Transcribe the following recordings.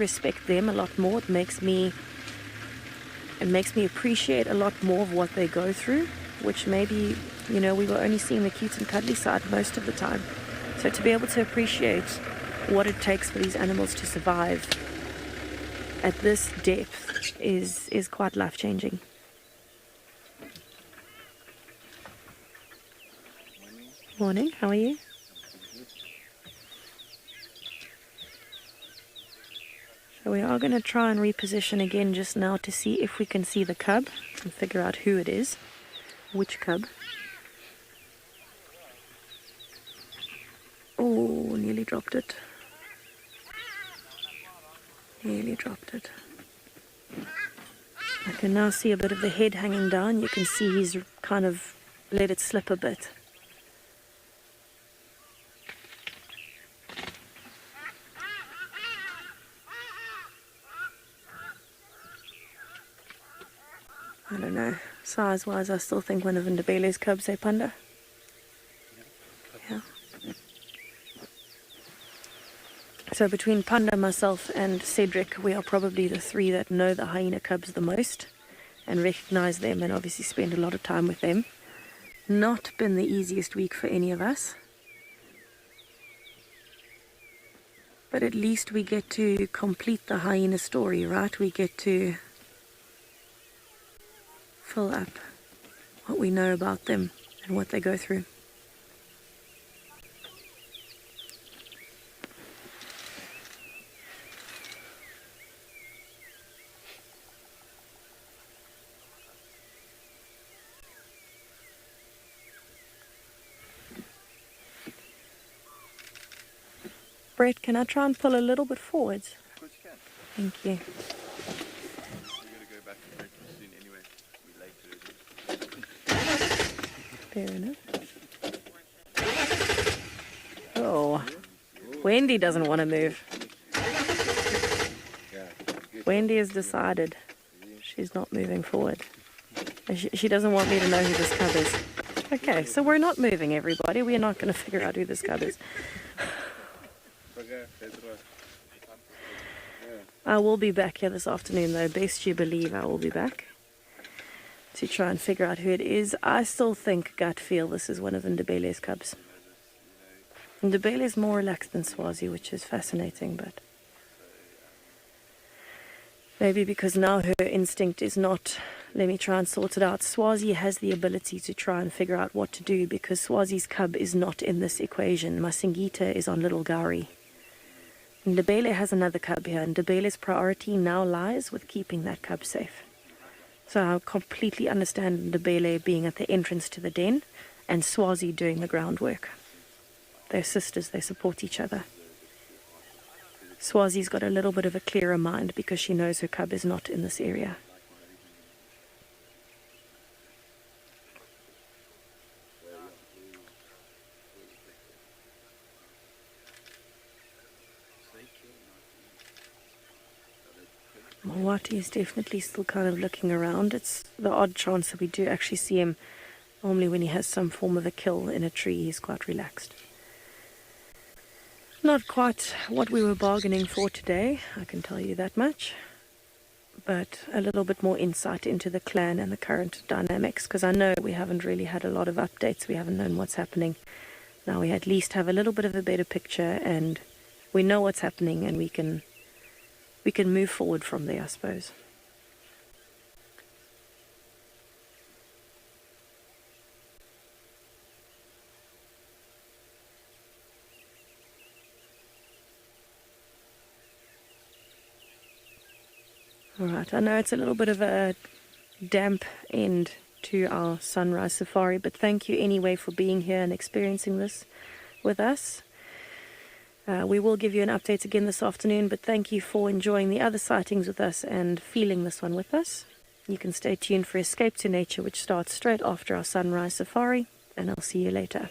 respect them a lot more. It makes me appreciate a lot more of what they go through, which maybe, we were only seeing the cute and cuddly side most of the time. So to be able to appreciate what it takes for these animals to survive at this depth is quite life-changing. Morning, how are you? So we are going to try and reposition again just now to see if we can see the cub and figure out who it is, which cub. Oh, nearly dropped it. Nearly dropped it. I can now see a bit of the head hanging down. You can see he's kind of let it slip a bit. I don't know. Size-wise, I still think one of Ndebele's cubs, Panda? Yeah. So between Panda, myself, and Cedric, we are probably the three that know the hyena cubs the most and recognize them and obviously spend a lot of time with them. Not been the easiest week for any of us. But at least we get to complete the hyena story, right? We get to fill up what we know about them and what they go through. Brett, can I try and pull a little bit forwards? Of course you can. Thank you. We're going to go back to breakfast soon anyway. We're late Fair enough. Oh, Wendy doesn't want to move. Wendy has decided she's not moving forward. She doesn't want me to know who this cub is. Okay, so we're not moving, everybody. We are not going to figure out who this cub is. I will be back here this afternoon, though. Best you believe I will be back to try and figure out who it is. I still think, gut feel, this is one of Ndebele's cubs. Ndebele is more relaxed than Swazi, which is fascinating, but maybe because now her instinct is not, let me try and sort it out. Swazi has the ability to try and figure out what to do because Swazi's cub is not in this equation. Masingita is on Little Gowrie. Ndebele has another cub here, and Ndebele's priority now lies with keeping that cub safe. So I completely understand Ndebele being at the entrance to the den and Swazi doing the groundwork. They're sisters, they support each other. Swazi's got a little bit of a clearer mind because she knows her cub is not in this area. Mawati is definitely still kind of looking around. It's the odd chance that we do actually see him. Normally when he has some form of a kill in a tree, he's quite relaxed. Not quite what we were bargaining for today, I can tell you that much. But a little bit more insight into the clan and the current dynamics, because I know we haven't really had a lot of updates. We haven't known what's happening. Now we at least have a little bit of a better picture and we know what's happening and we can move forward from there, I suppose. Alright, I know it's a little bit of a damp end to our sunrise safari, but thank you anyway for being here and experiencing this with us. We will give you an update again this afternoon, but thank you for enjoying the other sightings with us and feeling this one with us. You can stay tuned for Escape to Nature, which starts straight after our sunrise safari, and I'll see you later.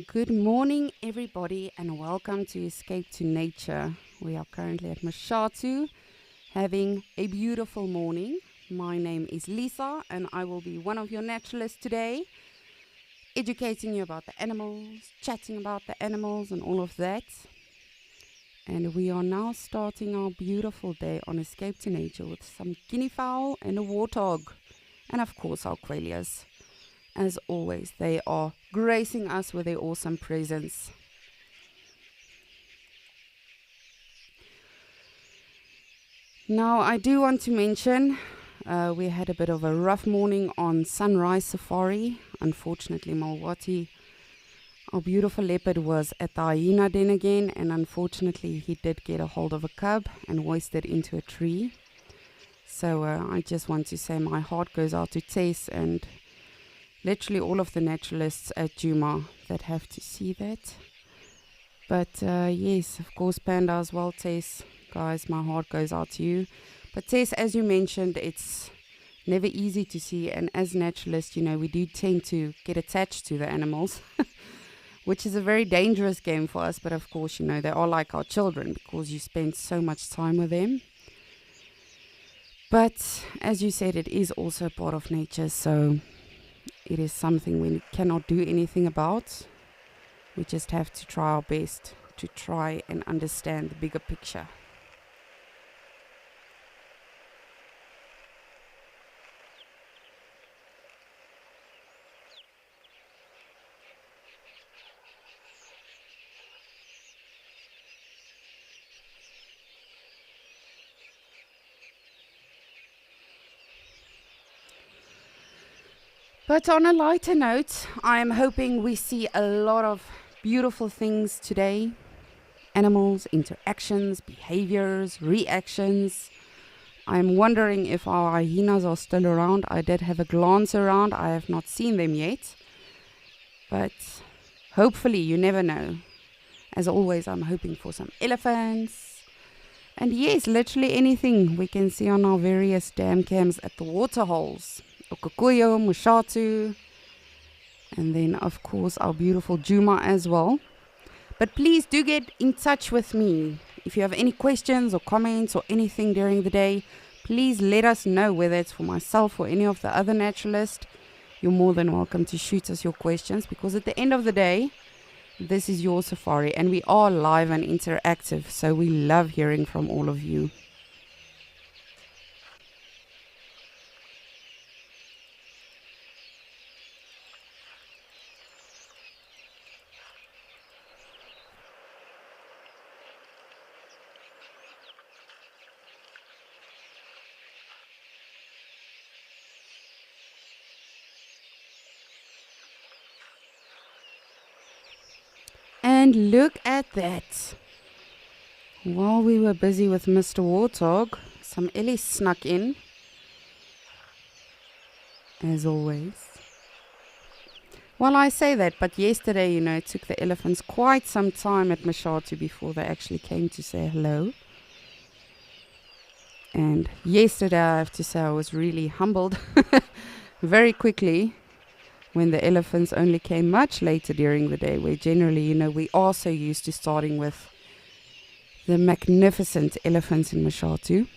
Good morning, everybody, and welcome to Escape to Nature. We are currently at Mashatu, having a beautiful morning. My name is Lisa, and I will be one of your naturalists today, educating you about the animals, chatting about the animals, and all of that. And we are now starting our beautiful day on Escape to Nature with some guinea fowl and a warthog, and of course our quailias. As always, they are gracing us with their awesome presence. Now, I do want to mention we had a bit of a rough morning on Sunrise Safari. Unfortunately, Malwati, our beautiful leopard, was at the hyena den again, and unfortunately, he did get a hold of a cub and hoisted into a tree. So I just want to say my heart goes out to Tess and literally all of the naturalists at Juma that have to see that. But yes, of course, Panda as well, Tess. Guys, my heart goes out to you. But Tess, as you mentioned, it's never easy to see. And as naturalists, you know, we do tend to get attached to the animals, which is a very dangerous game for us. But of course, you know, they are like our children because you spend so much time with them. But as you said, it is also part of nature. So it is something we cannot do anything about. We just have to try our best to try and understand the bigger picture. But on a lighter note, I am hoping we see a lot of beautiful things today. Animals, interactions, behaviors, reactions. I'm wondering if our hyenas are still around. I did have a glance around. I have not seen them yet. But hopefully, you never know. As always, I'm hoping for some elephants. And yes, literally anything we can see on our various dam cams at the waterholes. Okukuyo, Mashatu, and then of course our beautiful Juma as well. But please do get in touch with me. If you have any questions or comments or anything during the day, please let us know, whether it's for myself or any of the other naturalists. You're more than welcome to shoot us your questions, because at the end of the day, this is your safari and we are live and interactive, so we love hearing from all of you. And look at that. While we were busy with Mr. Warthog, some ellies snuck in, as always. Well, I say that, but yesterday, you know, it took the elephants quite some time at Mashatu before they actually came to say hello. And yesterday, I have to say, I was really humbled very quickly when the elephants only came much later during the day, where generally, you know, we are so used to starting with the magnificent elephants in Mashatu.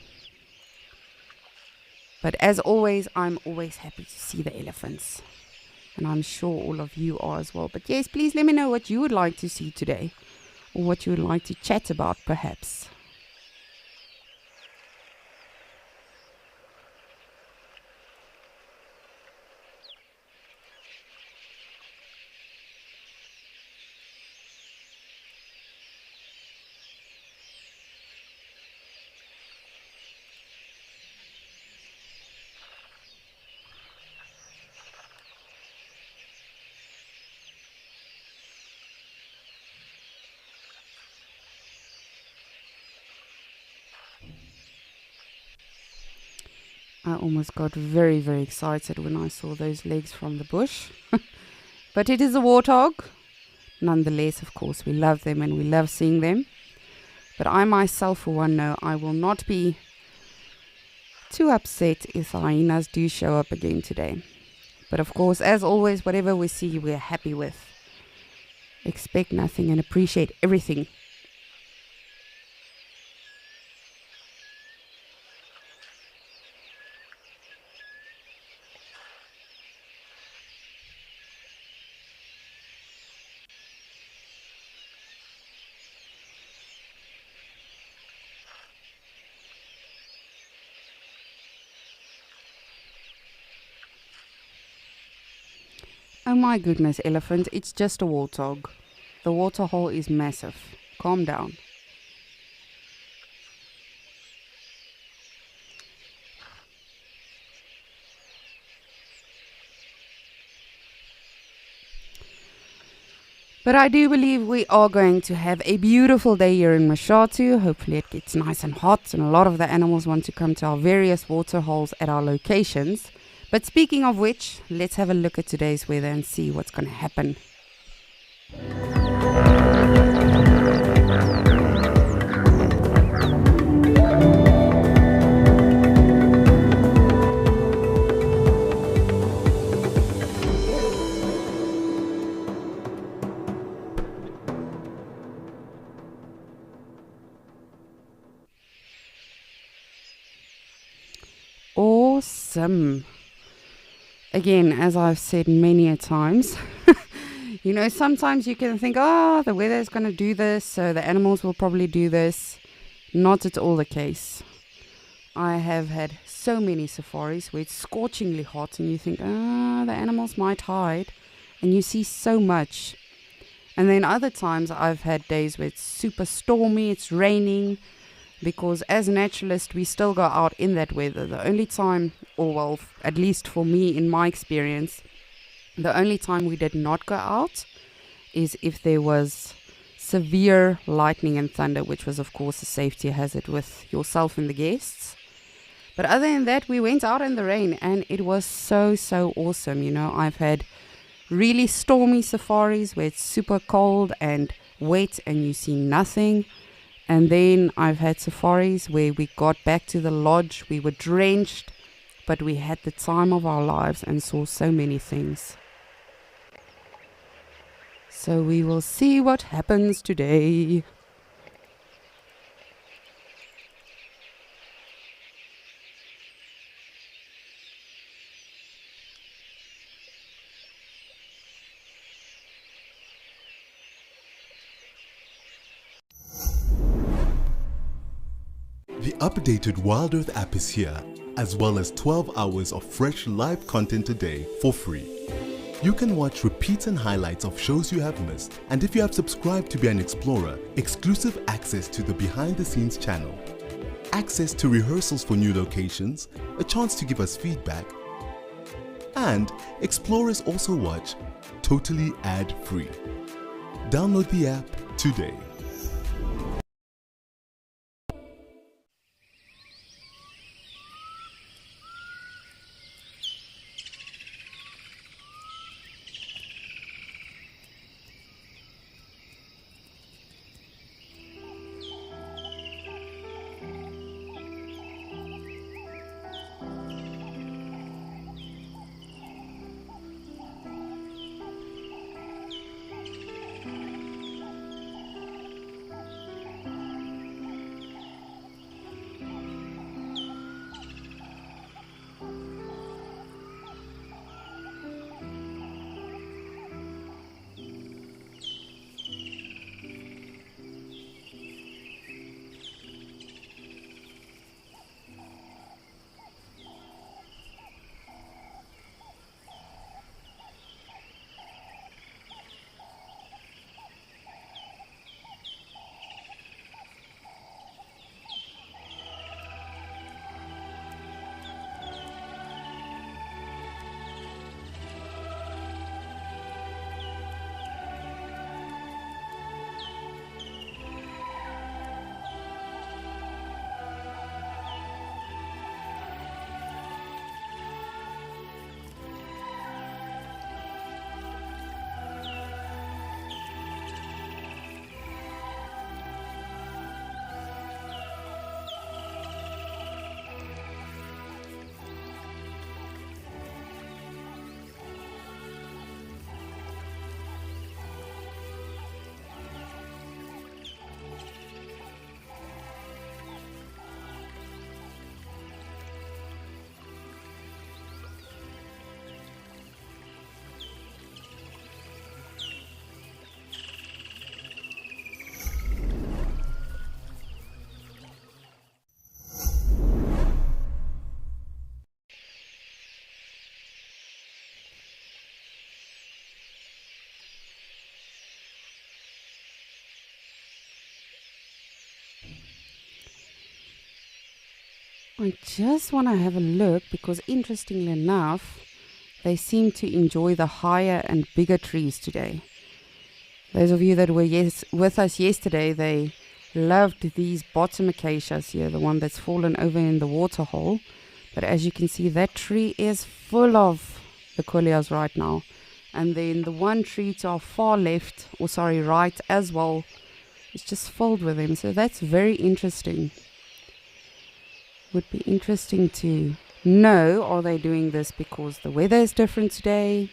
But as always, I'm always happy to see the elephants. And I'm sure all of you are as well. But yes, please let me know what you would like to see today, or what you would like to chat about perhaps. I almost got very, very excited when I saw those legs from the bush. But it is a warthog. Nonetheless, of course, we love them and we love seeing them. But I myself, for one, know I will not be too upset if the hyenas do show up again today. But of course, as always, whatever we see, we're happy with. expect nothing and appreciate everything. Oh my goodness, elephant, it's just a warthog. The waterhole is massive. Calm down. But I do believe we are going to have a beautiful day here in Mashatu. Hopefully it gets nice and hot and a lot of the animals want to come to our various waterholes at our locations. But speaking of which, let's have a look at today's weather and see what's going to happen. Awesome. Again, as I've said many a times, sometimes you can think, the weather is going to do this, so the animals will probably do this. Not at all the case. I have had so many safaris where it's scorchingly hot and you think, the animals might hide, and you see so much. And then other times I've had days where it's super stormy, it's raining, because as naturalists, we still go out in that weather. The only time, at least for me in my experience, the only time we did not go out is if there was severe lightning and thunder, which was of course a safety hazard with yourself and the guests. But other than that, we went out in the rain and it was so awesome. I've had really stormy safaris where it's super cold and wet and you see nothing. And then I've had safaris where we got back to the lodge, we were drenched, but we had the time of our lives and saw so many things. So we will see what happens today. The updated Wild Earth app is here, as well as 12 hours of fresh live content a day for free. You can watch repeats and highlights of shows you have missed, and if you have subscribed to be an explorer, exclusive access to the behind the scenes channel, access to rehearsals for new locations, a chance to give us feedback, and explorers also watch totally ad-free. Download the app today. I just want to have a look because interestingly enough, they seem to enjoy the higher and bigger trees today. Those of you that were with us yesterday, they loved these bottom acacias here, the one that's fallen over in the water hole. But as you can see, that tree is full of the coleus right now. And then the one tree to our far left, or sorry, right as well, is just filled with them. So that's very interesting. Would be interesting to know, are they doing this because the weather is different today?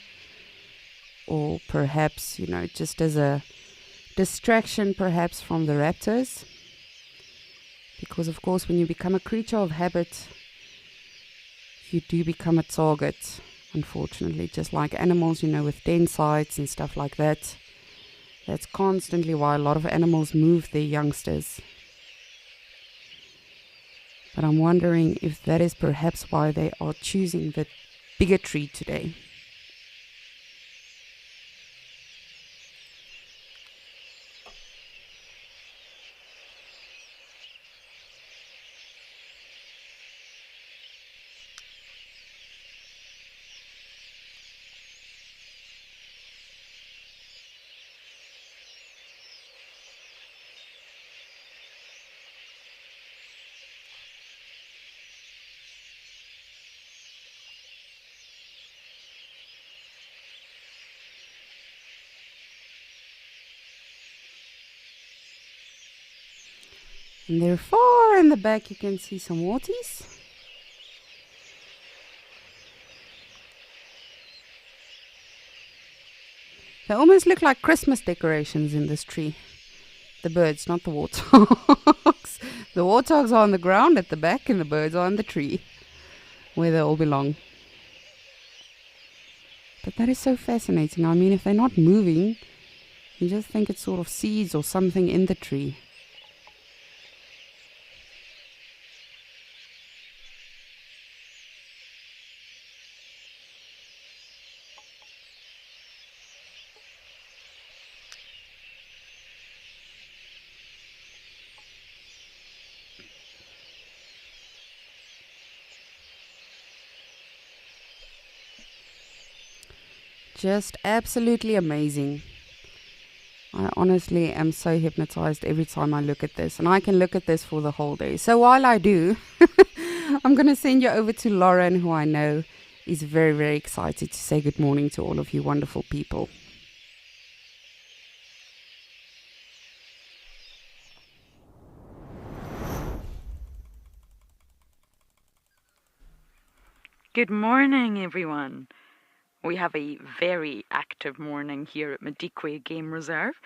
Or perhaps, just as a distraction perhaps from the raptors? Because of course when you become a creature of habit, you do become a target, unfortunately, just like animals, with den sites and stuff like that. That's constantly why a lot of animals move their youngsters. But I'm wondering if that is perhaps why they are choosing the bigger tree today. And there far in the back you can see some waties. They almost look like Christmas decorations in this tree. The birds, not the warthogs. The warthogs are on the ground at the back and the birds are on the tree, where they all belong. But that is so fascinating. I mean, if they're not moving, you just think it's sort of seeds or something in the tree. Just absolutely amazing. I honestly am so hypnotized every time I look at this, and I can look at this for the whole day. So while I do, I'm going to send you over to Lauren, who I know is very, very excited to say good morning to all of you wonderful people. Good morning, everyone. We have a very active morning here at Madikwe Game Reserve.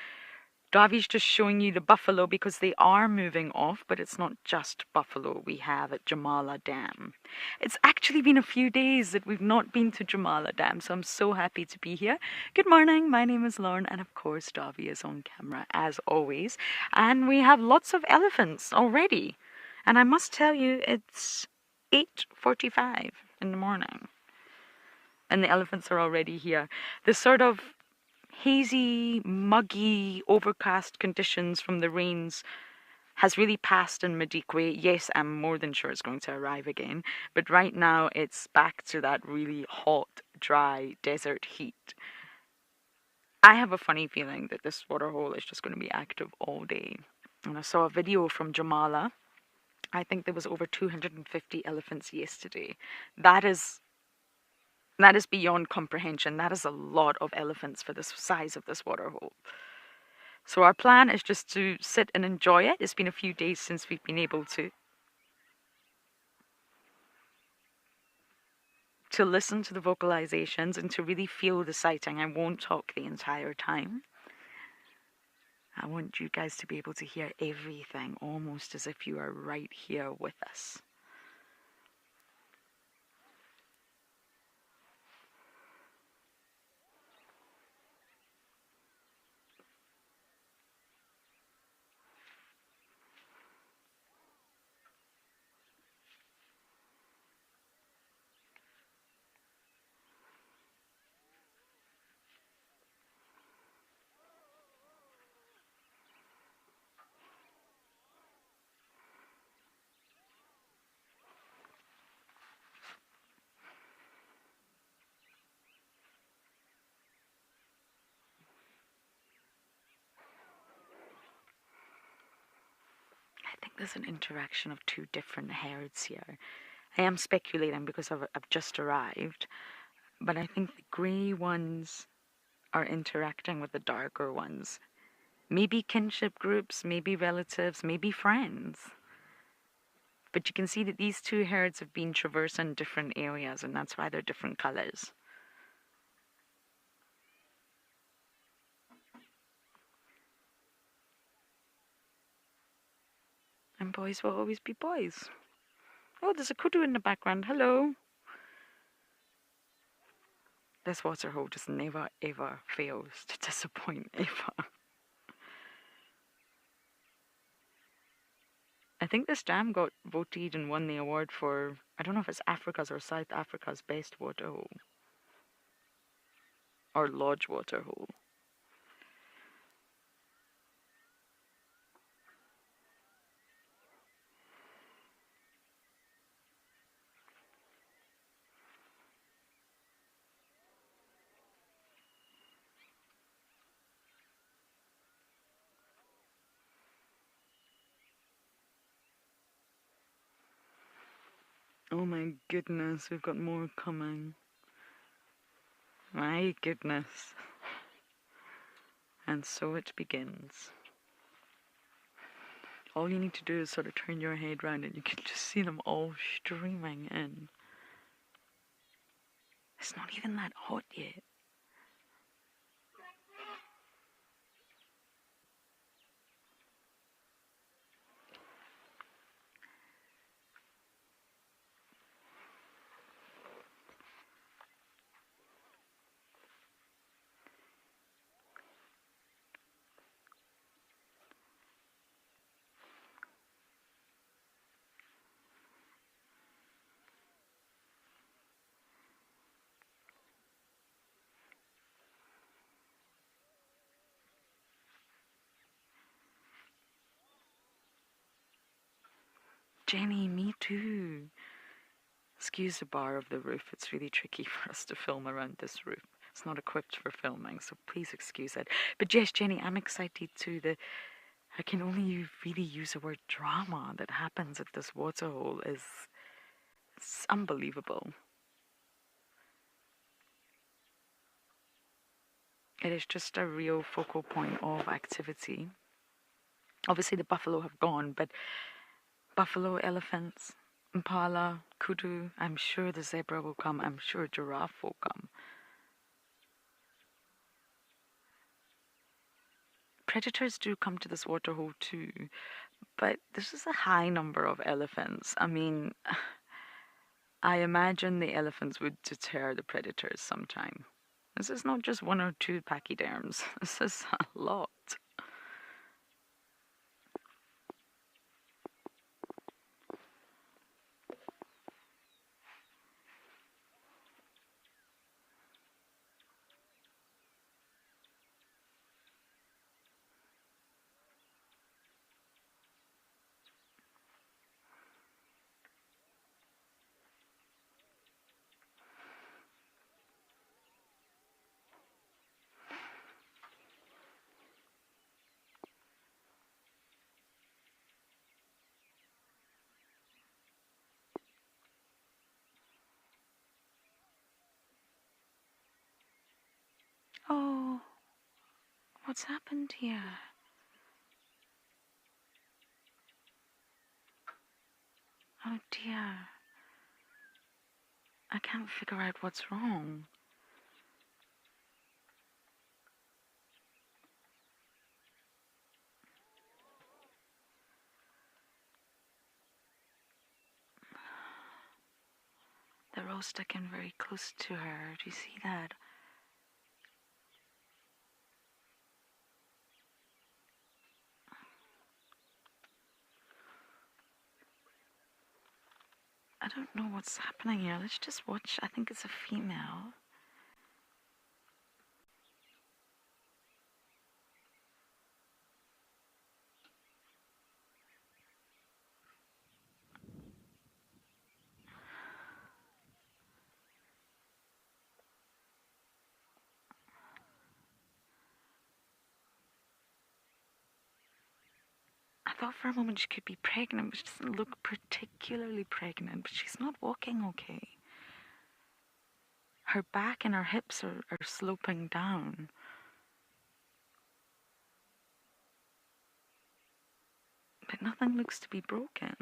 Davi's just showing you the buffalo because they are moving off, but it's not just buffalo we have at Jamala Dam. It's actually been a few days that we've not been to Jamala Dam, so I'm so happy to be here. Good morning, my name is Lauren, and of course Davi is on camera as always. And we have lots of elephants already. And I must tell you, it's 8:45 in the morning. And the elephants are already here. The sort of hazy, muggy, overcast conditions from the rains has really passed in Madikwe. Yes, I'm more than sure it's going to arrive again. But right now it's back to that really hot, dry desert heat. I have a funny feeling that this waterhole is just going to be active all day. And I saw a video from Jamala. I think there was over 250 elephants yesterday. That is beyond comprehension. That is a lot of elephants for the size of this waterhole. So our plan is just to sit and enjoy it. It's been a few days since we've been able to listen to the vocalizations and to really feel the sighting. I won't talk the entire time. I want you guys to be able to hear everything, almost as if you are right here with us. there's an interaction of two different herds here. I am speculating because I've just arrived, but I think the grey ones are interacting with the darker ones. Maybe kinship groups, maybe relatives, maybe friends. But you can see that these two herds have been traversing different areas, and that's why they're different colours. And boys will always be boys. Oh, there's a kudu in the background. Hello. This waterhole just never ever fails to disappoint, ever. I think this dam got voted and won the award for, I don't know if it's Africa's or South Africa's best waterhole. Or lodge waterhole. Oh my goodness, we've got more coming. My goodness. And so it begins. All you need to do is sort of turn your head round and you can just see them all streaming in. It's not even that hot yet. Jenny, me too. Excuse the bar of the roof. It's really tricky for us to film around this roof. It's not equipped for filming, so please excuse it. But yes, Jenny, I'm excited too. I can only really use the word drama that happens at this waterhole it's unbelievable. It is just a real focal point of activity. Obviously the buffalo have gone, but buffalo, elephants, impala, kudu, I'm sure the zebra will come, I'm sure giraffe will come. Predators do come to this waterhole too, but this is a high number of elephants. I mean, I imagine the elephants would deter the predators sometime. This is not just one or two pachyderms, this is a lot. Oh, what's happened here? Oh dear. I can't figure out what's wrong. They're all sticking very close to her. Do you see that? I don't know what's happening here. Let's just watch. I think it's a female. I thought for a moment she could be pregnant, but she doesn't look particularly pregnant, but she's not walking okay. Her back and her hips are sloping down. But nothing looks to be broken.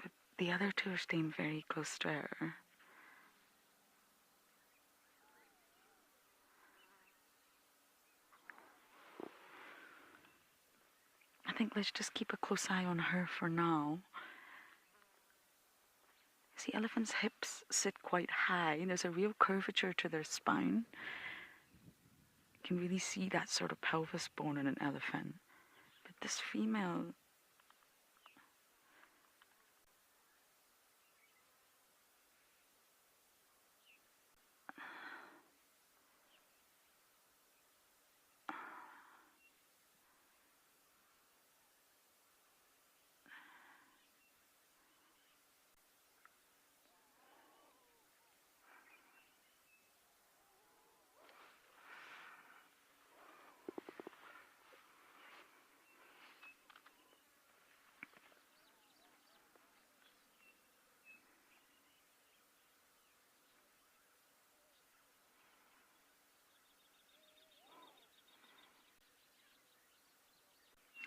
But the other two are staying very close to her. I think let's just keep a close eye on her for now. See, elephants' hips sit quite high, and there's a real curvature to their spine. You can really see that sort of pelvis bone in an elephant. But this female,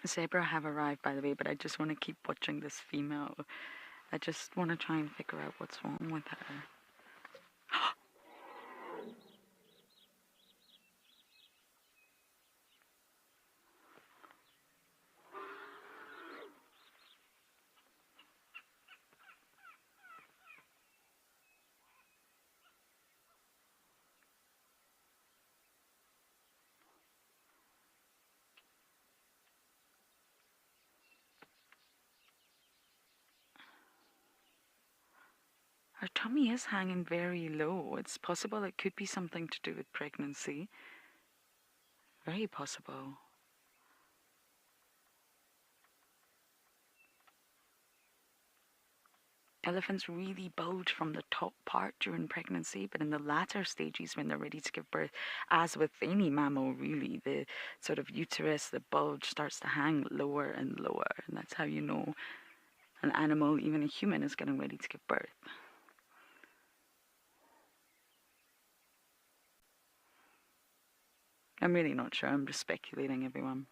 zebra have arrived, by the way, but I just want to keep watching this female. I just want to try and figure out what's wrong with her. Her tummy is hanging very low. It's possible it could be something to do with pregnancy. Very possible. Elephants really bulge from the top part during pregnancy, but in the latter stages when they're ready to give birth, as with any mammal really, the sort of uterus, the bulge starts to hang lower and lower, and that's how you know an animal, even a human, is getting ready to give birth. I'm really not sure, I'm just speculating, everyone.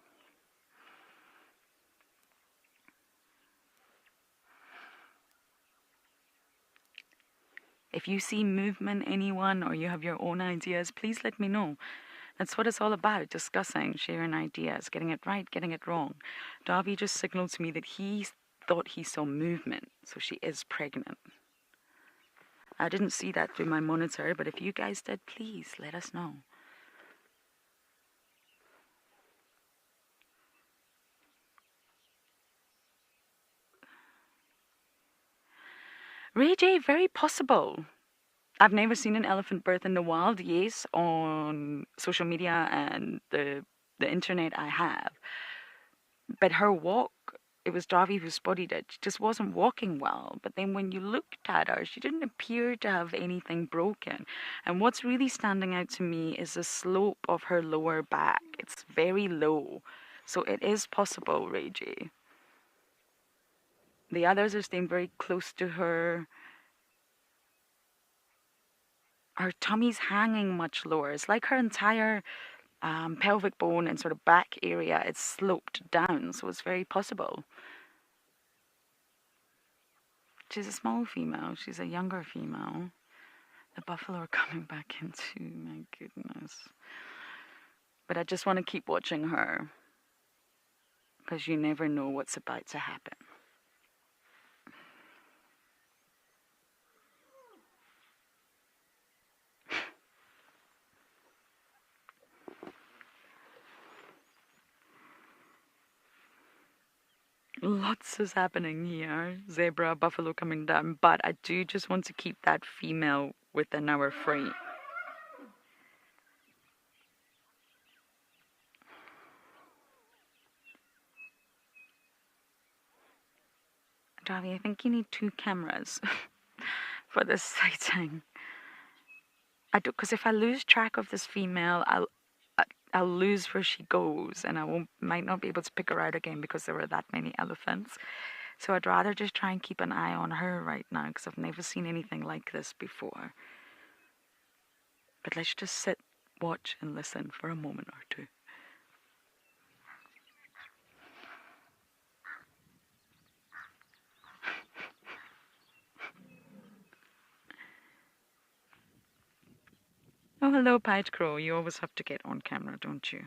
If you see movement, anyone, or you have your own ideas, please let me know. That's what it's all about, discussing, sharing ideas, getting it right, getting it wrong. Darby just signaled to me that he thought he saw movement, so she is pregnant. I didn't see that through my monitor, but if you guys did, please let us know. Ray J, very possible. I've never seen an elephant birth in the wild. Yes, on social media and the internet I have. But her walk, it was Darby who spotted it. She just wasn't walking well. But then when you looked at her, she didn't appear to have anything broken. And what's really standing out to me is the slope of her lower back. It's very low. So it is possible, Ray J. The others are staying very close to her. Her tummy's hanging much lower. It's like her entire pelvic bone and sort of back area is sloped down, so it's very possible. She's a small female. She's a younger female. The buffalo are coming back in too, my goodness. But I just want to keep watching her, because you never know what's about to happen. Lots is happening here. Zebra, buffalo coming down. But I do just want to keep that female within our frame. Darby, I think you need 2 cameras for this sighting. I do, because if I lose track of this female, I'll lose where she goes, and might not be able to pick her out again because there were that many elephants. So I'd rather just try and keep an eye on her right now, because I've never seen anything like this before. But let's just sit, watch, and listen for a moment or two. Oh, hello, Pied Crow. You always have to get on camera, don't you?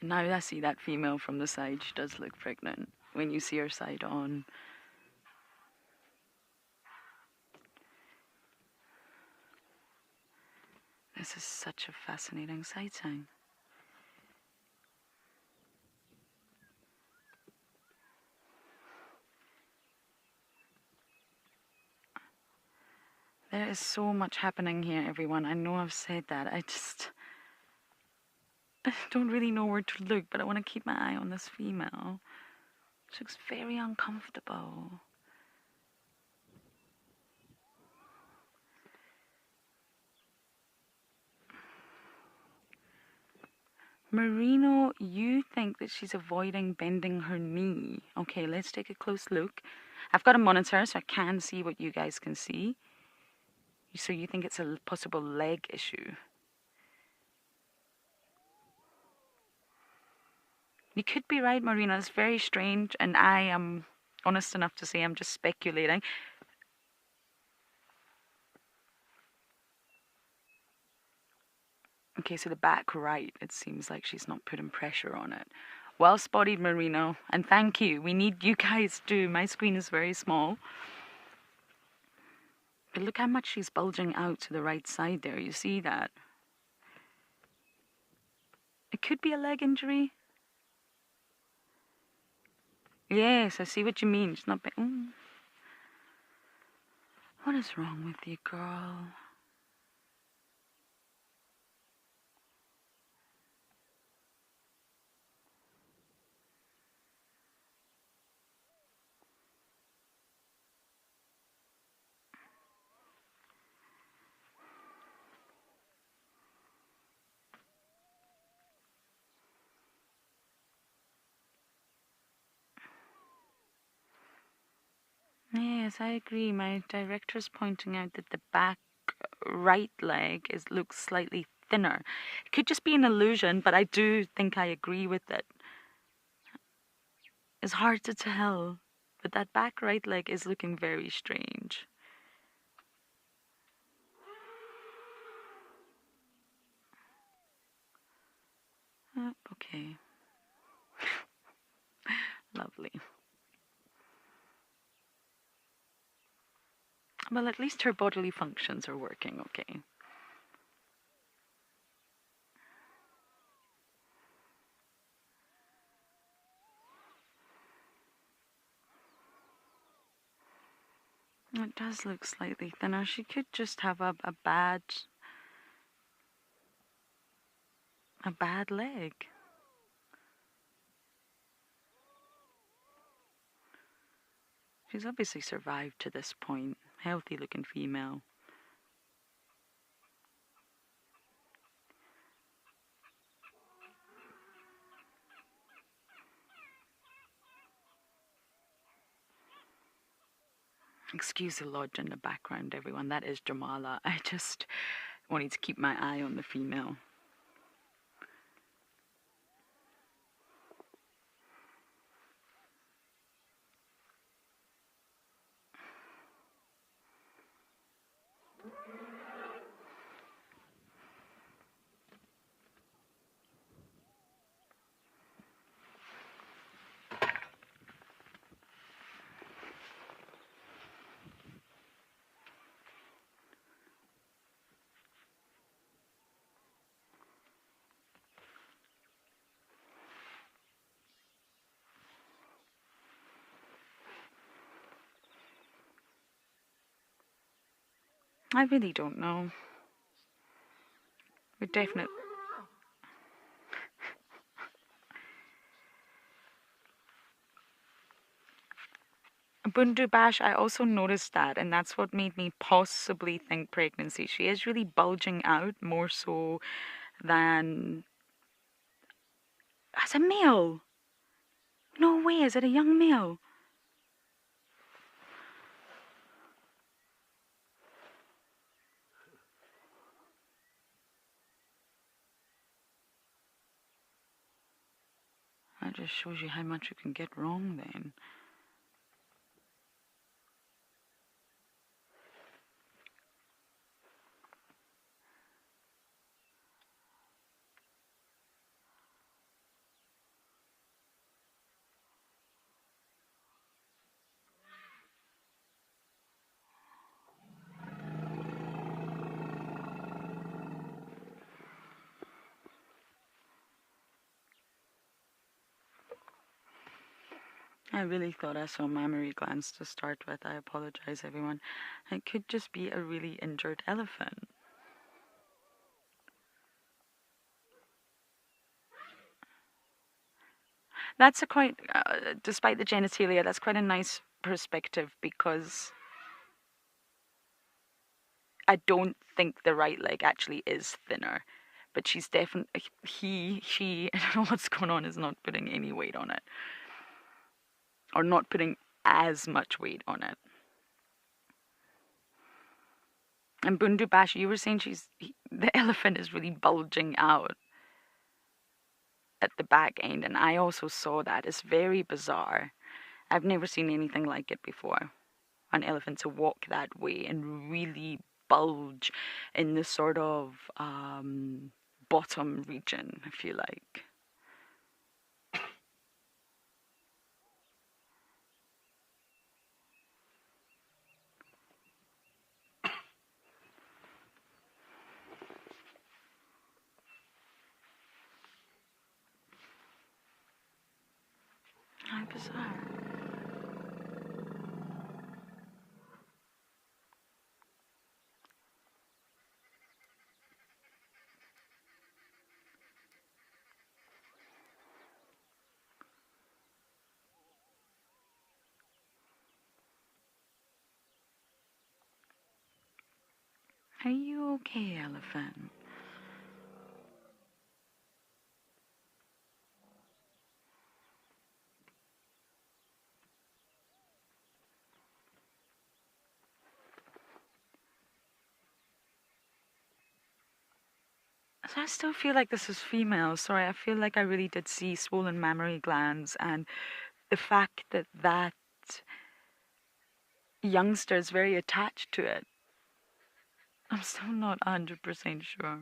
Now I see that female from the side. She does look pregnant when you see her side on. This is such a fascinating sighting. There is so much happening here, everyone. I know I've said that. I don't really know where to look, but I want to keep my eye on this female. She looks very uncomfortable. Merino, you think that she's avoiding bending her knee. Okay, let's take a close look. I've got a monitor so I can see what you guys can see. So you think it's a possible leg issue. You could be right, Marina. It's very strange, and I am honest enough to say I'm just speculating. Okay, so the back right, it seems like she's not putting pressure on it. Well spotted, Marino, and thank you. We need you guys too. My screen is very small. But look how much she's bulging out to the right side there. You see that? It could be a leg injury. Yes, I see what you mean. She's not... What is wrong with you, girl? Yes, I agree. My director's pointing out that the back right leg looks slightly thinner. It could just be an illusion, but I do think I agree with it. It's hard to tell, but that back right leg is looking very strange. Oh, okay. Lovely. Well, at least her bodily functions are working okay. It does look slightly thinner. She could just have a bad leg. She's obviously survived to this point. Healthy looking female. Excuse the lodge in the background, everyone. That is Jamala. I just wanted to keep my eye on the female. I really don't know. We definitely. Bundu Bash, I also noticed that, and that's what made me possibly think pregnancy. She is really bulging out more so than as a male. No way, is it a young male? That just shows you how much you can get wrong then. I really thought I saw mammary glands to start with. I apologize, everyone. It could just be a really injured elephant. That's a quite, despite the genitalia, that's quite a nice perspective because I don't think the right leg actually is thinner. But she's definitely, she, I don't know what's going on, is not putting any weight on it. Or not putting as much weight on it. And Bundu Bash, you were saying the elephant is really bulging out at the back end, and I also saw that. It's very bizarre. I've never seen anything like it before. An elephant to walk that way and really bulge in the sort of bottom region, I feel like. How bizarre. Are you okay, elephant? So I still feel like this is female. Sorry, I feel like I really did see swollen mammary glands, and the fact that that youngster is very attached to it. I'm still not 100% sure.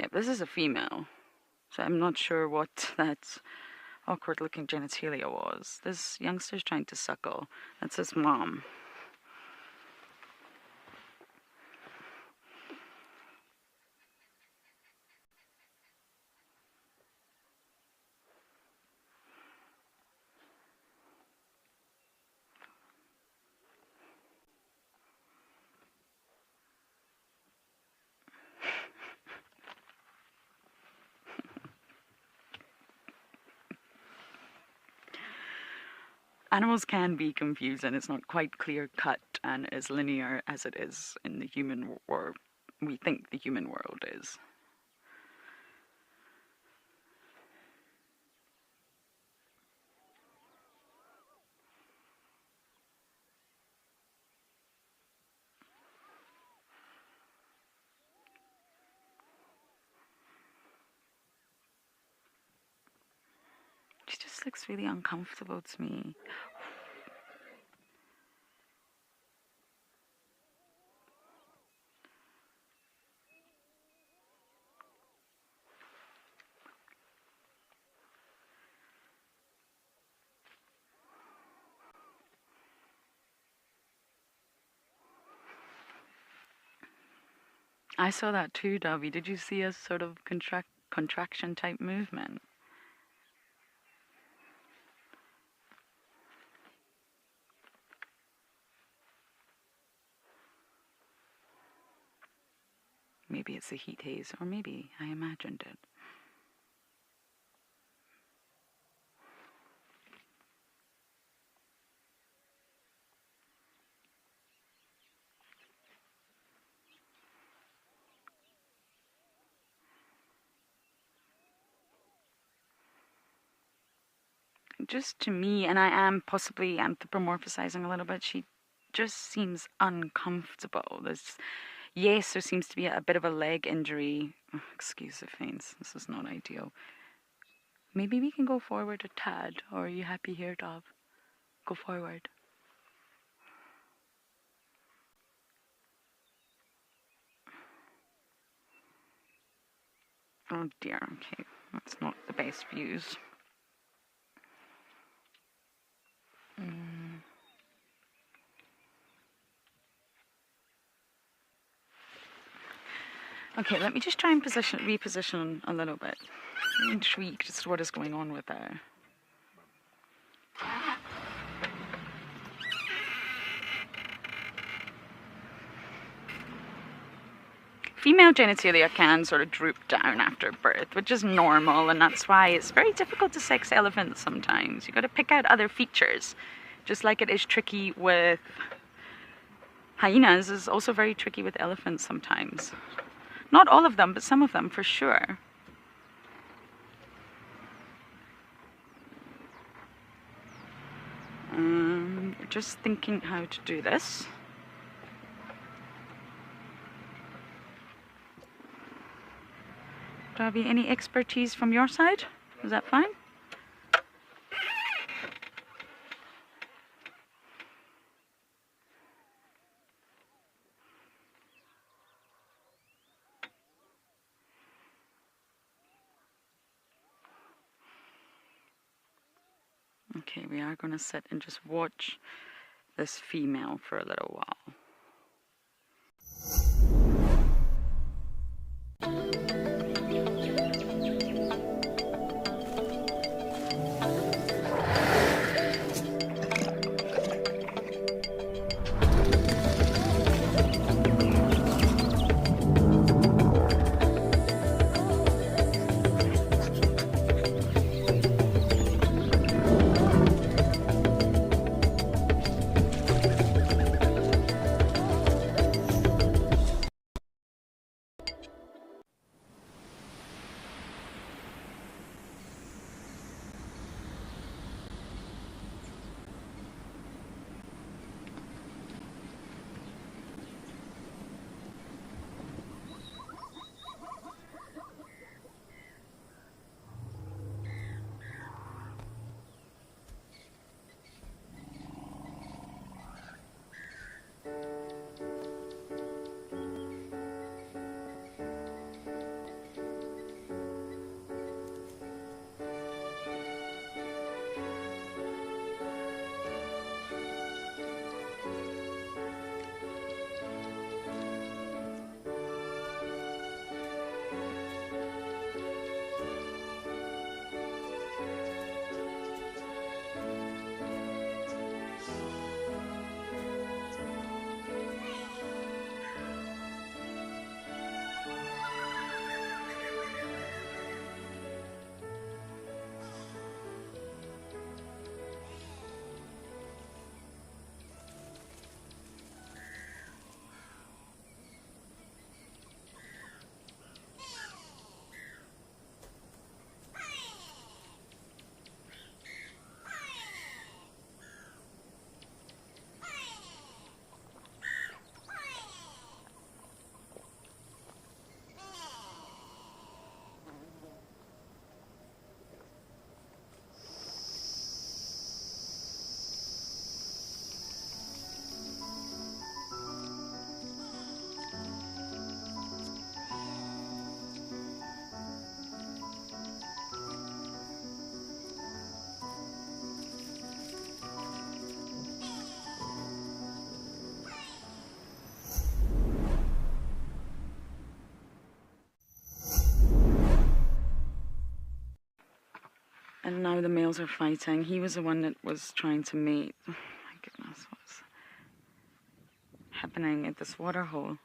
Yeah, this is a female, so I'm not sure what that awkward looking genitalia was. This youngster's trying to suckle. That's his mom. Animals can be confusing. It's not quite clear cut and as linear as it is in the human, or we think the human world is. She just looks really uncomfortable to me. I saw that too, Dovey. Did you see a sort of contraction type movement? Maybe it's a heat haze, or maybe I imagined it. Just to me, and I am possibly anthropomorphizing a little bit, she just seems uncomfortable. Yes, there seems to be a bit of a leg injury. Oh, excuse the faints, this is not ideal. Maybe we can go forward a tad, or are you happy here, Dov? Go forward. Oh dear, okay, that's not the best views. Okay, let me just try and reposition a little bit. I'm intrigued as to what is going on with her. Female genitalia can sort of droop down after birth, which is normal, and that's why it's very difficult to sex elephants sometimes. You've got to pick out other features, just like it is tricky with hyenas, is also very tricky with elephants sometimes. Not all of them, but some of them for sure. Just thinking how to do this. Darby, any expertise from your side? Is that fine? Okay, we are going to sit and just watch this female for a little while. And now the males are fighting. He was the one that was trying to mate. Oh my goodness, what's happening at this water hole?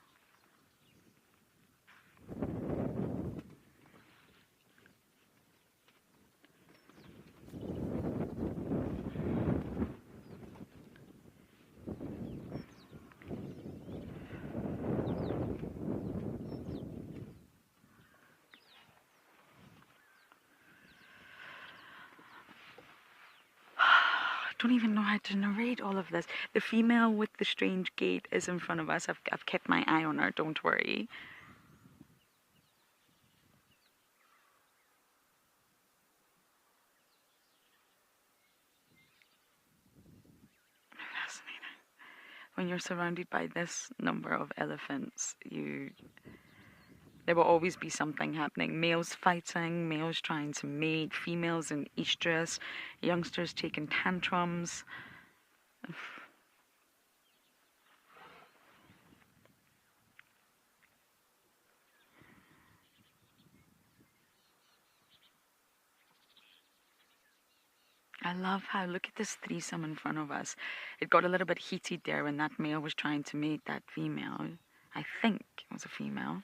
I don't even know how to narrate all of this. The female with the strange gait is in front of us. I've kept my eye on her, don't worry. Fascinating. When you're surrounded by this number of elephants, there will always be something happening. Males fighting, males trying to mate, females in estrus, youngsters taking tantrums. I love how, look at this threesome in front of us. It got a little bit heated there when that male was trying to mate that female. I think it was a female.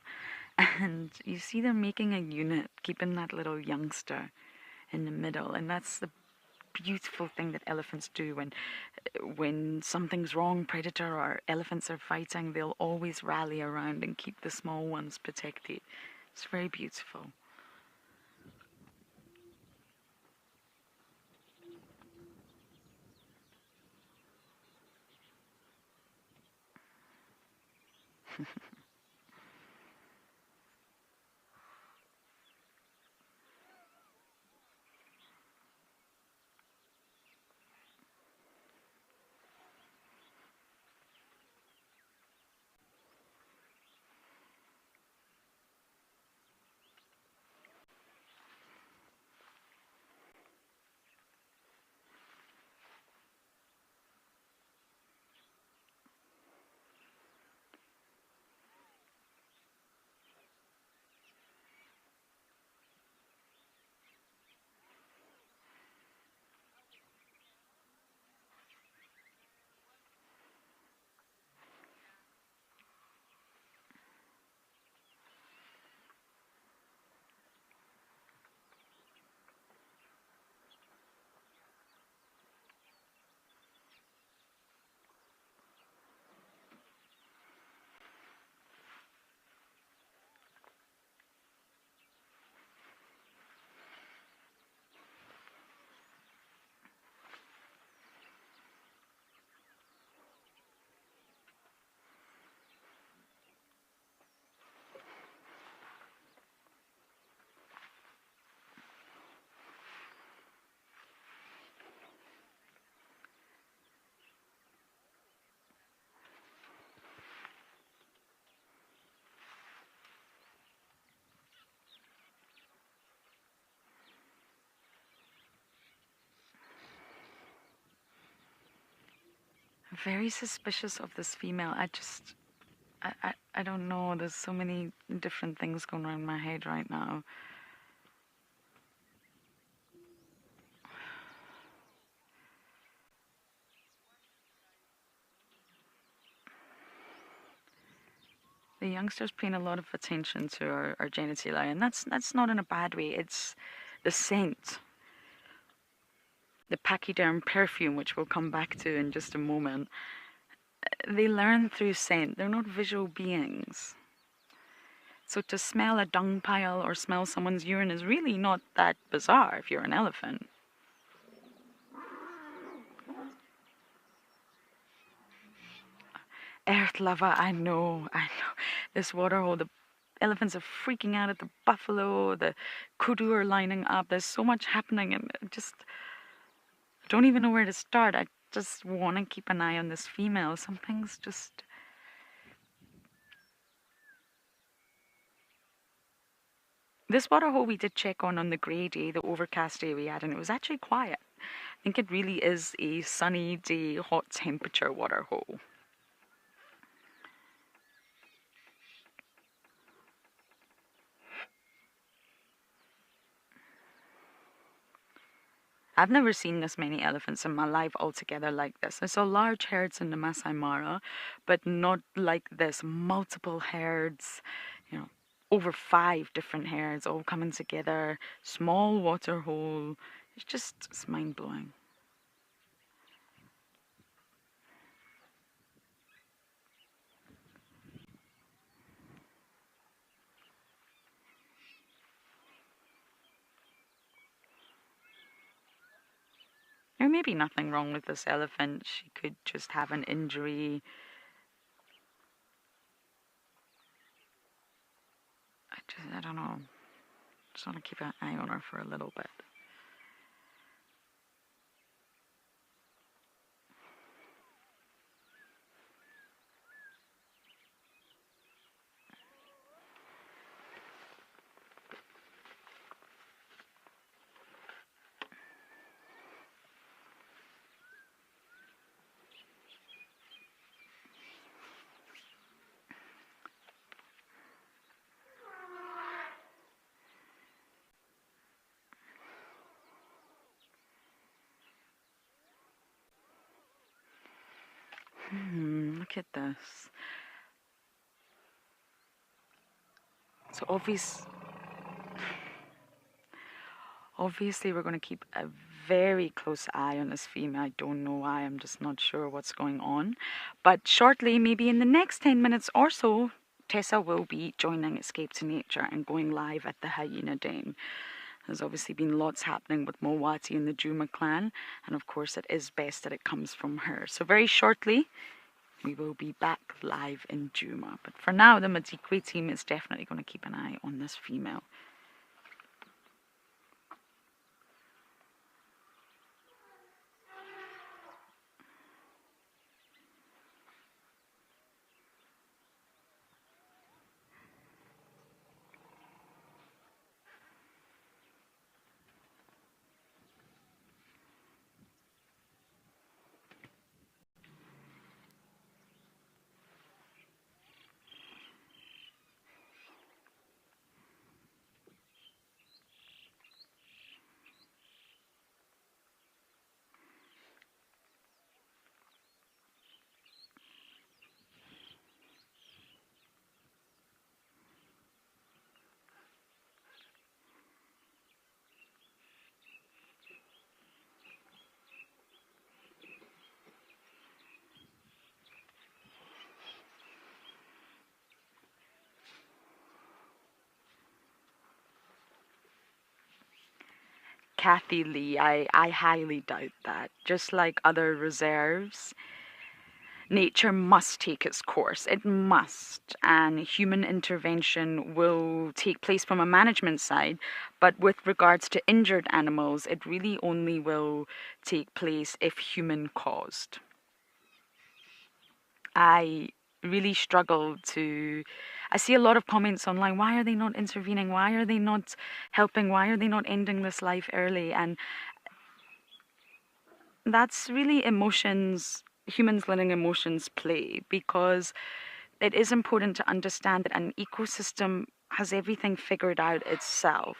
And you see them making a unit, keeping that little youngster in the middle. And that's the beautiful thing that elephants do. When something's wrong, predator or elephants are fighting, they'll always rally around and keep the small ones protected. It's very beautiful. Very suspicious of this female. I don't know. There's so many different things going around my head right now. The youngster's paying a lot of attention to our genitalia, and that's not in a bad way. It's the scent. The pachyderm perfume, which we'll come back to in just a moment. They learn through scent. They're not visual beings. So to smell a dung pile or smell someone's urine is really not that bizarre if you're an elephant. Earth lava, I know. This waterhole, the elephants are freaking out at the buffalo, the kudu are lining up. There's so much happening, and I don't even know where to start. I just want to keep an eye on this female. Something's just... This waterhole we did check on the grey day, the overcast day we had, and it was actually quiet. I think it really is a sunny day, hot temperature waterhole. I've never seen this many elephants in my life altogether like this. I saw large herds in the Masai Mara, but not like this. Multiple herds, you know, over 5 different herds all coming together, small water hole. It's mind blowing. There may be nothing wrong with this elephant. She could just have an injury. I don't know. Just want to keep an eye on her for a little bit. Look at this. So obviously we're going to keep a very close eye on this female. I don't know why, I'm just not sure what's going on. But shortly, maybe in the next 10 minutes or so, Tessa will be joining Escape to Nature and going live at the hyena den. There's obviously been lots happening with Mowati and the Juma clan, and of course it is best that it comes from her. So very shortly, we will be back live in Juma. But for now, the Madikwe team is definitely going to keep an eye on this female. Kathy Lee, I highly doubt that. Just like other reserves, nature must take its course. It must. And human intervention will take place from a management side. But with regards to injured animals, it really only will take place if human caused. I really struggle to. I see a lot of comments online. Why are they not intervening? Why are they not helping? Why are they not ending this life early? And that's really emotions, humans letting emotions play, because it is important to understand that an ecosystem has everything figured out itself.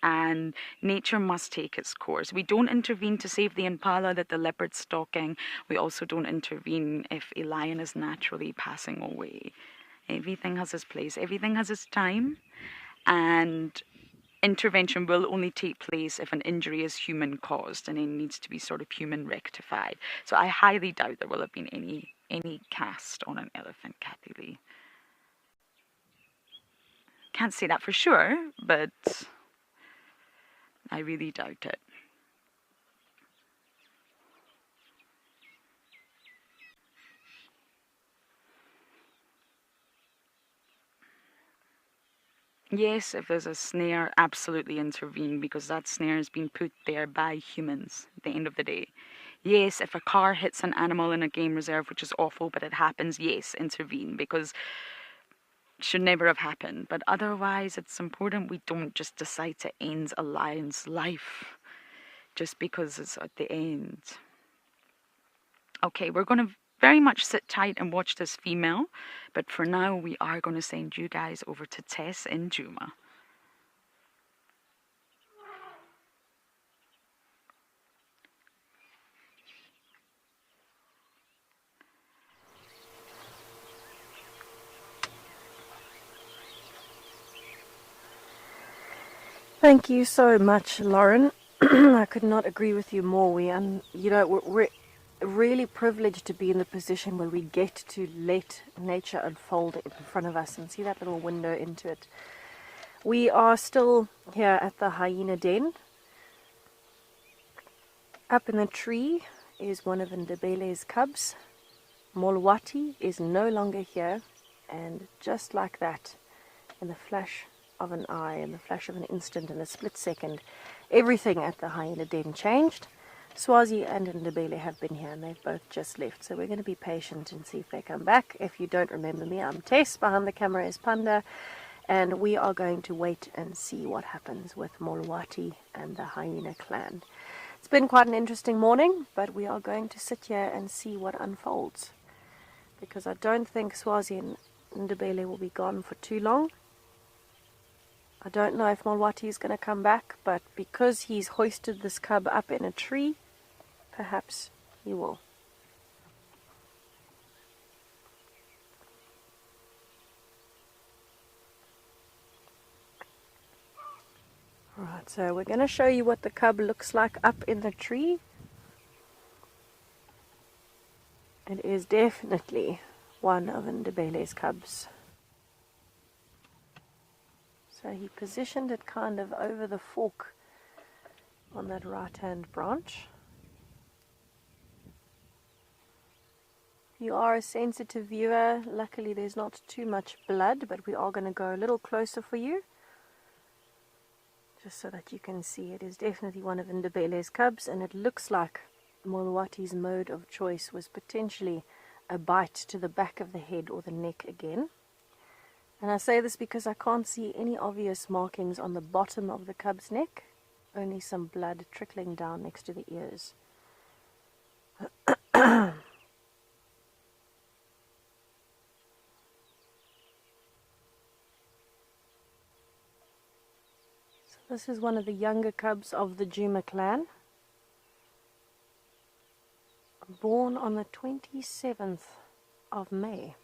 And nature must take its course. We don't intervene to save the impala that the leopard's stalking. We also don't intervene if a lion is naturally passing away. Everything has its place. Everything has its time. And intervention will only take place if an injury is human caused and it needs to be sort of human rectified. So I highly doubt there will have been any cast on an elephant, Kathy Lee. Can't say that for sure, but I really doubt it. Yes, if there's a snare, absolutely intervene, because that snare has been put there by humans at the end of the day. Yes, if a car hits an animal in a game reserve, which is awful, but it happens, yes, intervene, because it should never have happened. But otherwise, it's important we don't just decide to end a lion's life just because it's at the end. Okay, we're going to very much sit tight and watch this female, but for now we are going to send you guys over to Tess in Juma. Thank you so much, Lauren. I could not agree with you more. We're really privileged to be in the position where we get to let nature unfold in front of us and see that little window into it. We are still here at the hyena den. Up in the tree is one of Ndebele's cubs. Molwati is no longer here, and just like that, in the flash of an eye, in the flash of an instant, in a split second, everything at the hyena den changed. Swazi and Ndebele have been here, and they've both just left, so we're going to be patient and see if they come back. If you don't remember me, I'm Tess. Behind the camera is Panda, and we are going to wait and see what happens with Molwati and the hyena clan. It's been quite an interesting morning, but we are going to sit here and see what unfolds, because I don't think Swazi and Ndebele will be gone for too long. I don't know if Molwati is going to come back, but because he's hoisted this cub up in a tree, perhaps he will. Right, so we're going to show you what the cub looks like up in the tree. It is definitely one of Ndebele's cubs. So he positioned it kind of over the fork on that right-hand branch. If you are a sensitive viewer, luckily there's not too much blood, but we are going to go a little closer for you, just so that you can see. It is definitely one of Ndebele's cubs, and it looks like Molwati's mode of choice was potentially a bite to the back of the head or the neck again. And I say this because I can't see any obvious markings on the bottom of the cub's neck, only some blood trickling down next to the ears. So this is one of the younger cubs of the Djuma clan, born on the 27th of May,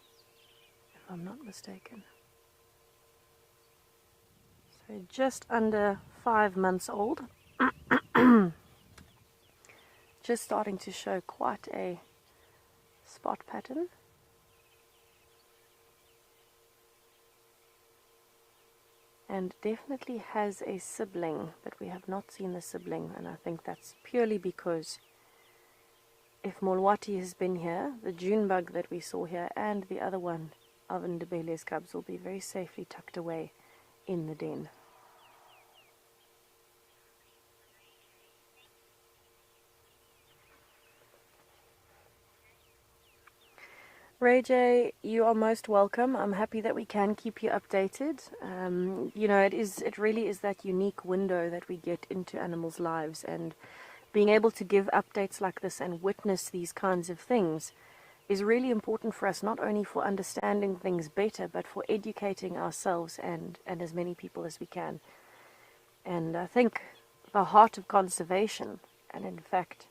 if I'm not mistaken. So just under 5 months old, just starting to show quite a spot pattern. And definitely has a sibling, but we have not seen the sibling, and I think that's purely because if Molwati has been here, the June bug that we saw here and the other one of Ndebele's cubs will be very safely tucked away in the den. Ray J, you are most welcome. I'm happy that we can keep you updated. It really is that unique window that we get into animals' lives, and being able to give updates like this and witness these kinds of things is really important for us, not only for understanding things better, but for educating ourselves and as many people as we can. And I think the heart of conservation, and in fact,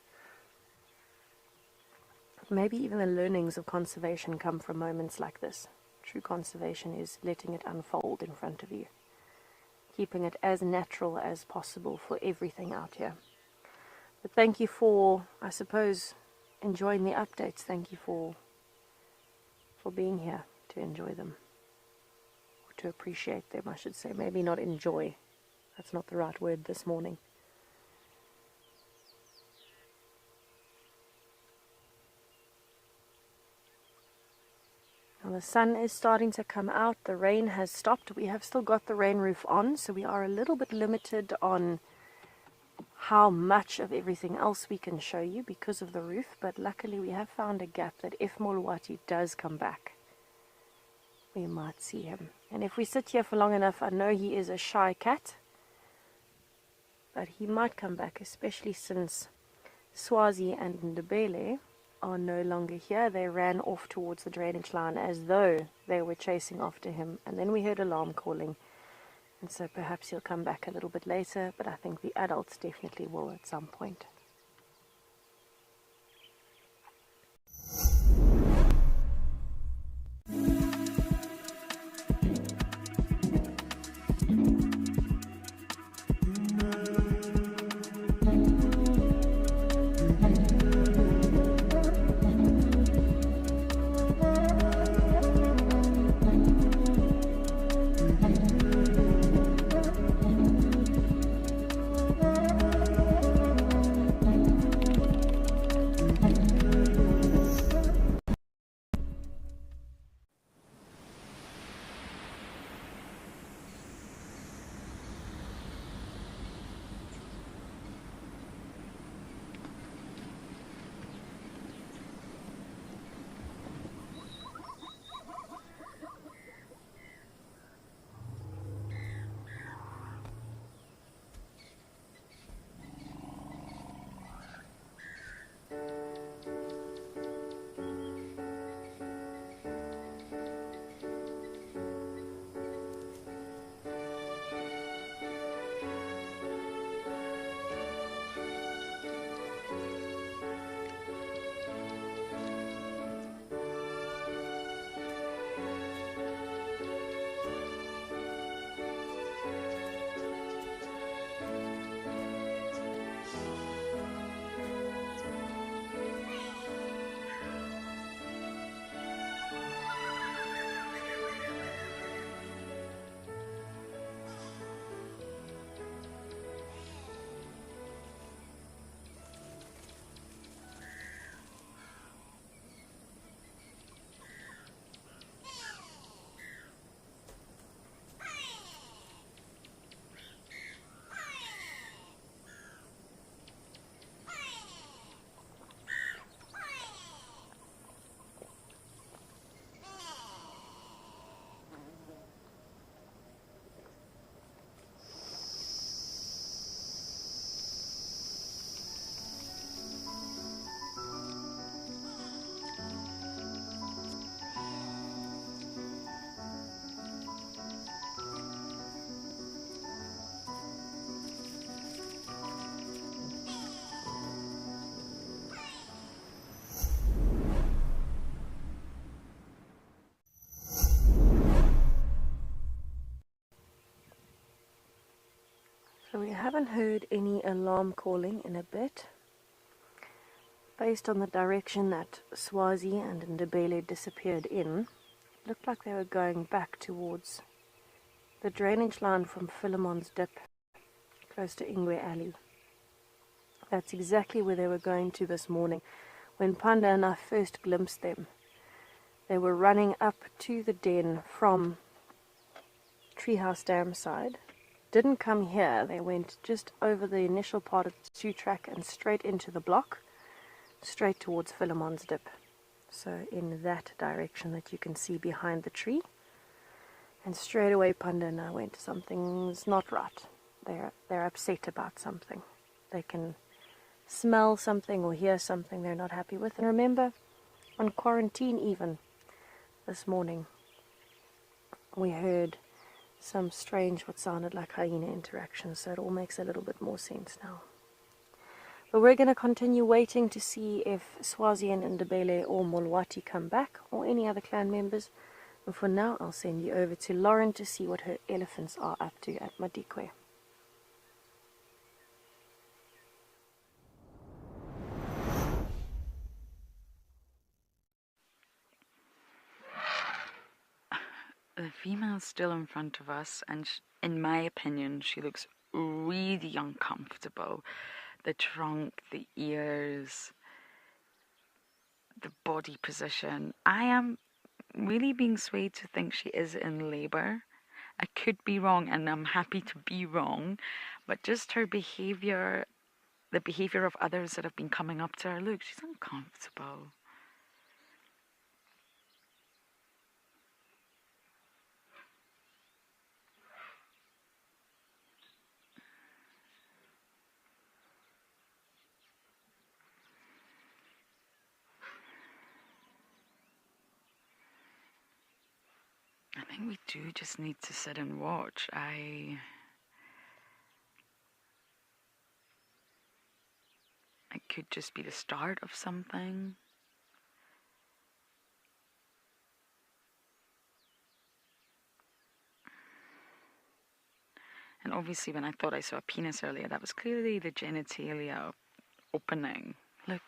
maybe even the learnings of conservation, come from moments like this. True conservation is letting it unfold in front of you, keeping it as natural as possible for everything out here. But thank you for, I suppose, enjoying the updates. Thank you for being here to enjoy them, or to appreciate them, I should say. Maybe not enjoy. That's not the right word this morning. Now the sun is starting to come out. The rain has stopped. We have still got the rain roof on, so we are a little bit limited on how much of everything else we can show you because of the roof, but luckily we have found a gap that if Molwati does come back, we might see him. And if we sit here for long enough, I know he is a shy cat, but he might come back, especially since Swazi and Ndebele are no longer here. They ran off towards the drainage line as though they were chasing after him, and then we heard alarm calling. And so perhaps he'll come back a little bit later, but I think the adults definitely will at some point. haven't heard any alarm calling in a bit. Based on the direction that Swazi and Ndebele disappeared in, it looked like they were going back towards the drainage line from Philemon's Dip, close to Ingwe Alley. That's exactly where they were going to this morning. When Panda and I first glimpsed them, they were running up to the den from Treehouse Dam side. Didn't come here, they went just over the initial part of the 2 track and straight into the block, straight towards Philemon's Dip. So in that direction that you can see behind the tree. And straight away Panda and I went, something's not right. They're upset about something. They can smell something or hear something they're not happy with. And remember, on quarantine even, this morning, we heard some strange, what sounded like hyena interactions, so it all makes a little bit more sense now. But we're going to continue waiting to see if Swazi and Ndebele or Molwati come back, or any other clan members. And for now, I'll send you over to Lauren to see what her elephants are up to at Madikwe. The female's still in front of us, and in my opinion, she looks really uncomfortable. The trunk, the ears, the body position. I am really being swayed to think she is in labor. I could be wrong, and I'm happy to be wrong, but just her behavior, the behavior of others that have been coming up to her, look, she's uncomfortable. I think we do just need to sit and watch. It could just be the start of something. And obviously when I thought I saw a penis earlier, that was clearly the genitalia opening. Look.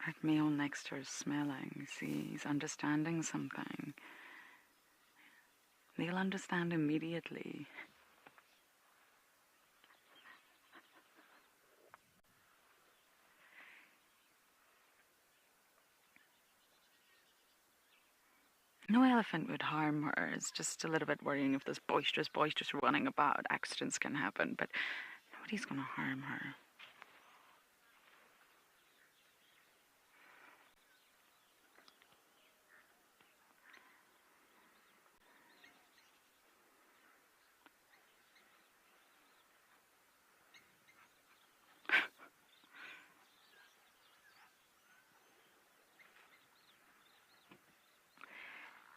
That male next to her is smelling. See, he's understanding something. They'll understand immediately. No elephant would harm her. It's just a little bit worrying if this boisterous running about. Accidents can happen, but nobody's going to harm her.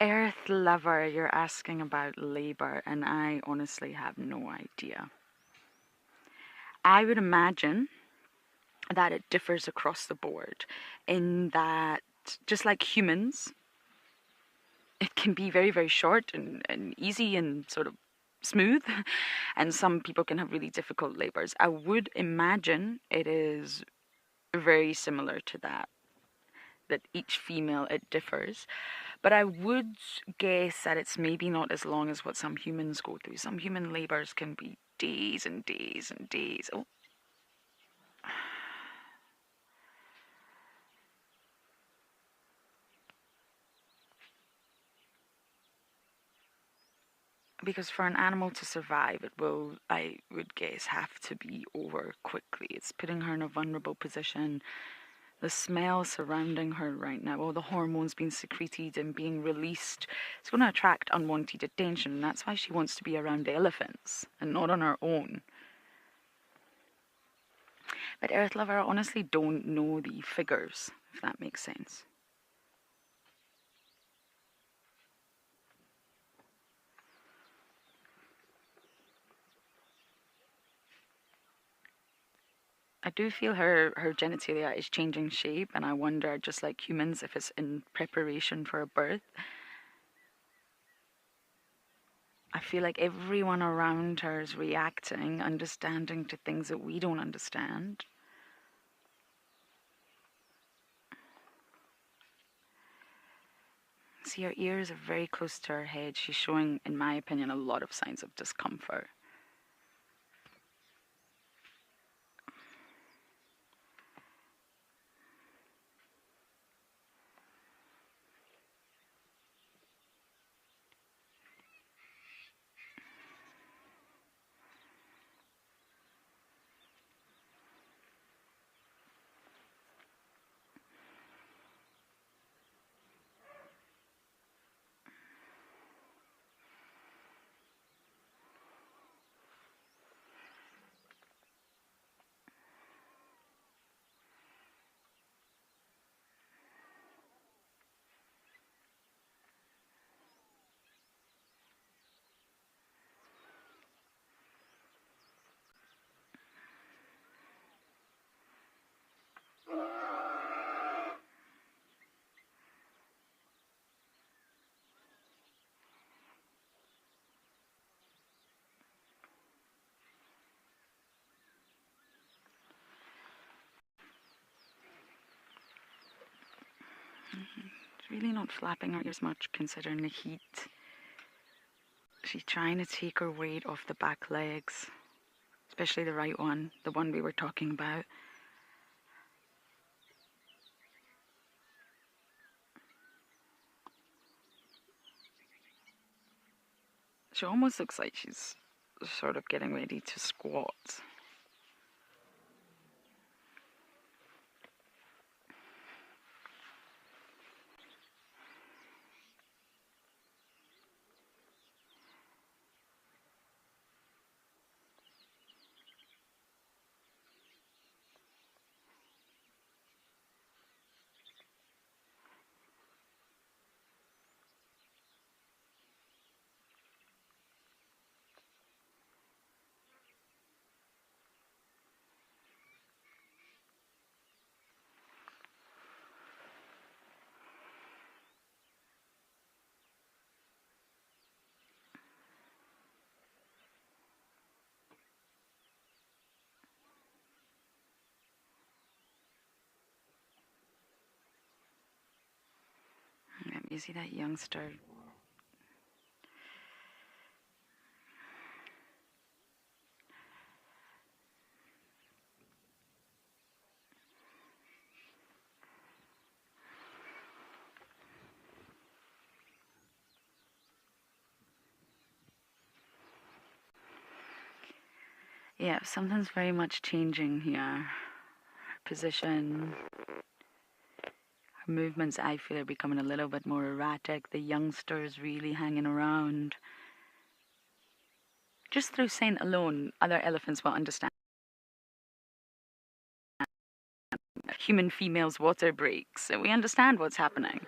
Earth lover, you're asking about labor, and I honestly have no idea. I would imagine that it differs across the board in that, just like humans, it can be very, very short and easy and sort of smooth, and some people can have really difficult labors. I would imagine it is very similar to that each female, it differs. But I would guess that it's maybe not as long as what some humans go through. Some human labors can be days and days and days. Oh, because for an animal to survive, it will, I would guess, have to be over quickly. It's putting her in a vulnerable position. The smell surrounding her right now, all the hormones being secreted and being released, it's going to attract unwanted attention. And that's why she wants to be around elephants and not on her own. But Earth Lover, I honestly don't know the figures, if that makes sense. I do feel her genitalia is changing shape, and I wonder, just like humans, if it's in preparation for a birth. I feel like everyone around her is reacting, understanding to things that we don't understand. See, her ears are very close to her head. She's showing, in my opinion, a lot of signs of discomfort. Really not flapping her ears much considering the heat. She's trying to take her weight off the back legs, especially the right one, the one we were talking about. She almost looks like she's sort of getting ready to squat. You see that youngster? Yeah, something's very much changing here. Her position, her movements, I feel, are becoming a little bit more erratic. The youngster's really hanging around. Just through scent alone, other elephants will understand. Human females' water breaks, so we understand what's happening.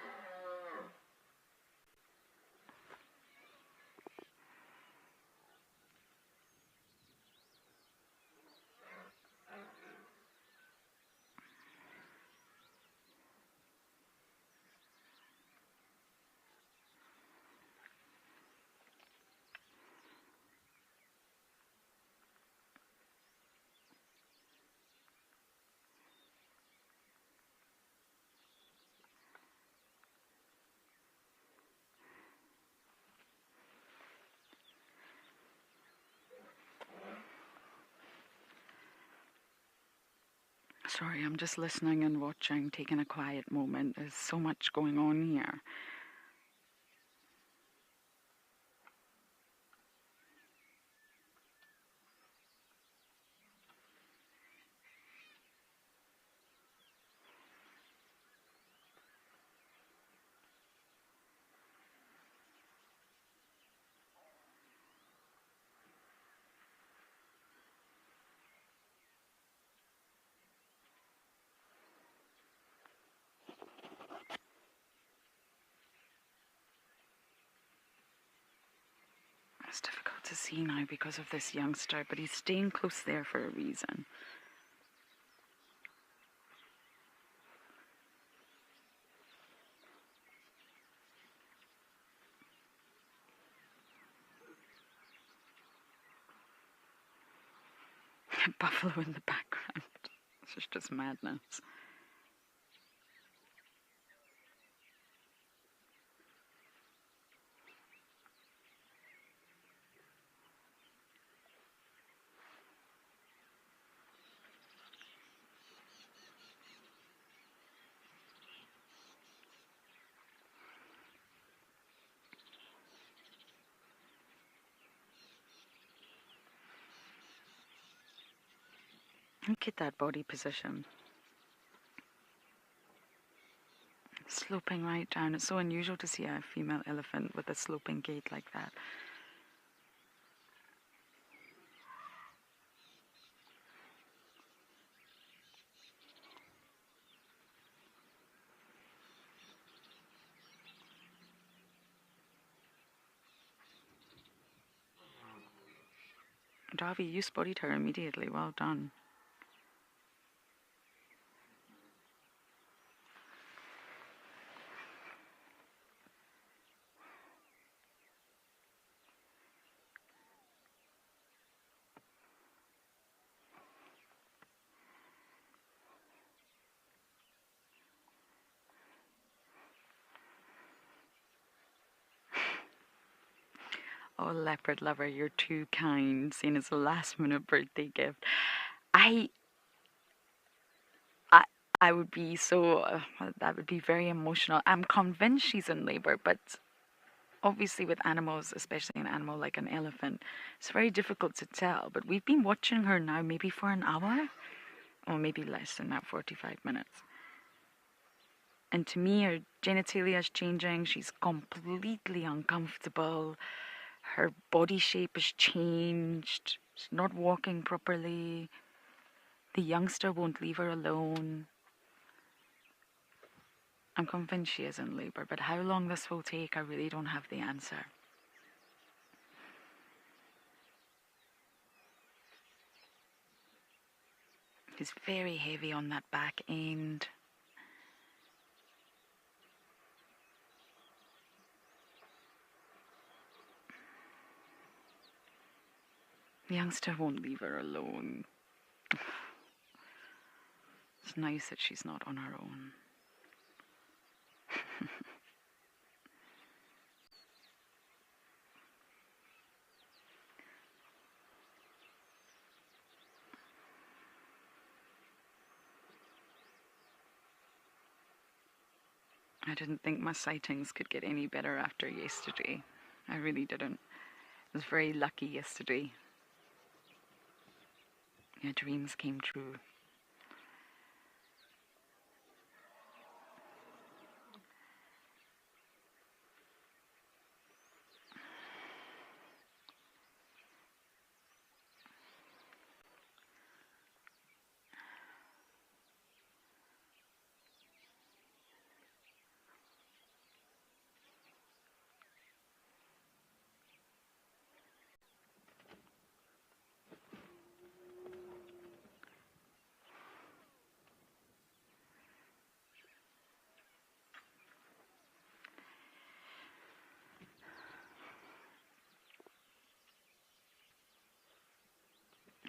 Sorry, I'm just listening and watching, taking a quiet moment. There's so much going on here. It's difficult to see now because of this youngster, but he's staying close there for a reason. Buffalo in the background. This is just madness. Look at that body position. Sloping right down. It's so unusual to see a female elephant with a sloping gait like that. Davi, you spotted her immediately. Well done. Oh, leopard lover, you're too kind. Seeing as a last-minute birthday gift, I I would be so. That would be very emotional. I'm convinced she's in labor, but obviously with animals, especially an animal like an elephant, it's very difficult to tell. But we've been watching her now, maybe for an hour, or maybe less than that, 45 minutes. And to me, her genitalia is changing. She's completely uncomfortable. Her body shape has changed. She's not walking properly. The youngster won't leave her alone. I'm convinced she is in labor, but how long this will take, I really don't have the answer. It's very heavy on that back end. The youngster won't leave her alone. It's nice that she's not on her own. I didn't think my sightings could get any better after yesterday. I really didn't. I was very lucky yesterday. My dreams came true.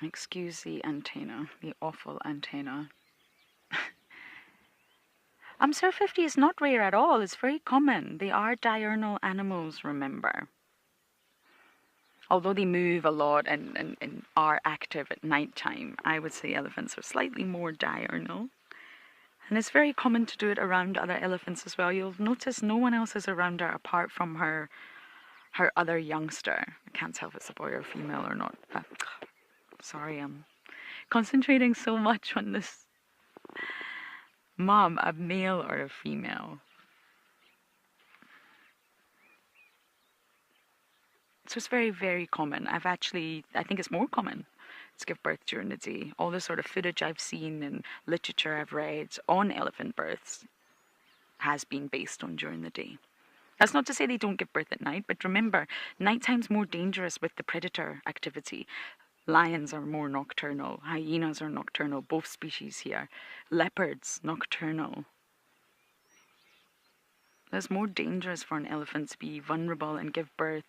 Excuse the antenna, the awful antenna. Sir 50 is not rare at all. It's very common. They are diurnal animals, remember. Although they move a lot and are active at night time, I would say elephants are slightly more diurnal. And it's very common to do it around other elephants as well. You'll notice no one else is around her apart from her other youngster. I can't tell if it's a boy or female or not. Sorry, I'm concentrating so much on this. Mom, a male or a female? So it's very, very common. I think it's more common to give birth during the day. All the sort of footage I've seen and literature I've read on elephant births has been based on during the day. That's not to say they don't give birth at night, but remember, nighttime's more dangerous with the predator activity. Lions are more nocturnal, hyenas are nocturnal, both species here. Leopards, nocturnal. It's more dangerous for an elephant to be vulnerable and give birth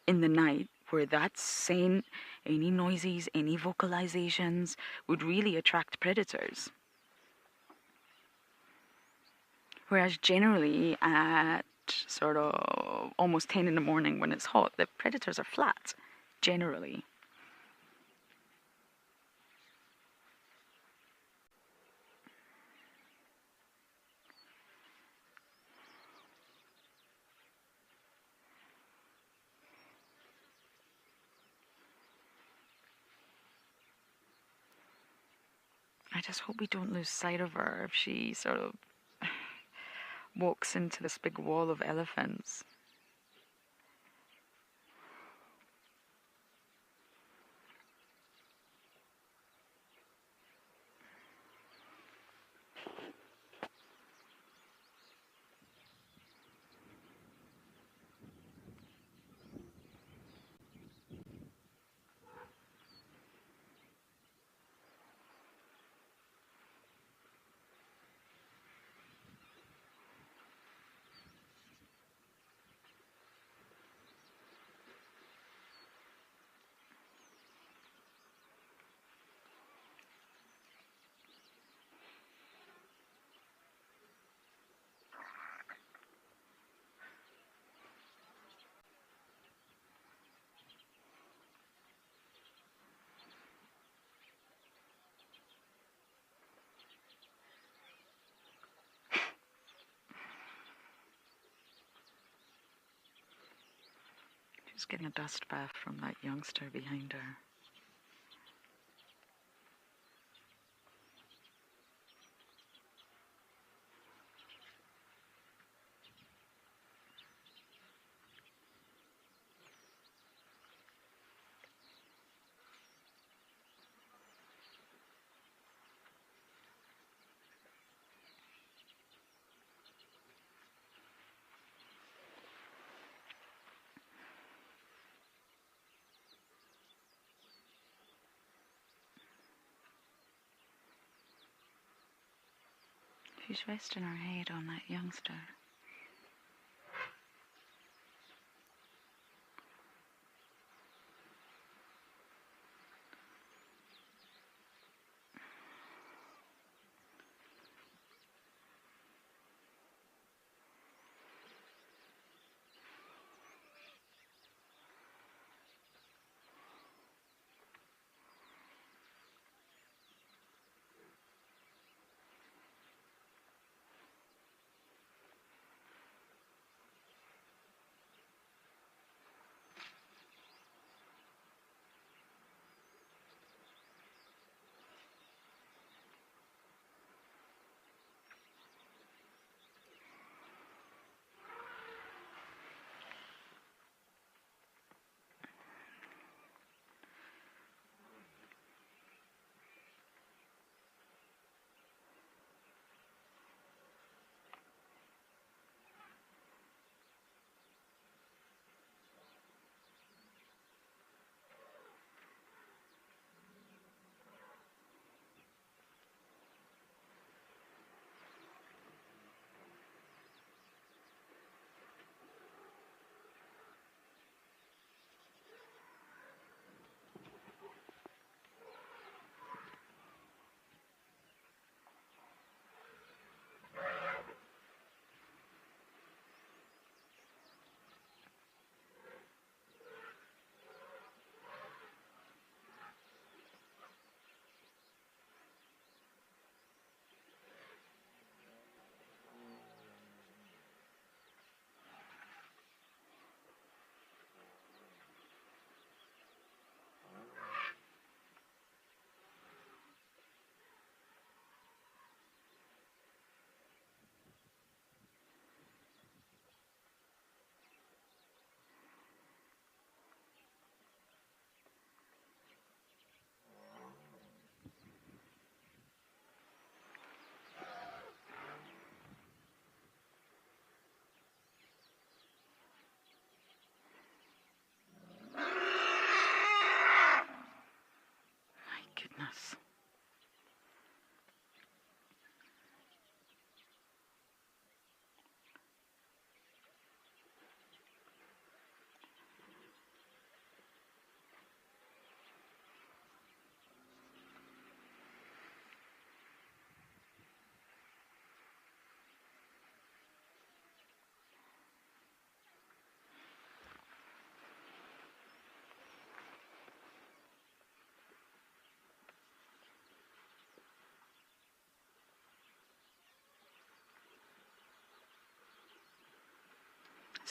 in the night, where that scent, any noises, any vocalizations would really attract predators. Whereas generally at sort of almost 10 in the morning when it's hot, the predators are flat, generally. I just hope we don't lose sight of her if she sort of walks into this big wall of elephants. She's getting a dust bath from that youngster behind her. She's resting her head on that youngster.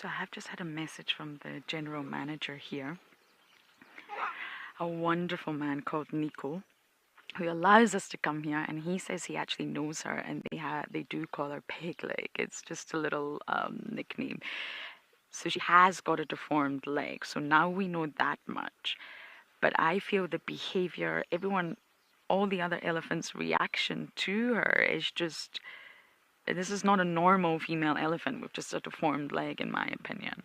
So I have just had a message from the general manager here, a wonderful man called Nico, who allows us to come here, and he says he actually knows her, and they do call her Peg Leg. It's just a little nickname. So she has got a deformed leg. So now we know that much. But I feel the behavior, everyone, all the other elephants' reaction to her is just, this is not a normal female elephant with just a deformed leg, in my opinion.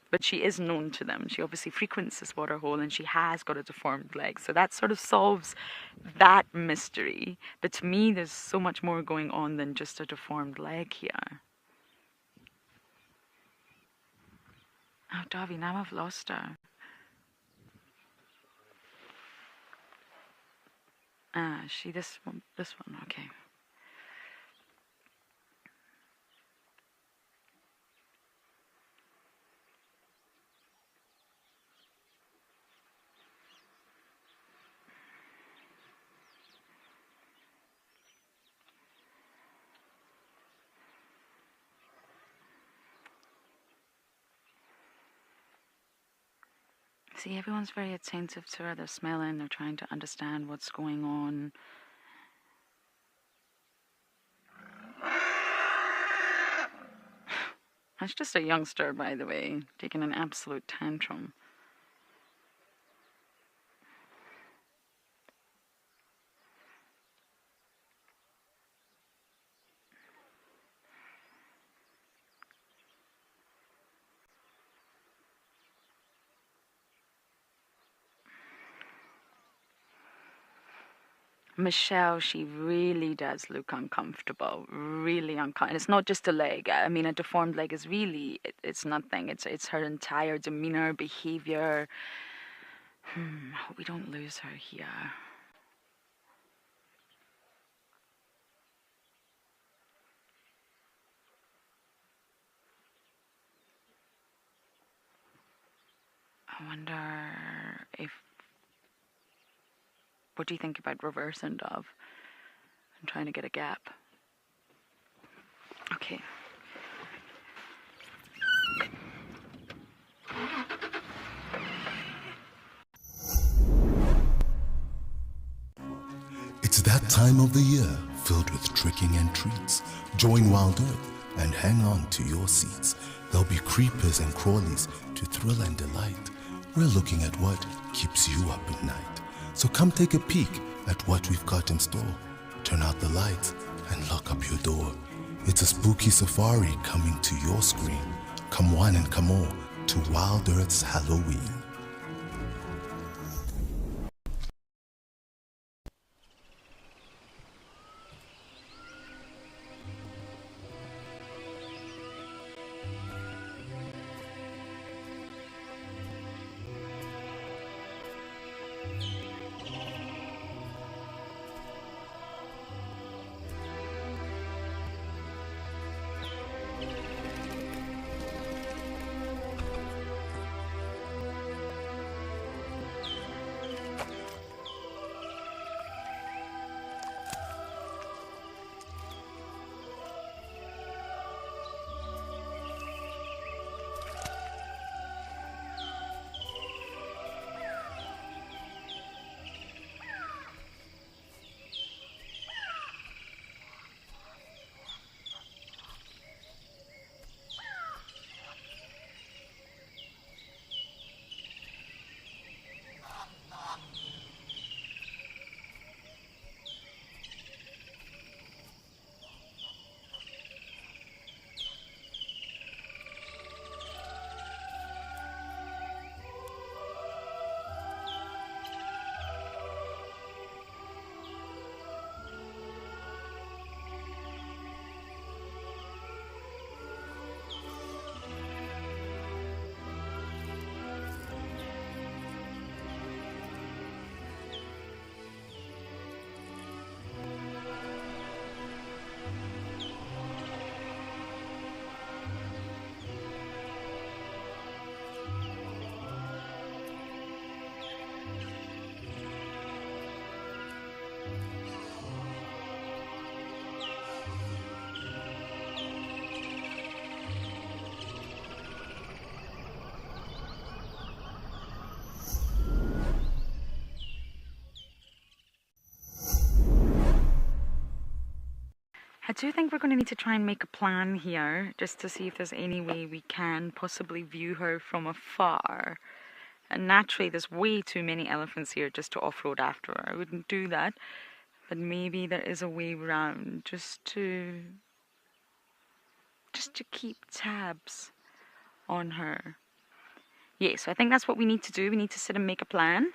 But she is known to them. She obviously frequents this waterhole, and she has got a deformed leg. So that sort of solves that mystery. But to me, there's so much more going on than just a deformed leg here. Oh, Davi, now I've lost her. Ah, this one, okay. See, everyone's very attentive to her. They're smelling, they're trying to understand what's going on. That's just a youngster, by the way, taking an absolute tantrum. Michelle, she really does look uncomfortable, really uncomfortable. It's not just a leg. I mean, a deformed leg is really, it's nothing. It's her entire demeanor, behavior. I hope we don't lose her here. I wonder if, what do you think about reversing, Dove? I'm trying to get a gap. Okay. It's that time of the year filled with tricking and treats. Join Wild Earth and hang on to your seats. There'll be creepers and crawlies to thrill and delight. We're looking at what keeps you up at night. So come take a peek at what we've got in store. Turn out the lights and lock up your door. It's a spooky safari coming to your screen. Come one and come all to Wild Earth's Halloween. do think we're going to need to try and make a plan here, just to see if there's any way we can possibly view her from afar. And naturally, there's way too many elephants here just to off-road after her. I wouldn't do that. But maybe there is a way around just to keep tabs on her. Yeah, so I think that's what we need to do. We need to sit and make a plan.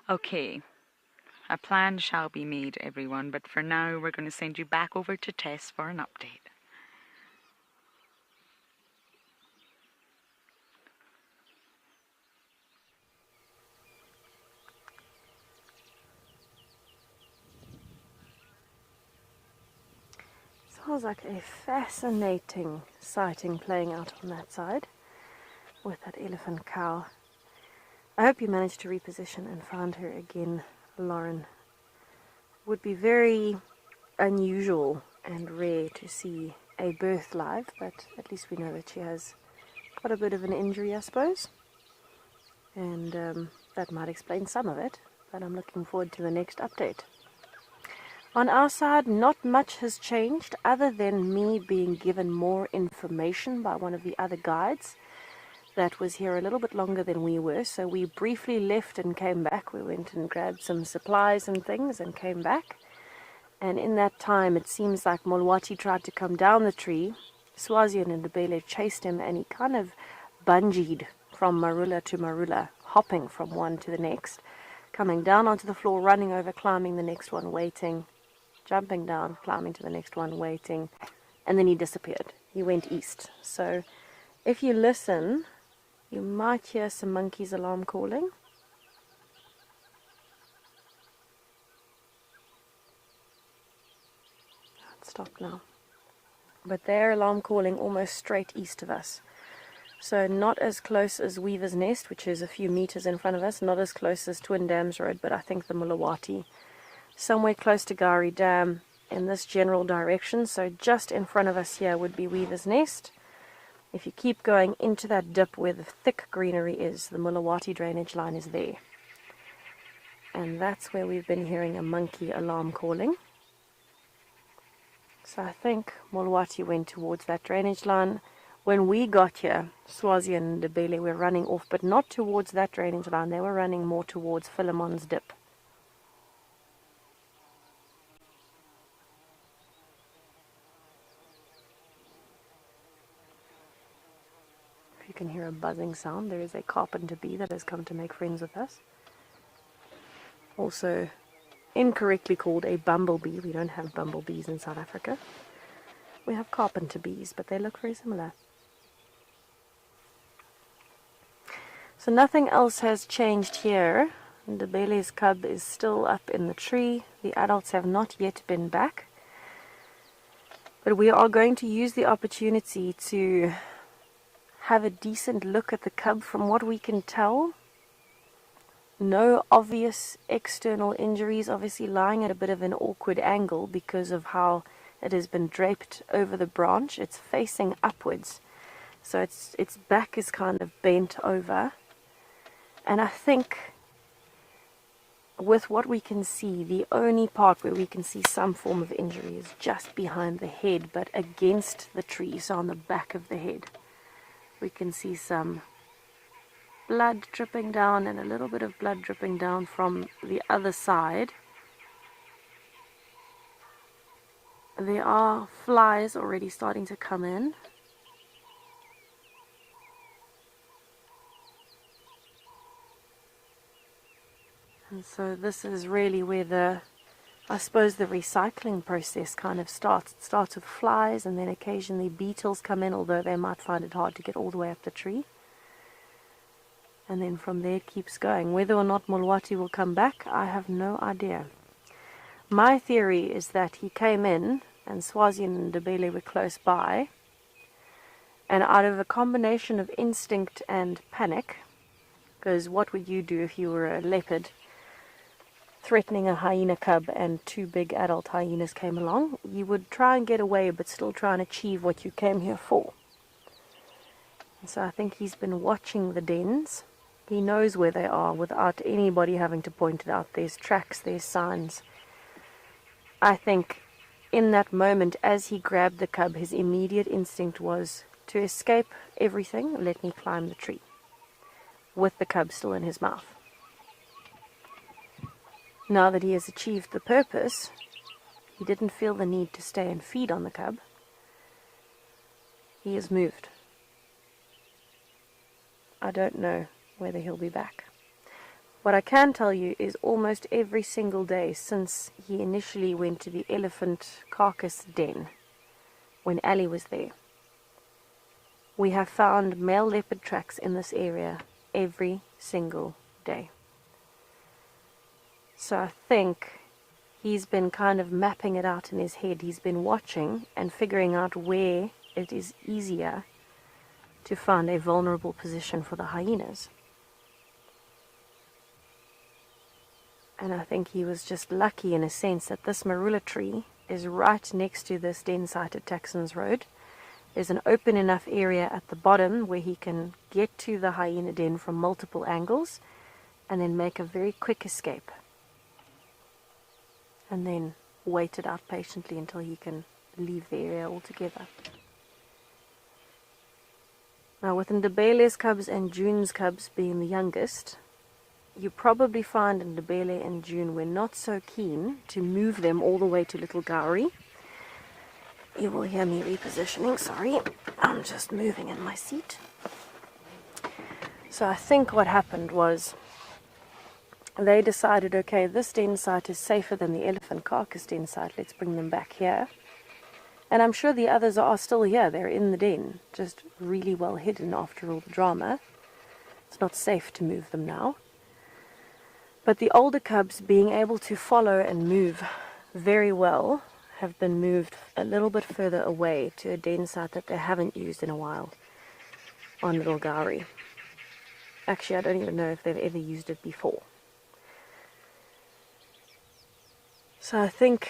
Okay, a plan shall be made, everyone, but for now we're going to send you back over to Tess for an update. Sounds like a fascinating sighting playing out on that side with that elephant cow. I hope you managed to reposition and find her again, Lauren. Would be very unusual and rare to see a birth live, but at least we know that she has got a bit of an injury, I suppose. And that might explain some of it, but I'm looking forward to the next update. On our side, not much has changed other than me being given more information by one of the other guides that was here a little bit longer than we were. So we briefly left and came back. We went and grabbed some supplies and things and came back. And in that time, it seems like Molwati tried to come down the tree. Swazian and Ndebele chased him, and he kind of bungeed from marula to marula, hopping from one to the next, coming down onto the floor, running over, climbing the next one, waiting, jumping down, climbing to the next one, waiting, and then he disappeared. He went east. So if you listen, you might hear some monkeys' alarm calling. It's stopped now. But they're alarm calling almost straight east of us. So not as close as Weaver's Nest, which is a few meters in front of us, not as close as Twin Dams Road, but I think the Mulawati. Somewhere close to Gari Dam in this general direction. So just in front of us here would be Weaver's Nest. If you keep going into that dip where the thick greenery is, the Mulawati drainage line is there. And that's where we've been hearing a monkey alarm calling. So I think Mulawati went towards that drainage line. When we got here, Swazi and Ndebele were running off, but not towards that drainage line. They were running more towards Philemon's dip. You can hear a buzzing sound. There is a carpenter bee that has come to make friends with us. Also incorrectly called a bumblebee. We don't have bumblebees in South Africa. We have carpenter bees, but they look very similar. So nothing else has changed here. Ndebele's cub is still up in the tree. The adults have not yet been back. But we are going to use the opportunity to have a decent look at the cub. From what we can tell, no obvious external injuries, obviously lying at a bit of an awkward angle because of how it has been draped over the branch. It's facing upwards, so its back is kind of bent over. And I think with what we can see, the only part where we can see some form of injury is just behind the head, but against the tree, so on the back of the head. We can see some blood dripping down and a little bit of blood dripping down from the other side. There are flies already starting to come in. And so this is really where I suppose the recycling process kind of starts. It starts with flies, and then occasionally beetles come in, although they might find it hard to get all the way up the tree. And then from there it keeps going. Whether or not Mulwati will come back, I have no idea. My theory is that he came in, and Swazi and Ndebele were close by, and out of a combination of instinct and panic, because what would you do if you were a leopard threatening a hyena cub and two big adult hyenas came along? You would try and get away, but still try and achieve what you came here for. So I think he's been watching the dens. He knows where they are without anybody having to point it out. There's tracks, there's signs. I think in that moment, as he grabbed the cub, his immediate instinct was to escape everything, let me climb the tree, with the cub still in his mouth. Now that he has achieved the purpose, he didn't feel the need to stay and feed on the cub. He has moved. I don't know whether he'll be back. What I can tell you is almost every single day since he initially went to the elephant carcass den, when Ali was there, we have found male leopard tracks in this area every single day. So I think he's been kind of mapping it out in his head. He's been watching and figuring out where it is easier to find a vulnerable position for the hyenas. And I think he was just lucky in a sense that this marula tree is right next to this den site at Taxons Road. There's an open enough area at the bottom where he can get to the hyena den from multiple angles and then make a very quick escape. And then wait it out patiently until he can leave the area altogether. Now with Ndebele's cubs and June's cubs being the youngest, you probably find Ndebele and June were not so keen to move them all the way to Little Gowrie. You will hear me repositioning, sorry. I'm just moving in my seat. So I think what happened was they decided, okay, this den site is safer than the elephant carcass den site. Let's bring them back here. And I'm sure the others are still here. They're in the den, just really well hidden after all the drama. It's not safe to move them now. But the older cubs, being able to follow and move very well, have been moved a little bit further away to a den site that they haven't used in a while on Little Gowrie. Actually, I don't even know if they've ever used it before. So I think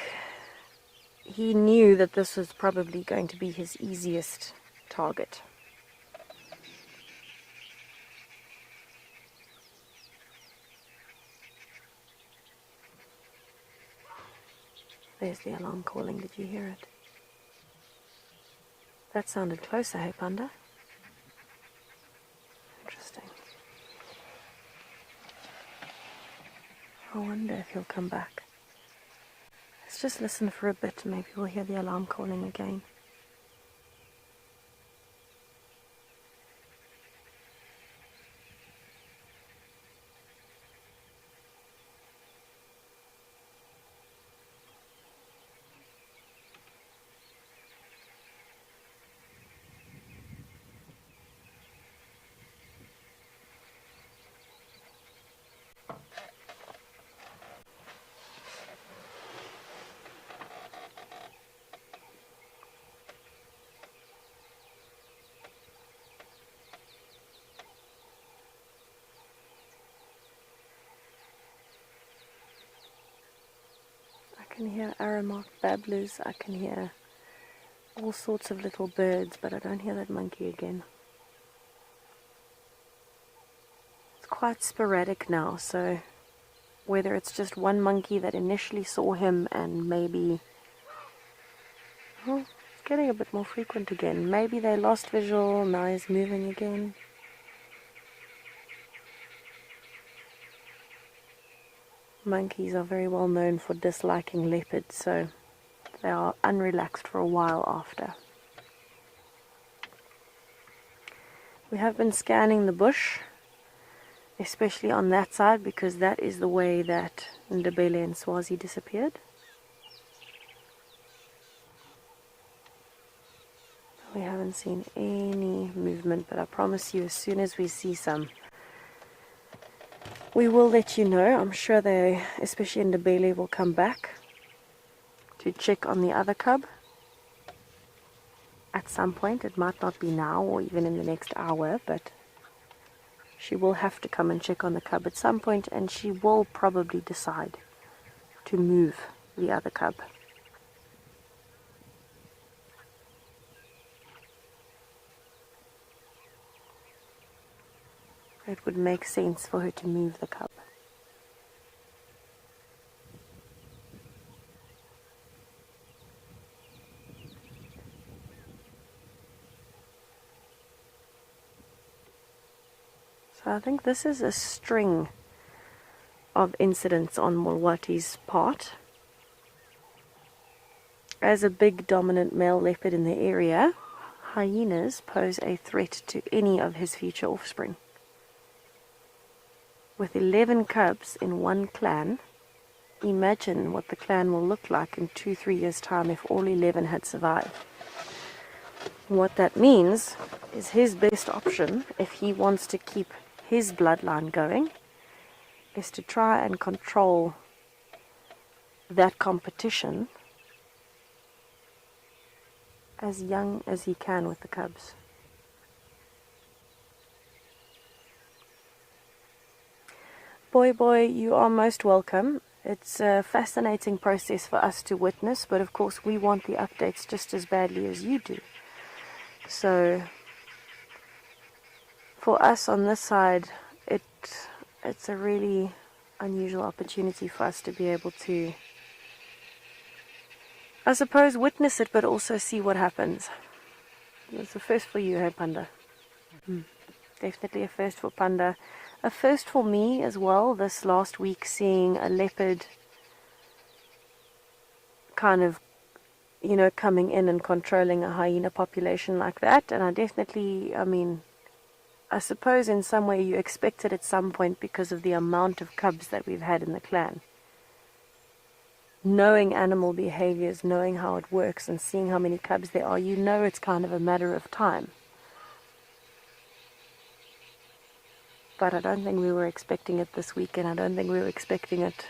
he knew that this was probably going to be his easiest target. There's the alarm calling. Did you hear it? That sounded closer, hey Panda? Interesting. I wonder if he'll come back. Let's just listen for a bit. Maybe we'll hear the alarm calling again. I can hear Aramark babblers, I can hear all sorts of little birds, but I don't hear that monkey again. It's quite sporadic now, so whether it's just one monkey that initially saw him and maybe, it's getting a bit more frequent again. Maybe they lost visual, now he's moving again. Monkeys are very well known for disliking leopards, so they are unrelaxed for a while after. We have been scanning the bush, especially on that side, because that is the way that Ndebele and Swazi disappeared. We haven't seen any movement, but I promise you, as soon as we see some, we will let you know. I'm sure they, especially Ndebele, will come back to check on the other cub at some point. It might not be now or even in the next hour, but she will have to come and check on the cub at some point, and she will probably decide to move the other cub. it would make sense for her to move the cub. So I think this is a string of incidents on Mulwati's part. As a big dominant male leopard in the area, hyenas pose a threat to any of his future offspring. With 11 cubs in one clan, imagine what the clan will look like in 2-3 years' time if all 11 had survived. What that means is his best option, if he wants to keep his bloodline going, is to try and control that competition as young as he can with the cubs. Boy, you are most welcome. It's a fascinating process for us to witness, but of course we want the updates just as badly as you do. So for us on this side, it's a really unusual opportunity for us to be able to, I suppose, witness it, but also see what happens. It's a first for you, hey Panda? Definitely a first for Panda. A first for me as well, this last week, seeing a leopard kind of, coming in and controlling a hyena population like that. And I suppose in some way you expect it at some point because of the amount of cubs that we've had in the clan. Knowing animal behaviors, knowing how it works, and seeing how many cubs there are, it's kind of a matter of time. But I don't think we were expecting it this week, and I don't think we were expecting it,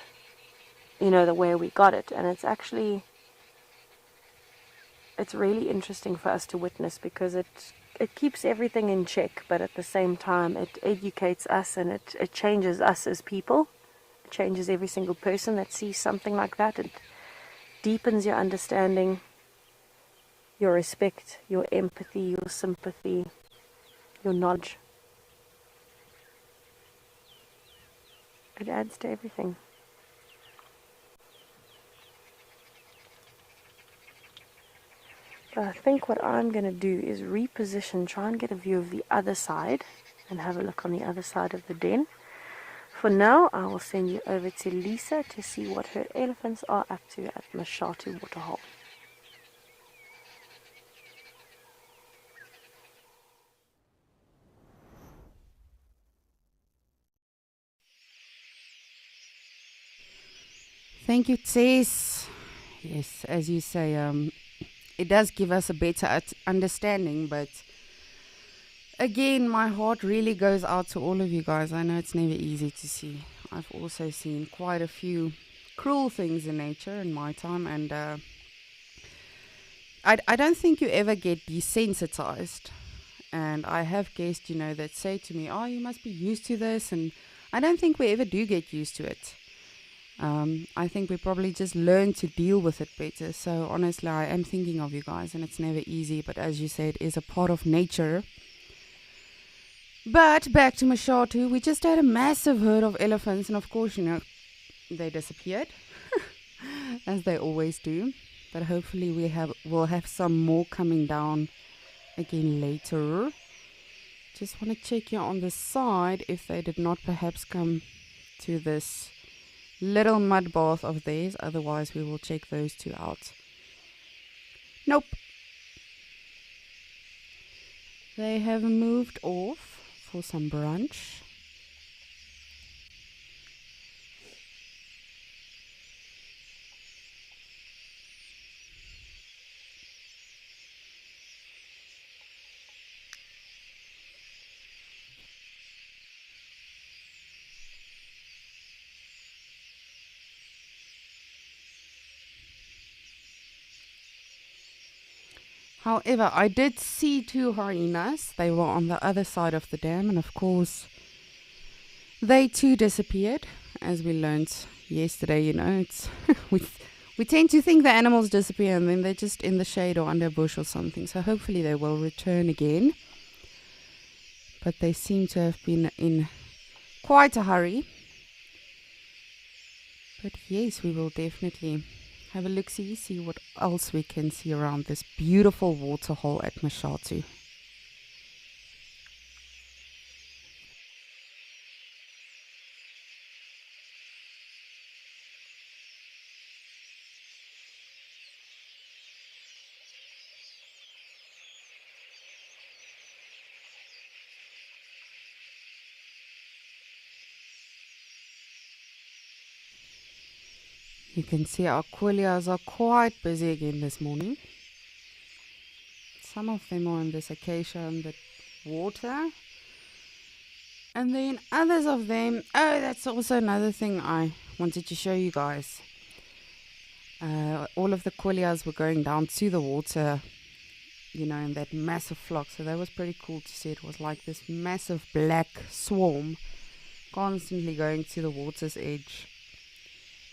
the way we got it. And it's really interesting for us to witness because it keeps everything in check, but at the same time it educates us and it changes us as people. It changes every single person that sees something like that. It deepens your understanding, your respect, your empathy, your sympathy, your knowledge. It adds to everything. So I think what I'm going to do is reposition, try and get a view of the other side and have a look on the other side of the den. For now, I will send you over to Lisa to see what her elephants are up to at Mashatu Waterhole. Thank you, Tess. Yes, as you say, it does give us a better understanding, but again, my heart really goes out to all of you guys. I know it's never easy to see. I've also seen quite a few cruel things in nature in my time, and I don't think you ever get desensitized. And I have guests, that say to me, oh, you must be used to this, and I don't think we ever do get used to it. I think we probably just learn to deal with it better. So honestly, I am thinking of you guys, and it's never easy, but as you said, it is a part of nature. But back to Mashatu, we just had a massive herd of elephants, and of course, they disappeared, as they always do. But hopefully we'll have some more coming down again later. Just want to check here on the side if they did not perhaps come to this little mud bath of theirs. Otherwise we will check those two out. Nope. They have moved off for some brunch. However, I did see two hyenas. They were on the other side of the dam, and of course, they too disappeared. As we learned yesterday, it's we tend to think the animals disappear and then they're just in the shade or under a bush or something. So hopefully they will return again. but they seem to have been in quite a hurry. But yes, we will definitely have a look-see what else we can see around this beautiful waterhole at Mashatu. You can see our Quellias are quite busy again this morning. Some of them are in this acacia and the water. And then others of them, oh, that's also another thing I wanted to show you guys. All of the Quellias were going down to the water, you know, in that massive flock. So that was pretty cool to see. It was like this massive black swarm constantly going to the water's edge.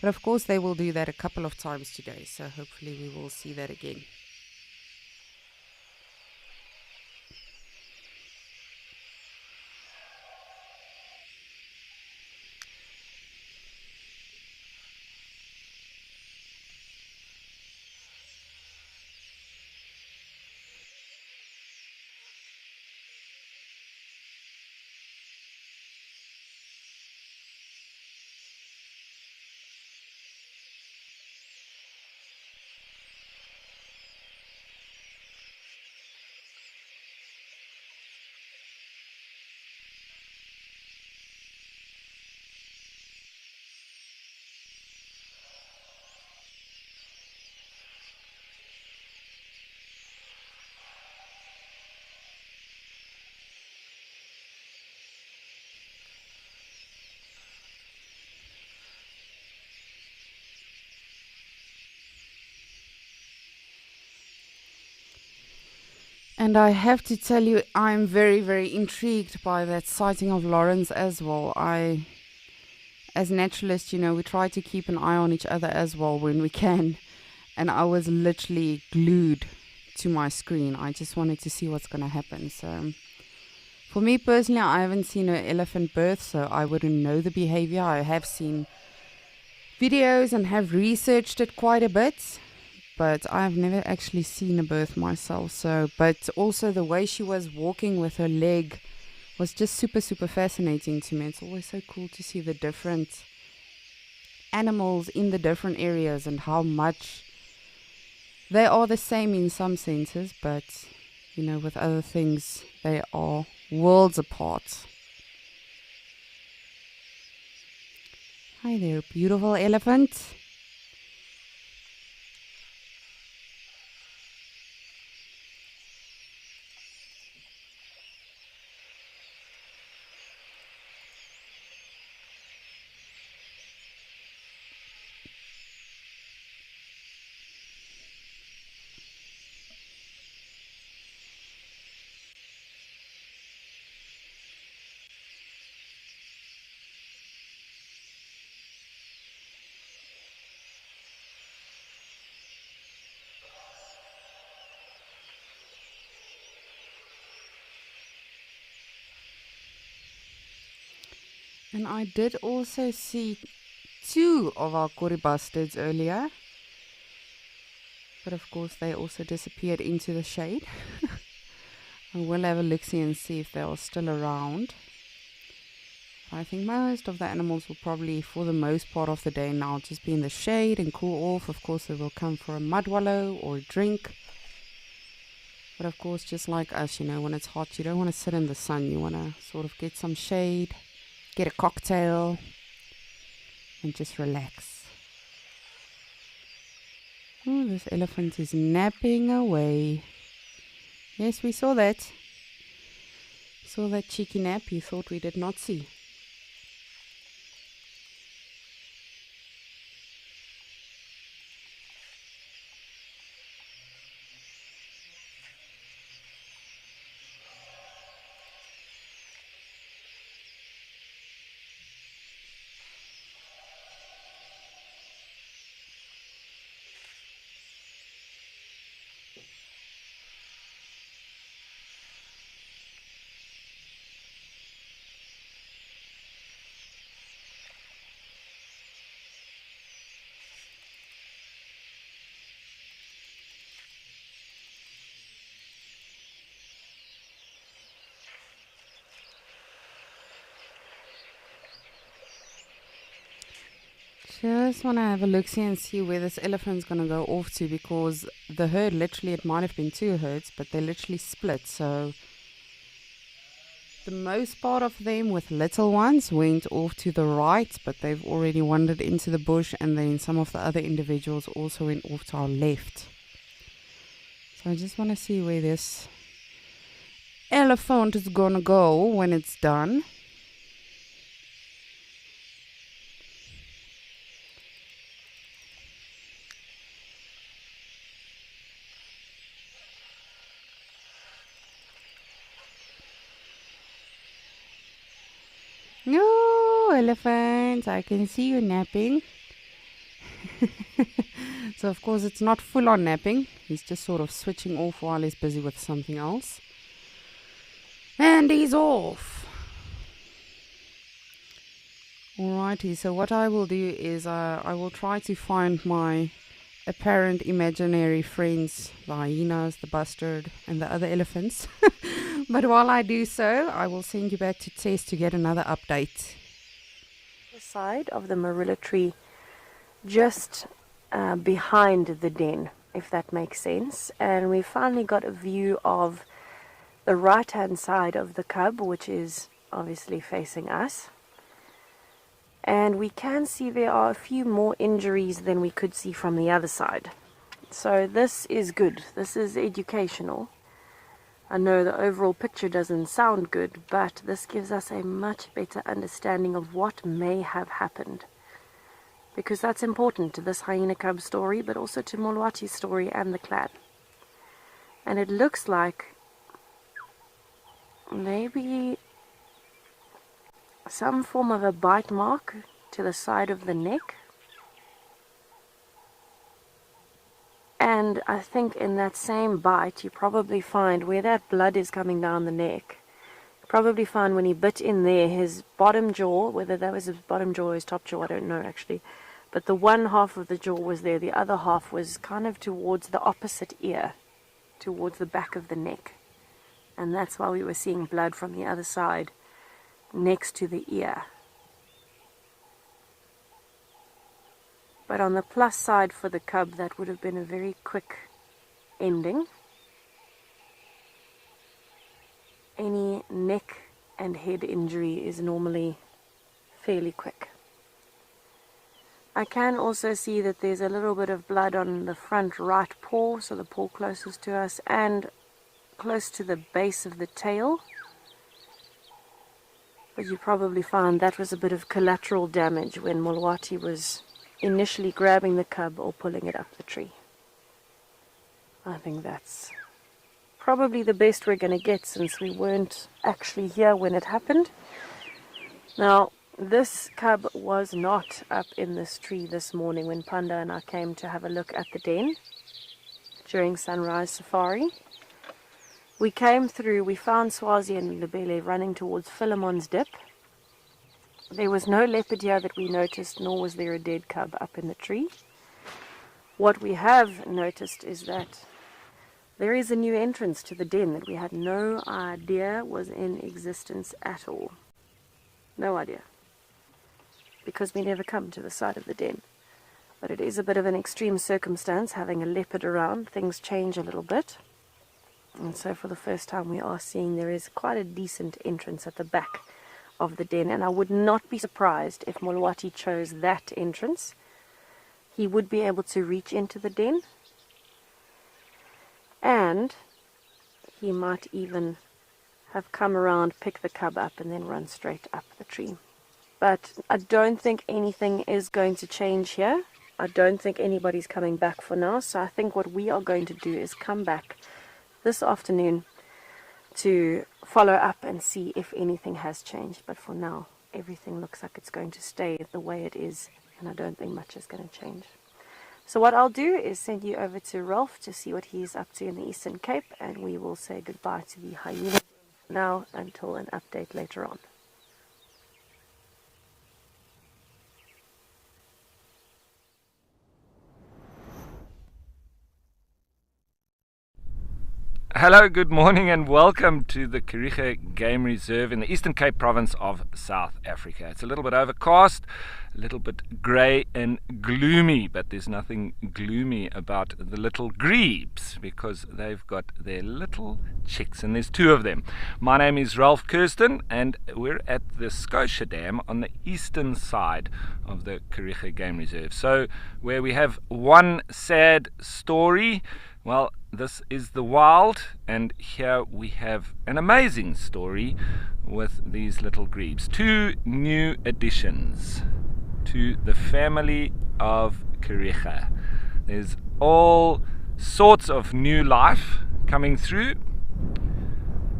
But of course they will do that a couple of times today, so hopefully we will see that again. And I have to tell you, I'm very, very intrigued by that sighting of Lawrence as well. As naturalists, you know, we try to keep an eye on each other as well when we can. And I was literally glued to my screen. I just wanted to see what's going to happen. So for me personally, I haven't seen an elephant birth, so I wouldn't know the behavior. I have seen videos and have researched it quite a bit. But I've never actually seen a birth myself. But also the way she was walking with her leg was just super, super fascinating to me. It's always so cool to see the different animals in the different areas and how much they are the same in some senses, but, you know, with other things, they are worlds apart. Hi there, beautiful elephant. And I did also see 2 of our Kori bustards earlier. But of course they also disappeared into the shade. I will have a look-see and see if they are still around. I think most of the animals will probably, for the most part of the day now, just be in the shade and cool off. Of course they will come for a mud wallow or a drink. But of course, just like us, you know, when it's hot, you don't want to sit in the sun. You want to sort of get some shade, get a cocktail, and just relax. Oh, this elephant is napping away. Yes, we saw that. Saw that cheeky nap you thought we did not see. Just want to have a look-see and see where this elephant's going to go off to, because the herd, literally, it might have been two herds, but they literally split. So the most part of them with little ones went off to the right, but they've already wandered into the bush, and then some of the other individuals also went off to our left. So I just want to see where this elephant is going to go when it's done. No, elephant, I can see you napping. So, of course, it's not full on napping. He's just sort of switching off while he's busy with something else. And he's off. Alrighty, so what I will do is I will try to find my apparent imaginary friends, the hyenas, the bustard, and the other elephants. But while I do so, I will send you back to Tess to get another update. The side of the marilla tree, just behind the den, if that makes sense. And we finally got a view of the right-hand side of the cub, which is obviously facing us. And we can see there are a few more injuries than we could see from the other side. So this is good. This is educational. I know the overall picture doesn't sound good, but this gives us a much better understanding of what may have happened. Because that's important to this hyena cub story, but also to Molwati's story and the clan. And it looks like maybe some form of a bite mark to the side of the neck. And I think in that same bite, you probably find where that blood is coming down the neck. You probably find when he bit in there, his bottom jaw, whether that was his bottom jaw or his top jaw, I don't know actually. But the one half of the jaw was there, the other half was kind of towards the opposite ear, towards the back of the neck. And that's why we were seeing blood from the other side, next to the ear. But on the plus side for the cub, that would have been a very quick ending. Any neck and head injury is normally fairly quick. I can also see that there's a little bit of blood on the front right paw, so the paw closest to us, and close to the base of the tail. But you probably found that was a bit of collateral damage when Molwati was initially grabbing the cub or pulling it up the tree. I think that's probably the best we're going to get, since we weren't actually here when it happened. Now, this cub was not up in this tree this morning when Panda and I came to have a look at the den during sunrise safari. We came through, we found Swazi and Lebele running towards Philemon's Dip. There was no leopard here that we noticed, nor was there a dead cub up in the tree. What we have noticed is that there is a new entrance to the den that we had no idea was in existence at all. No idea. Because we never come to the side of the den. But it is a bit of an extreme circumstance having a leopard around. Things change a little bit. And so for the first time we are seeing there is quite a decent entrance at the back of the den, and I would not be surprised if Molwati chose that entrance. He would be able to reach into the den, and he might even have come around, pick the cub up, and then run straight up the tree. But I don't think anything is going to change here. I don't think anybody's coming back for now, so I think what we are going to do is come back this afternoon to follow up and see if anything has changed. But for now, everything looks like it's going to stay the way it is, and I don't think much is going to change. So what I'll do is send you over to Rolf to see what he's up to in the Eastern Cape, and we will say goodbye to the hyena now until an update later on. Hello, good morning and welcome to the Kariega Game Reserve in the Eastern Cape province of South Africa. It's a little bit overcast, a little bit grey and gloomy, but there's nothing gloomy about the little grebes because they've got their little chicks, and there's two of them. My name is Ralph Kirsten and we're at the Scotia Dam on the eastern side of the Kariega Game Reserve. So where we have one sad story, well, this is the wild, and here we have an amazing story with these little grebes. Two new additions to the family of Kariega. There's all sorts of new life coming through.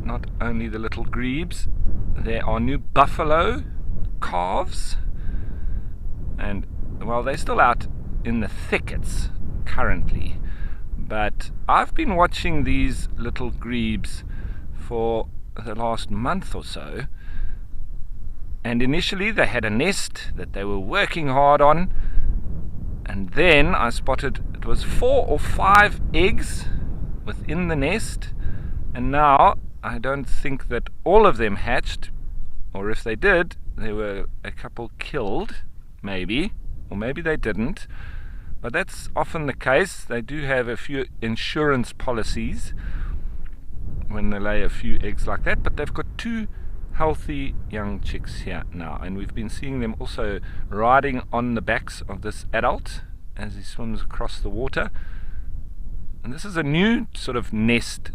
Not only the little grebes, there are new buffalo calves, and well, they're still out in the thickets currently. But I've been watching these little grebes for the last month or so, and initially they had a nest that they were working hard on, and then I spotted it was 4 or 5 eggs within the nest, and now I don't think that all of them hatched, or if they did, there were a couple killed, maybe, or maybe they didn't. But that's often the case. They do have a few insurance policies when they lay a few eggs like that, but they've got 2 healthy young chicks here now, and we've been seeing them also riding on the backs of this adult as he swims across the water. And this is a new sort of nest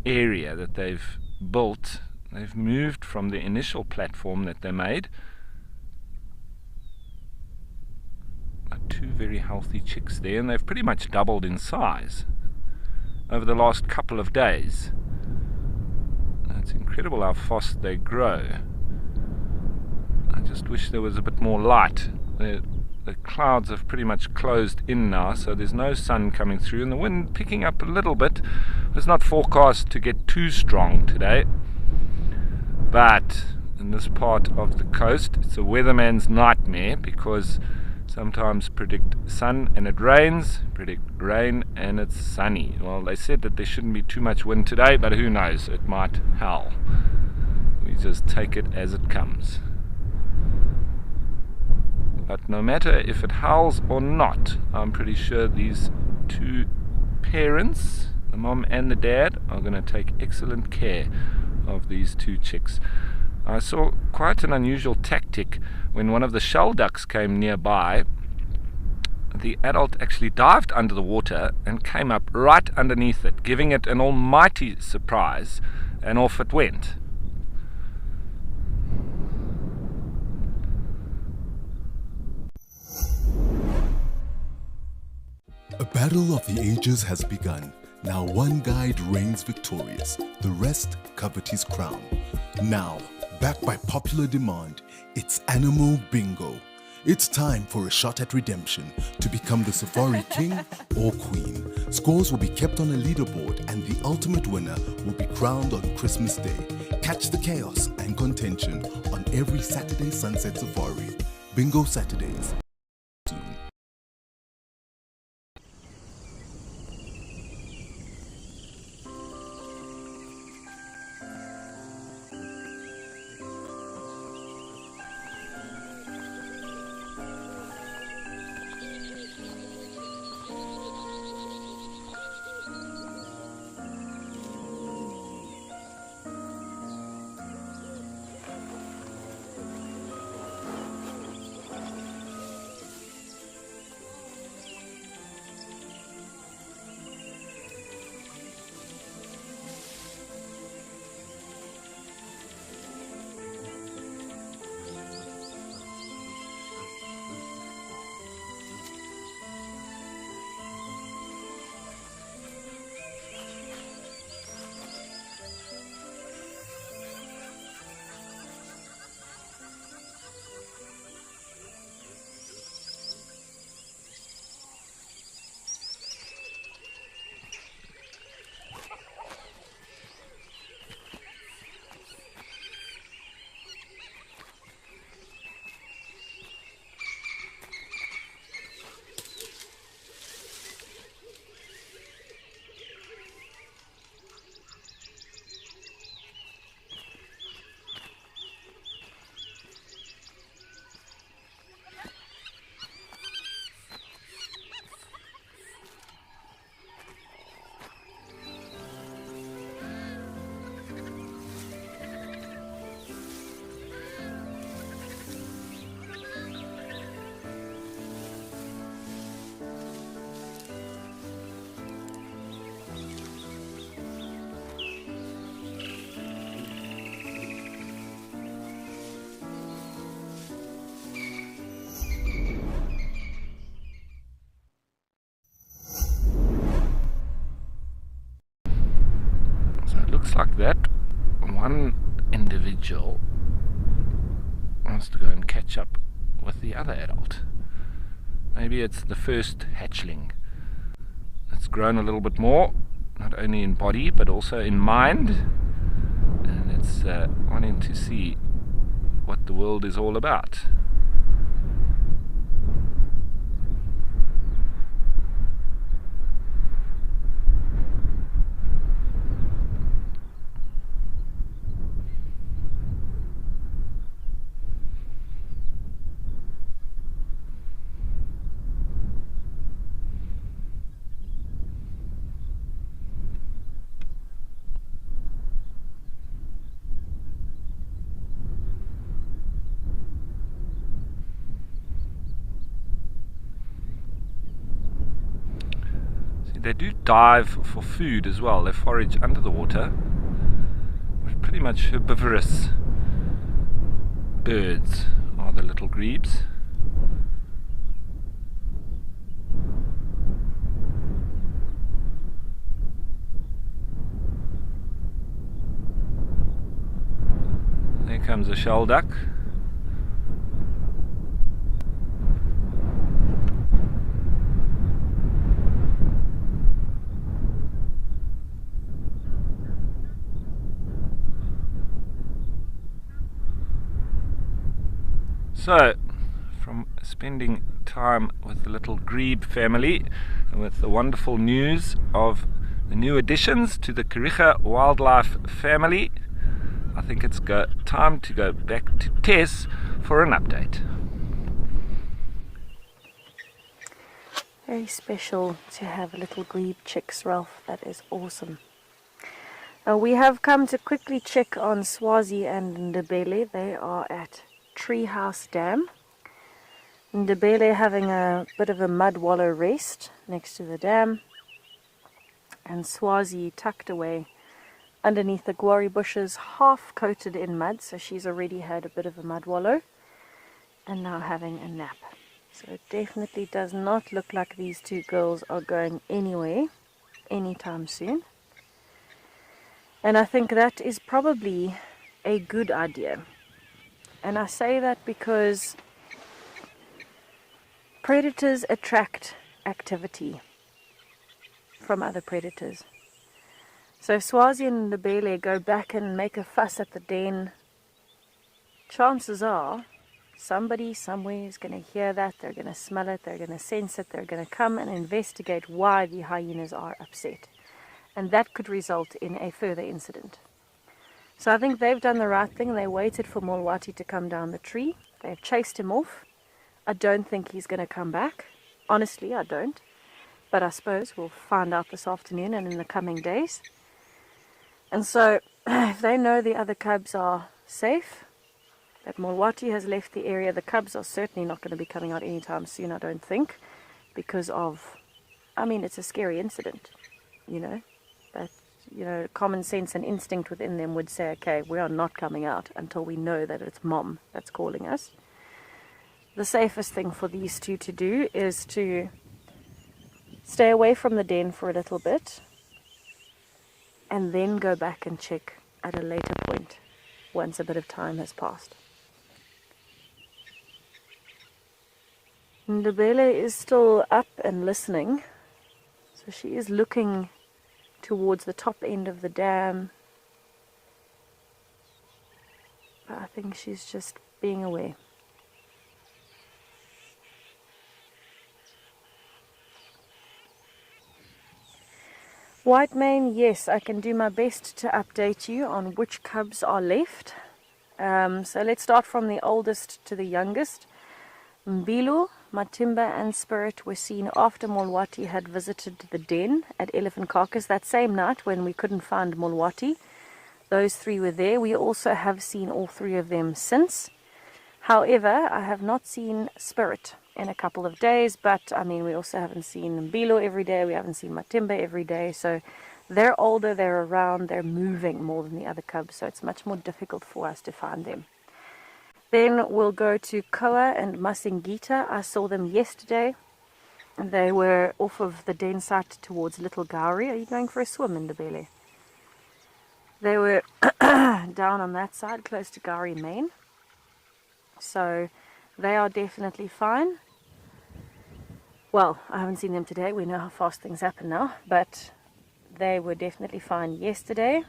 area that they've built. They've moved from the initial platform that they made. 2 very healthy chicks there, and they've pretty much doubled in size over the last couple of days. It's incredible how fast they grow. I just wish there was a bit more light. The clouds have pretty much closed in now, so there's no sun coming through, and the wind picking up a little bit. It's not forecast to get too strong today, but in this part of the coast it's a weatherman's nightmare, because sometimes predict sun and it rains, predict rain and it's sunny. Well, they said that there shouldn't be too much wind today, but who knows, it might howl. We just take it as it comes. But no matter if it howls or not, I'm pretty sure these 2 parents, the mom and the dad, are going to take excellent care of these 2 chicks. I saw quite an unusual tactic when one of the shell ducks came nearby. The adult actually dived under the water and came up right underneath it, giving it an almighty surprise, and off it went. A battle of the ages has begun. Now one guide reigns victorious, the rest covet his crown. Now, backed by popular demand, it's Animal Bingo. It's time for a shot at redemption to become the safari king or queen. Scores will be kept on a leaderboard, and the ultimate winner will be crowned on Christmas Day. Catch the chaos and contention on every Saturday Sunset Safari. Bingo Saturdays. Soon. that one individual wants to go and catch up with the other adult. Maybe it's the first hatchling. It's grown a little bit more, not only in body but also in mind, and it's wanting to see what the world is all about. They do dive for food as well. They forage under the water. Pretty much herbivorous birds are the little grebes. There comes a shelduck. So, from spending time with the little grebe family and with the wonderful news of the new additions to the Kariega wildlife family, I think it's time to go back to Tess for an update. Very special to have little grebe chicks, Ralph. That is awesome. We have come to quickly check on Swazi and Ndebele. They are at Treehouse Dam. Ndebele having a bit of a mud wallow rest next to the dam, and Swazi tucked away underneath the guari bushes, half coated in mud, so she's already had a bit of a mud wallow and now having a nap. So it definitely does not look like these two girls are going anywhere anytime soon, and I think that is probably a good idea. And I say that because predators attract activity from other predators. So if Swazi and Ndebele go back and make a fuss at the den, chances are somebody somewhere is going to hear that, they're going to smell it, they're going to sense it, they're going to come and investigate why the hyenas are upset. And that could result in a further incident. So I think they've done the right thing. They waited for Molwati to come down the tree. They've chased him off. I don't think he's going to come back. Honestly, I don't. But I suppose we'll find out this afternoon and in the coming days. And so if they know the other cubs are safe, that Molwati has left the area, the cubs are certainly not going to be coming out anytime soon, I don't think, because of, I mean, it's a scary incident, you know, that, you know, common sense and instinct within them would say, okay, we are not coming out until we know that it's mom that's calling us. The safest thing for these two to do is to stay away from the den for a little bit and then go back and check at a later point once a bit of time has passed. Ndebele is still up and listening, so she is looking towards the top end of the dam, but I think she's just being aware. Whitemane, yes, I can do my best to update you on which cubs are left. So let's start from the oldest to the youngest. Mbilu, Matimba and Spirit were seen after Molwati had visited the den at Elephant Carcass that same night when we couldn't find Molwati. Those three were there. We also have seen all three of them since. However, I have not seen Spirit in a couple of days, but I mean, we also haven't seen Mbilo every day, we haven't seen Matimba every day, so they're older, they're around, they're moving more than the other cubs, so it's much more difficult for us to find them. Then we'll go to Koa and Masingita. I saw them yesterday. They were off of the den site towards Little Gowrie. Are you going for a swim, Ndebele? They were down on that side, close to Gowrie Main. So they are definitely fine. Well, I haven't seen them today. We know how fast things happen now. But they were definitely fine yesterday.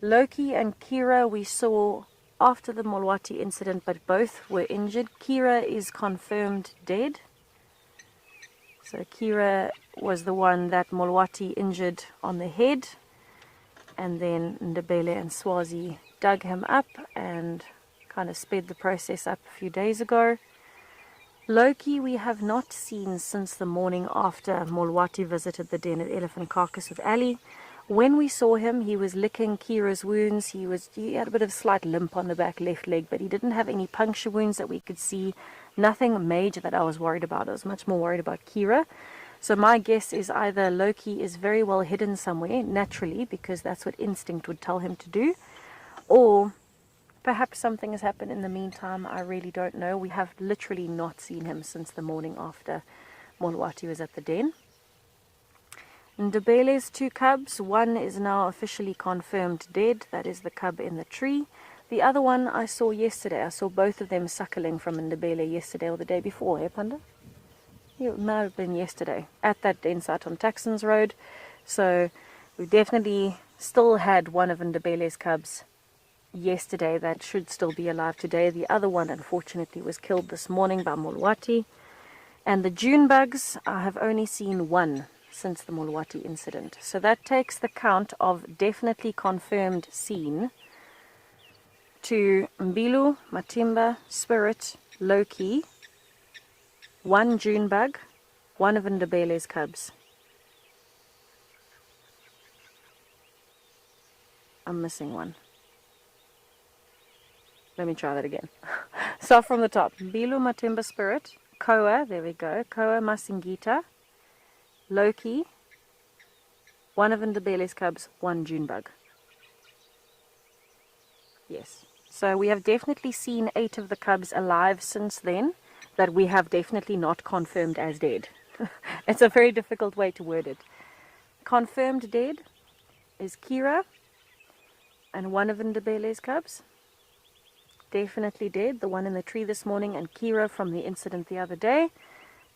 Loki and Kira we saw after the Molwati incident, but both were injured. Kira is confirmed dead. So Kira was the one that Molwati injured on the head. And then Ndebele and Swazi dug him up and kind of sped the process up a few days ago. Loki we have not seen since the morning after Molwati visited the den at Elephant Carcass with Ali. When we saw him, he was licking Kira's wounds. He had a bit of a slight limp on the back left leg, but he didn't have any puncture wounds that we could see. Nothing major that I was worried about. I was much more worried about Kira. So my guess is either Loki is very well hidden somewhere, naturally, because that's what instinct would tell him to do, or perhaps something has happened in the meantime. I really don't know. We have literally not seen him since the morning after Molwati was at the den. Ndebele's 2 cubs, one is now officially confirmed dead. That is the cub in the tree. The other one I saw yesterday. I saw both of them suckling from Ndebele yesterday or the day before, eh, Panda? It might have been yesterday at that den site on Taxons Road. So we definitely still had one of Ndebele's cubs yesterday that should still be alive today. The other one unfortunately was killed this morning by Molwati. And the June bugs, I have only seen one since the Molwati incident. So that takes the count of definitely confirmed seen to Mbilu, Matimba, Spirit, Loki, 1 June bug, 1 of Ndebele's cubs. I'm missing one. Let me try that again. Start from the top. Mbilu, Matimba, Spirit, Koa, there we go, Koa, Masingita, Loki, 1 of Ndebele's cubs, 1 June bug. Yes. So we have definitely seen 8 of the cubs alive since then, that we have definitely not confirmed as dead. It's a very difficult way to word it. Confirmed dead is Kira and 1 of Ndebele's cubs. Definitely dead, the one in the tree this morning, and Kira from the incident the other day.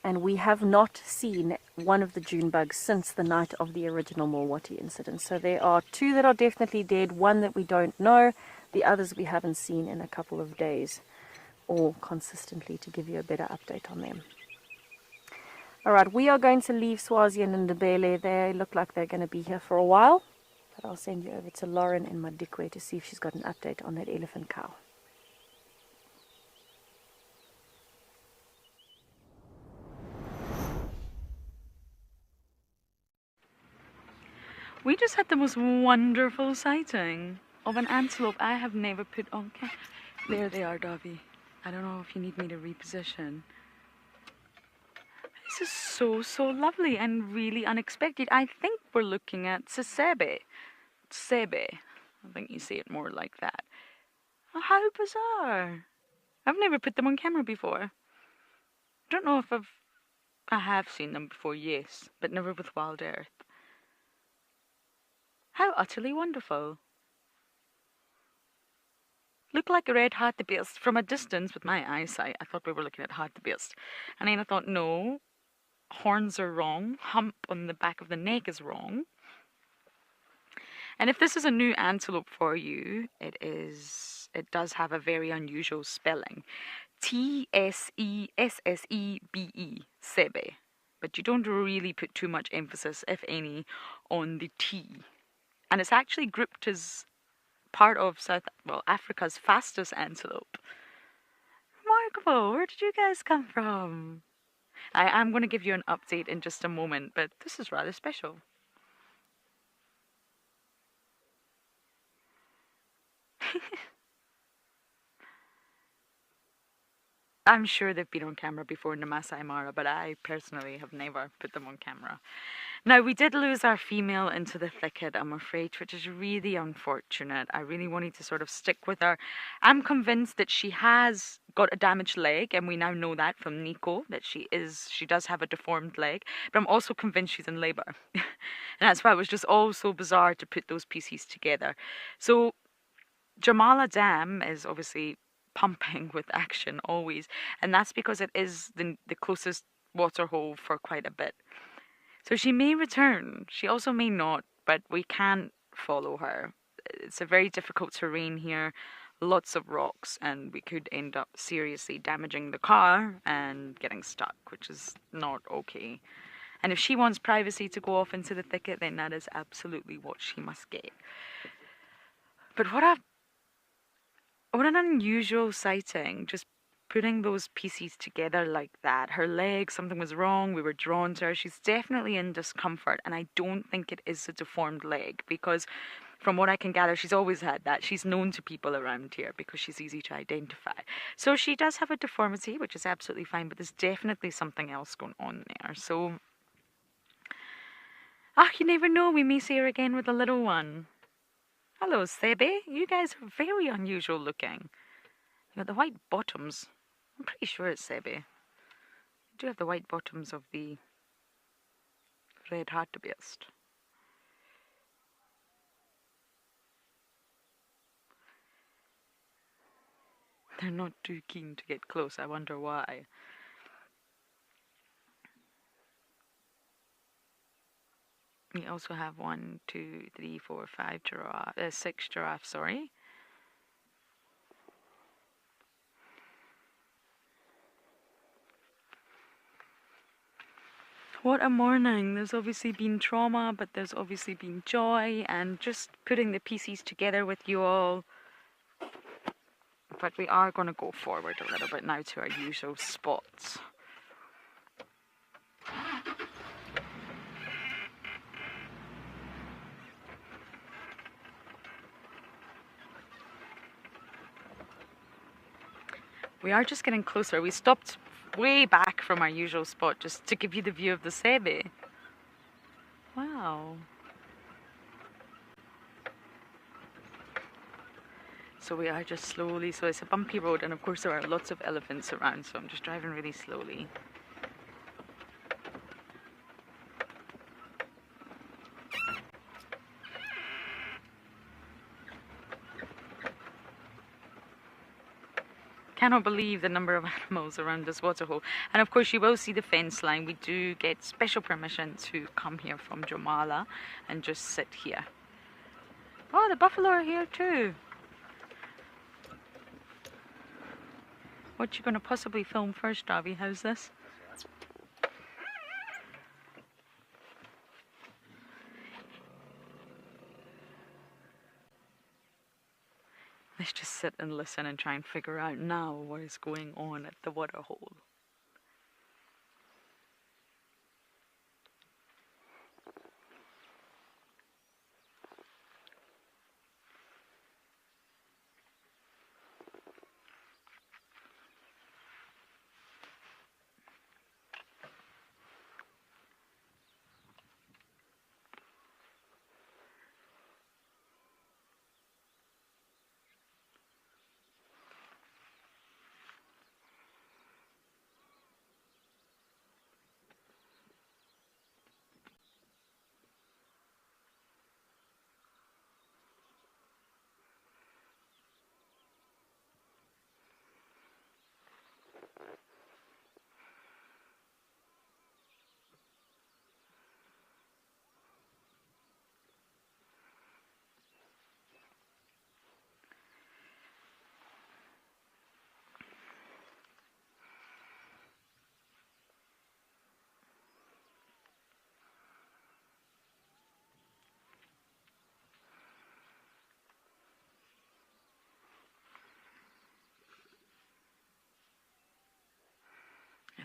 And we have not seen 1 of the June bugs since the night of the original Molwati incident. So there are 2 that are definitely dead, 1 that we don't know, the others we haven't seen in a couple of days, or consistently, to give you a better update on them. Alright, we are going to leave Swazi and Ndebele. They look like they're going to be here for a while, but I'll send you over to Lauren in Madikwe to see if she's got an update on that elephant cow. We just had the most wonderful sighting of an antelope I have never put on camera. There they are, Davi. I don't know if you need me to reposition. This is so lovely and really unexpected. I think we're looking at Sesebe. Sebe. I think you say it more like that. How bizarre. I've never put them on camera before. I don't know if I have seen them before, yes, but never with Wild Earth. How utterly wonderful. Look like a red hartebeest from a distance with my eyesight. I thought we were looking at hartebeest. And then I thought, no, horns are wrong. Hump on the back of the neck is wrong. And if this is a new antelope for you, it does have a very unusual spelling. Tsessebe, Sebe. But you don't really put too much emphasis, if any, on the T. And it's actually grouped as part of Africa's fastest antelope. Remarkable. Where did you guys come from? I am going to give you an update in just a moment, but this is rather special. I'm sure they've been on camera before in the Masai Mara, but I personally have never put them on camera. Now, we did lose our female into the thicket, I'm afraid, which is really unfortunate. I really wanted to sort of stick with her. I'm convinced that she has got a damaged leg, and we now know that from Nico, that she does have a deformed leg, but I'm also convinced she's in labour. And that's why it was just all so bizarre to put those pieces together. So, Jamala Dam is obviously pumping with action always, and that's because it is the closest waterhole for quite a bit. So she may return, she also may not, but we can't follow her. It's a very difficult terrain here, lots of rocks, and we could end up seriously damaging the car and getting stuck, which is not okay. And if she wants privacy to go off into the thicket, then that is absolutely what she must get. But what an unusual sighting, just putting those pieces together like that. Her leg, something was wrong, we were drawn to her. She's definitely in discomfort, and I don't think it is a deformed leg, because from what I can gather, she's always had that. She's known to people around here because she's easy to identify. So she does have a deformity, which is absolutely fine, but there's definitely something else going on there. So, you never know, we may see her again with a little one. Hello, Sebe. You guys are very unusual looking. You got the white bottoms. I'm pretty sure it's Sebe. You do have the white bottoms of the red hartebeest. They're not too keen to get close. I wonder why. We also have 1, 2, 3, 4, 5 giraffes, 6 giraffes, sorry. What a morning. There's obviously been trauma, but there's obviously been joy, and just putting the pieces together with you all. But we are going to go forward a little bit now to our usual spots. We are just getting closer. We stopped way back from our usual spot just to give you the view of the Sebe. Wow. So we are just slowly, so it's a bumpy road, and of course there are lots of elephants around, so I'm just driving really slowly. Cannot believe the number of animals around this waterhole. And of course you will see the fence line. We do get special permission to come here from Jamala and just sit here. Oh, the buffalo are here too. What you going to possibly film first, Darby? How's this? Let's just sit and listen and try and figure out now what is going on at the waterhole.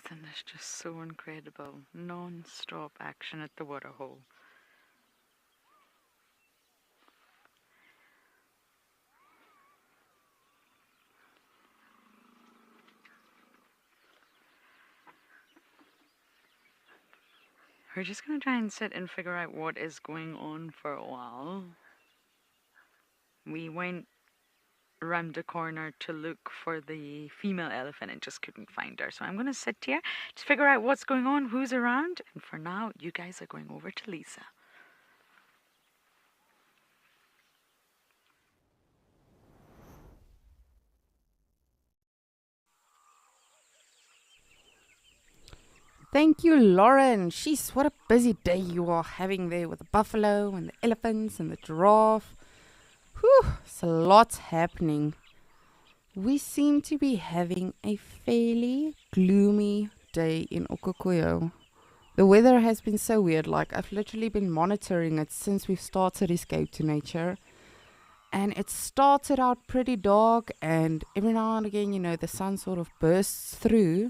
Isn't this just so incredible? Non-stop action at the waterhole. We're just going to try and sit and figure out what is going on for a while. We went round the corner to look for the female elephant and just couldn't find her. So I'm going to sit here to figure out what's going on, who's around. And for now, you guys are going over to Lisa. Thank you, Lauren. Sheesh, what a busy day you are having there with the buffalo and the elephants and the giraffe. Whew, it's a lot happening. We seem to be having a fairly gloomy day in Okokoyo. The weather has been so weird, like I've literally been monitoring it since we've started Escape to Nature. And it started out pretty dark, and every now and again, you know, the sun sort of bursts through.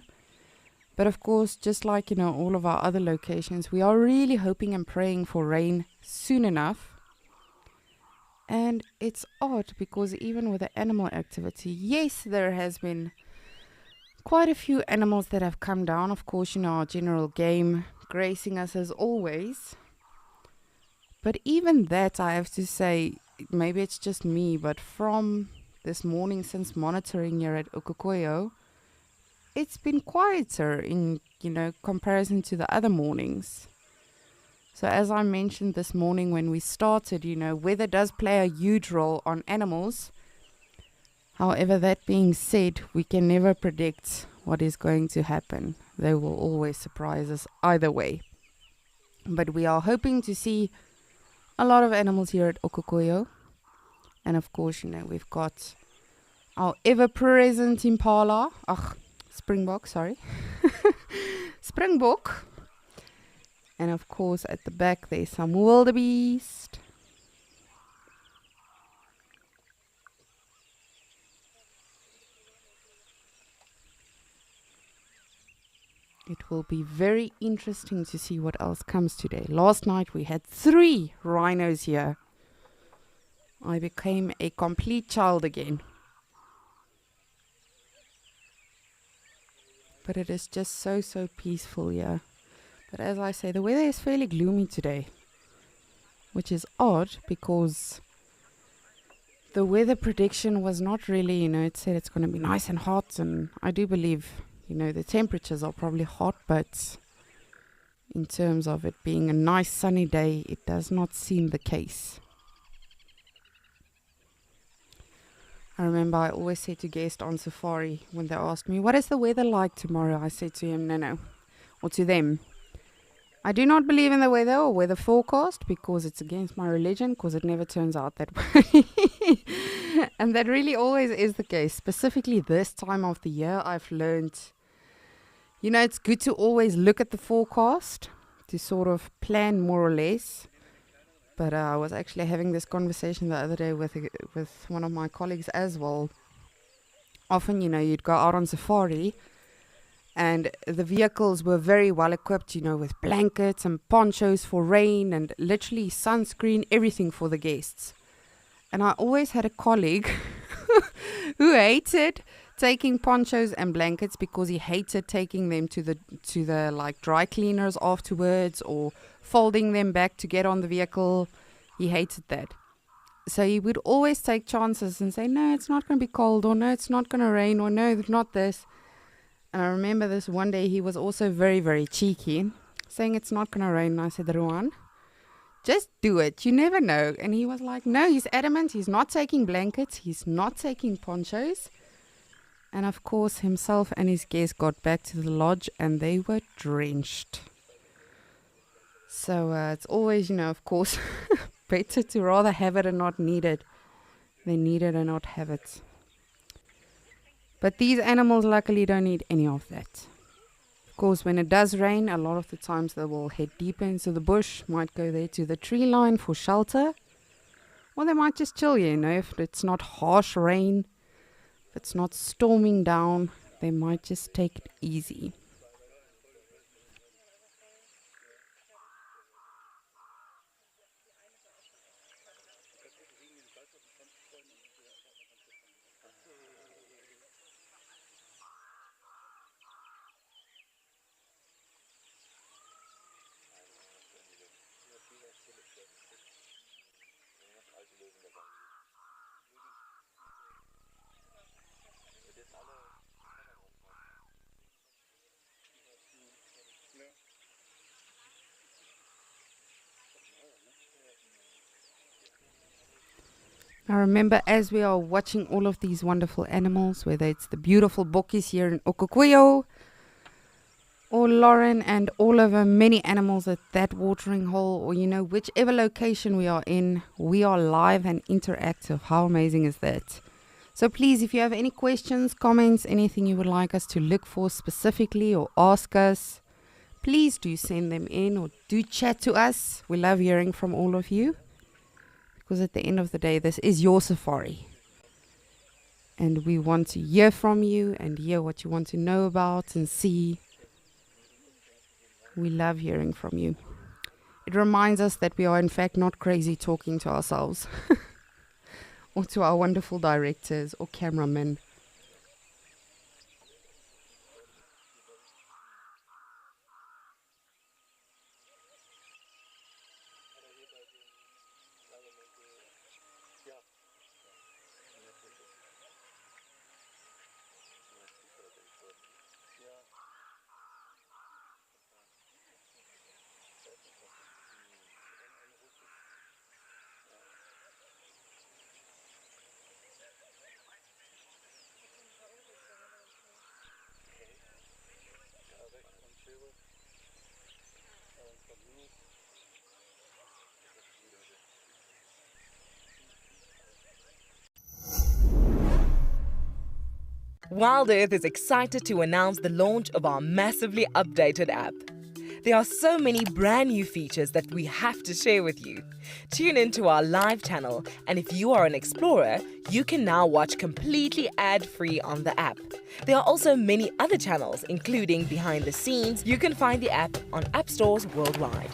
But of course, just like, you know, all of our other locations, we are really hoping and praying for rain soon enough. And it's odd because even with the animal activity, yes, there has been quite a few animals that have come down. Of course, you know, our general game gracing us as always. But even that, I have to say, maybe it's just me, but from this morning since monitoring here at Okokoyo, it's been quieter in, you know, comparison to the other mornings. So as I mentioned this morning when we started, you know, weather does play a huge role on animals. However, that being said, we can never predict what is going to happen. They will always surprise us either way. But we are hoping to see a lot of animals here at Okokoyo. And of course, you know, we've got our ever-present impala. Springbok, sorry. Springbok. And of course, at the back, there's some wildebeest. It will be very interesting to see what else comes today. Last night, we had 3 rhinos here. I became a complete child again. But it is just so peaceful here. But as I say, the weather is fairly gloomy today, which is odd because the weather prediction was not really, you know, it said it's going to be nice and hot, and I do believe, you know, the temperatures are probably hot, but in terms of it being a nice sunny day, it does not seem the case. I remember I always say to guests on safari when they ask me, what is the weather like tomorrow? I say to him, no, or to them, I do not believe in the weather or weather forecast because it's against my religion, because it never turns out that way. And that really always is the case. Specifically this time of the year, I've learned, you know, it's good to always look at the forecast to sort of plan more or less. But I was actually having this conversation the other day with one of my colleagues as well. Often, you know, you'd go out on safari and the vehicles were very well equipped, you know, with blankets and ponchos for rain and literally sunscreen, everything for the guests. And I always had a colleague who hated taking ponchos and blankets because he hated taking them to the like dry cleaners afterwards or folding them back to get on the vehicle. He hated that. So he would always take chances and say, no, it's not going to be cold, or no, it's not going to rain, or no, not this. And I remember this one day he was also very cheeky, saying it's not going to rain. And I said, Ruan, just do it. You never know. And he was like, no, he's adamant. He's not taking blankets. He's not taking ponchos. And of course, himself and his guests got back to the lodge and they were drenched. So it's always, you know, of course, better to rather have it and not need it than need it and not have it. But these animals luckily don't need any of that. Of course, when it does rain, a lot of the times they will head deeper into the bush, might go there to the tree line for shelter. Or they might just chill, you know, if it's not harsh rain, if it's not storming down, they might just take it easy. Now remember, as we are watching all of these wonderful animals, whether it's the beautiful bokkies here in Okukuyo, or Lauren and all of our many animals at that watering hole, or whichever location we are in, we are live and interactive. How amazing is that? So please, if you have any questions, comments, anything you would like us to look for specifically or ask us, please do send them in or do chat to us. We love hearing from all of you, because at the end of the day, this is your safari. And we want to hear from you and hear what you want to know about and see. We love hearing from you. It reminds us that we are in fact not crazy talking to ourselves or to our wonderful directors or cameramen. Wild Earth is excited to announce the launch of our massively updated app. There are so many brand new features that we have to share with you. Tune into our live channel, and if you are an explorer, you can now watch completely ad-free on the app. There are also many other channels, including behind the scenes. You can find the app on app stores worldwide.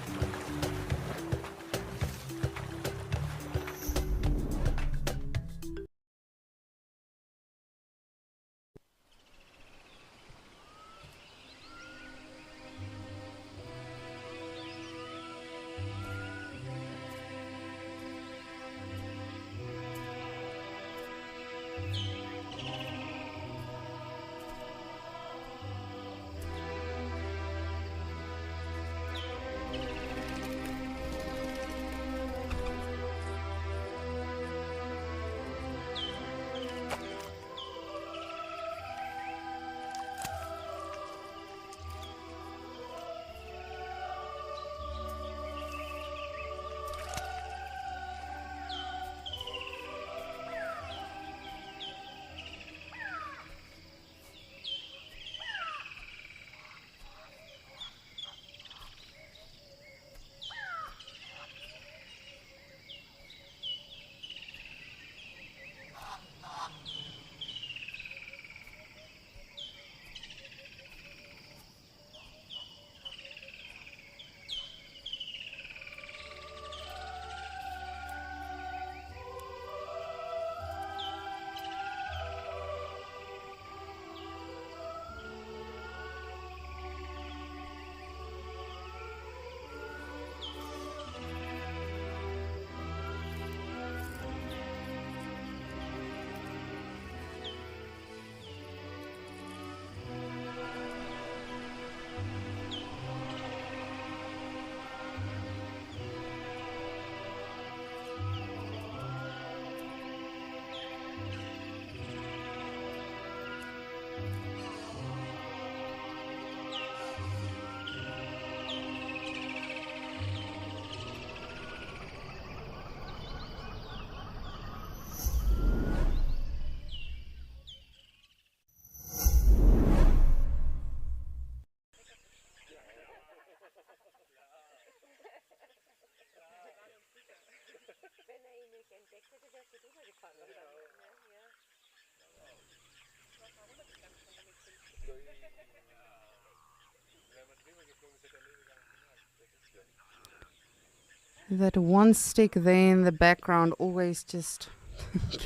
That one stick there in the background always just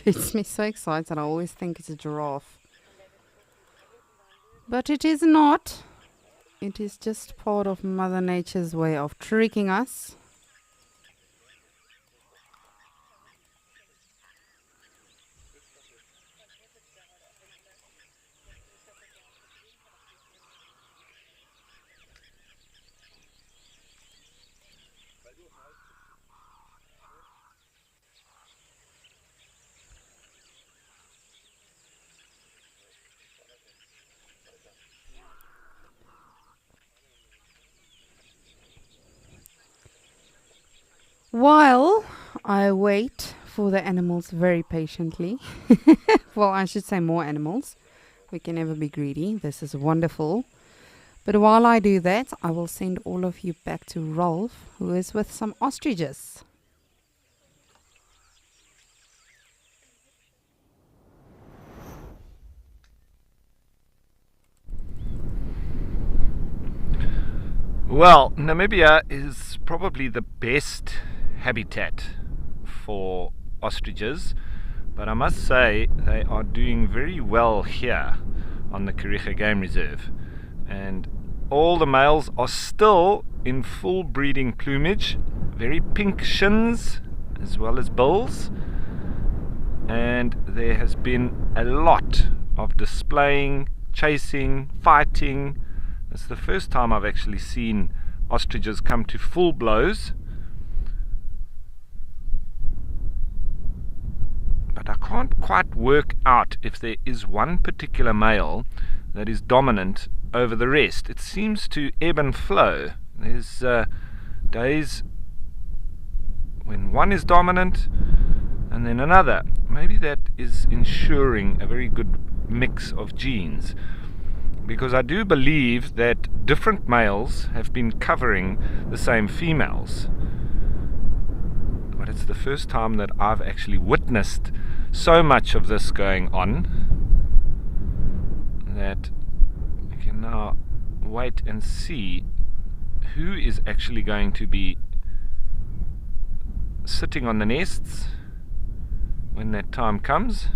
gets me so excited. I always think it's a giraffe. But it is not. It is just part of Mother Nature's way of tricking us. While I wait for the animals very patiently, well, I should say more animals. We can never be greedy. This is wonderful. But while I do that, I will send all of you back to Rolf, who is with some ostriches. Well, Namibia is probably the best habitat for ostriches, but I must say they are doing very well here on the Kariega Game Reserve, and all the males are still in full breeding plumage, very pink shins as well as bills, and there has been a lot of displaying, chasing, fighting. It's the first time I've actually seen ostriches come to full blows. But I can't quite work out if there is one particular male that is dominant over the rest. It seems to ebb and flow. There's days when one is dominant and then another. Maybe that is ensuring a very good mix of genes, because I do believe that different males have been covering the same females. But it's the first time that I've actually witnessed so much of this going on that we can now wait and see who is actually going to be sitting on the nests when that time comes.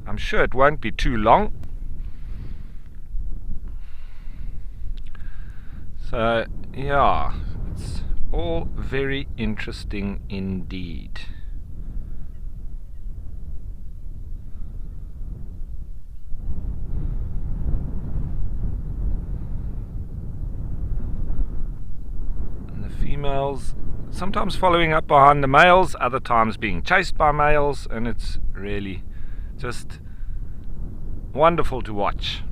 I'm sure it won't be too long. So, yeah, it's all very interesting indeed. And the females sometimes following up behind the males, other times being chased by males, and it's really just wonderful to watch.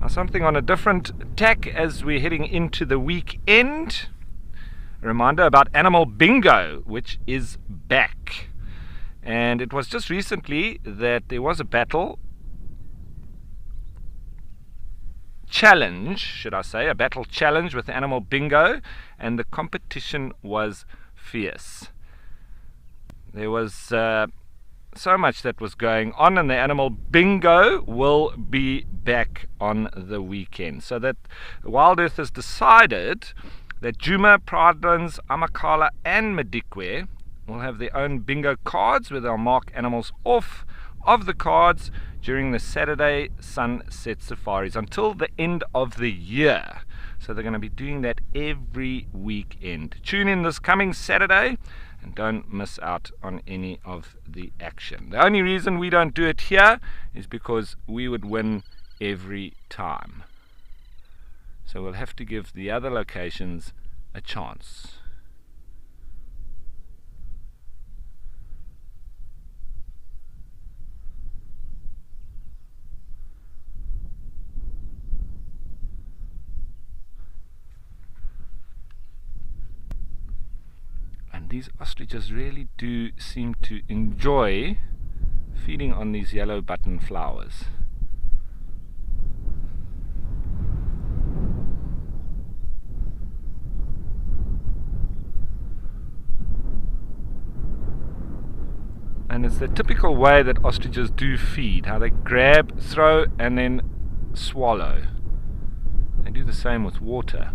Now, something on a different tack as we're heading into the weekend. A reminder about Animal Bingo, which is back. And it was just recently that there was a battle challenge, should I say, a battle challenge with Animal Bingo, and the competition was fierce. There was so much that was going on, and the Animal Bingo will be back on the weekend. So that Wild Earth has decided that Djuma, Providence, Amakhala and Madikwe will have their own bingo cards where they'll mark animals off of the cards during the Saturday sunset safaris until the end of the year. So they're going to be doing that every weekend. Tune in this coming Saturday and don't miss out on any of the action. The only reason we don't do it here is because we would win every time. So we'll have to give the other locations a chance. And these ostriches really do seem to enjoy feeding on these yellow button flowers. And it's the typical way that ostriches do feed, how they grab, throw and then swallow. They do the same with water.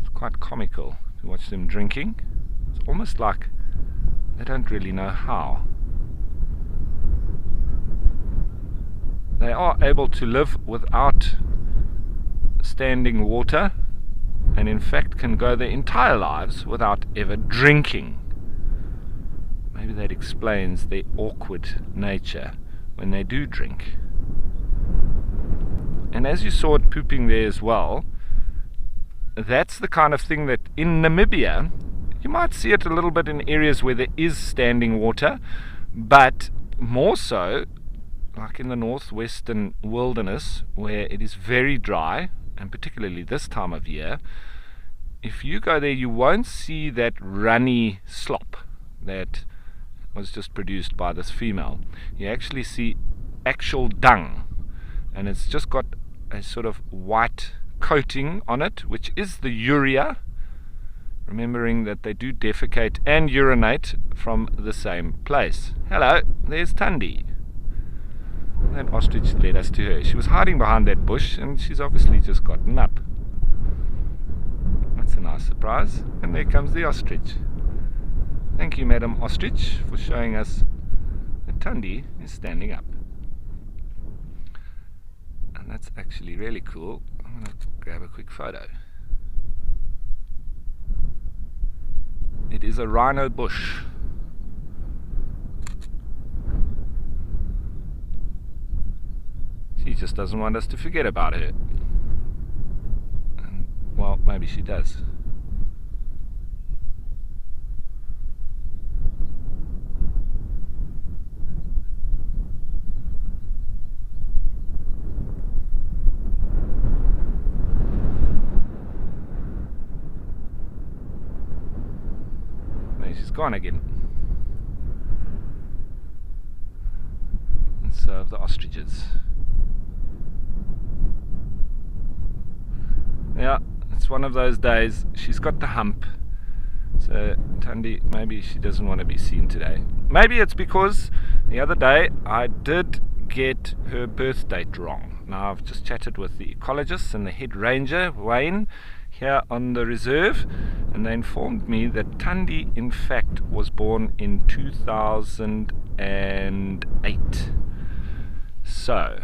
It's quite comical to watch them drinking. It's almost like they don't really know how. They are able to live without standing water, and in fact can go their entire lives without ever drinking. Maybe that explains their awkward nature when they do drink. And as you saw it pooping there as well, that's the kind of thing that in Namibia, you might see it a little bit in areas where there is standing water, but more so like in the northwestern wilderness where it is very dry, and particularly this time of year, if you go there, you won't see that runny slop that was just produced by this female. You actually see actual dung, and it's just got a sort of white coating on it, which is the urea, remembering that they do defecate and urinate from the same place. Hello, there's Tundi. That ostrich led us to her. She was hiding behind that bush, and she's obviously just gotten up. That's a nice surprise. And there comes the ostrich. Thank you, Madam Ostrich, for showing us that Tundi is standing up. And that's actually really cool. I'm going to grab a quick photo. It is a rhino bush. She just doesn't want us to forget about her. And, well, maybe she does. She's gone again. And so have the ostriches. Yeah, it's one of those days. She's got the hump. So Tundi, maybe she doesn't want to be seen today. Maybe it's because the other day I did get her birth date wrong. Now I've just chatted with the ecologists and the head ranger, Wayne, here on the reserve, and they informed me that Tundi in fact was born in 2008. So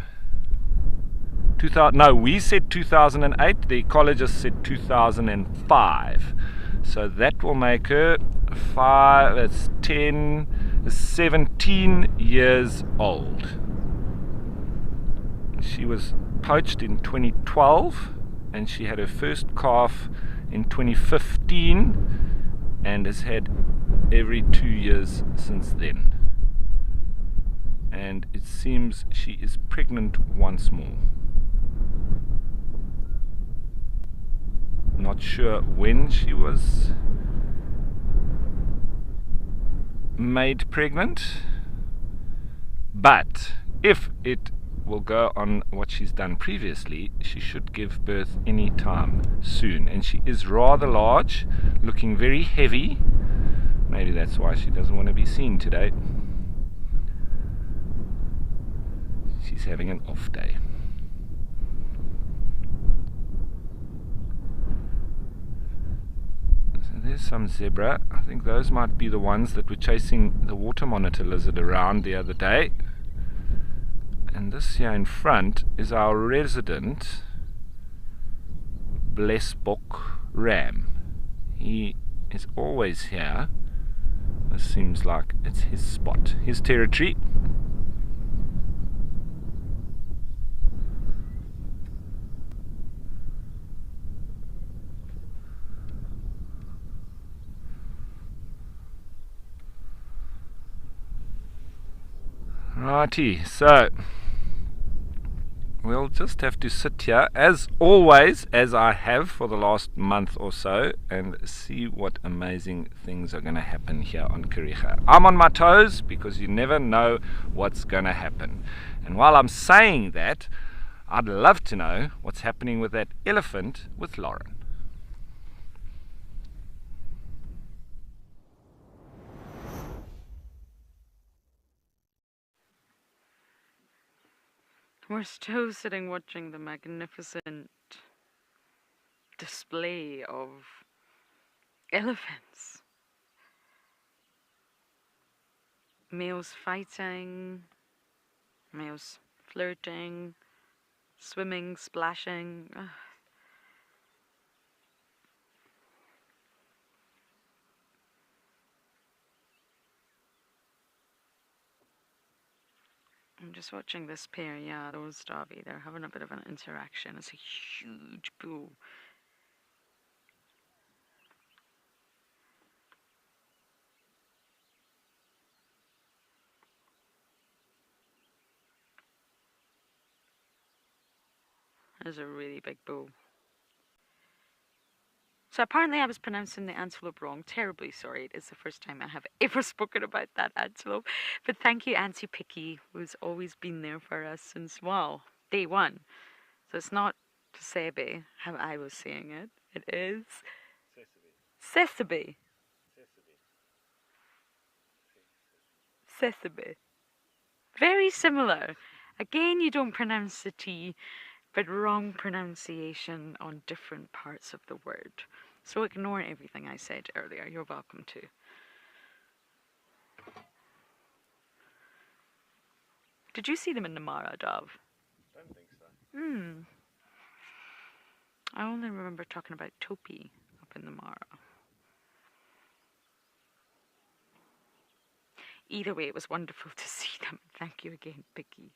we said 2008, the ecologist said 2005, so that will make her 17 years old. She was poached in 2012, and she had her first calf in 2015 and has had every 2 years since then. And it seems she is pregnant once more. Not sure when she was made pregnant, but if it will go on what she's done previously, she should give birth any time soon. And she is rather large, looking very heavy. Maybe that's why she doesn't want to be seen today. She's having an off day. So there's some zebra. I think those might be the ones that were chasing the water monitor lizard around the other day. And this here in front is our resident Blesbok ram. He is always here. This seems like it's his spot, his territory. Righty, so we'll just have to sit here, as always, as I have for the last month or so, and see what amazing things are going to happen here on Kariega. I'm on my toes because you never know what's going to happen. And while I'm saying that, I'd love to know what's happening with that elephant with Lauren. We're still sitting watching the magnificent display of elephants. Males fighting, males flirting, swimming, splashing. I'm just watching this pair, yeah, those Darby. They're having a bit of an interaction. It's a huge bull. There's a really big bull. So apparently I was pronouncing the antelope wrong. Terribly sorry. It is the first time I have ever spoken about that antelope. But thank you, Auntie Picky, who's always been there for us since, well, day one. So it's not Tsebe, how I was saying it. It is Sesebe. Sesebe. Very similar. Again, you don't pronounce the T, but wrong pronunciation on different parts of the word. So ignore everything I said earlier. You're welcome to. Did you see them in Namara, Dove? Don't think so. I only remember talking about Topi up in Namara. Either way, it was wonderful to see them. Thank you again, Picky.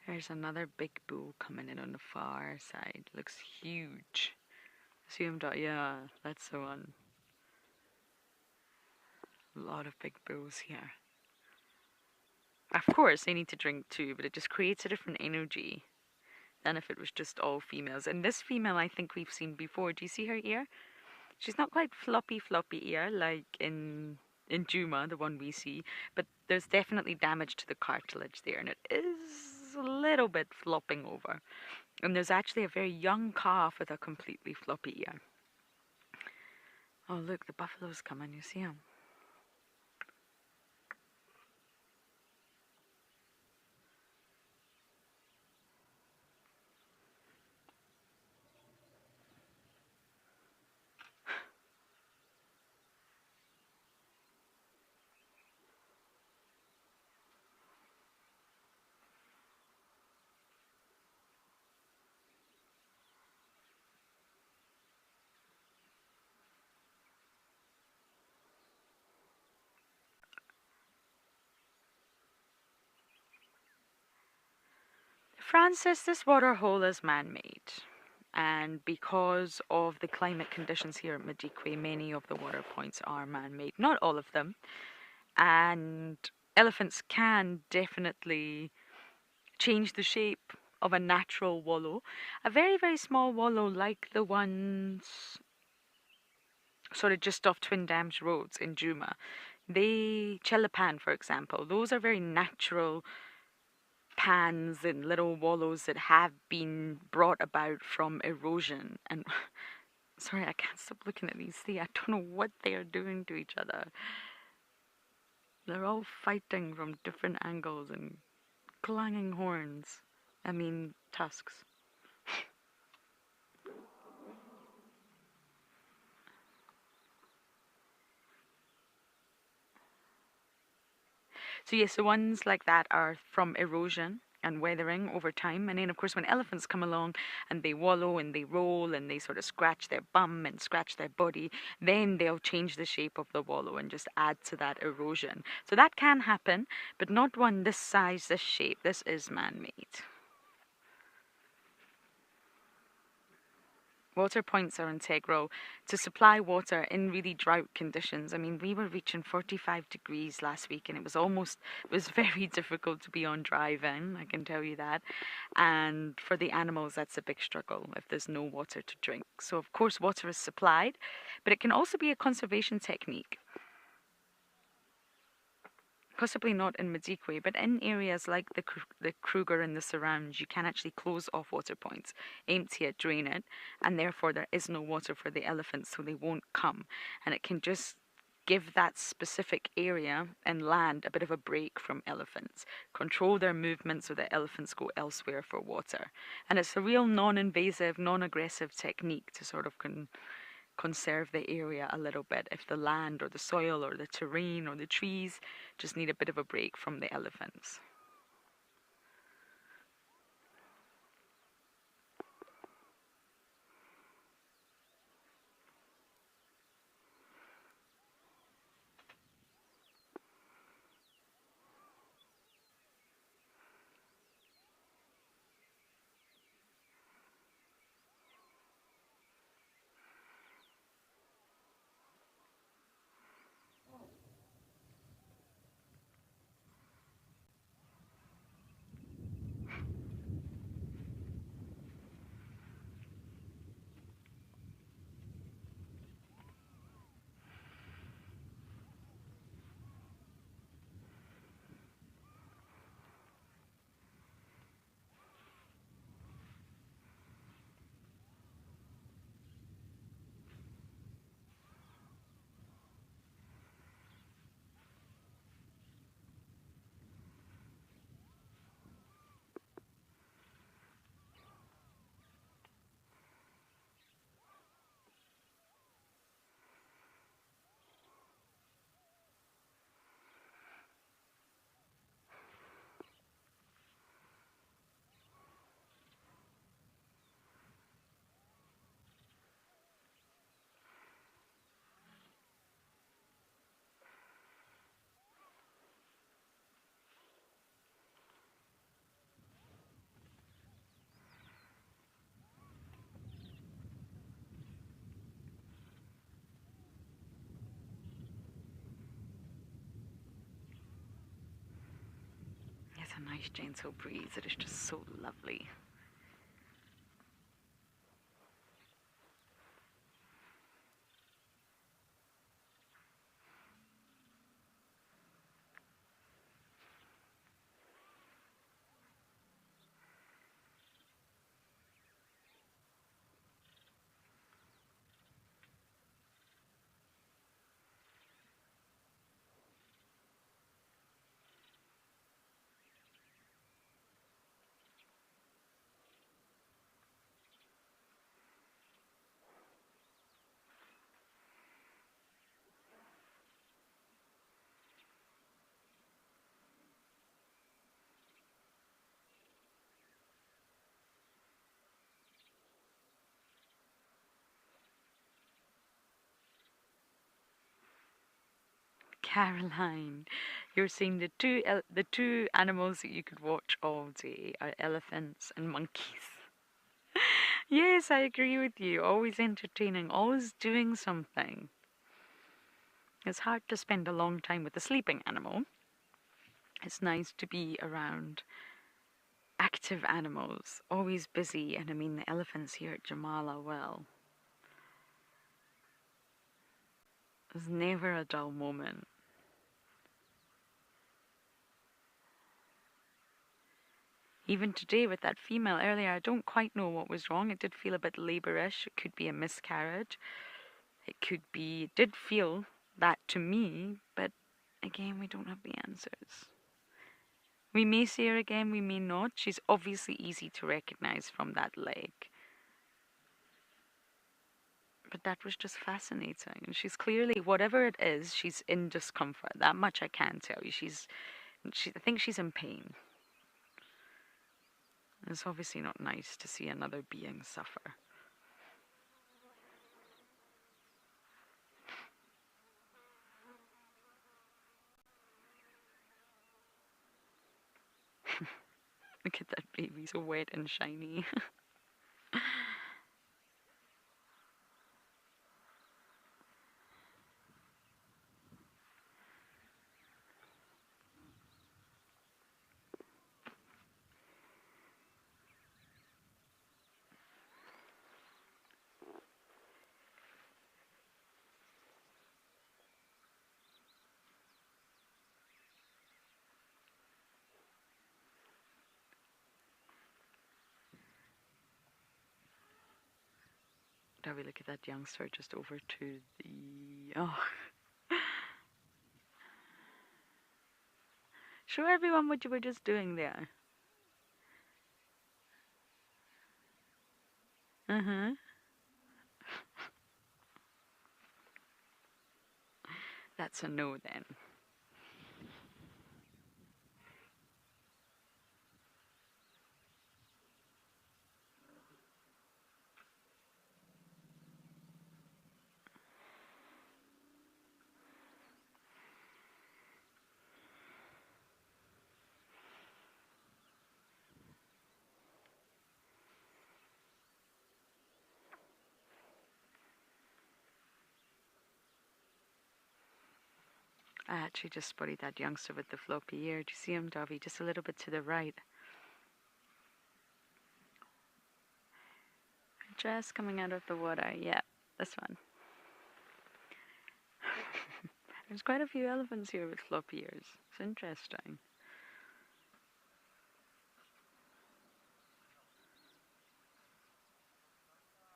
There's another big bull coming in on the far side. Looks huge. See him? Yeah, that's the one. A lot of big bulls here. Of course, they need to drink too, but it just creates a different energy than if it was just all females. And this female, I think we've seen before. Do you see her ear? She's not quite floppy ear like in Juma, the one we see, but there's definitely damage to the cartilage there, and it is a little bit flopping over. And there's actually a very young calf with a completely floppy ear. Oh, look, the buffalo's coming. You see him? Francis, this water hole is man-made, and because of the climate conditions here at Madikwe, many of the water points are man-made. Not all of them, and elephants can definitely change the shape of a natural wallow. A very, very small wallow like the ones sort of just off Twin Dams roads in Juma. Chelapan, for example, those are very natural pans and little wallows that have been brought about from erosion. And sorry, I can't stop looking at these. See, I don't know what they are doing to each other. They're all fighting from different angles and clanging horns. I mean, tusks. So yes, the ones like that are from erosion and weathering over time. And then, of course, when elephants come along and they wallow and they roll and they sort of scratch their bum and scratch their body, then they'll change the shape of the wallow and just add to that erosion. So that can happen, but not one this size, this shape. This is man-made. Water points are integral to supply water in really drought conditions. I mean, we were reaching 45 degrees last week and it was very difficult to be on drive-in, I can tell you that. And for the animals, that's a big struggle if there's no water to drink. So, of course, water is supplied, but it can also be a conservation technique. Possibly not in Madikwe, but in areas like the Kruger and the surrounds, you can actually close off water points, empty it, drain it, and therefore there is no water for the elephants, so they won't come. And it can just give that specific area and land a bit of a break from elephants, control their movements so that elephants go elsewhere for water. And it's a real non-invasive, non-aggressive technique to sort of conserve the area a little bit if the land or the soil or the terrain or the trees just need a bit of a break from the elephants. It's a nice gentle breeze. It is just so lovely. Caroline, you're seeing the two animals that you could watch all day are elephants and monkeys. Yes, I agree with you. Always entertaining, always doing something. It's hard to spend a long time with a sleeping animal. It's nice to be around active animals, always busy, and I mean the elephants here at Jamala, well, there's never a dull moment. Even today with that female earlier, I don't quite know what was wrong. It did feel a bit labourish. It could be a miscarriage. It did feel that to me, but again, we don't have the answers. We may see her again, we may not. She's obviously easy to recognise from that leg. But that was just fascinating. And she's clearly, whatever it is, she's in discomfort. That much I can tell you. I think she's in pain. It's obviously not nice to see another being suffer. Look at that baby, so wet and shiny. Now we look at that youngster just over to the... Oh. Show everyone what you were just doing there. That's a no then. I actually just spotted that youngster with the floppy ear. Do you see him, Dovey? Just a little bit to the right. Just coming out of the water. Yeah, this one. There's quite a few elephants here with floppy ears. It's interesting.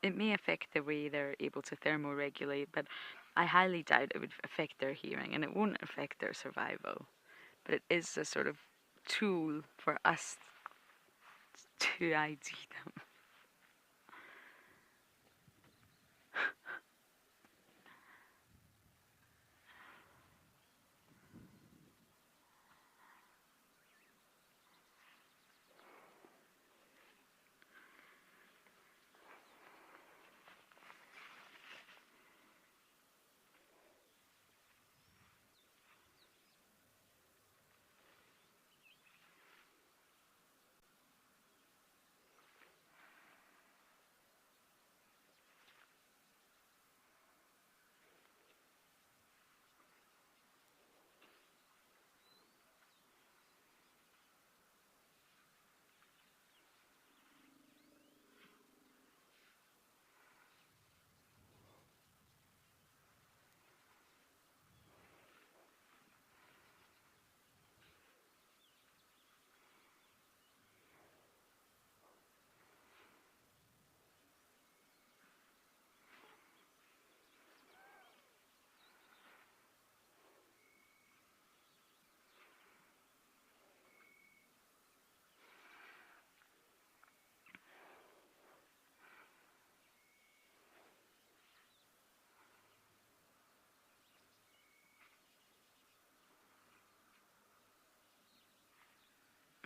It may affect the way they're able to thermoregulate, but I highly doubt it would affect their hearing, and it won't affect their survival. But it is a sort of tool for us to ID them.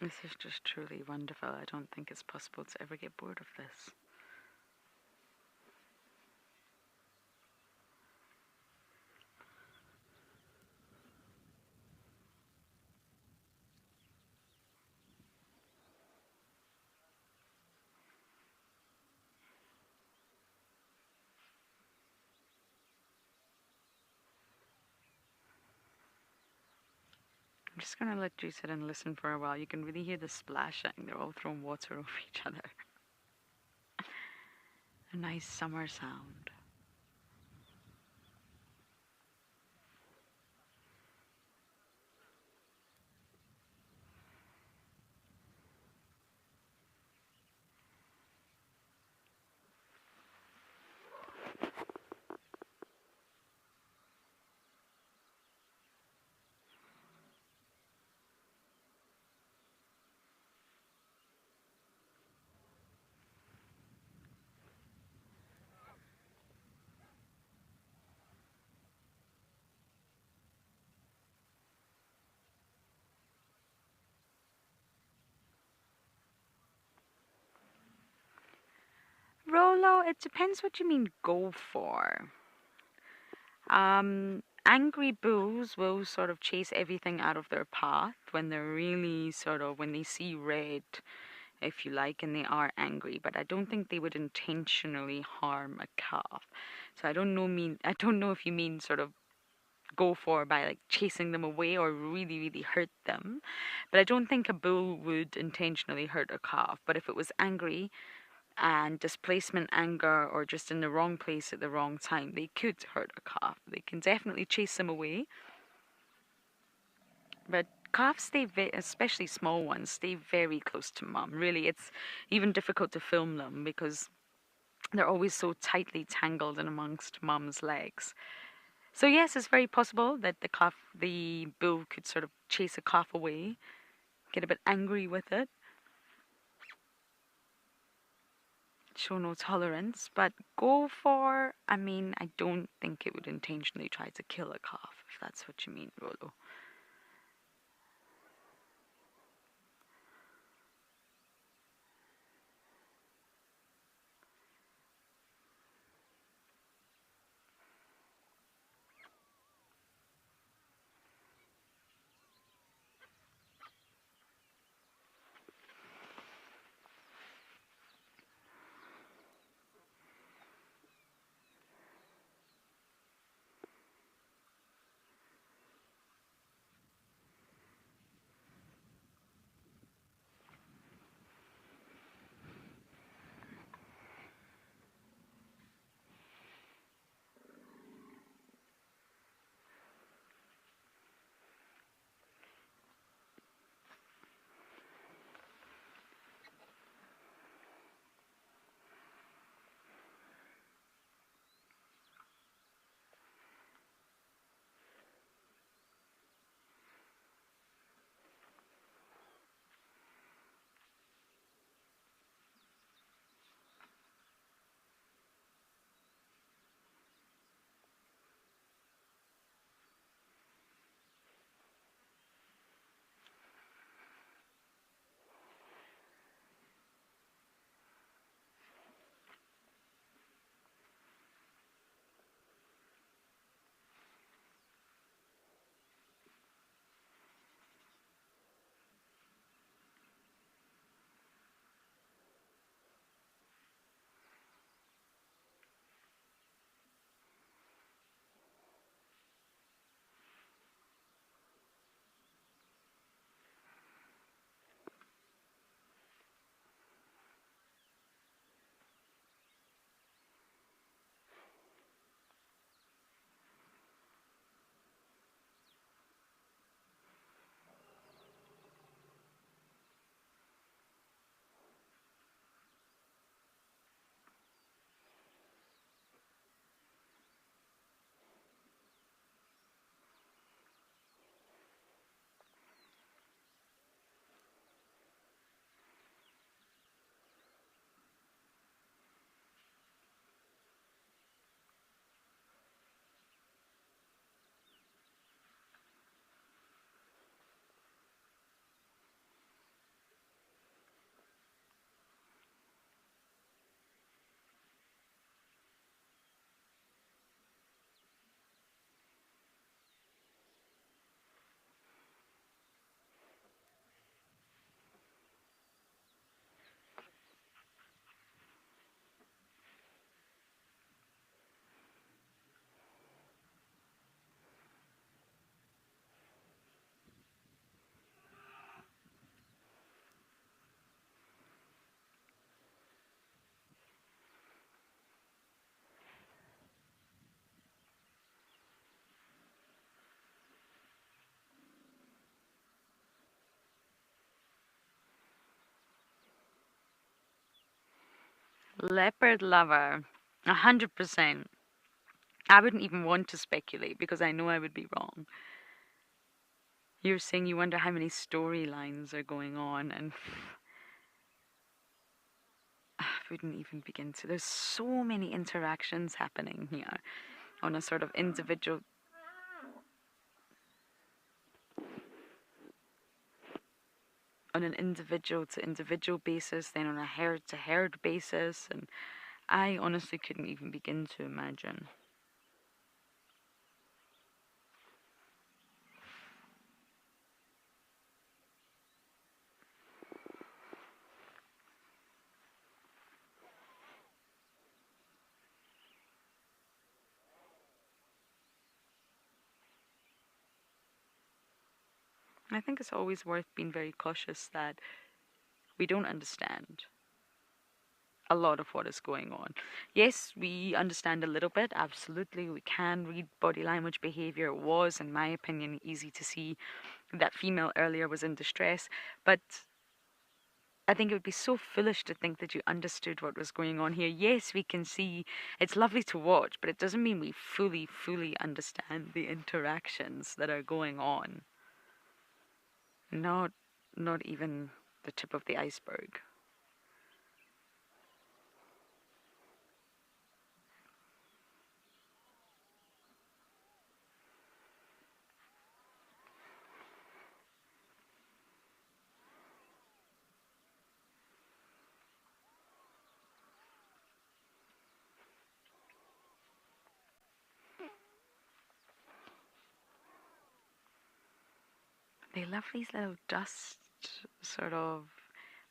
This is just truly wonderful. I don't think it's possible to ever get bored of this. I'm just going to let you sit and listen for a while. You can really hear the splashing. They're all throwing water over each other. A nice summer sound. Rolo, it depends what you mean go for. Angry bulls will sort of chase everything out of their path when they're really when they see red, if you like, and they are angry. But I don't think they would intentionally harm a calf. So I don't know if you mean sort of go for by like chasing them away or really, really hurt them. But I don't think a bull would intentionally hurt a calf. But if it was angry and displacement anger or just in the wrong place at the wrong time, they could hurt a calf. They can definitely chase them away. But calves stay, especially small ones, stay very close to mom. Really, it's even difficult to film them because They're always so tightly tangled in amongst mum's legs. So yes, it's very possible that the bull could sort of chase a calf away, get a bit angry with it, show no tolerance, but I don't think it would intentionally try to kill a calf, if that's what you mean, Rolo. Leopard lover, 100%. I wouldn't even want to speculate because I know I would be wrong. You're saying you wonder how many storylines are going on, and I wouldn't even begin to. There's so many interactions happening here on a sort of individual. On an individual to individual basis, then on a herd to herd basis, and I honestly couldn't even begin to imagine. I think it's always worth being very cautious that we don't understand a lot of what is going on. Yes, we understand a little bit, absolutely. We can read body language behavior. It was, in my opinion, easy to see that female earlier was in distress, but I think it would be so foolish to think that you understood what was going on here. Yes, we can see it's lovely to watch, but it doesn't mean we fully understand the interactions that are going on. Not even the tip of the iceberg. They love these little dust, sort of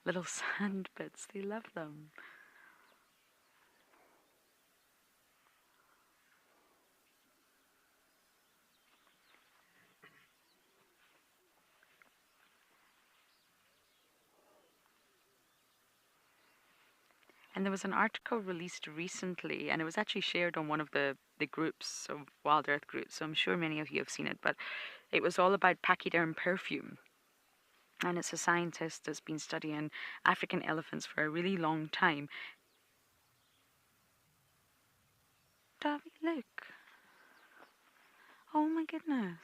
little sand bits. They love them. And there was an article released recently, and it was actually shared on one of the groups of Wild Earth groups, so I'm sure many of you have seen it, but it was all about pachyderm perfume. And it's a scientist that's been studying African elephants for a really long time. Davy, look. Oh my goodness.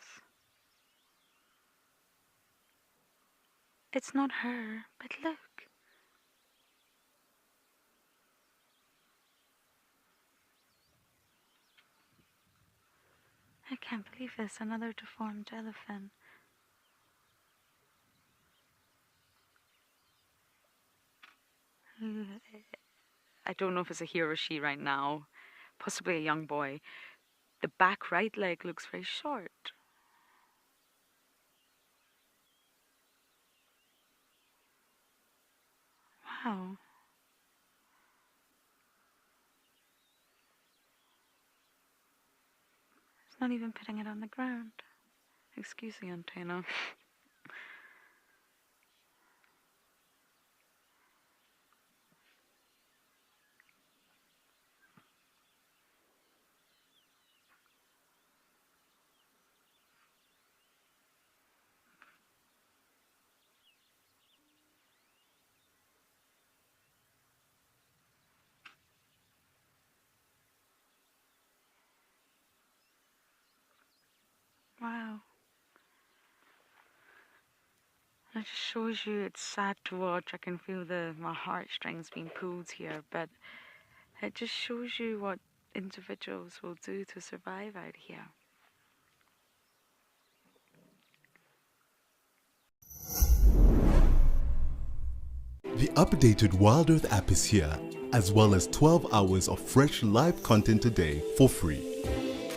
It's not her, but look. I can't believe this, another deformed elephant. I don't know if it's a he or a she right now, possibly a young boy. The back right leg looks very short. Wow. It's not even putting it on the ground. Excuse the antenna. Wow. It just shows you it's sad to watch. I can feel my heartstrings being pulled here, but it just shows you what individuals will do to survive out here. The updated Wild Earth app is here, as well as 12 hours of fresh live content a day for free.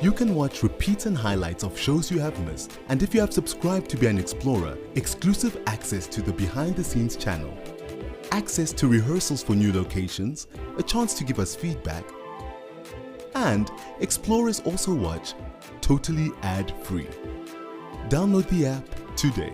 You can watch repeats and highlights of shows you have missed, and if you have subscribed to be an explorer, exclusive access to the behind the scenes channel, access to rehearsals for new locations, a chance to give us feedback, and explorers also watch totally ad-free. Download the app today.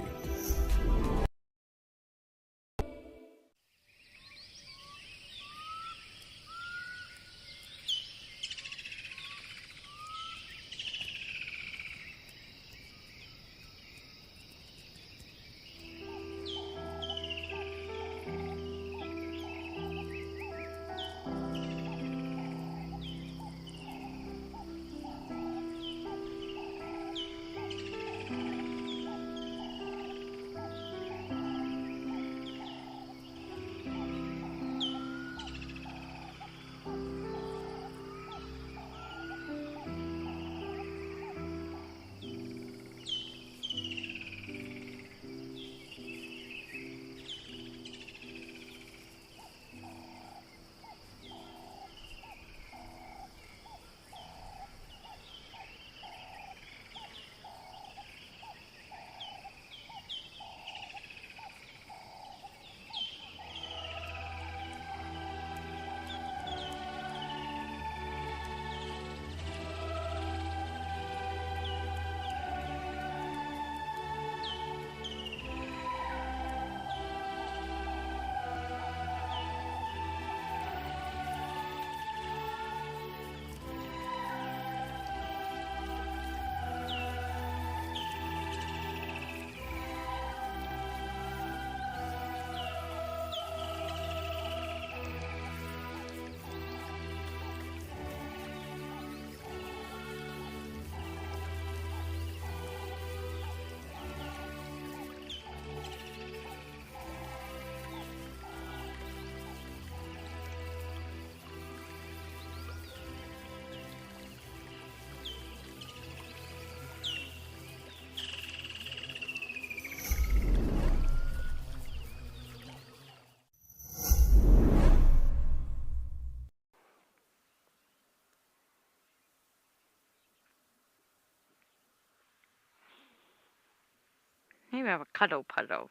Here we have a cuddle puddle.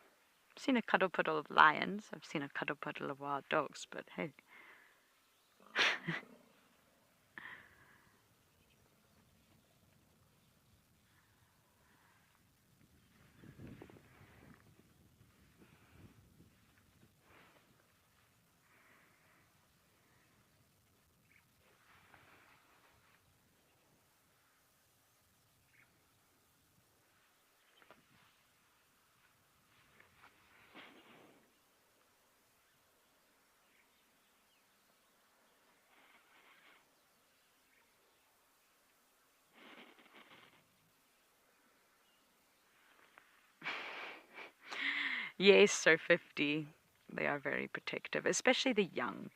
I've seen a cuddle puddle of lions. I've seen a cuddle puddle of wild dogs, but hey. Yes, Sir 50. They are very protective, especially the young.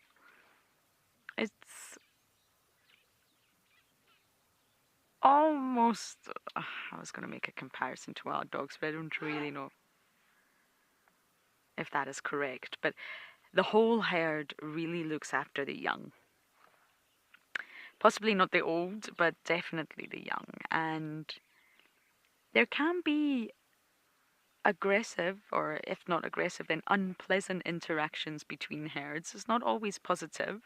It's almost. I was going to make a comparison to wild dogs, but I don't really know if that is correct. But the whole herd really looks after the young. Possibly not the old, but definitely the young. And there can be aggressive, or if not aggressive, then unpleasant interactions between herds. It's not always positive.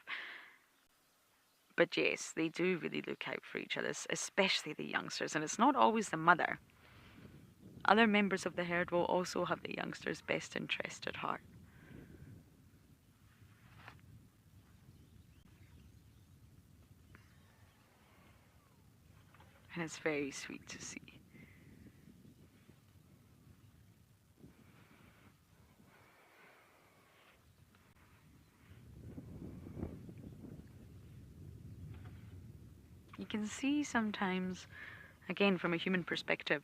But yes, they do really look out for each other, especially the youngsters. And it's not always the mother. Other members of the herd will also have the youngster's best interest at heart. And it's very sweet to see. You can see sometimes, again from a human perspective,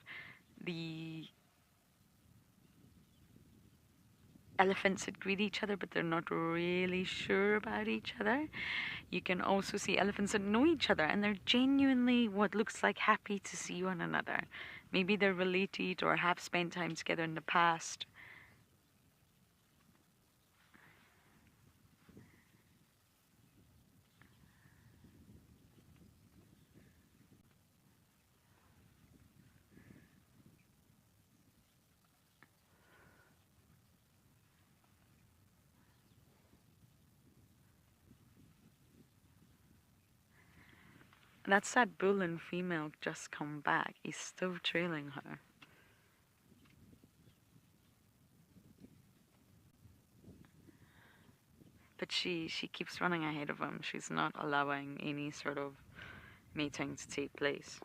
the elephants that greet each other, but they're not really sure about each other. You can also see elephants that know each other, and they're genuinely what looks like happy to see one another. Maybe they're related or have spent time together in the past. That's that bull and female just come back. He's still trailing her. But she keeps running ahead of him. She's not allowing any sort of mating to take place.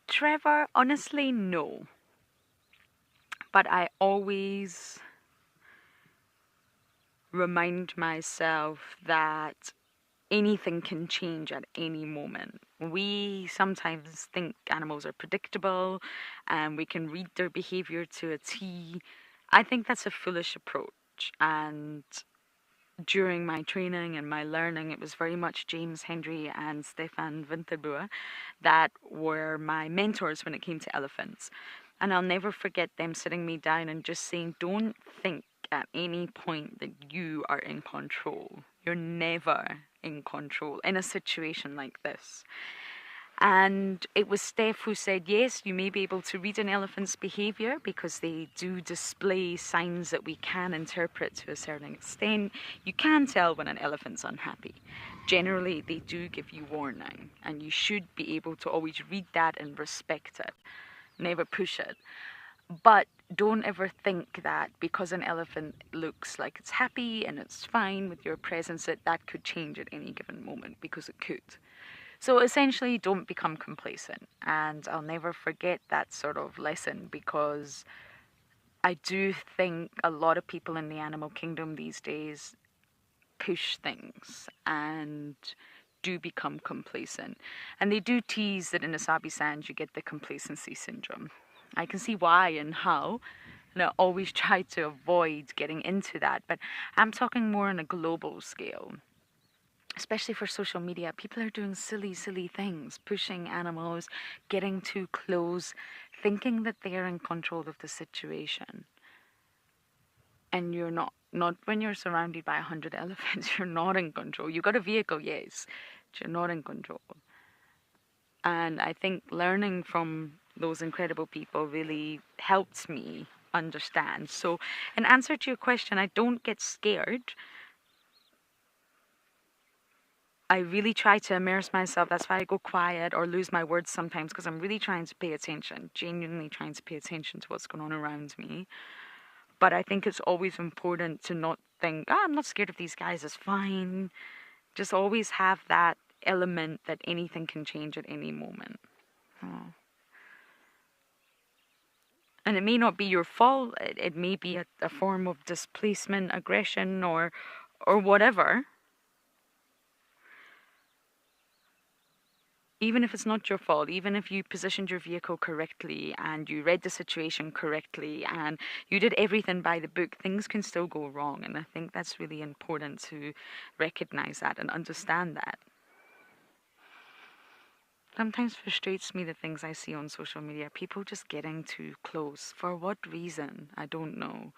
Trevor, honestly, no. But I always remind myself that anything can change at any moment. We sometimes think animals are predictable and we can read their behavior to a T. I think that's a foolish approach. And during my training and my learning, it was very much James Hendry and Stefan Winterboer that were my mentors when it came to elephants. And I'll never forget them sitting me down and just saying, don't think at any point that you are in control. You're never in control in a situation like this. And it was Steph who said, yes, you may be able to read an elephant's behavior because they do display signs that we can interpret to a certain extent. You can tell when an elephant's unhappy. Generally, they do give you warning, and you should be able to always read that and respect it. Never push it. But don't ever think that because an elephant looks like it's happy and it's fine with your presence, that could change at any given moment, because it could. So essentially, don't become complacent. And I'll never forget that sort of lesson, because I do think a lot of people in the animal kingdom these days push things and do become complacent. And they do tease that in the Sabi Sands you get the complacency syndrome. I can see why and how, and I always try to avoid getting into that. But I'm talking more on a global scale. Especially for social media, people are doing silly things, pushing animals, getting too close, thinking that they are in control of the situation. And you're not. Not when you're surrounded by 100 elephants, you're not in control. You got a vehicle, yes, but you're not in control. And I think learning from those incredible people really helped me understand. So in answer to your question, I don't get scared. I really try to immerse myself. That's why I go quiet or lose my words sometimes, because I'm really trying to pay attention, genuinely trying to pay attention to what's going on around me. But I think it's always important to not think, I'm not scared of these guys, it's fine. Just always have that element that anything can change at any moment. Oh. And it may not be your fault. It may be a form of displacement, aggression, or whatever. Even if it's not your fault, even if you positioned your vehicle correctly and you read the situation correctly and you did everything by the book, things can still go wrong. And I think that's really important to recognize that and understand that. Sometimes frustrates me the things I see on social media. People just getting too close. For what reason? I don't know.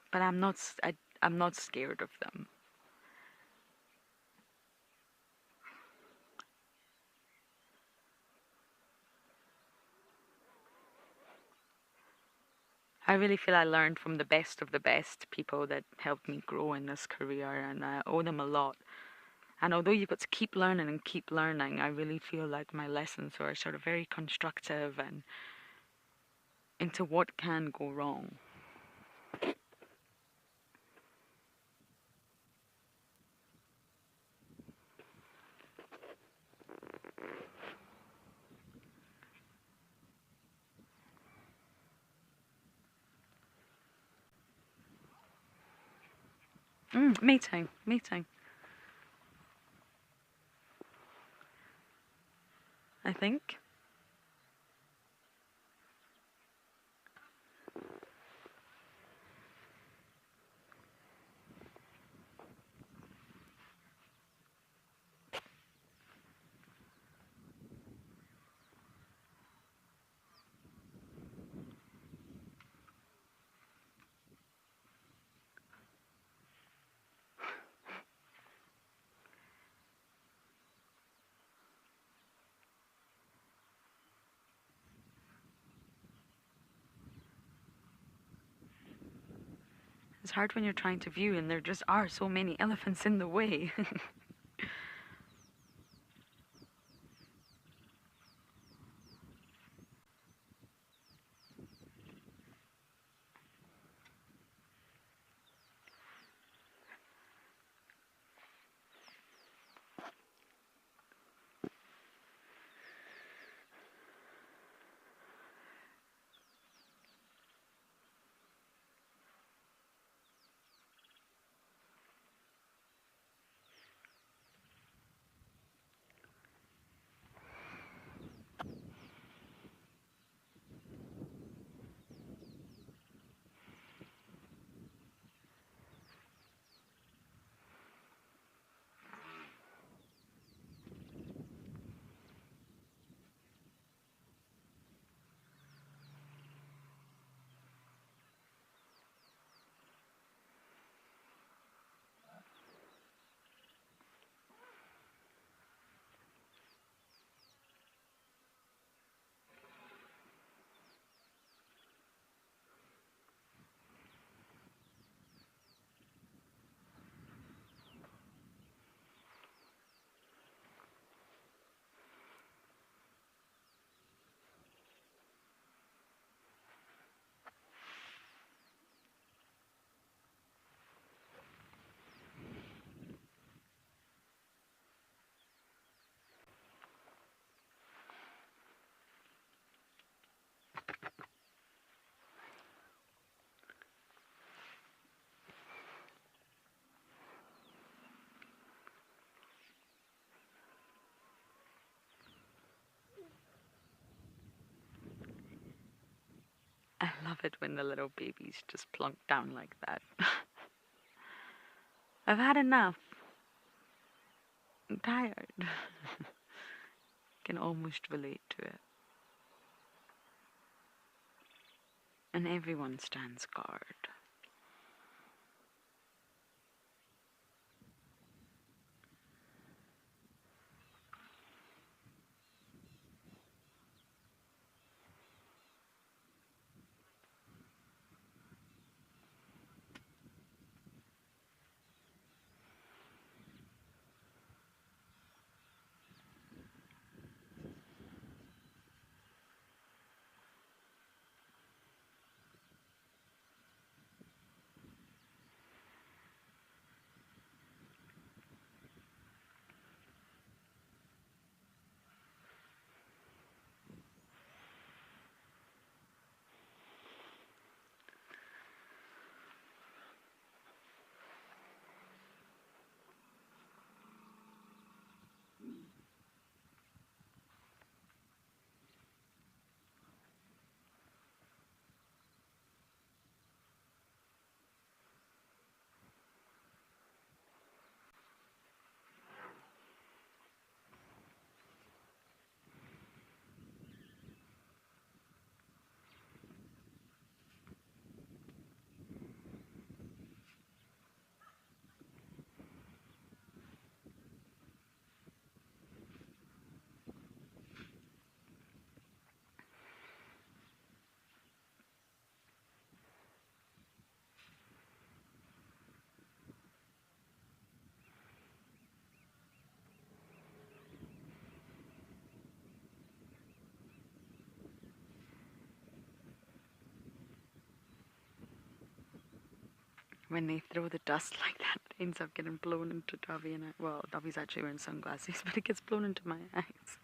But I'm not scared of them. I really feel I learned from the best of the best people that helped me grow in this career, and I owe them a lot. And although you've got to keep learning and keep learning, I really feel like my lessons were sort of very constructive and into what can go wrong. Meeting. I think. It's hard when you're trying to view and there just are so many elephants in the way. I love it when the little babies just plunk down like that. I've had enough. I'm tired. Can almost relate to it. And everyone stands guard. When they throw the dust like that, it ends up getting blown into Davi and I. Well, Davi's actually wearing sunglasses, but it gets blown into my eyes.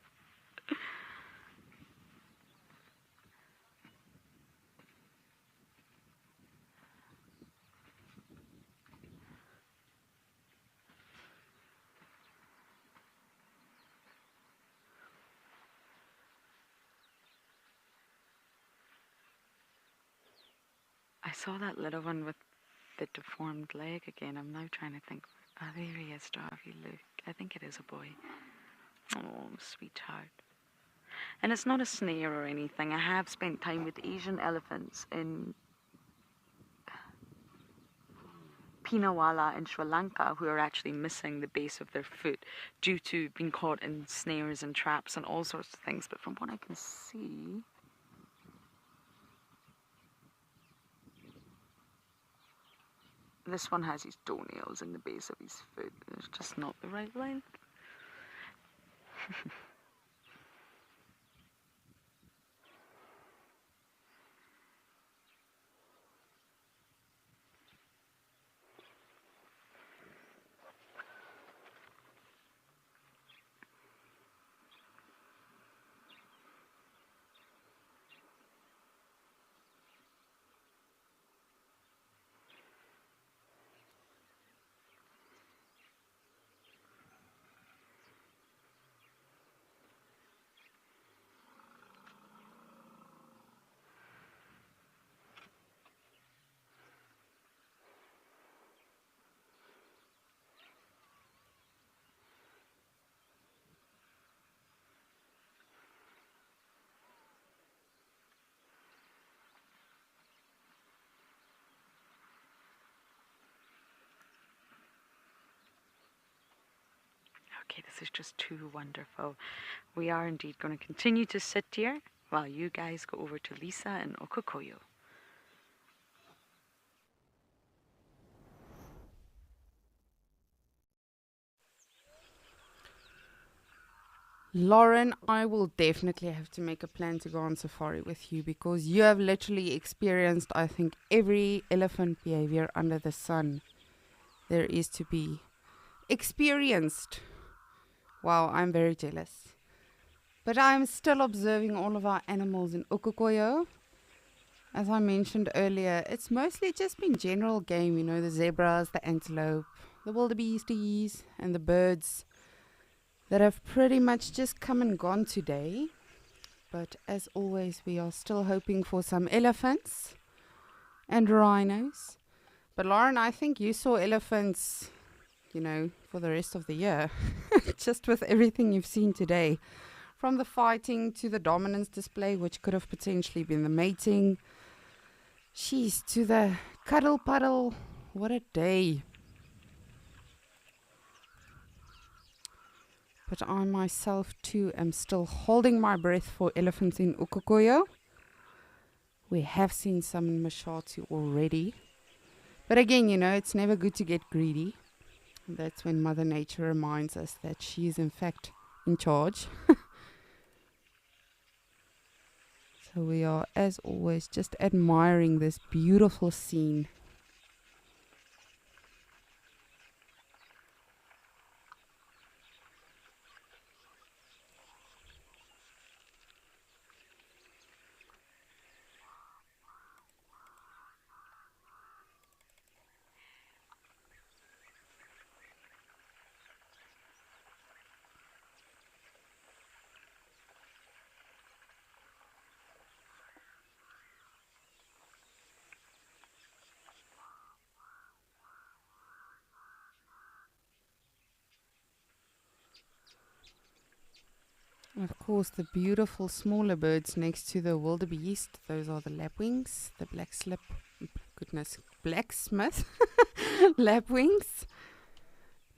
I saw that little one with the deformed leg again. I'm now trying to think. Oh, there he is, Davi. Look, I think it is a boy. Oh, sweetheart. And it's not a snare or anything. I have spent time with Asian elephants in Pinawala in Sri Lanka who are actually missing the base of their foot due to being caught in snares and traps and all sorts of things. But from what I can see, this one has his toenails in the base of his foot. It's just not the right length. Okay, this is just too wonderful. We are indeed going to continue to sit here while you guys go over to Lisa and Okokoyo. Lauren, I will definitely have to make a plan to go on safari with you because you have literally experienced, I think, every elephant behavior under the sun there is to be experienced. Wow, I'm very jealous. But I'm still observing all of our animals in Okokoyo. As I mentioned earlier, it's mostly just been general game, you know, the zebras, the antelope, the wildebeesties, and the birds that have pretty much just come and gone today. but as always, we are still hoping for some elephants and rhinos. But Lauren, I think you saw elephants, for the rest of the year, just with everything you've seen today. From the fighting to the dominance display, which could have potentially been the mating. Sheesh, to the cuddle puddle. What a day. But I myself too am still holding my breath for elephants in Ukokoyo. We have seen some in Mashatu already. But again, it's never good to get greedy. That's when Mother Nature reminds us that she is in fact in charge. So we are, as always, just admiring this beautiful scene. Of course, the beautiful smaller birds next to the wildebeest, those are the lapwings, the blacksmith lapwings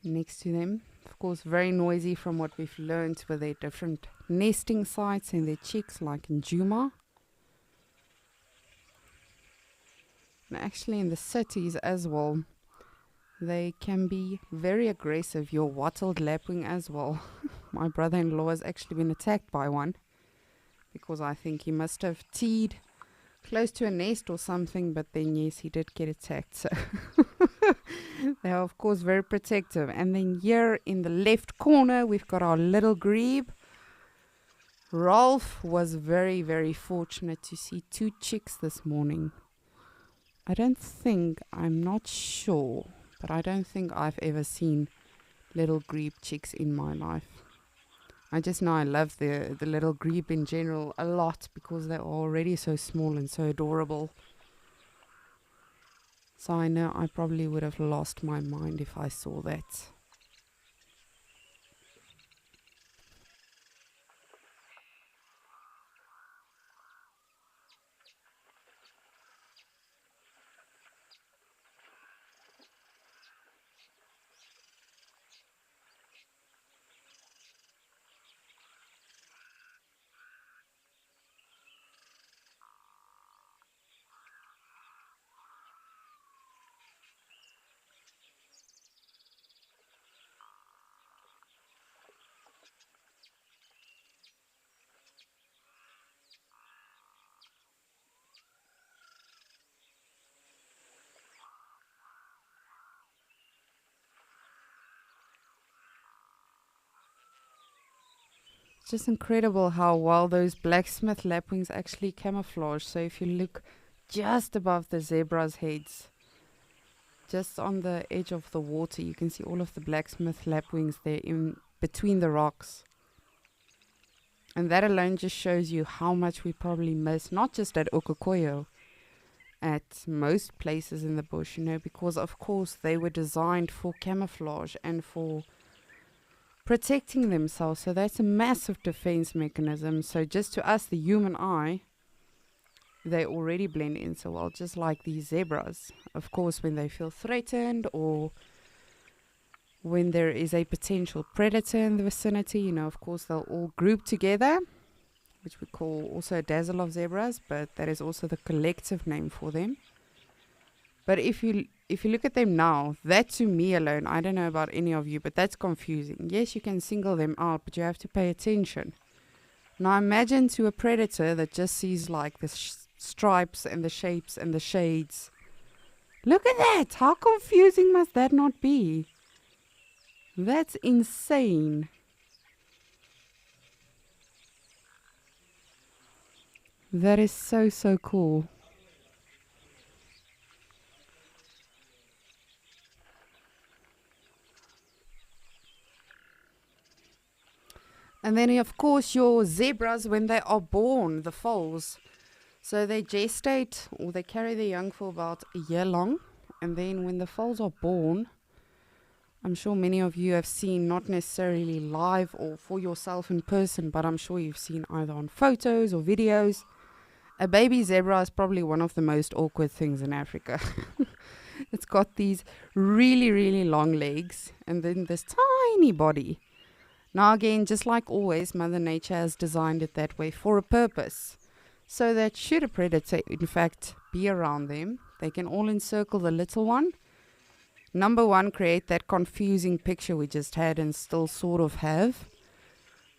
next to them. Of course, very noisy from what we've learned with their different nesting sites and their chicks, like in Djuma. And actually in the cities as well, they can be very aggressive, your wattled lapwing as well. My brother-in-law has actually been attacked by one because I think he must have teed close to a nest or something, but then yes, he did get attacked. So they are of course very protective. And then here in the left corner we've got our little grebe. Rolf was very, very fortunate to see 2 chicks this morning. I'm not sure, but I don't think I've ever seen little grebe chicks in my life. I just know I love the little grebe in general a lot because they're already so small and so adorable. So I know I probably would have lost my mind if I saw that. It's just incredible how well those blacksmith lapwings actually camouflage. So if you look just above the zebra's heads, just on the edge of the water, you can see all of the blacksmith lapwings there in between the rocks. And that alone just shows you how much we probably miss, not just at Okokoyo, at most places in the bush, because of course they were designed for camouflage and for protecting themselves. So that's a massive defense mechanism. So just to us, the human eye, they already blend in so well, just like these zebras. Of course, when they feel threatened or when there is a potential predator in the vicinity, of course, they'll all group together, which we call also a dazzle of zebras, but that is also the collective name for them. But if you look at them now, that to me alone, I don't know about any of you, but that's confusing. Yes, you can single them out, but you have to pay attention. Now imagine to a predator that just sees like the stripes and the shapes and the shades. Look at that! How confusing must that not be? That's insane. That is so, so cool. And And then, of course, your zebras, when they are born, the foals. So they gestate, or they carry the young for about a year long. And then when the foals are born, I'm sure many of you have seen, not necessarily live or for yourself in person, but I'm sure you've seen either on photos or videos. A baby zebra is probably one of the most awkward things in Africa. It's got these really, really long legs and then this tiny body. Now again, just like always, Mother Nature has designed it that way for a purpose. So that should a predator in fact be around them, they can all encircle the little one. Number one, create that confusing picture we just had and still sort of have.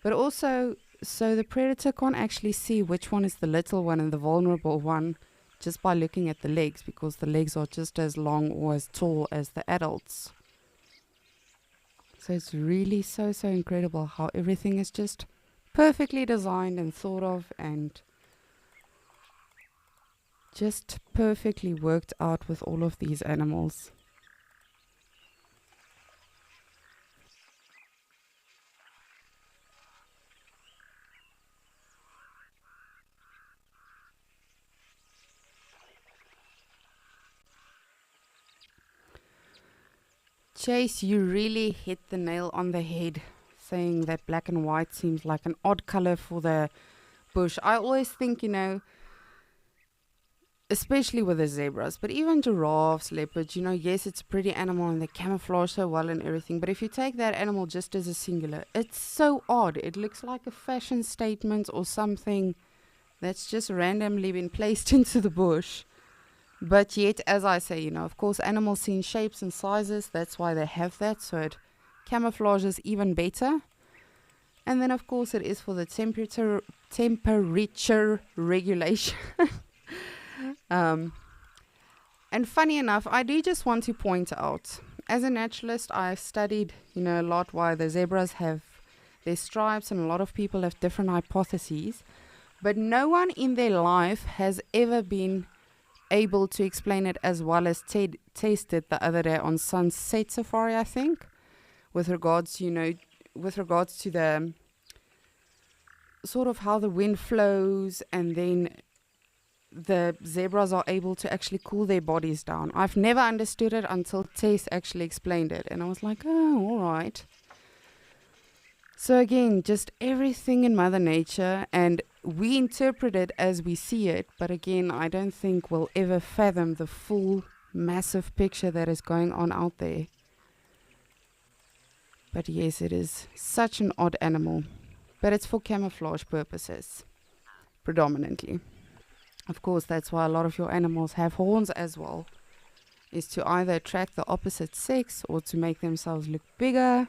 But also, so the predator can't actually see which one is the little one and the vulnerable one just by looking at the legs, because the legs are just as long or as tall as the adults. So it's really so incredible how everything is just perfectly designed and thought of and just perfectly worked out with all of these animals. Chase, you really hit the nail on the head, saying that black and white seems like an odd color for the bush. I always think, especially with the zebras, but even giraffes, leopards, yes, it's a pretty animal and they camouflage so well and everything. But if you take that animal just as a singular, it's so odd. It looks like a fashion statement or something that's just randomly been placed into the bush. But yet, as I say, of course, animals see in shapes and sizes. That's why they have that. So it camouflages even better. And then, of course, it is for the temperature regulation. And funny enough, I do just want to point out, as a naturalist, I've studied, a lot why the zebras have their stripes, and a lot of people have different hypotheses. But no one in their life has ever been able to explain it as well as Ted tasted the other day on Sunset Safari, I think, with regards to the sort of how the wind flows, and then the zebras are able to actually cool their bodies down. I've never understood it until Tess actually explained it, and I was like, oh, all right. So again, just everything in Mother Nature, and we interpret it as we see it, but again, I don't think we'll ever fathom the full, massive picture that is going on out there. But yes, it is such an odd animal, but it's for camouflage purposes, predominantly. Of course, that's why a lot of your animals have horns as well, is to either attract the opposite sex or to make themselves look bigger,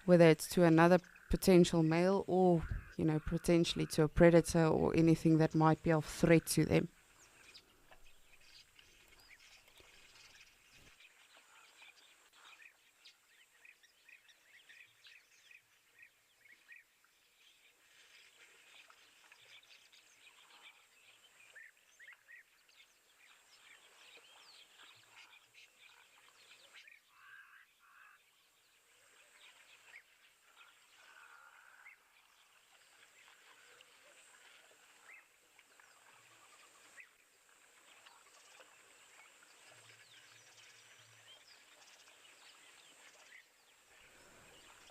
whether it's to another potential male or, potentially to a predator or anything that might be of threat to them.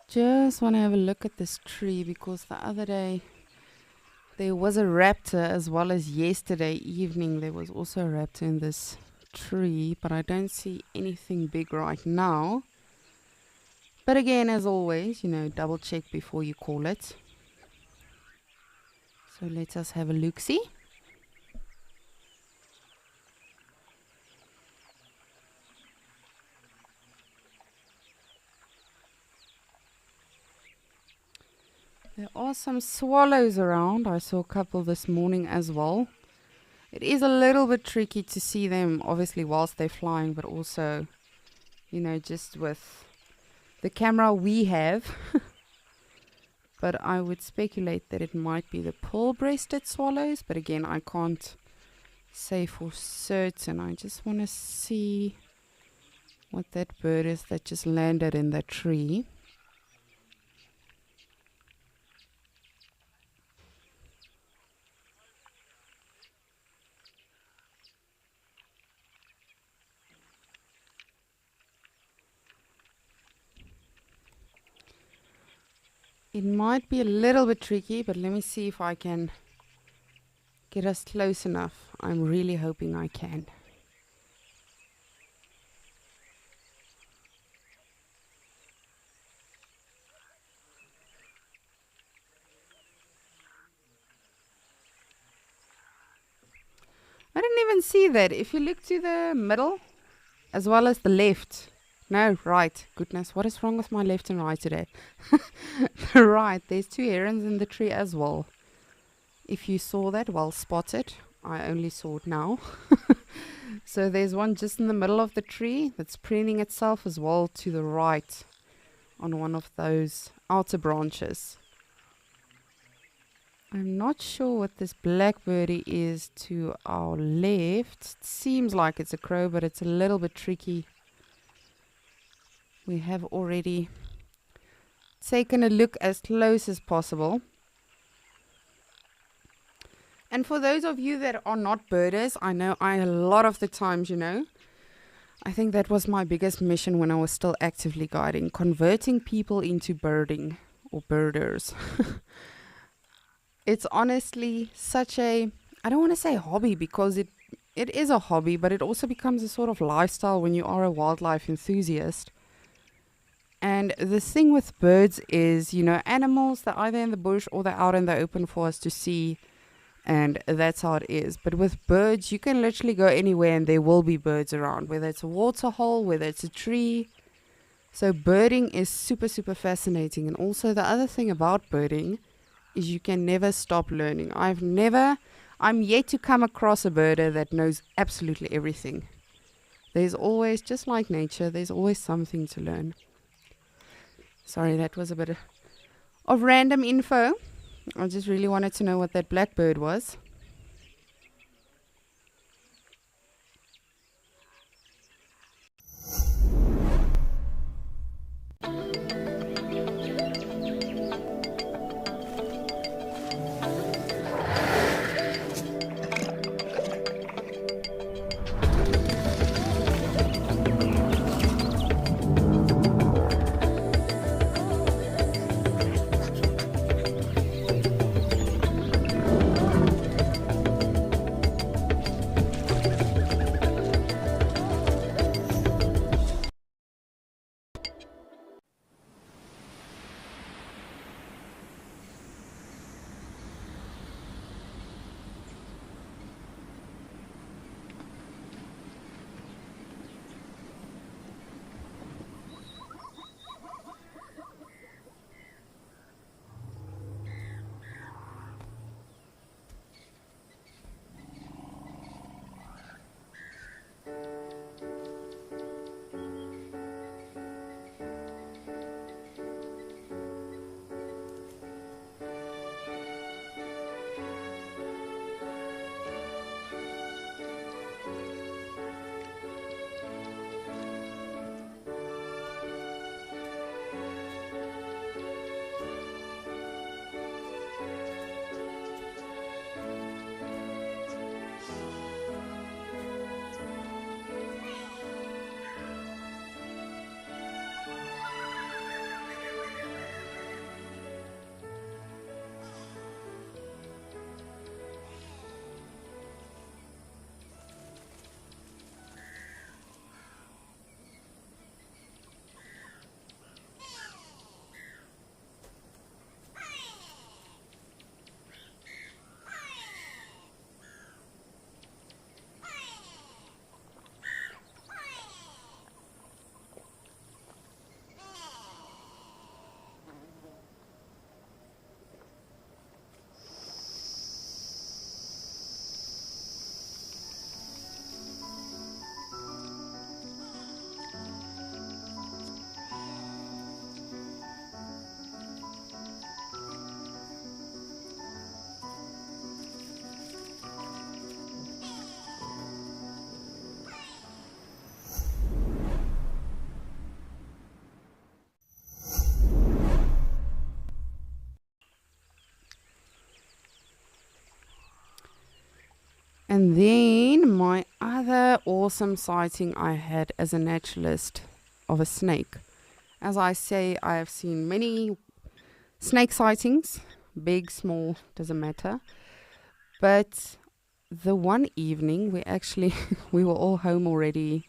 Just want to have a look at this tree, because the other day there was a raptor, as well as yesterday evening there was also a raptor in this tree, but I don't see anything big right now. But again, as always, double check before you call it. So let us have a look-see. There are some swallows around. I saw a couple this morning as well. It is a little bit tricky to see them, obviously, whilst they're flying, but also, just with the camera we have. But I would speculate that it might be the pearl-breasted swallows. But again, I can't say for certain. I just want to see what that bird is that just landed in that tree. It might be a little bit tricky, but let me see if I can get us close enough. I'm really hoping I can. I didn't even see that. If you look to the middle as well as the left. No, right. Goodness, what is wrong with my left and right today? Right, there's 2 herons in the tree as well. If you saw that, well spotted. I only saw it now. So there's one just in the middle of the tree that's preening itself as well to the right on one of those outer branches. I'm not sure what this blackbirdie is to our left. It seems like it's a crow, but it's a little bit tricky. We have already taken a look as close as possible. And for those of you that are not birders, I know a lot of the times, I think that was my biggest mission when I was still actively guiding, converting people into birding or birders. It's honestly such a, I don't want to say hobby because it is a hobby, but it also becomes a sort of lifestyle when you are a wildlife enthusiast. And the thing with birds is, animals, they're either in the bush or they're out in the open for us to see. And that's how it is. But with birds, you can literally go anywhere and there will be birds around, whether it's a water hole, whether it's a tree. So birding is super, super fascinating. And also the other thing about birding is you can never stop learning. I'm yet to come across a birder that knows absolutely everything. There's always, just like nature, there's always something to learn. Sorry, that was a bit of random info. I just really wanted to know what that blackbird was. And then my other awesome sighting I had as a naturalist of a snake. As I say, I have seen many snake sightings, big, small, doesn't matter. But the one evening we actually, we were all home already,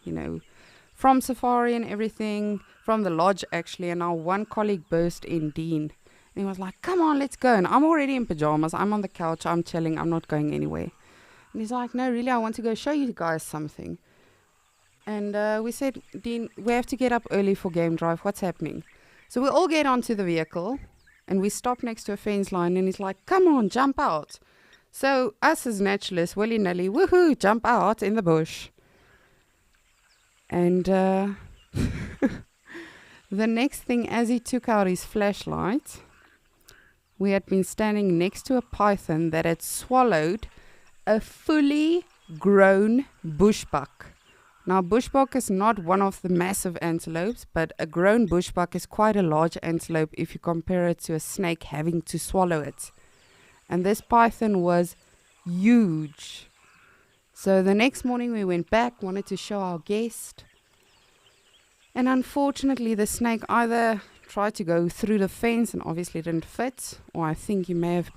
from safari and everything, from the lodge actually, and our one colleague burst in, Dean. And he was like, come on, let's go. And I'm already in pajamas. I'm on the couch. I'm chilling. I'm not going anywhere. And he's like, no, really, I want to go show you guys something. And we said, Dean, we have to get up early for game drive. What's happening? So we all get onto the vehicle and we stop next to a fence line. And he's like, come on, jump out. So us as naturalists, willy-nilly, woohoo, jump out in the bush. And the next thing, as he took out his flashlight, we had been standing next to a python that had swallowed a fully grown bushbuck. Now, bushbuck is not one of the massive antelopes, but a grown bushbuck is quite a large antelope if you compare it to a snake having to swallow it. And this python was huge. So the next morning we went back, wanted to show our guest. And unfortunately, the snake either tried to go through the fence and obviously didn't fit, or I think he may have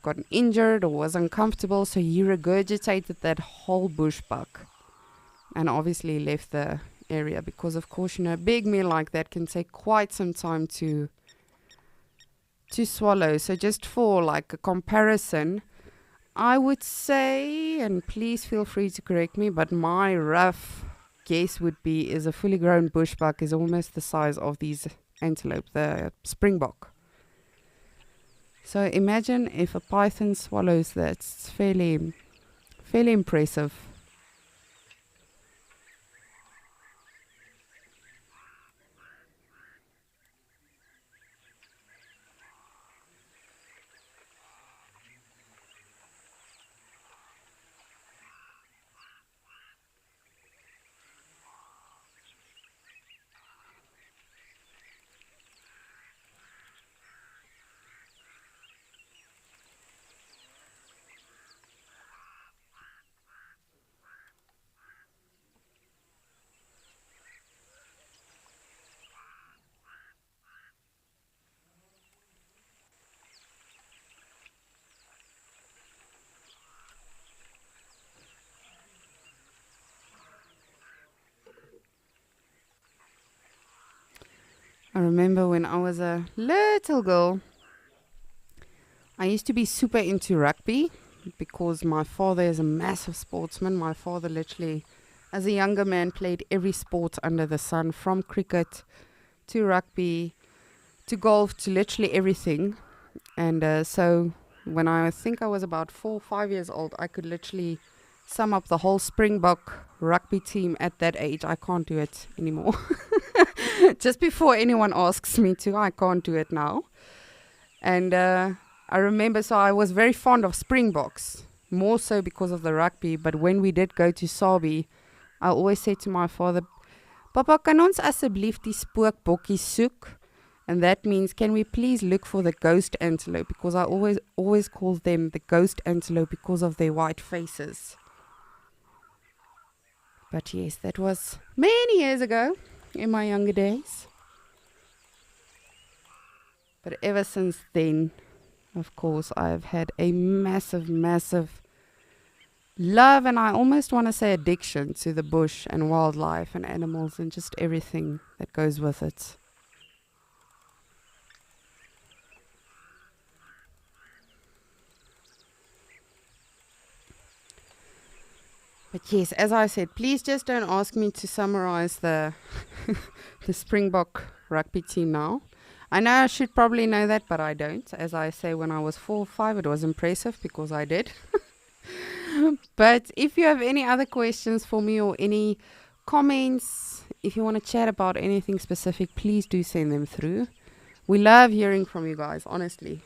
gotten injured or was uncomfortable, so he regurgitated that whole bushbuck and obviously left the area because, of course, a big meal like that can take quite some time to swallow. So just for like a comparison, I would say, and please feel free to correct me, but my rough guess would be is a fully grown bushbuck is almost the size of these antelope, the springbok. So imagine if a python swallows that. It's fairly impressive. I remember when I was a little girl, I used to be super into rugby because my father is a massive sportsman. My father literally, as a younger man, played every sport under the sun, from cricket to rugby to golf to literally everything. And so when I think I was about 4 or 5 years old, I could literally sum up the whole Springbok rugby team at that age. I can't do it anymore. Just before anyone asks me to, I can't do it now. And I remember, so I was very fond of Springboks, more so because of the rugby. But when we did go to Sabi, I always said to my father, Papa, kan ons asseblief die spookbokkies soek? And that means, can we please look for the ghost antelope? Because I always call them the ghost antelope because of their white faces. But yes, that was many years ago in my younger days. But ever since then, of course, I've had a massive, massive love, and I almost want to say addiction to the bush and wildlife and animals and just everything that goes with it. But yes, as I said, please just don't ask me to summarize the the Springbok rugby team now. I know I should probably know that, but I don't. As I say, when I was 4 or 5, it was impressive because I did. But if you have any other questions for me or any comments, if you want to chat about anything specific, please do send them through. We love hearing from you guys, honestly.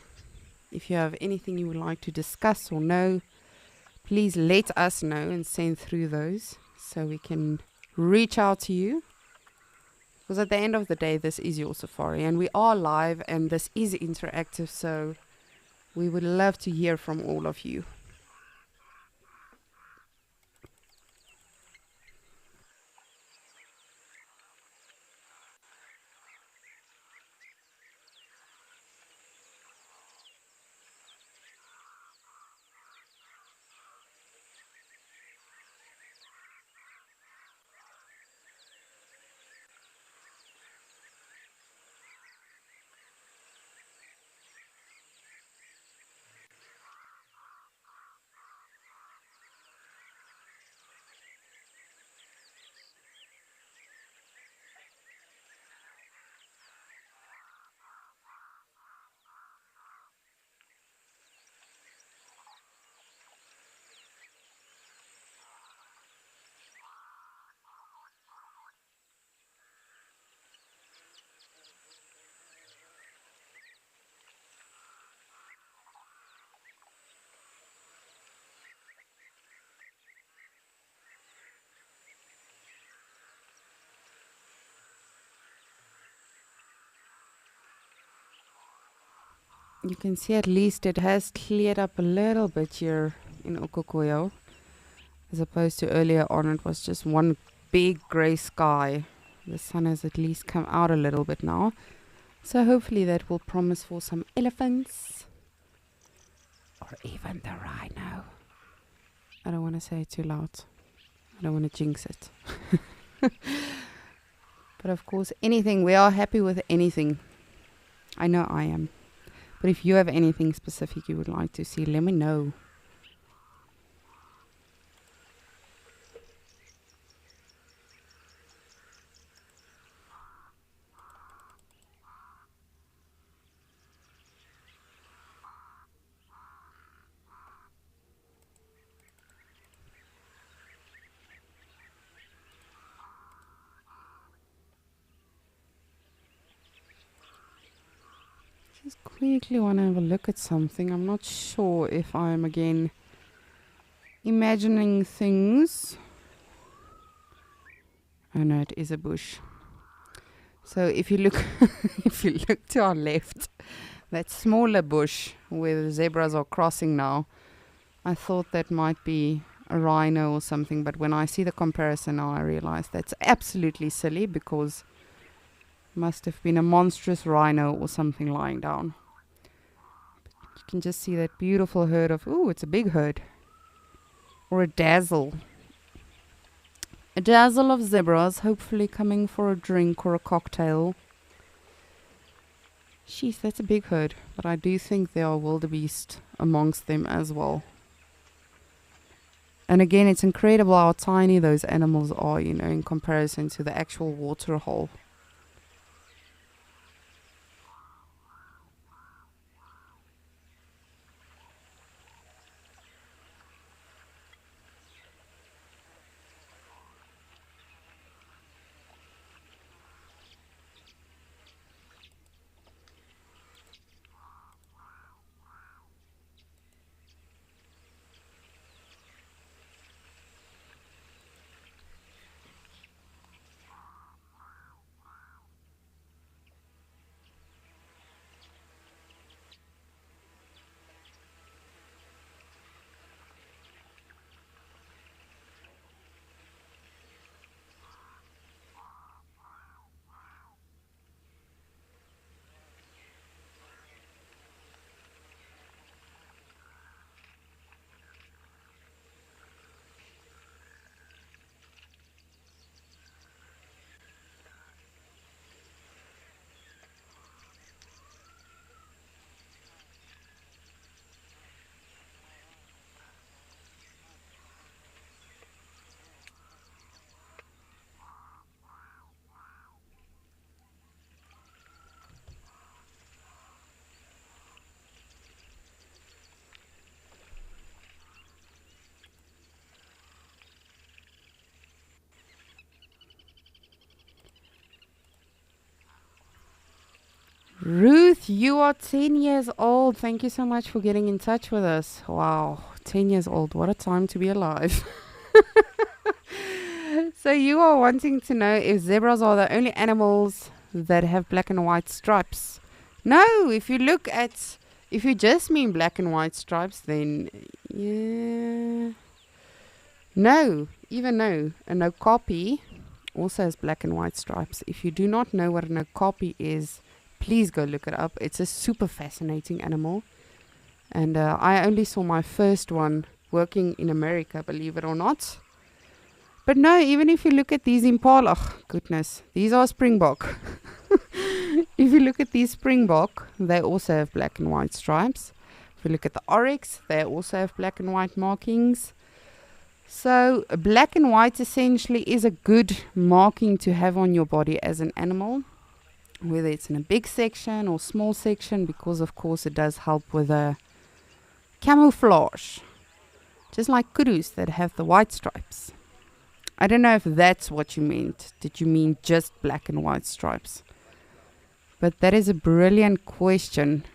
If you have anything you would like to discuss or know, please let us know and send through those so we can reach out to you. Because at the end of the day, this is your safari and we are live and this is interactive, so we would love to hear from all of you. You can see at least it has cleared up a little bit here in Okokoyo, as opposed to earlier on it was just one big grey sky. The sun has at least come out a little bit now, so hopefully that will promise for some elephants or even the rhino. I don't want to say it too loud. I don't want to jinx it. But of course, anything, we are happy with anything. I know I am. But if you have anything specific you would like to see, let me know. Just quickly want to have a look at something. I'm not sure if I'm again imagining things. Oh no, it is a bush. So if you look if you look to our left, that smaller bush where the zebras are crossing now, I thought that might be a rhino or something, but when I see the comparison now I realize that's absolutely silly, because must have been a monstrous rhino or something lying down. But you can just see that beautiful herd of, ooh, it's a big herd. Or a dazzle. A dazzle of zebras, hopefully coming for a drink or a cocktail. Sheesh, that's a big herd. But I do think there are wildebeest amongst them as well. And again, it's incredible how tiny those animals are, you know, in comparison to the actual water hole. Ruth, you are 10 years old. Thank you so much for getting in touch with us. Wow, 10 years old. What a time to be alive. So you are wanting to know if zebras are the only animals that have black and white stripes. No, if you just mean black and white stripes, then yeah. No, even no. An okapi also has black and white stripes. If you do not know what an okapi is, please go look it up. It's a super fascinating animal. And I only saw my first one working in America, believe it or not. But no, even if you look at these impala, oh, goodness, these are springbok. If you look at these springbok, they also have black and white stripes. If you look at the oryx, they also have black and white markings. So black and white essentially is a good marking to have on your body as an animal, whether it's in a big section or small section, because of course it does help with a camouflage, just like kurus that have the white stripes. I don't know if that's what you meant. Did you mean just black and white stripes? But that is a brilliant question.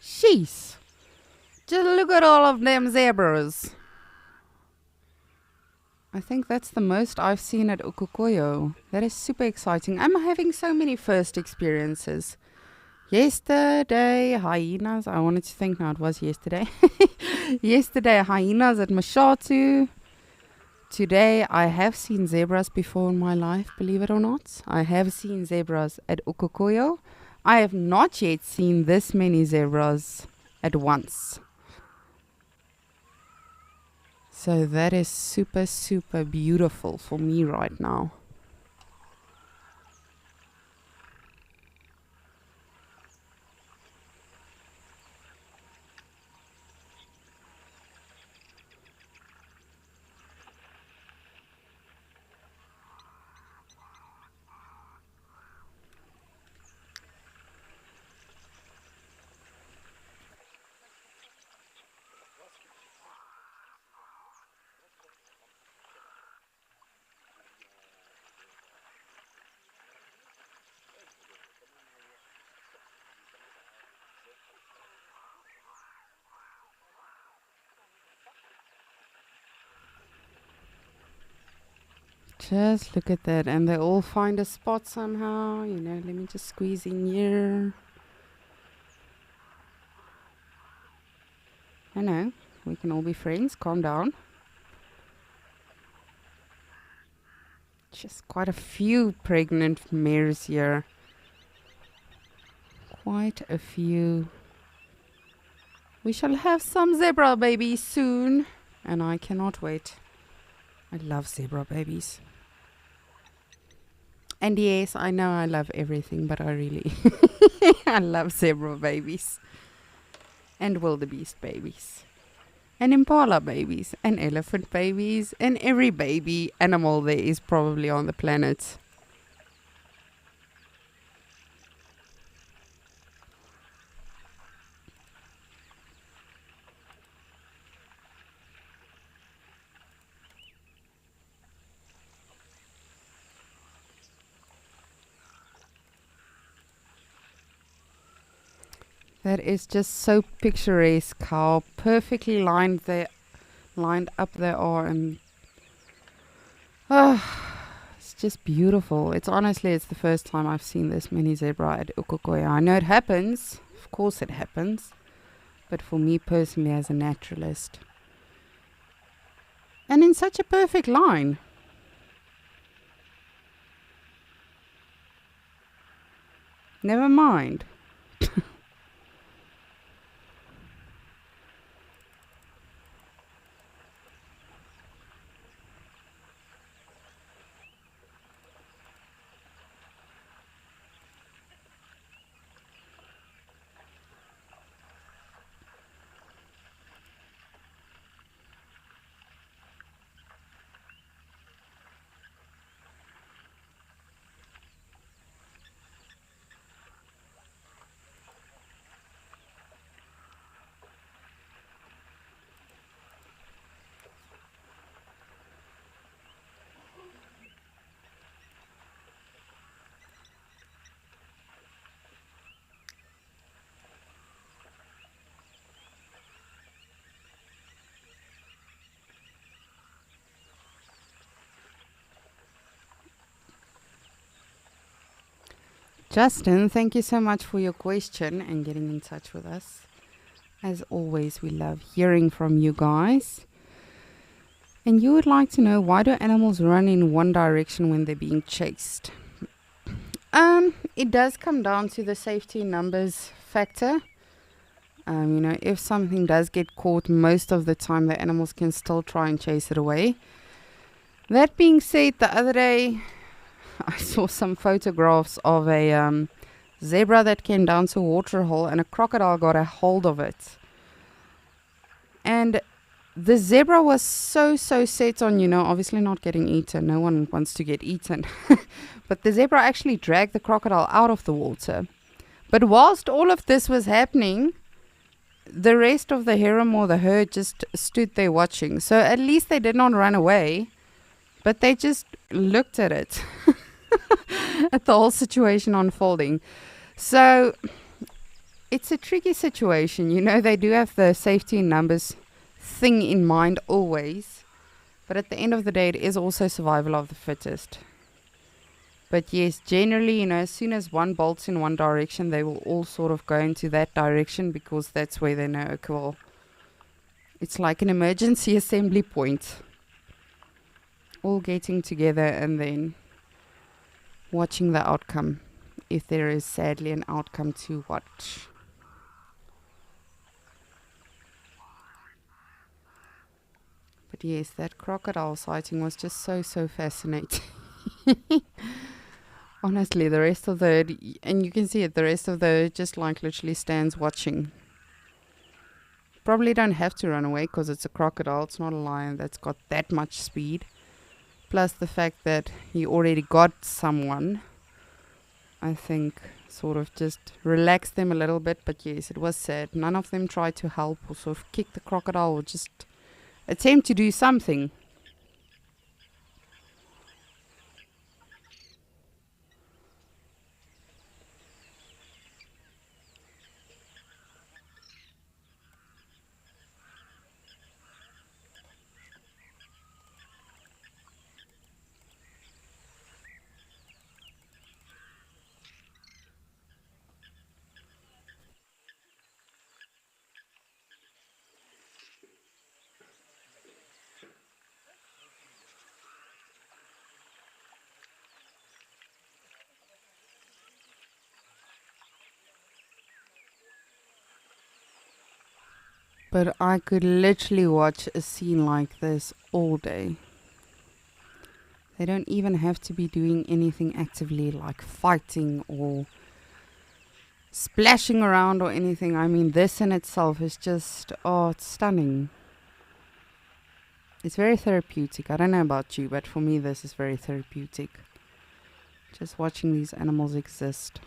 Jeez. Just look at all of them zebras. I think that's the most I've seen at Ukokoyo. That is super exciting. I'm having so many first experiences. Yesterday, hyenas. I wanted to think now it was yesterday. Yesterday, hyenas at Mashatu. Today, I have seen zebras before in my life, believe it or not. I have seen zebras at Ukokoyo. I have not yet seen this many zebras at once. So that is super, super beautiful for me right now. Just look at that, and they all find a spot somehow. You know, let me just squeeze in here. I know, we can all be friends. Calm down. Just quite a few pregnant mares here. Quite a few. We shall have some zebra babies soon, and I cannot wait. I love zebra babies. And yes, I know I love everything, but I really I love zebra babies. And wildebeest babies. And impala babies. And elephant babies. And every baby animal there is probably on the planet. That is just so picturesque how perfectly lined up they are, and it's just beautiful. It's the first time I've seen this many zebra at Ukokoya. I know it happens, of course it happens, but for me personally as a naturalist, and in such a perfect line. Never mind. Justin, thank you so much for your question and getting in touch with us. As always, we love hearing from you guys. And you would like to know, why do animals run in one direction when they're being chased? It does come down to the safety in numbers factor. If something does get caught, most of the time the animals can still try and chase it away. That being said, the other day I saw some photographs of a zebra that came down to a water hole and a crocodile got a hold of it. And the zebra was so set on, obviously not getting eaten. No one wants to get eaten. But the zebra actually dragged the crocodile out of the water. But whilst all of this was happening, the rest of the harem or the herd just stood there watching. So at least they did not run away, but they just looked at it, at the whole situation unfolding. So it's a tricky situation. They do have the safety in numbers thing in mind always, but at the end of the day, it is also survival of the fittest. But yes, generally, as soon as one bolts in one direction, they will all sort of go into that direction, because that's where they know, okay, well, it's like an emergency assembly point. All getting together and then watching the outcome, if there is sadly an outcome to watch. But yes, that crocodile sighting was just so fascinating. Honestly, the rest of the herd, and you can see it, the rest of the herd just like literally stands watching. Probably don't have to run away because it's a crocodile. It's not a lion that's got that much speed. Plus the fact that he already got someone, I think sort of just relaxed them a little bit. But yes, it was sad. None of them tried to help or sort of kick the crocodile or just attempt to do something. But I could literally watch a scene like this all day. They don't even have to be doing anything actively like fighting or splashing around or anything. I mean, this in itself is just, it's stunning. It's very therapeutic. I don't know about you, but for me this is very therapeutic. Just watching these animals exist.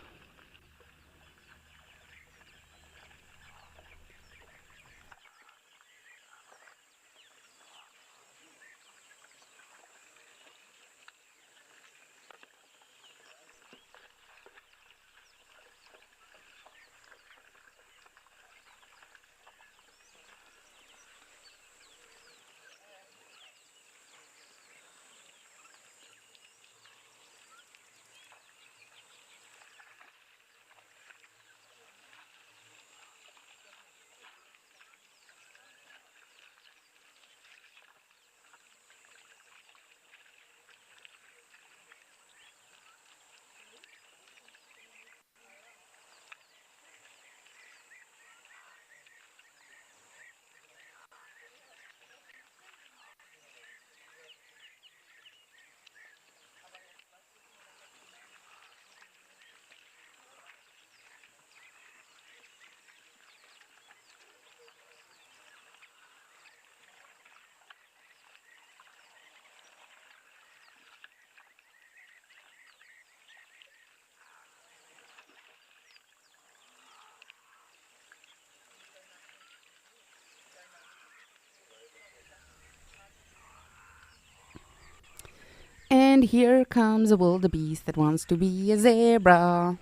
And here comes a wildebeest that wants to be a zebra.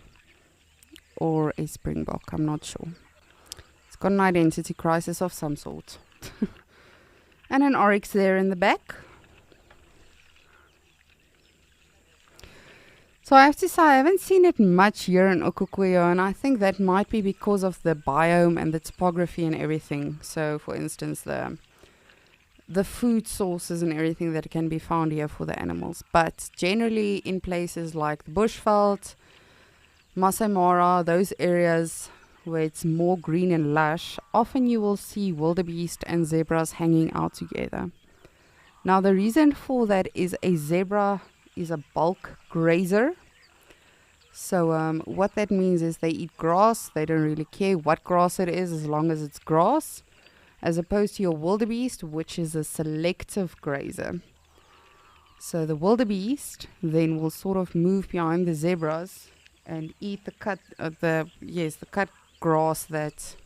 Or a springbok, I'm not sure. It's got an identity crisis of some sort. And an oryx there in the back. So I have to say, I haven't seen it much here in Okukuyo, and I think that might be because of the biome and the topography and everything. So, for instance, the food sources and everything that can be found here for the animals. But generally, in places like the Bushveld, Masai Mara, those areas where it's more green and lush, often you will see wildebeest and zebras hanging out together. Now, the reason for that is a zebra is a bulk grazer. So what that means is they eat grass. They don't really care what grass it is as long as it's grass, as opposed to your wildebeest, which is a selective grazer. So the wildebeest then will sort of move behind the zebras and eat the cut grass that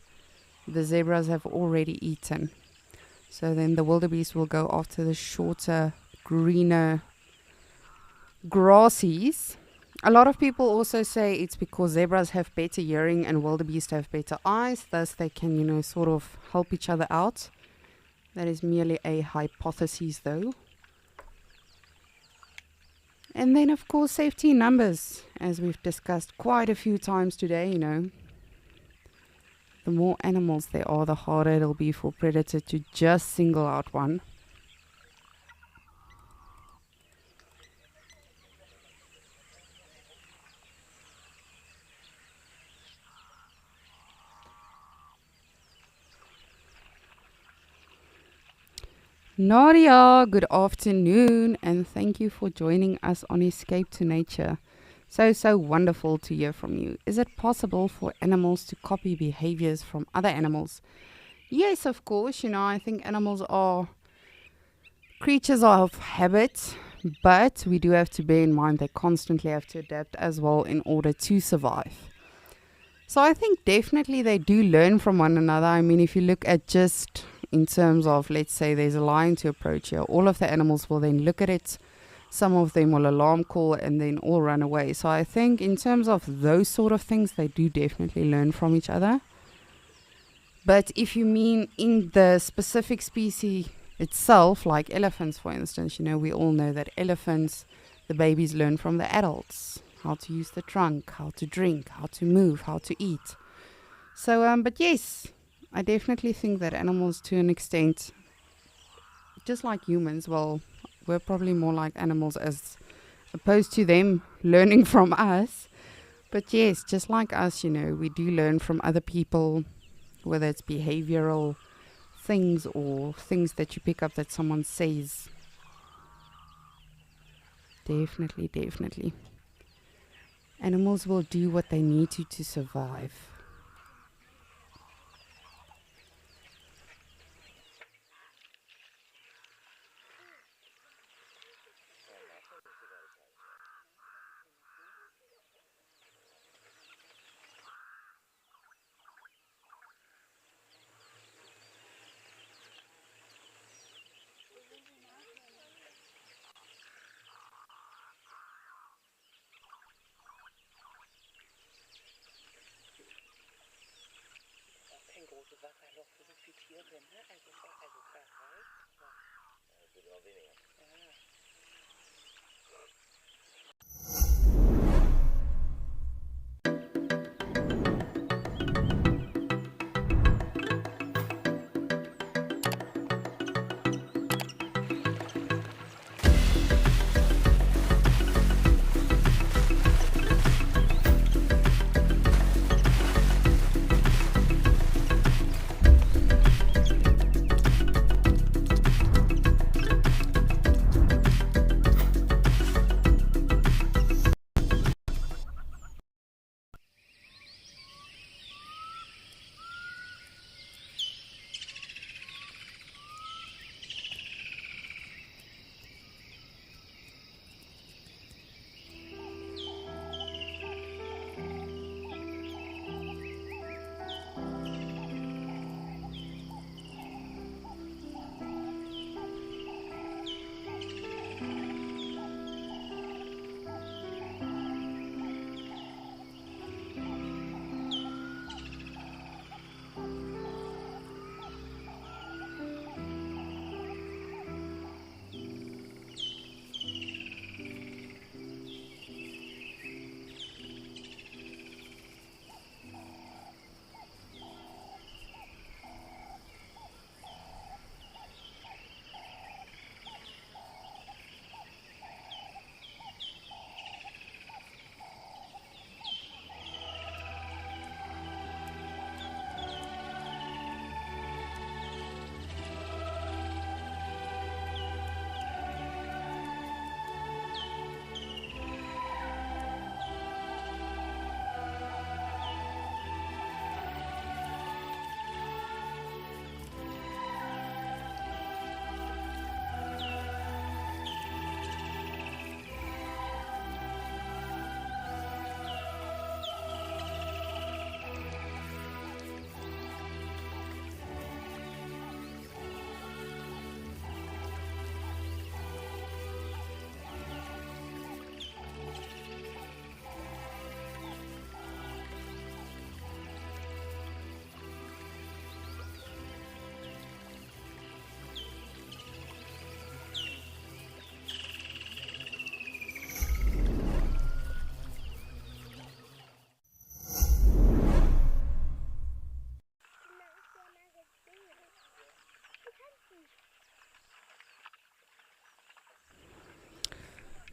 the zebras have already eaten. So then the wildebeest will go after the shorter, greener grassies. A lot of people also say it's because zebras have better hearing and wildebeest have better eyes, thus they can, sort of help each other out. That is merely a hypothesis though. And then of course safety in numbers, as we've discussed quite a few times today, The more animals there are, the harder it'll be for predator to just single out one. Nadia, good afternoon, and thank you for joining us on Escape to Nature. So wonderful to hear from you. Is it possible for animals to copy behaviors from other animals? Yes, of course. I think animals are creatures of habit, but we do have to bear in mind they constantly have to adapt as well in order to survive. So I think definitely they do learn from one another. I mean, if you look at just in terms of, let's say there's a lion to approach here, all of the animals will then look at it. Some of them will alarm call and then all run away. So I think in terms of those sort of things, they do definitely learn from each other. But if you mean in the specific species itself, like elephants, for instance, we all know that elephants, the babies learn from the adults. How to use the trunk, how to drink, how to move, how to eat. So, but yes, I definitely think that animals to an extent, just like humans, we're probably more like animals as opposed to them learning from us. But yes, just like us, we do learn from other people, whether it's behavioral things or things that you pick up that someone says. Definitely. Animals will do what they need to survive.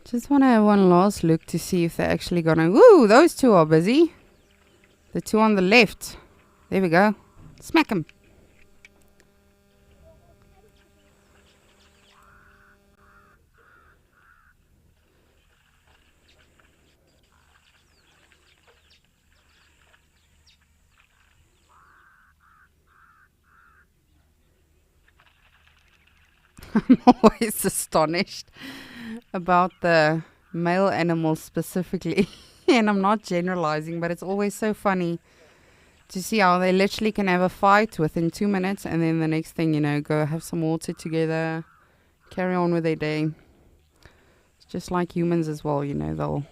Just want to have one last look to see if they're actually gonna. Woo! Those two are busy. The two on the left. There we go. Smack them. I'm always astonished about the male animals specifically. And I'm not generalizing, but it's always so funny to see how they literally can have a fight within 2 minutes, and then the next thing, go have some water together, carry on with their day. It's just like humans as well, they'll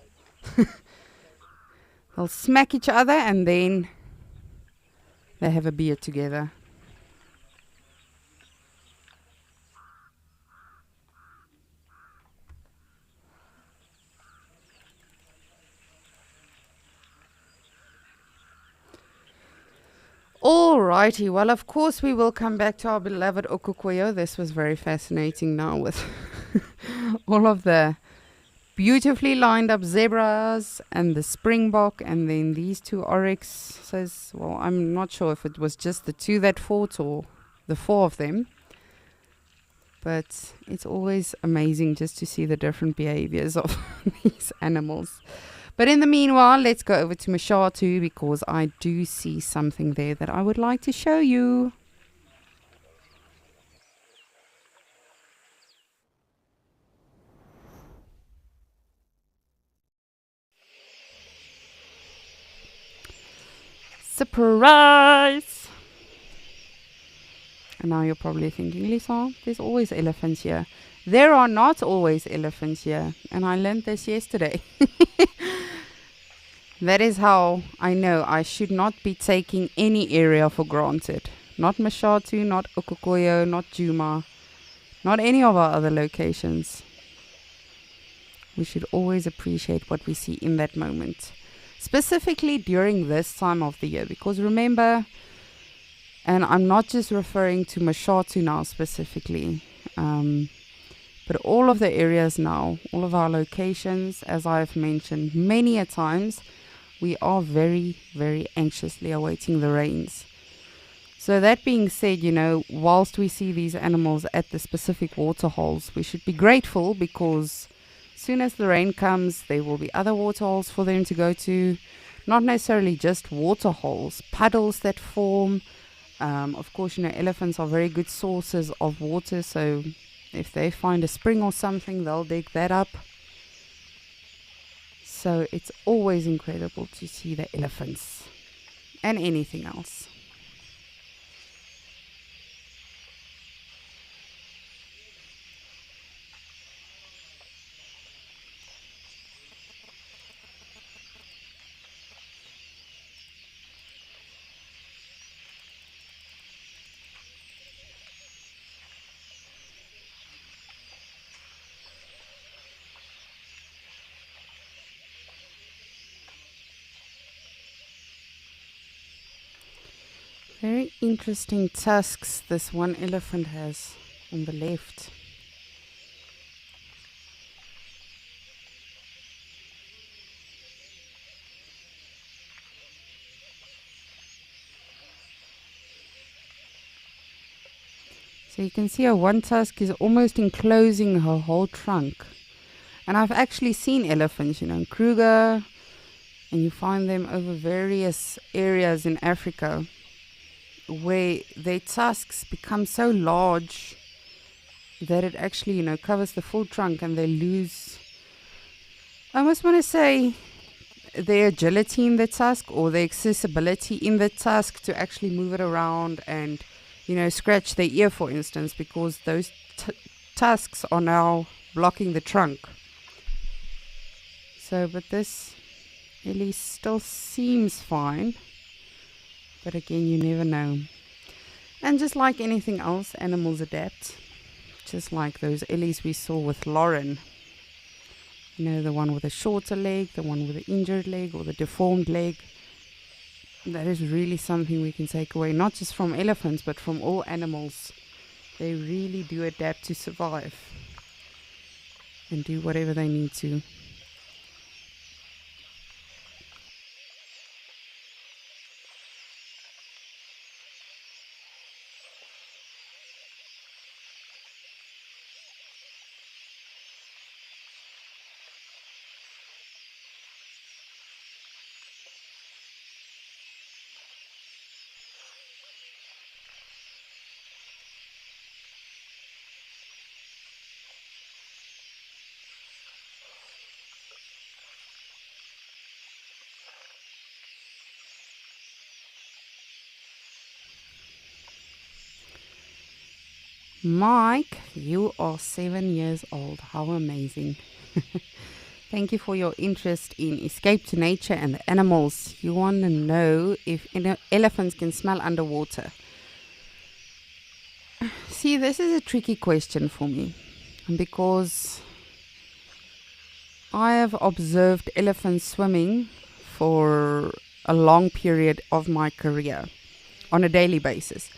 they'll smack each other and then they have a beer together. Alrighty, well, of course we will come back to our beloved Okukoyo. This was very fascinating now with all of the beautifully lined up zebras and the springbok, and then these two oryx. Says, well, I'm not sure if it was just the two that fought or the four of them, but it's always amazing just to see the different behaviors of these animals. But in the meanwhile, let's go over to Mashatu, because I do see something there that I would like to show you. Surprise! And now you're probably thinking, Lisa, there's always elephants here. There are not always elephants here, and I learned this yesterday. That is how I know I should not be taking any area for granted. Not Mashatu, not Okukoyo, not Djuma, not any of our other locations. We should always appreciate what we see in that moment, specifically during this time of the year, because remember, and I'm not just referring to Mashatu now specifically, but all of the areas now, all of our locations, as I've mentioned many a times, we are very, very anxiously awaiting the rains. So that being said, whilst we see these animals at the specific water holes, we should be grateful, because as soon as the rain comes, there will be other water holes for them to go to. Not necessarily just water holes, puddles that form. Of course, elephants are very good sources of water, so if they find a spring or something, they'll dig that up. So it's always incredible to see the elephants and anything else. Very interesting tusks this one elephant has on the left. So you can see how one tusk is almost enclosing her whole trunk. And I've actually seen elephants, in Kruger, and you find them over various areas in Africa, where their tusks become so large that it actually, covers the full trunk, and they lose, I almost want to say, their agility in the tusk, or the accessibility in the tusk to actually move it around and, scratch their ear, for instance, because those tusks are now blocking the trunk. So, but this at least still seems fine. But again, you never know. And just like anything else, animals adapt. Just like those ellies we saw with Lauren. The one with a shorter leg, the one with an injured leg, or the deformed leg. That is really something we can take away, not just from elephants, but from all animals. They really do adapt to survive. and do whatever they need to. Mike, you are 7 years old. How amazing. Thank you for your interest in Escape to Nature and the animals. You want to know if elephants can smell underwater. See, this is a tricky question for me because I have observed elephants swimming for a long period of my career on a daily basis.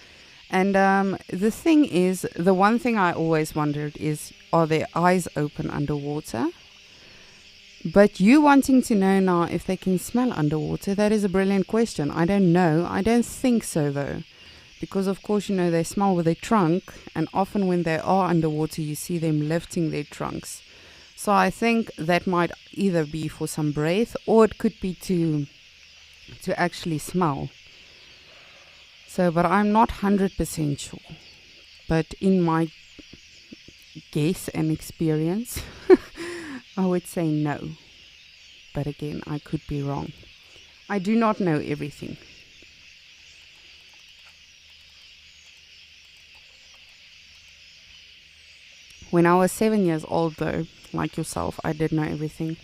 And the thing is, the one thing I always wondered is, are their eyes open underwater? But you wanting to know now if they can smell underwater, that is a brilliant question. I don't know. I don't think so, though. Because, of course, you know, they smell with their trunk. And often when they are underwater, you see them lifting their trunks. So I think that might either be for some breath, or it could be to actually smell. So, but I'm not 100% sure. But in my guess and experience, I would say no. But again, I could be wrong. I do not know everything. When I was 7 years old, though, like yourself, I did know everything.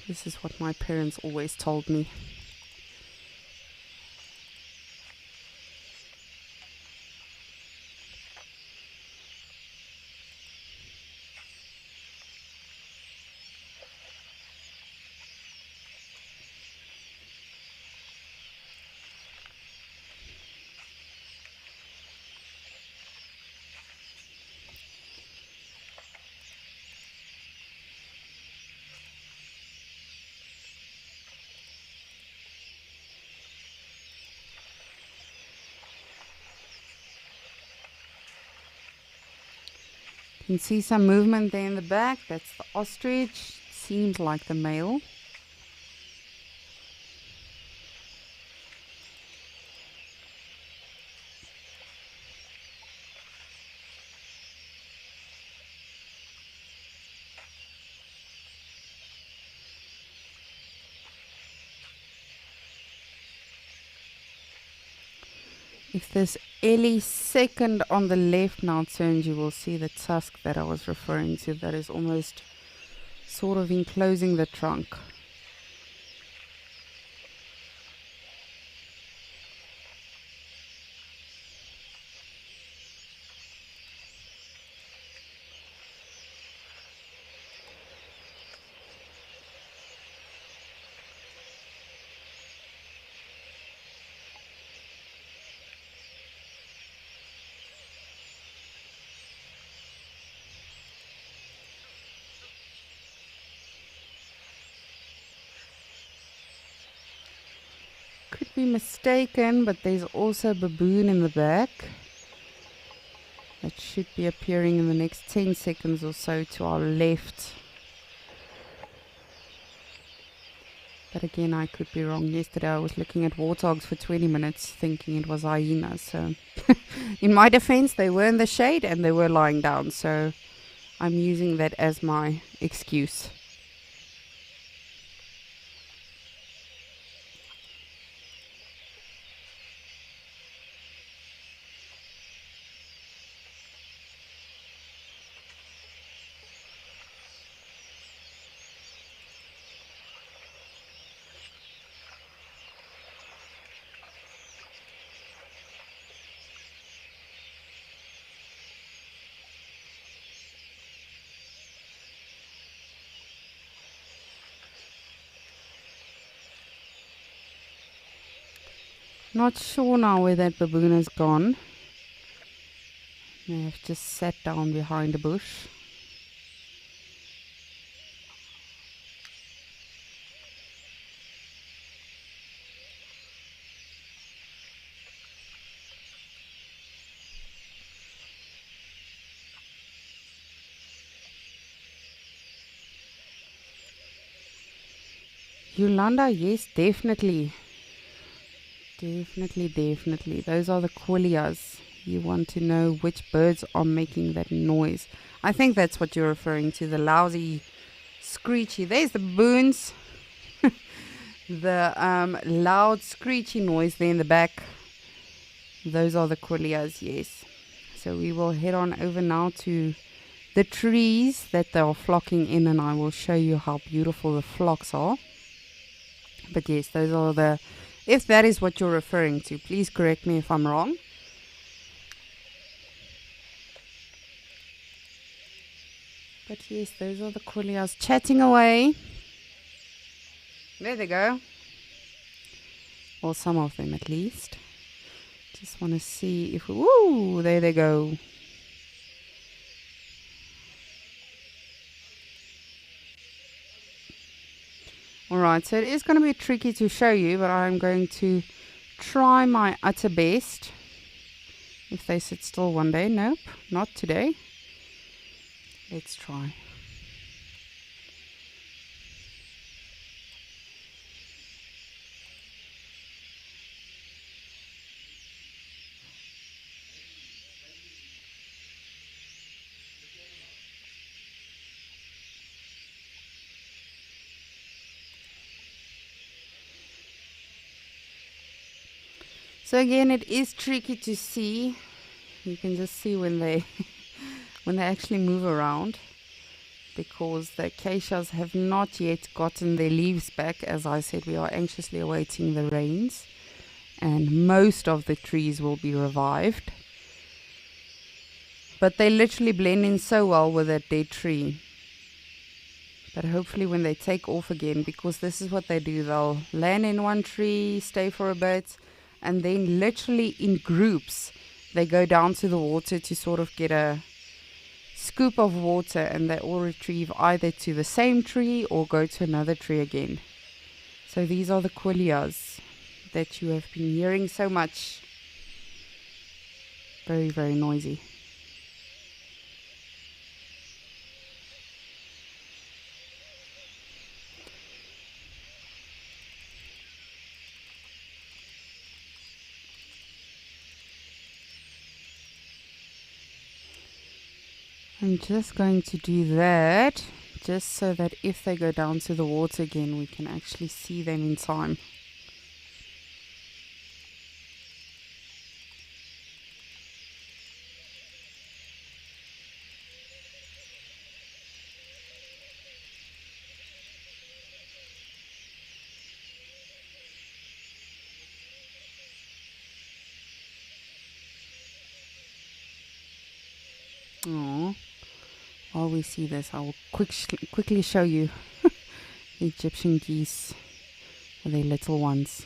This is what my parents always told me. You can see some movement there in the back. That's the ostrich. Seems like the male. If this any second on the left now turns, you will see the tusk that I was referring to. That is almost sort of enclosing the trunk. Could be mistaken, but there's also a baboon in the back that should be appearing in the next 10 seconds or so to our left. But again, I could be wrong. Yesterday I was looking at warthogs for 20 minutes thinking it was hyenas. So in my defense, they were in the shade and they were lying down. So I'm using that as my excuse. Not sure now where that baboon has gone. May have just sat down behind a bush. Yolanda, yes, definitely. Definitely. Those are the quillias. You want to know which birds are making that noise. I think that's what you're referring to, the lousy, screechy. There's the baboons. The loud, screechy noise there in the back. Those are the quillias, yes. So we will head on over now to the trees that they are flocking in, and I will show you how beautiful the flocks are. But yes, those are the... If that is what you're referring to, please correct me if I'm wrong. But yes, those are the quillias chatting away. There they go. Well, some of them at least. Just want to see if... Woo! There they go. Alright, so it is going to be tricky to show you, but I'm going to try my utter best. If they sit still one day. Nope, not today. Let's try. So again, it is tricky to see. You can just see when they when they actually move around, because the acacias have not yet gotten their leaves back. As I said, we are anxiously awaiting the rains, and most of the trees will be revived. But they literally blend in so well with that dead tree. But hopefully when they take off again, because this is what they do, they'll land in one tree, stay for a bit, and then literally in groups they go down to the water to sort of get a scoop of water, and they all retrieve either to the same tree or go to another tree again. So these are the quillias that you have been hearing so much. Very, very noisy. I'm just going to do that, just so that if they go down to the water again, we can actually see them in time. Oh. While we see this, I will quickly show you the Egyptian geese with their little ones.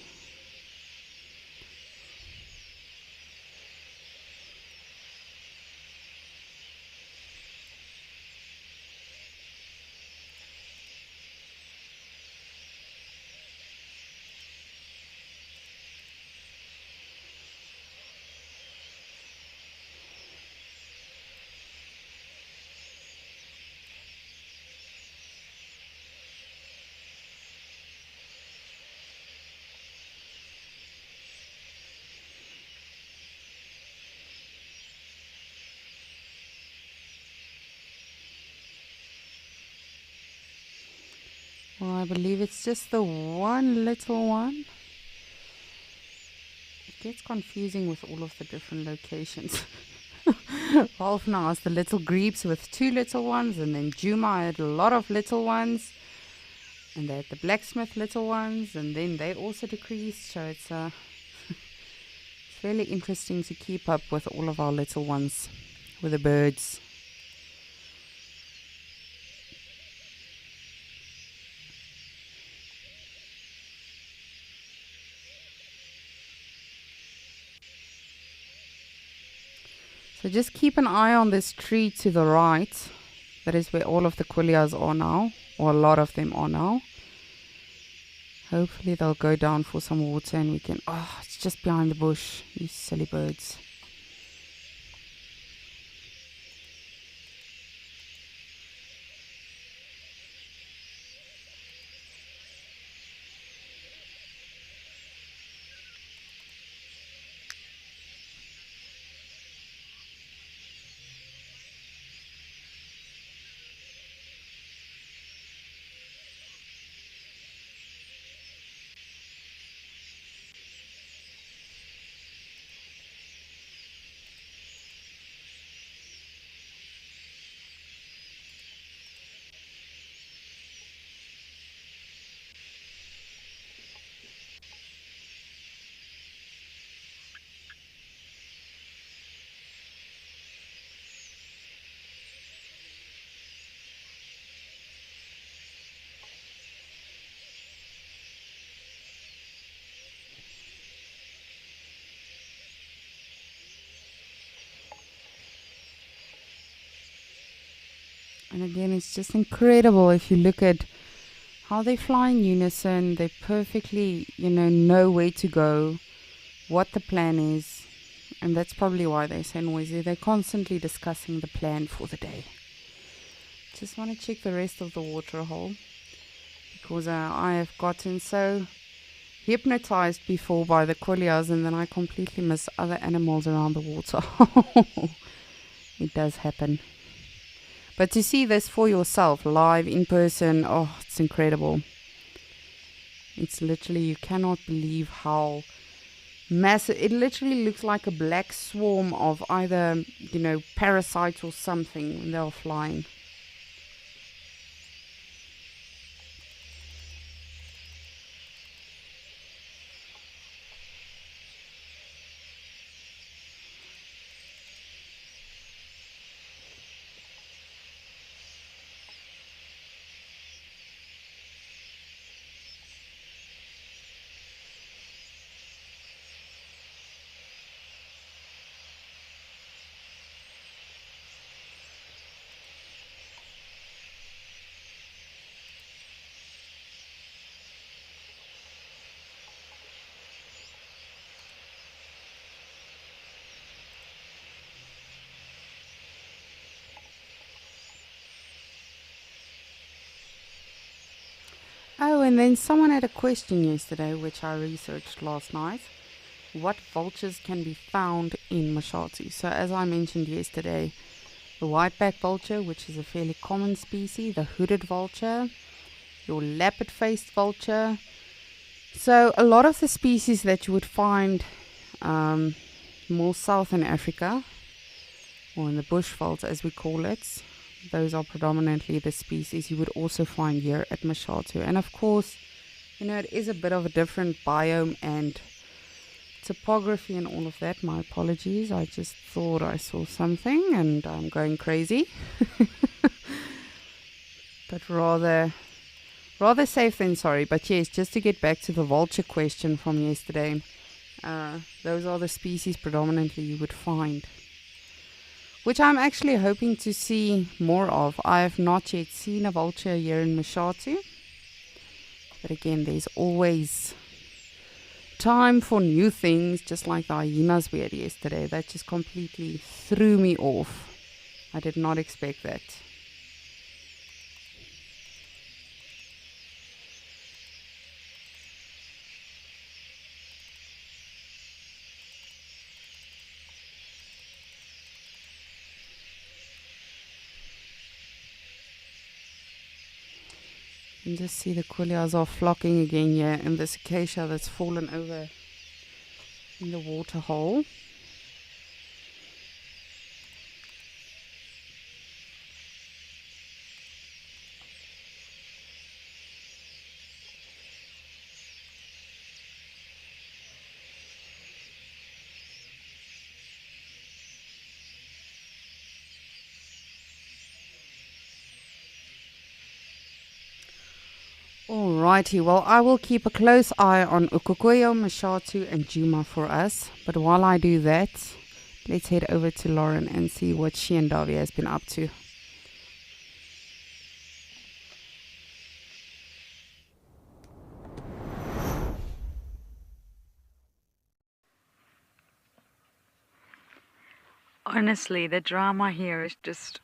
Well, I believe it's just the one little one. It gets confusing with all of the different locations. Rolf now has the little grebes with 2 little ones, and then Juma had a lot of little ones, and they had the blacksmith little ones, and then they also decreased. So it's it's really interesting to keep up with all of our little ones, with the birds. So just keep an eye on this tree to the right. That is where all of the quillias are now, or a lot of them are now. Hopefully they'll go down for some water and we can... Oh, it's just behind the bush, you silly birds. And again, it's just incredible if you look at how they fly in unison. They perfectly, know where to go, what the plan is. And that's probably why they're so noisy. They're constantly discussing the plan for the day. Just want to check the rest of the water hole, because I have gotten so hypnotized before by the quillias, and then I completely miss other animals around the water. It does happen. But to see this for yourself, live, in person, oh, it's incredible. It's literally, you cannot believe how massive. It literally looks like a black swarm of either, parasites or something when they're flying. Oh, and then someone had a question yesterday, which I researched last night. What vultures can be found in Mashatu? So as I mentioned yesterday, the whiteback vulture, which is a fairly common species, the hooded vulture, your leopard-faced vulture. So a lot of the species that you would find more south in Africa, or in the bushveld as we call it, those are predominantly the species you would also find here at Mashatu. And of course, it is a bit of a different biome and topography and all of that. My apologies. I just thought I saw something and I'm going crazy. But rather safe than sorry. But yes, just to get back to the vulture question from yesterday, those are the species predominantly you would find, which I'm actually hoping to see more of. I have not yet seen a vulture here in Mashatu. But again, there's always time for new things, just like the hyenas we had yesterday. That just completely threw me off. I did not expect that. You can just see the quillias are flocking again here, and this acacia that's fallen over in the water hole. Alrighty, well, I will keep a close eye on Ukukuyo, Mashatu and Djuma for us. But while I do that, let's head over to Lauren and see what she and Davy has been up to. Honestly, the drama here is just...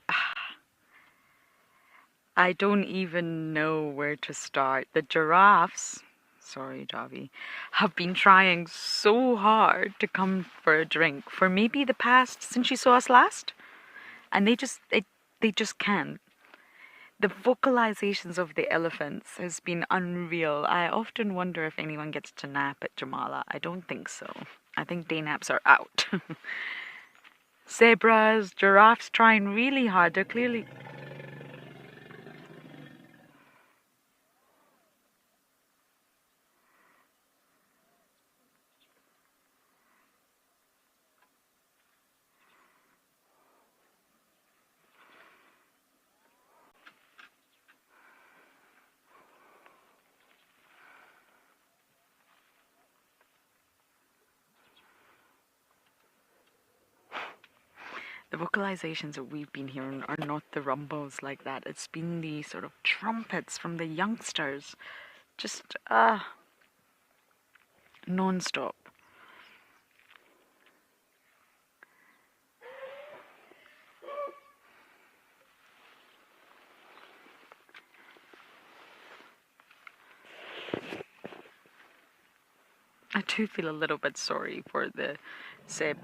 I don't even know where to start. The giraffes, sorry, Javi, have been trying so hard to come for a drink for maybe the past, since you saw us last. And they just can't. The vocalizations of the elephants has been unreal. I often wonder if anyone gets to nap at Jamala. I don't think so. I think day naps are out. Zebras, giraffes trying really hard. They're clearly... the vocalizations that we've been hearing are not the rumbles like that. It's been the sort of trumpets from the youngsters, just non-stop. I do feel a little bit sorry for the Zeb.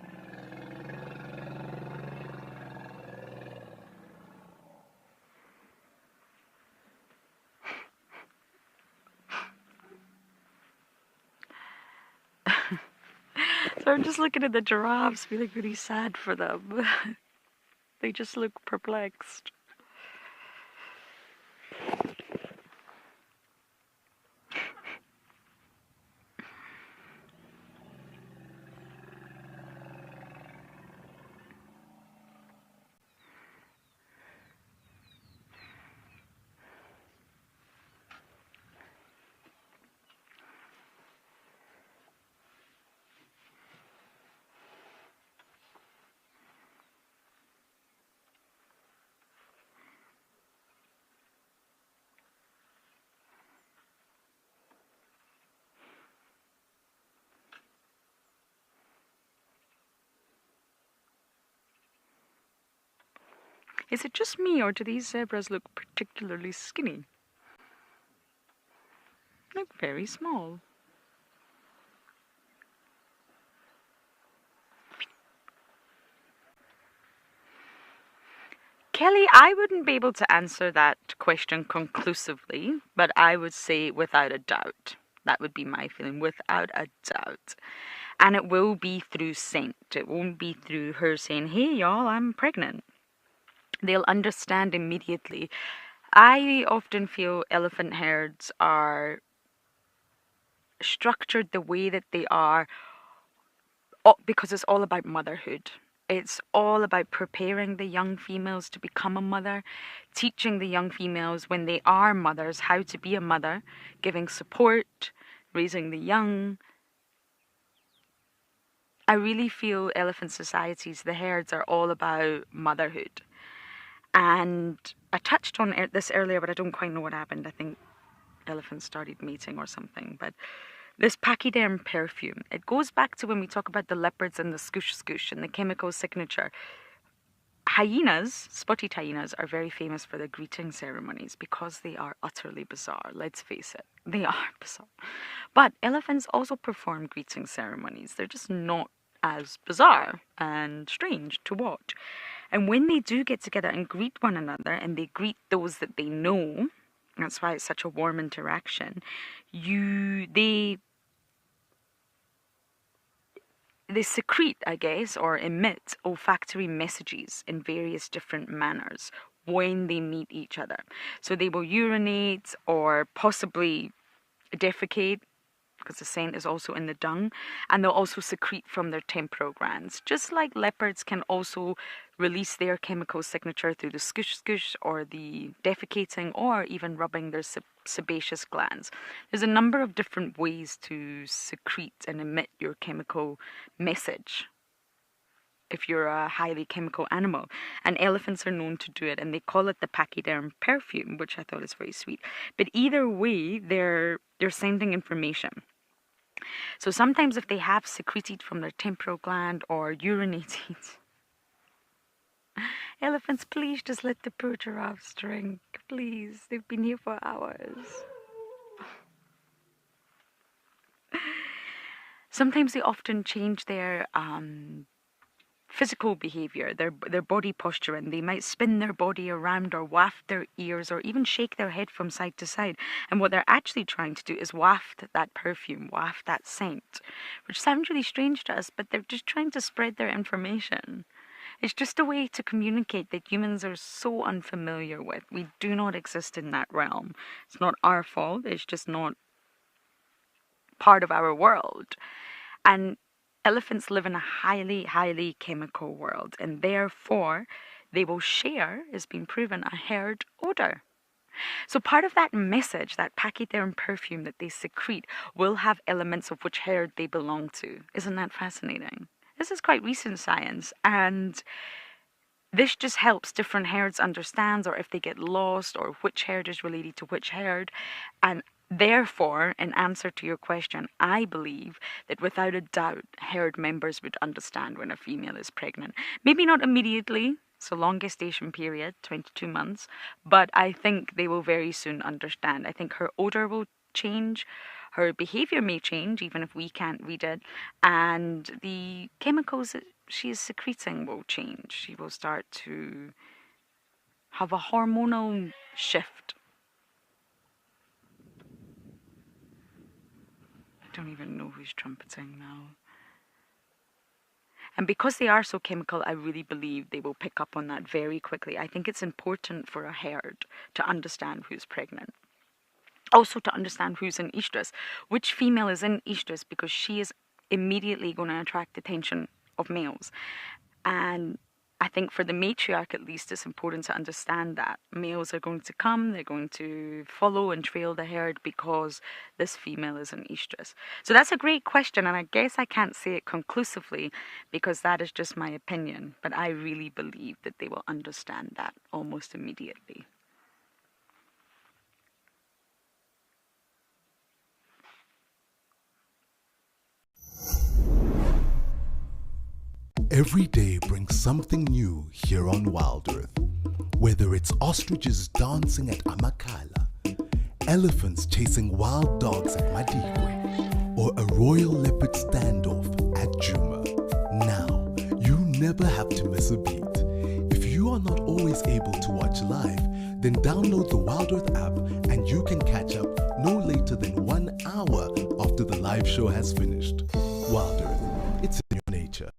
So I'm just looking at the giraffes, feeling really sad for them. They just look perplexed. Is it just me, or do these zebras look particularly skinny? Look very small. Kelly, I wouldn't be able to answer that question conclusively, but I would say without a doubt. That would be my feeling, without a doubt. And it will be through scent. It won't be through her saying, hey y'all, I'm pregnant. They'll understand immediately. I often feel elephant herds are structured the way that they are because it's all about motherhood. It's all about preparing the young females to become a mother, teaching the young females when they are mothers how to be a mother, giving support, raising the young. I really feel elephant societies, the herds, are all about motherhood. And I touched on this earlier, but I don't quite know what happened. I think elephants started mating or something. But this pachyderm perfume, it goes back to when we talk about the leopards and the scoosh scoosh and the chemical signature. Hyenas, spotted hyenas, are very famous for their greeting ceremonies because they are utterly bizarre. Let's face it, they are bizarre. But elephants also perform greeting ceremonies. They're just not as bizarre and strange to watch. And when they do get together and greet one another, and they greet those that they know, that's why it's such a warm interaction, they secrete, I guess, or emit olfactory messages in various different manners when they meet each other. So they will urinate or possibly defecate, because the scent is also in the dung, and they'll also secrete from their temporal glands. Just like leopards can also release their chemical signature through the scoosh scoosh or the defecating or even rubbing their sebaceous glands. There's a number of different ways to secrete and emit your chemical message if you're a highly chemical animal. And elephants are known to do it, and they call it the pachyderm perfume, which I thought is very sweet. But either way, they're sending information. So sometimes if they have secreted from their temporal gland or urinated, elephants, please just let the poor giraffes drink. Please, they've been here for hours. Sometimes they often change their physical behavior, their body posture, and they might spin their body around or waft their ears or even shake their head from side to side. And what they're actually trying to do is waft that perfume, waft that scent, which sounds really strange to us, but they're just trying to spread their information. It's just a way to communicate that humans are so unfamiliar with. We do not exist in that realm. It's not our fault. It's just not part of our world. And elephants live in a highly, highly chemical world, and therefore they will share, has been proven, a herd odor. So part of that message, that pachyderm perfume that they secrete, will have elements of which herd they belong to. Isn't that fascinating? This is quite recent science, and this just helps different herds understand, or if they get lost, or which herd is related to which herd. And therefore, in answer to your question, I believe that without a doubt, herd members would understand when a female is pregnant. Maybe not immediately, so long gestation period, 22 months, but I think they will very soon understand. I think her odor will change, her behavior may change, even if we can't read it, and the chemicals that she is secreting will change. She will start to have a hormonal shift. I don't even know who's trumpeting now. And because they are so chemical, I really believe they will pick up on that very quickly. I think it's important for a herd to understand who's pregnant. Also to understand who's in estrus, which female is in estrus, because she is immediately going to attract the attention of males. And I think for the matriarch, at least, it's important to understand that males are going to come, they're going to follow and trail the herd because this female is in estrus. So that's a great question, and I guess I can't say it conclusively because that is just my opinion, but I really believe that they will understand that almost immediately. Every day brings something new here on Wild Earth. Whether it's ostriches dancing at Amakala, elephants chasing wild dogs at Madikwe, or a royal leopard standoff at Juma. Now, you never have to miss a beat. If you are not always able to watch live, then download the Wild Earth app and you can catch up no later than 1 hour after the live show has finished. Wild Earth, it's in your nature.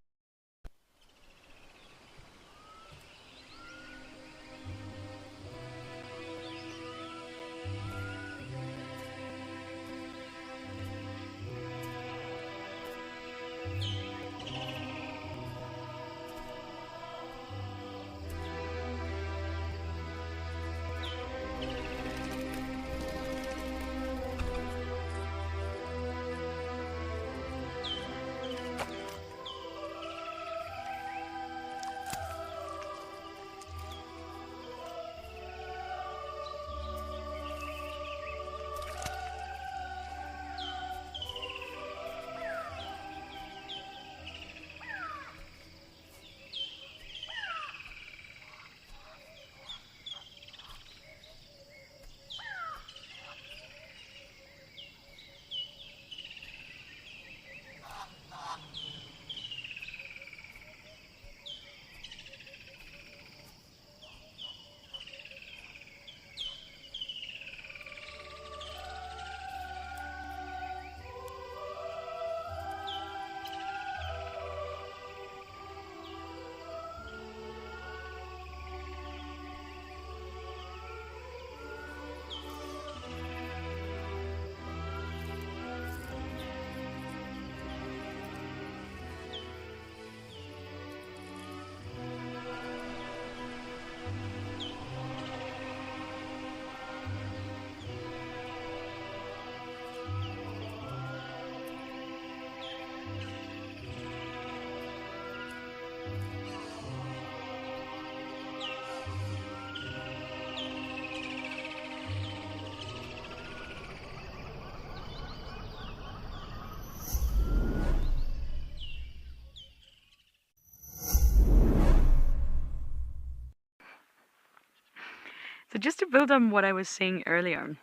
So just to build on what I was saying earlier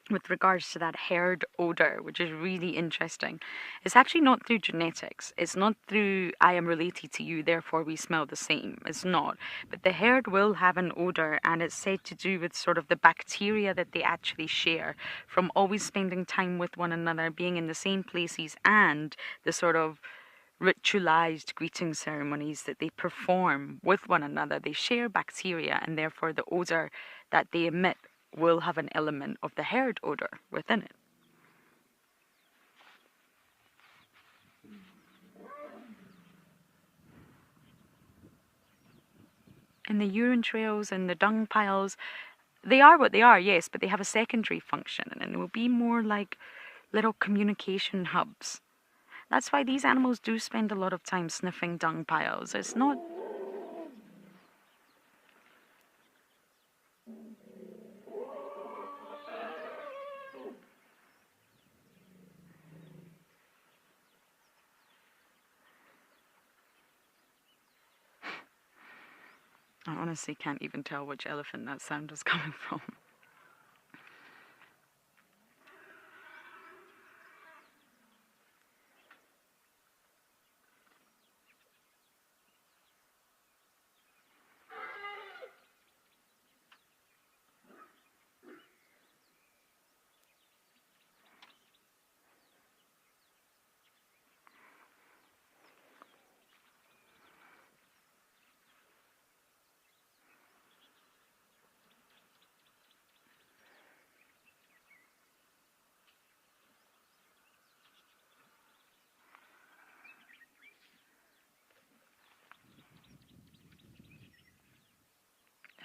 with regards to that herd odor, which is really interesting, it's actually not through genetics. It's not through I am related to you, therefore we smell the same. It's not. But the herd will have an odor, and it's said to do with sort of the bacteria that they actually share from always spending time with one another, being in the same places, and the sort of ritualized greeting ceremonies that they perform with one another. They share bacteria, and therefore the odor that they emit will have an element of the herd odor within it. And the urine trails and the dung piles, they are what they are, yes, but they have a secondary function, and it will be more like little communication hubs. That's why these animals do spend a lot of time sniffing dung piles. It's not I honestly can't even tell which elephant that sound is coming from.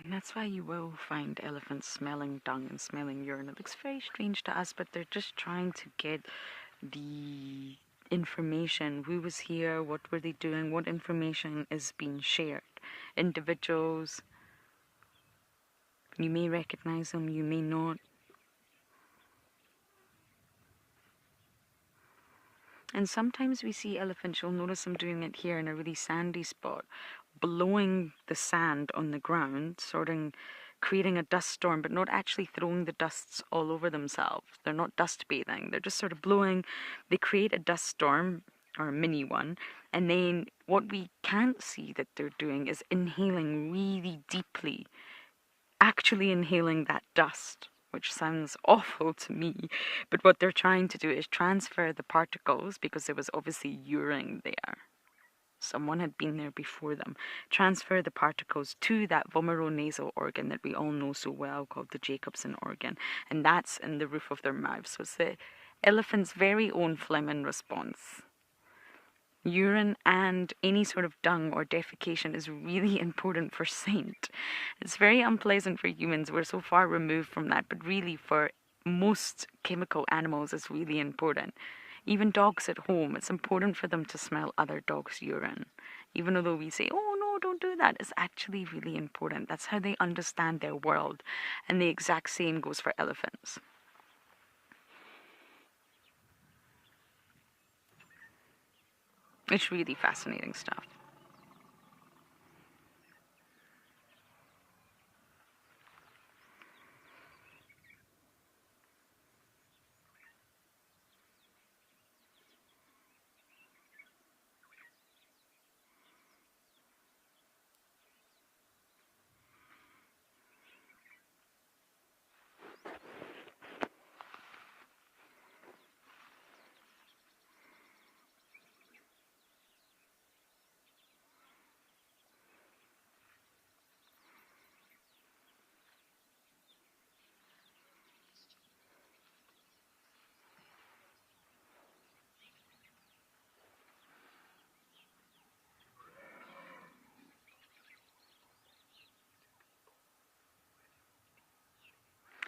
And that's why you will find elephants smelling dung and smelling urine. It looks very strange to us, but they're just trying to get the information. Who was here? What were they doing? What information is being shared? Individuals, you may recognize them, you may not. And sometimes we see elephants, you'll notice them doing it here in a really sandy spot, blowing the sand on the ground, creating a dust storm, but not actually throwing the dusts all over themselves. They're not dust bathing, they're just sort of blowing. They create a dust storm, or a mini one, and then what we can't see that they're doing is inhaling really deeply, actually inhaling that dust, which sounds awful to me, but what they're trying to do is transfer the particles, because there was obviously urine there. Someone had been there before them. Transfer the particles to that vomeronasal organ that we all know so well, called the Jacobson organ, and that's in the roof of their mouth. So it's the elephant's very own phlegm response. Urine and any sort of dung or defecation is really important for scent. It's very unpleasant for humans. We're so far removed from that, but really for most chemical animals it's really important. Even dogs at home, it's important for them to smell other dogs' urine. Even though we say, oh no, don't do that, it's actually really important. That's how they understand their world. And the exact same goes for elephants. It's really fascinating stuff.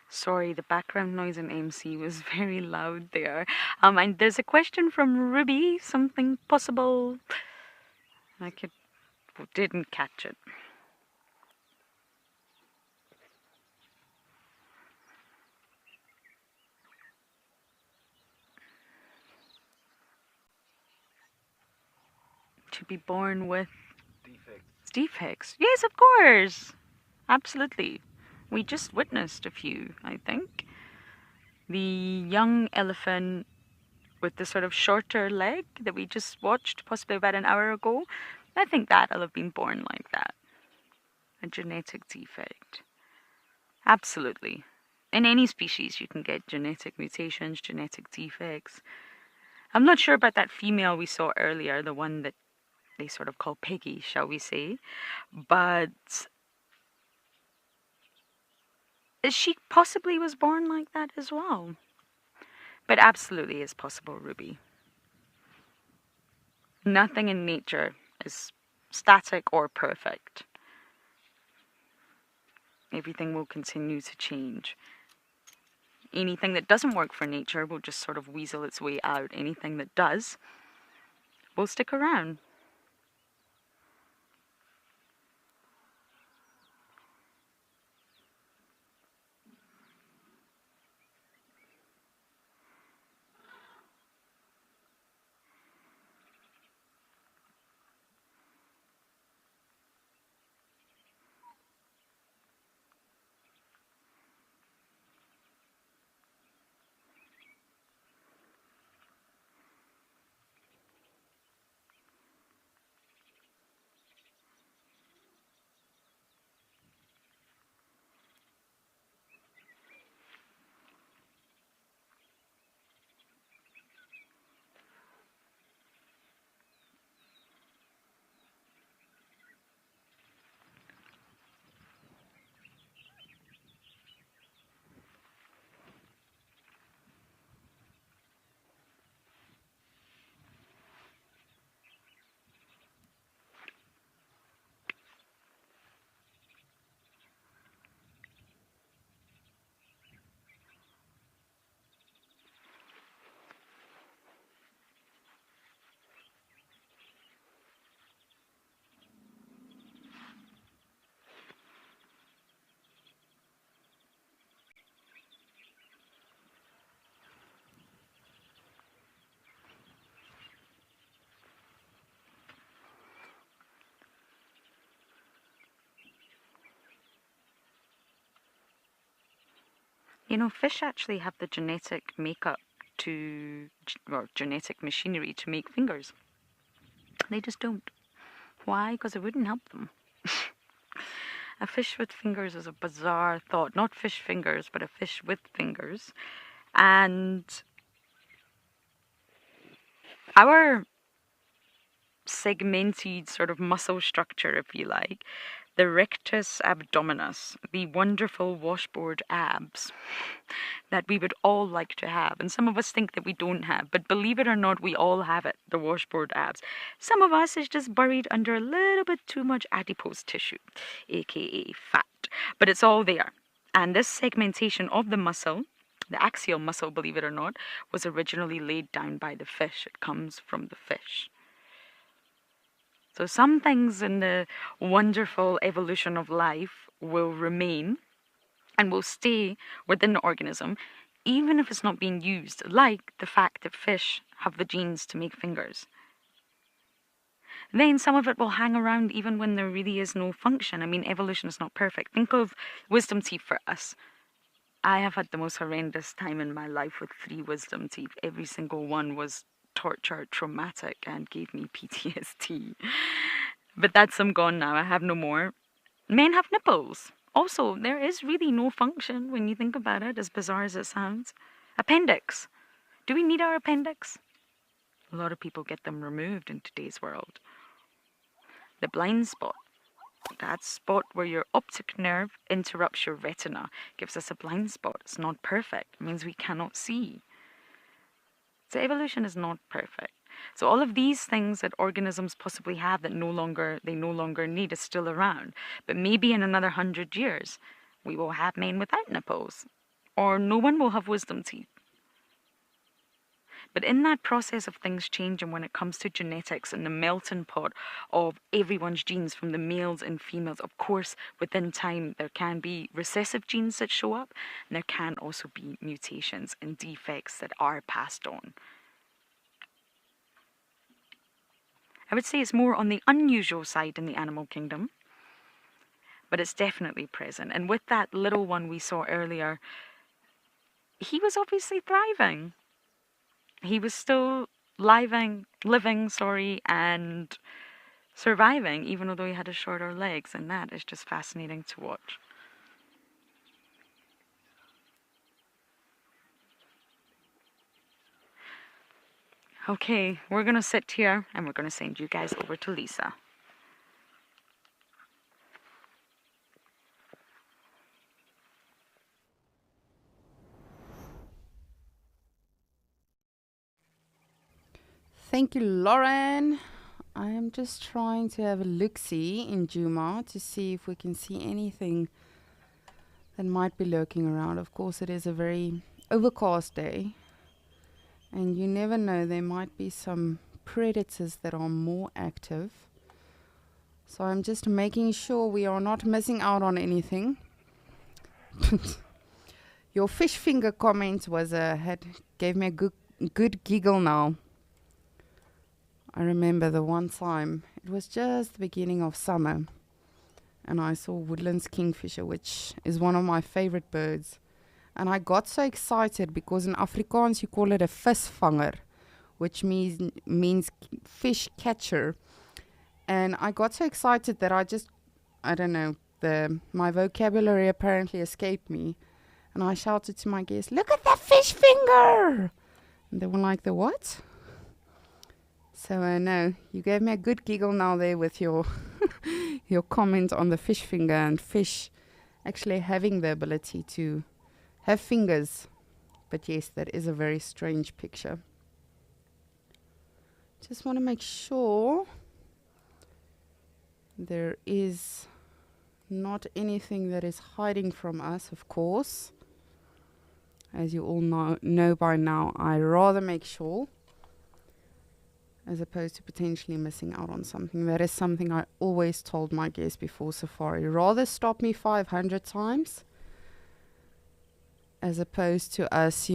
Sorry, the background noise in MC was very loud there. And there's a question from Ruby, something possible. Didn't catch it. To be born with defects. Yes, of course. Absolutely. We just witnessed a few, I think. The young elephant with the sort of shorter leg that we just watched possibly about an hour ago, I think that'll have been born like that. A genetic defect. Absolutely. In any species you can get genetic mutations, genetic defects. I'm not sure about that female we saw earlier, the one that they sort of call Peggy, shall we say. But she possibly was born like that as well. But absolutely is possible, Ruby. Nothing in nature is static or perfect. Everything will continue to change. Anything that doesn't work for nature will just sort of weasel its way out. Anything that does will stick around. You know, fish actually have the genetic makeup or genetic machinery to make fingers. They just don't. Why? Because it wouldn't help them. A fish with fingers is a bizarre thought. Not fish fingers, but a fish with fingers. And our segmented sort of muscle structure, if you like, the rectus abdominis, the wonderful washboard abs that we would all like to have. And some of us think that we don't have, but believe it or not, we all have it, the washboard abs. Some of us is just buried under a little bit too much adipose tissue, aka fat, but it's all there. And this segmentation of the muscle, the axial muscle, believe it or not, was originally laid down by the fish. It comes from the fish. So some things in the wonderful evolution of life will remain and will stay within the organism, even if it's not being used, like the fact that fish have the genes to make fingers. Then some of it will hang around even when there really is no function. I mean, evolution is not perfect. Think of wisdom teeth for us. I have had the most horrendous time in my life with 3 wisdom teeth. Every single one was torture, traumatic, and gave me PTSD. But that's them gone now. I have no more. Men have nipples. Also, there is really no function when you think about it, as bizarre as it sounds. Appendix. Do we need our appendix? A lot of people get them removed in today's world. The blind spot. That spot where your optic nerve interrupts your retina gives us a blind spot. It's not perfect. It means we cannot see. So evolution is not perfect. So all of these things that organisms possibly have that they no longer need is still around. But maybe in another 100 years, we will have men without nipples. Or no one will have wisdom teeth. But in that process of things changing, when it comes to genetics and the melting pot of everyone's genes from the males and females, of course, within time, there can be recessive genes that show up, and there can also be mutations and defects that are passed on. I would say it's more on the unusual side in the animal kingdom, but it's definitely present. And with that little one we saw earlier, he was obviously thriving. He was still living, and surviving, even though he had shorter legs, and that is just fascinating to watch. Okay, we're going to sit here, and we're going to send you guys over to Lisa. Thank you, Lauren. I am just trying to have a look-see in Djuma to see if we can see anything that might be lurking around. Of course, it is a very overcast day, and you never know, there might be some predators that are more active. So I'm just making sure we are not missing out on anything. Your fish finger comment was gave me a good giggle now. I remember the one time, it was just the beginning of summer, and I saw Woodlands kingfisher, which is one of my favorite birds. And I got so excited because in Afrikaans you call it a visvanger, which means fish catcher. And I got so excited that I don't know, my vocabulary apparently escaped me. And I shouted to my guests, "Look at that fish finger!" And they were like, "The what?" So no, you gave me a good giggle now there with your your comment on the fish finger and fish actually having the ability to have fingers. But yes, that is a very strange picture. Just want to make sure there is not anything that is hiding from us, of course. As you all know by now, I rather make sure as opposed to potentially missing out on something. That is something I always told my guests before safari. Rather stop me 500 times as opposed to us,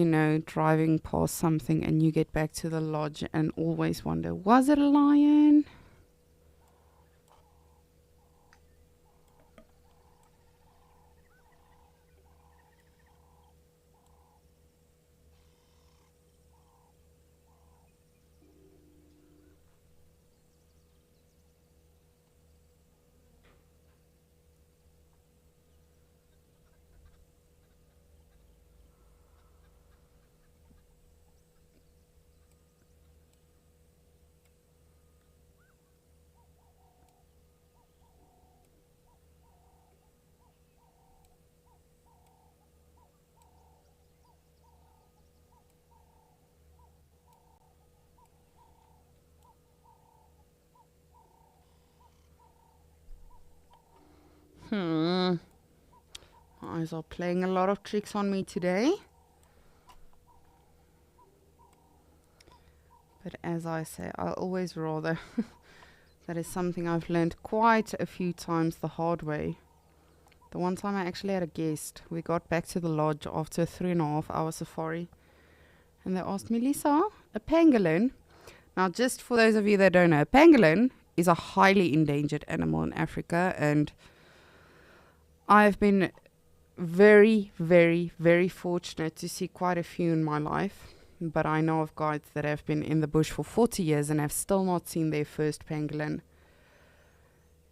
driving past something and you get back to the lodge and always wonder, was it a lion? My eyes are playing a lot of tricks on me today. But as I say, I always rather. That is something I've learned quite a few times the hard way. The one time I actually had a guest, we got back to the lodge after a 3.5-hour safari. And they asked me, Lisa, a pangolin? Now, just for those of you that don't know, a pangolin is a highly endangered animal in Africa. And I've been very, very, very fortunate to see quite a few in my life. But I know of guides that have been in the bush for 40 years and have still not seen their first pangolin.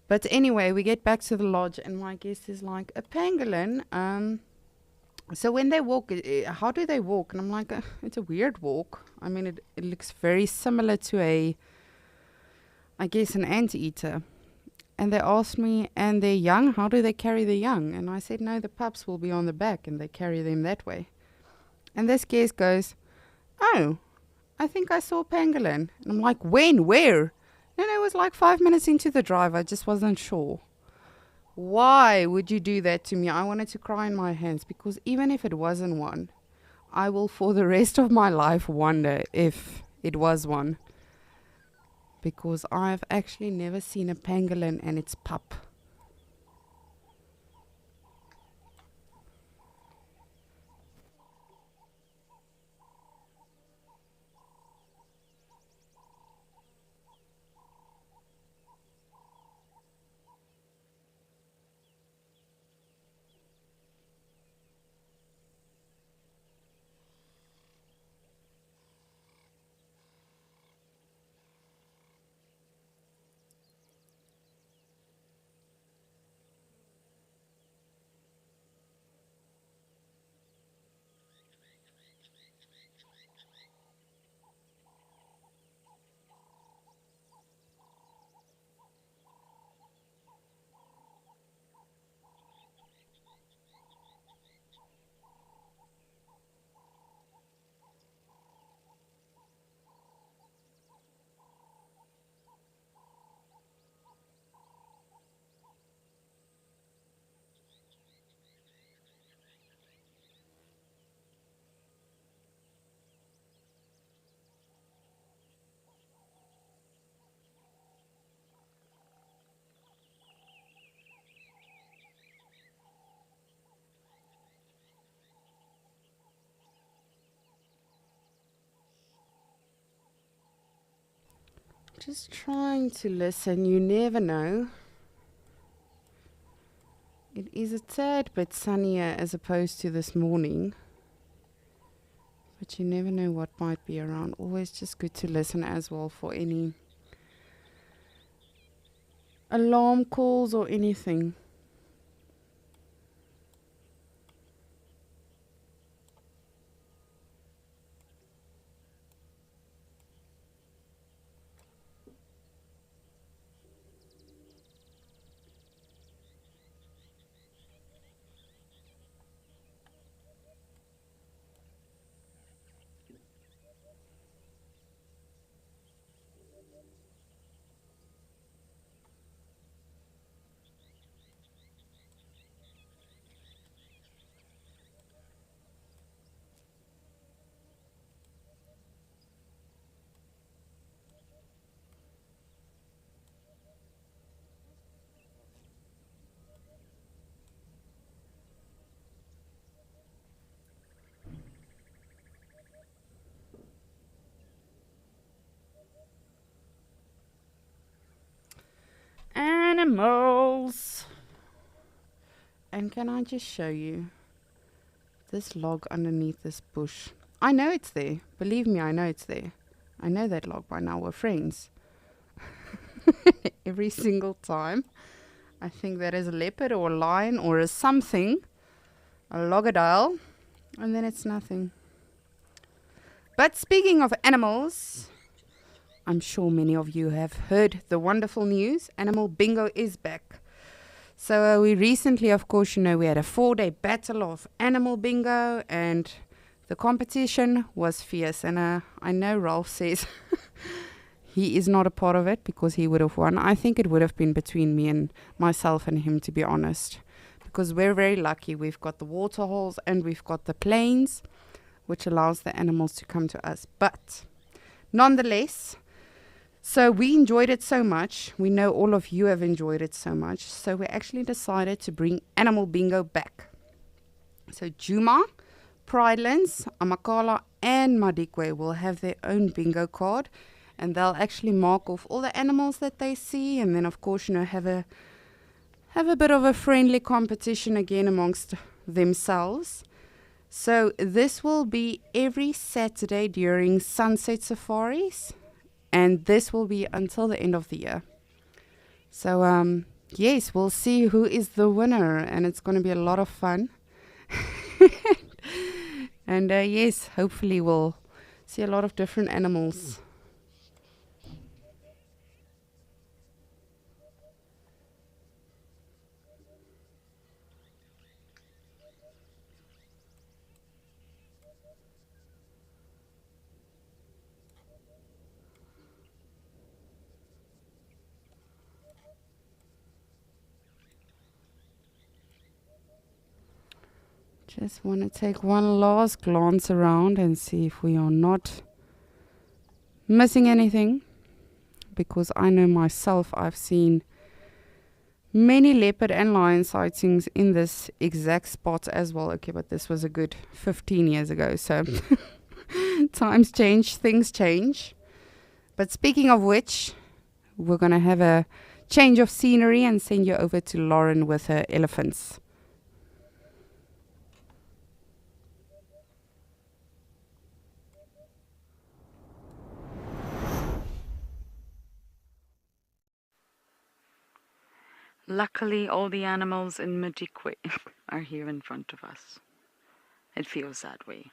But anyway, we get back to the lodge and my guest is like, a pangolin? So when they walk, how do they walk? And I'm like, it's a weird walk. I mean, it looks very similar to I guess, an anteater. And they asked me, and they're young, how do they carry the young? And I said, no, the pups will be on the back and they carry them that way. And this guest goes, oh, I think I saw a pangolin. And I'm like, when? Where? And it was like 5 minutes into the drive. I just wasn't sure. Why would you do that to me? I wanted to cry in my hands because even if it wasn't one, I will for the rest of my life wonder if it was one. Because I've actually never seen a pangolin and its pup. Just trying to listen. You never know. It is a tad bit sunnier as opposed to this morning. But you never know what might be around. Always just good to listen as well for any alarm calls or anything. Animals. And can I just show you this log underneath this bush? I know it's there. Believe me, I know it's there. I know that log by now. We're friends. Every single time I think that is a leopard or a lion or a something, a logadile, and then it's nothing. But speaking of animals, I'm sure many of you have heard the wonderful news. Animal Bingo is back. So we recently, of course, we had a 4-day battle of Animal Bingo and the competition was fierce. And I know Ralph says he is not a part of it because he would have won. I think it would have been between me and myself and him, to be honest, because we're very lucky. We've got the waterholes and we've got the plains, which allows the animals to come to us. But nonetheless, so we enjoyed it so much. We know all of you have enjoyed it so much. So we actually decided to bring Animal Bingo back. So Djuma, Pridelands, Amakhala and Madikwe will have their own bingo card, and they'll actually mark off all the animals that they see, and then of course, have a bit of a friendly competition again amongst themselves. So this will be every Saturday during sunset safaris, and this will be until the end of the year. So yes, we'll see who is the winner, and it's going to be a lot of fun. And yes, hopefully we'll see a lot of different animals. Just want to take one last glance around and see if we are not missing anything, because I know myself I've seen many leopard and lion sightings in this exact spot as well. Okay, but this was a good 15 years ago, so times change, things change. But speaking of which, we're going to have a change of scenery and send you over to Lauren with her elephants. Luckily, all the animals in Madikwe are here in front of us. It feels that way.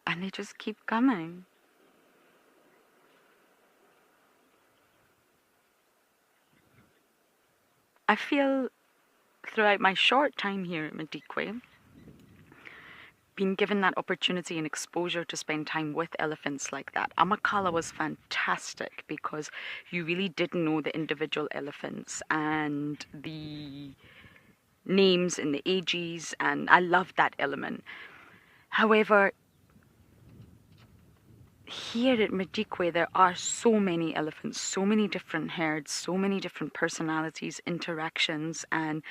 And they just keep coming. I feel throughout my short time here at Madikwe, being given that opportunity and exposure to spend time with elephants like that. Amakhala was fantastic because you really did know the individual elephants and the names and the ages, and I loved that element. However, here at Madikwe, there are so many elephants, so many different herds, so many different personalities, interactions, and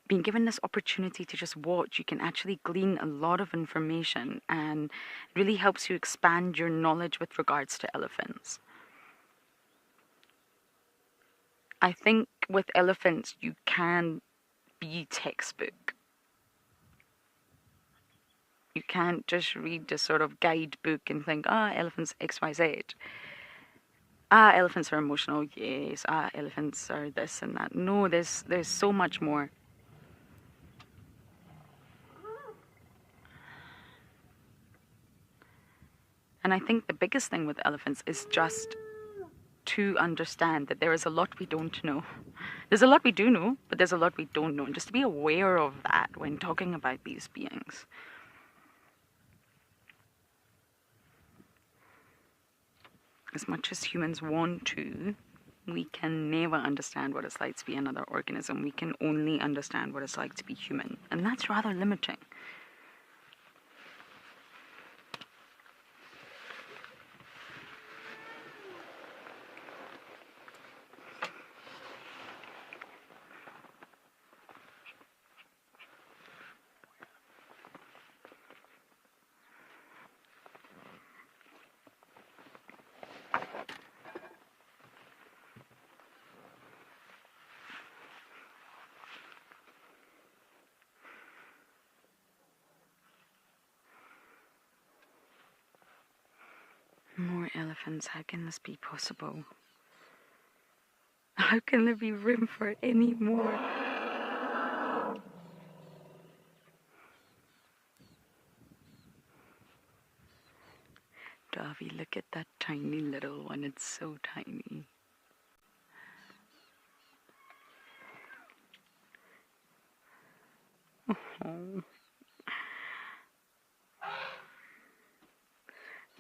being given this opportunity to just watch, you can actually glean a lot of information, and it really helps you expand your knowledge with regards to elephants. I think with elephants, you can be textbook. You can't just read the sort of guidebook and think, elephants XYZ. Elephants are emotional, yes. Elephants are this and that. No, there's so much more. And I think the biggest thing with elephants is just to understand that there is a lot we don't know. There's a lot we do know, but there's a lot we don't know. And just to be aware of that when talking about these beings. As much as humans want to, we can never understand what it's like to be another organism. We can only understand what it's like to be human. And that's rather limiting. More elephants, how can this be possible? How can there be room for any more? Davy, look at that tiny little one, it's so tiny. Oh.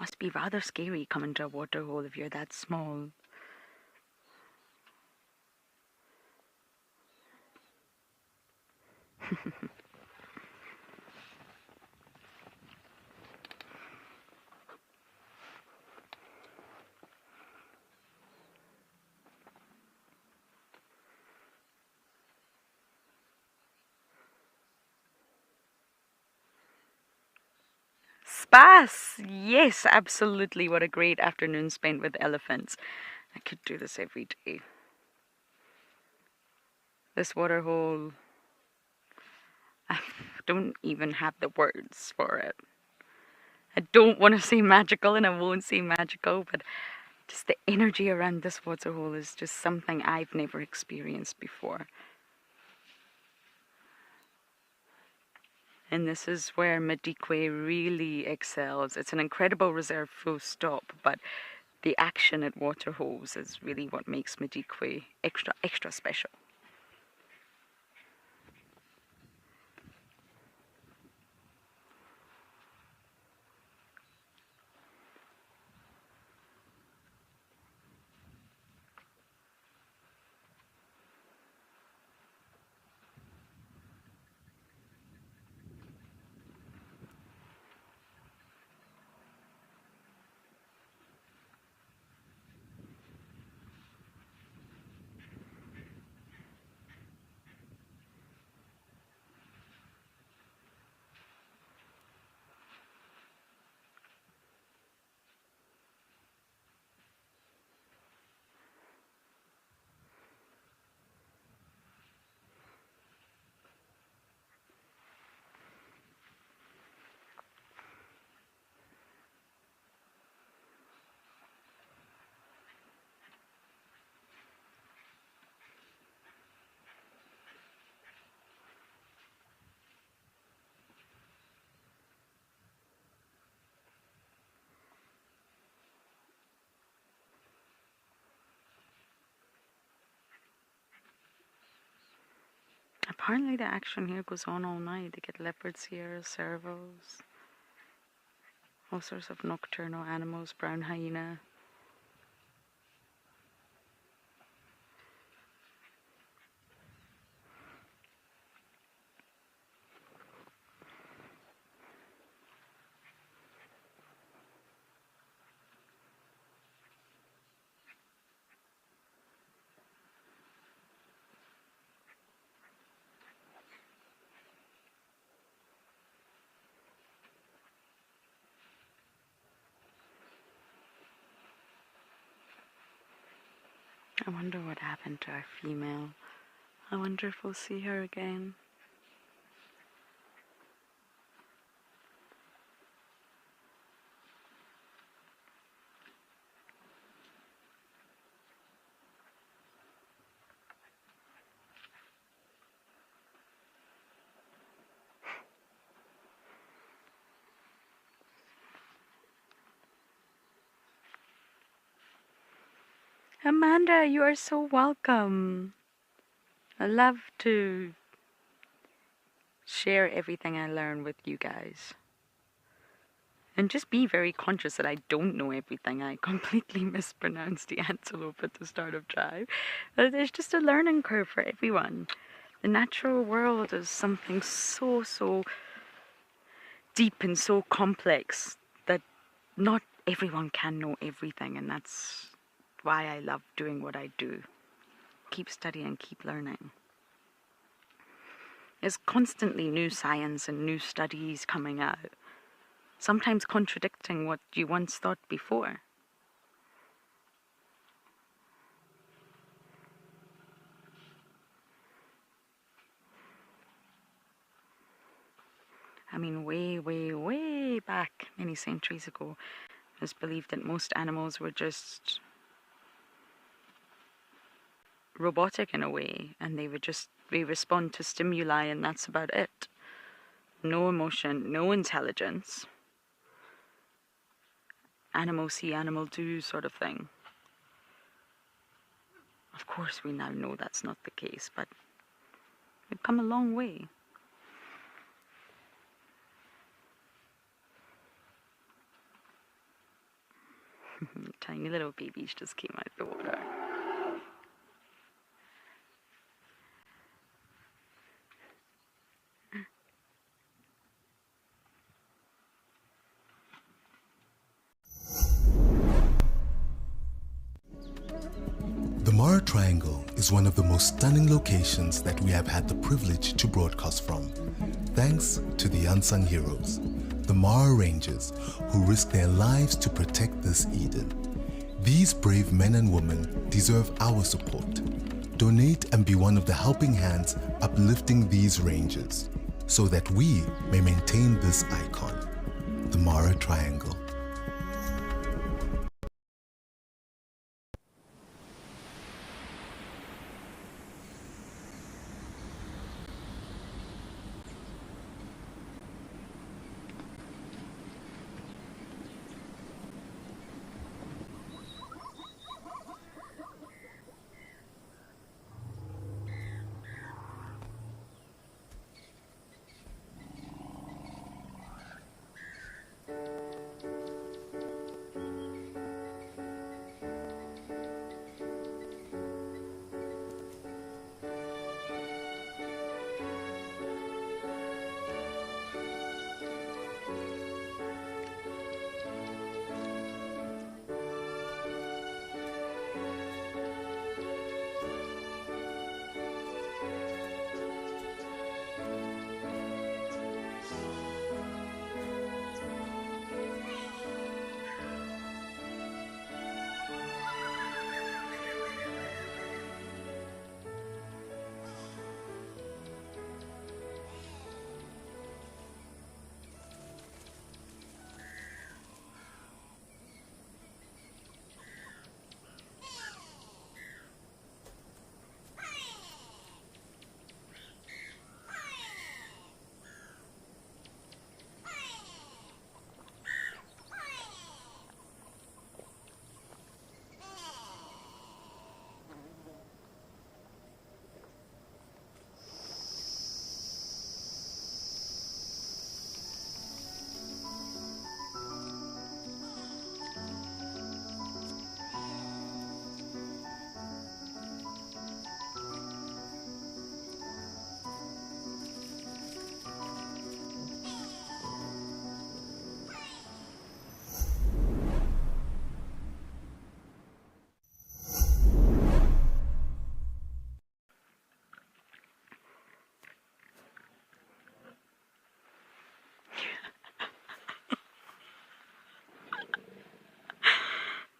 Must be rather scary coming to a waterhole if you're that small. Spas! Yes, absolutely. What a great afternoon spent with elephants. I could do this every day. This waterhole, I don't even have the words for it. I don't want to say magical and I won't say magical, but just the energy around this waterhole is just something I've never experienced before. And this is where Madikwe really excels. It's an incredible reserve, full stop, but the action at waterholes is really what makes Madikwe extra special. Apparently the action here goes on all night. You get leopards here, servos, all sorts of nocturnal animals, brown hyena. I wonder what happened to our female. I wonder if we'll see her again. Amanda, you are so welcome. I love to share everything I learn with you guys. And just be very conscious that I don't know everything. I completely mispronounced the antelope at the start of drive. But there's just a learning curve for everyone. The natural world is something so deep and so complex that not everyone can know everything, and that's why I love doing what I do. Keep studying, keep learning. There's constantly new science and new studies coming out, sometimes contradicting what you once thought before. I mean, way back, many centuries ago, it was believed that most animals were just robotic in a way, and they respond to stimuli, and that's about it. No emotion, no intelligence. Animal see, animal do sort of thing. Of course, we now know that's not the case, but we've come a long way. tiny little babies just came out the water. The Mara Triangle is one of the most stunning locations that we have had the privilege to broadcast from, thanks to the unsung heroes, the Mara Rangers, who risk their lives to protect this Eden. These brave men and women deserve our support. Donate and be one of the helping hands uplifting these rangers, so that we may maintain this icon, the Mara Triangle.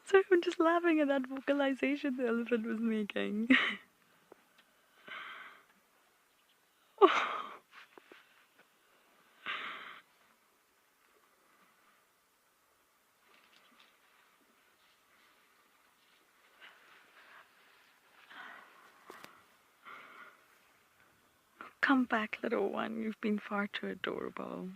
So I'm just laughing at that vocalization the elephant was making. Come back, little one. You've been far too adorable.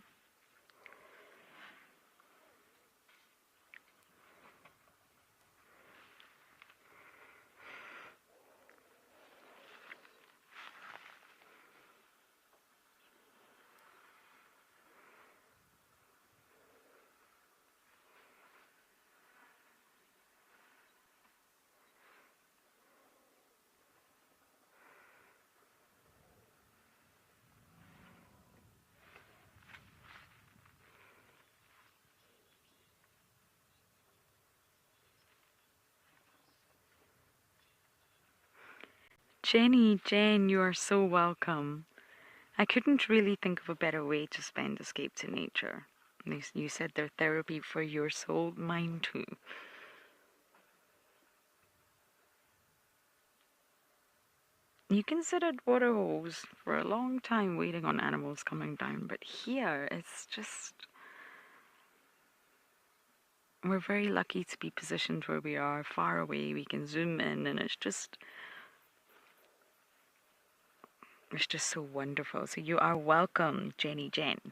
Jenny, Jen, you are so welcome. I couldn't really think of a better way to spend Escape to Nature. You said they're therapy for your soul, mine too. You can sit at waterholes for a long time waiting on animals coming down, but here it's just... We're very lucky to be positioned where we are, far away. We can zoom in and it's just so wonderful. So you are welcome, Jenny Jen.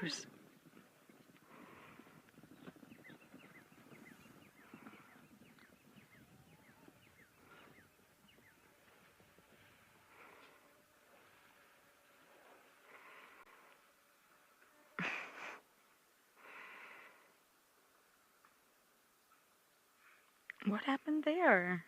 zebras. What happened there?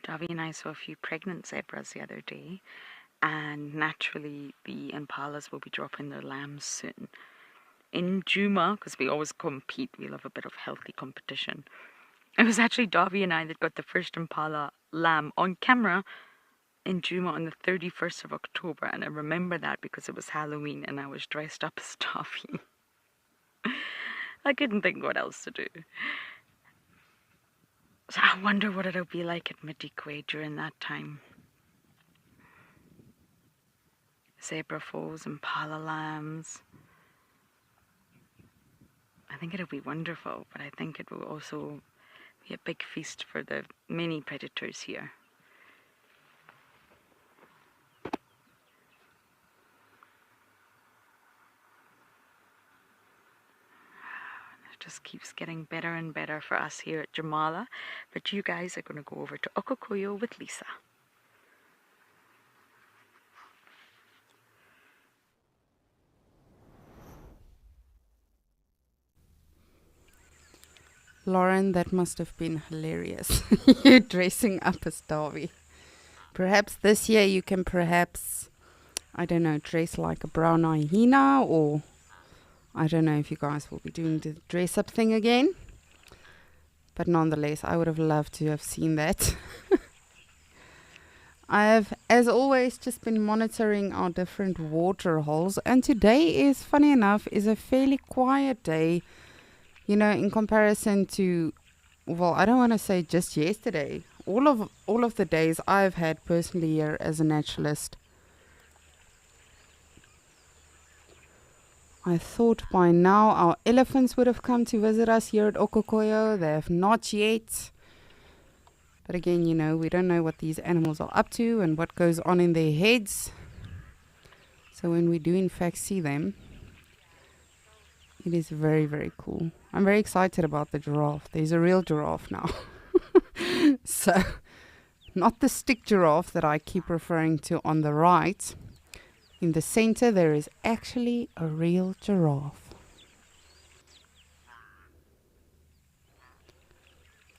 Davi and I saw a few pregnant zebras the other day, and naturally the impalas will be dropping their lambs soon. In Juma, because we always compete, we love a bit of healthy competition. It was actually Davi and I that got the first impala lamb on camera in Juma on the 31st of October, and I remember that because it was Halloween and I was dressed up as Davi. I couldn't think what else to do. So I wonder what it'll be like at Madikwe during that time. Zebra foals, impala lambs. I think it'll be wonderful, but I think it will also be a big feast for the many predators here. It just keeps getting better and better for us here at Jamala, but you guys are going to go over to Okokoyo with Lisa. Lauren, that must have been hilarious. You dressing up as Davi. Perhaps this year you can I don't know, dress like a brown hyena, or I don't know if you guys will be doing the dress up thing again. But nonetheless, I would have loved to have seen that. I have, as always, just been monitoring our different water holes, and today is, funny enough, is a fairly quiet day. You know, in comparison to, well, I don't want to say just yesterday. All of the days I've had personally here as a naturalist. I thought by now our elephants would have come to visit us here at Okokoyo. They have not yet. But again, you know, we don't know what these animals are up to and what goes on in their heads. So when we do in fact see them, it is very, very cool. I'm very excited about the giraffe. There's a real giraffe now. So, not the stick giraffe that I keep referring to on the right. In the center, there is actually a real giraffe.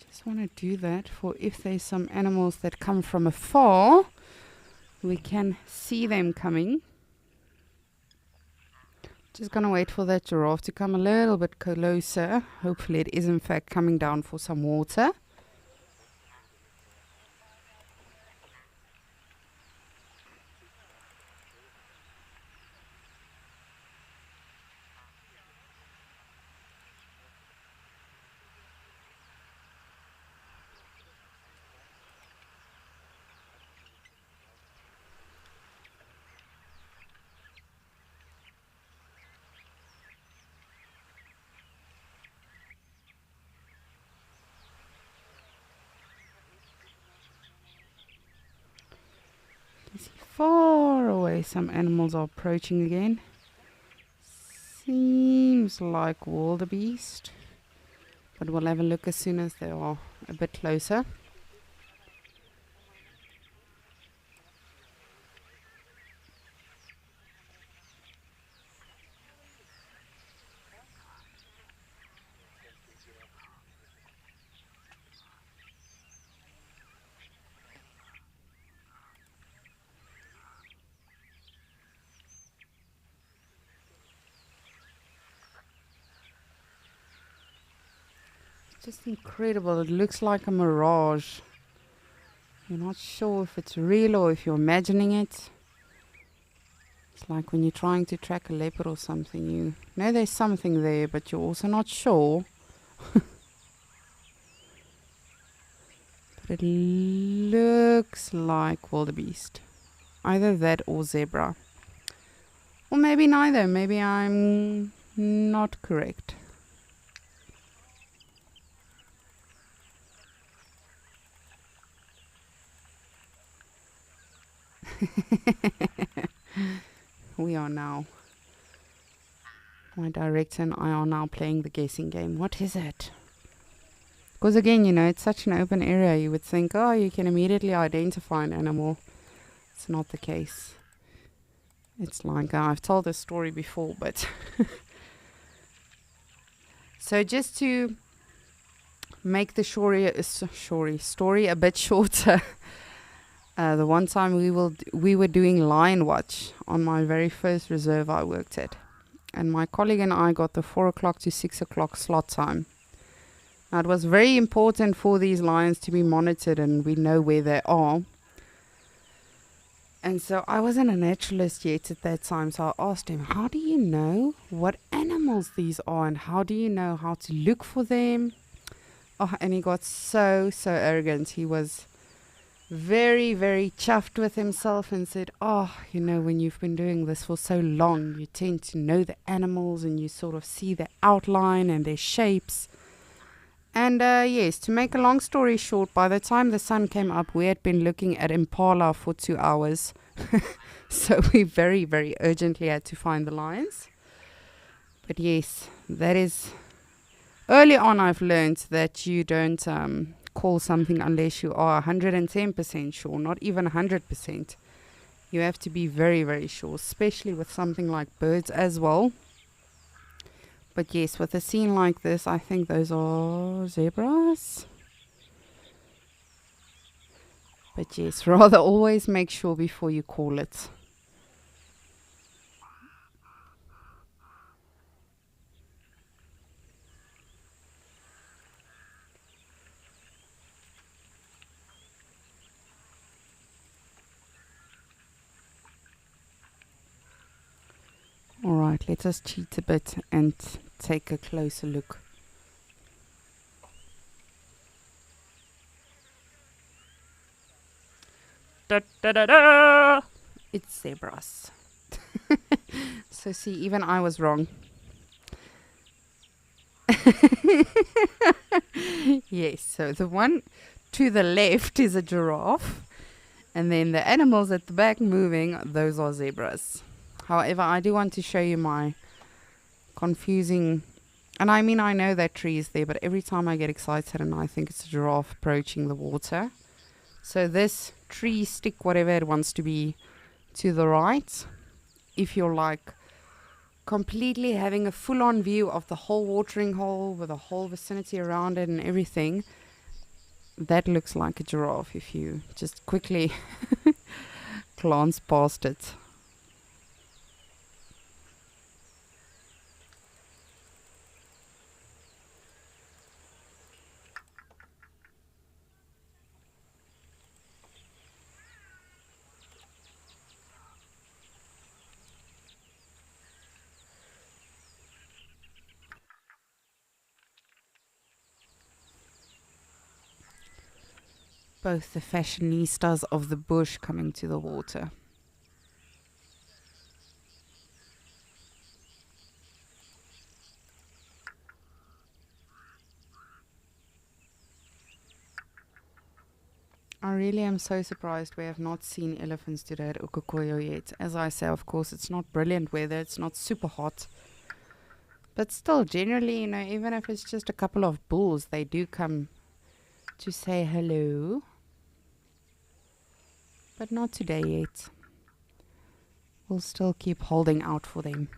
Just want to do that for if there's some animals that come from afar, we can see them coming. Just gonna wait for that giraffe to come a little bit closer. Hopefully it is in fact coming down for some water. Far away, some animals are approaching again. Seems like wildebeest, but we'll have a look as soon as they are a bit closer. Just incredible. It looks like a mirage. You're not sure if it's real or if you're imagining it. It's like when you're trying to track a leopard or something. You know there's something there, but you're also not sure. But it looks like wildebeest. Either that or zebra. Or maybe neither. Maybe I'm not correct. We are now. My director and I are now playing the guessing game. What is it? Because again, you know, it's such an open area. You would think, oh, you can immediately identify an animal. It's not the case. It's like, I've told this story before, but... So just to make the story a bit shorter, the one time we were doing lion watch on my very first reserve I worked at. And my colleague and I got the 4 o'clock to 6 o'clock slot time. Now, it was very important for these lions to be monitored and we know where they are. And so I wasn't a naturalist yet at that time, so I asked him, how do you know what animals these are and how do you know how to look for them? Oh, and he got so arrogant. He was very, very chuffed with himself and said, oh, you know, when you've been doing this for so long, you tend to know the animals and you sort of see their outline and their shapes. And yes, to make a long story short, by the time the sun came up, we had been looking at impala for 2 hours. So we very, very urgently had to find the lions. But yes, that is... Early on I've learned that you don't call something unless you are 110% sure, not even 100%. You have to be very, very sure, especially with something like birds as well. But yes, with a scene like this, I think those are zebras. But yes, rather always make sure before you call it. Alright, let us cheat a bit and take a closer look. Da, da, da, da. It's zebras. So see, even I was wrong. Yes, so the one to the left is a giraffe. And then the animals at the back moving, those are zebras. However, I do want to show you my confusing... And I mean, I know that tree is there, but every time I get excited and I think it's a giraffe approaching the water. So this tree, stick, whatever it wants to be, to the right. If you're like completely having a full-on view of the whole watering hole with the whole vicinity around it and everything, that looks like a giraffe if you just quickly glance past it. Both the fashionistas of the bush coming to the water. I really am so surprised we have not seen elephants today at Ukokoyo yet. As I say, of course, it's not brilliant weather, it's not super hot. But still, generally, you know, even if it's just a couple of bulls, they do come to say hello. But not today yet. We'll still keep holding out for them.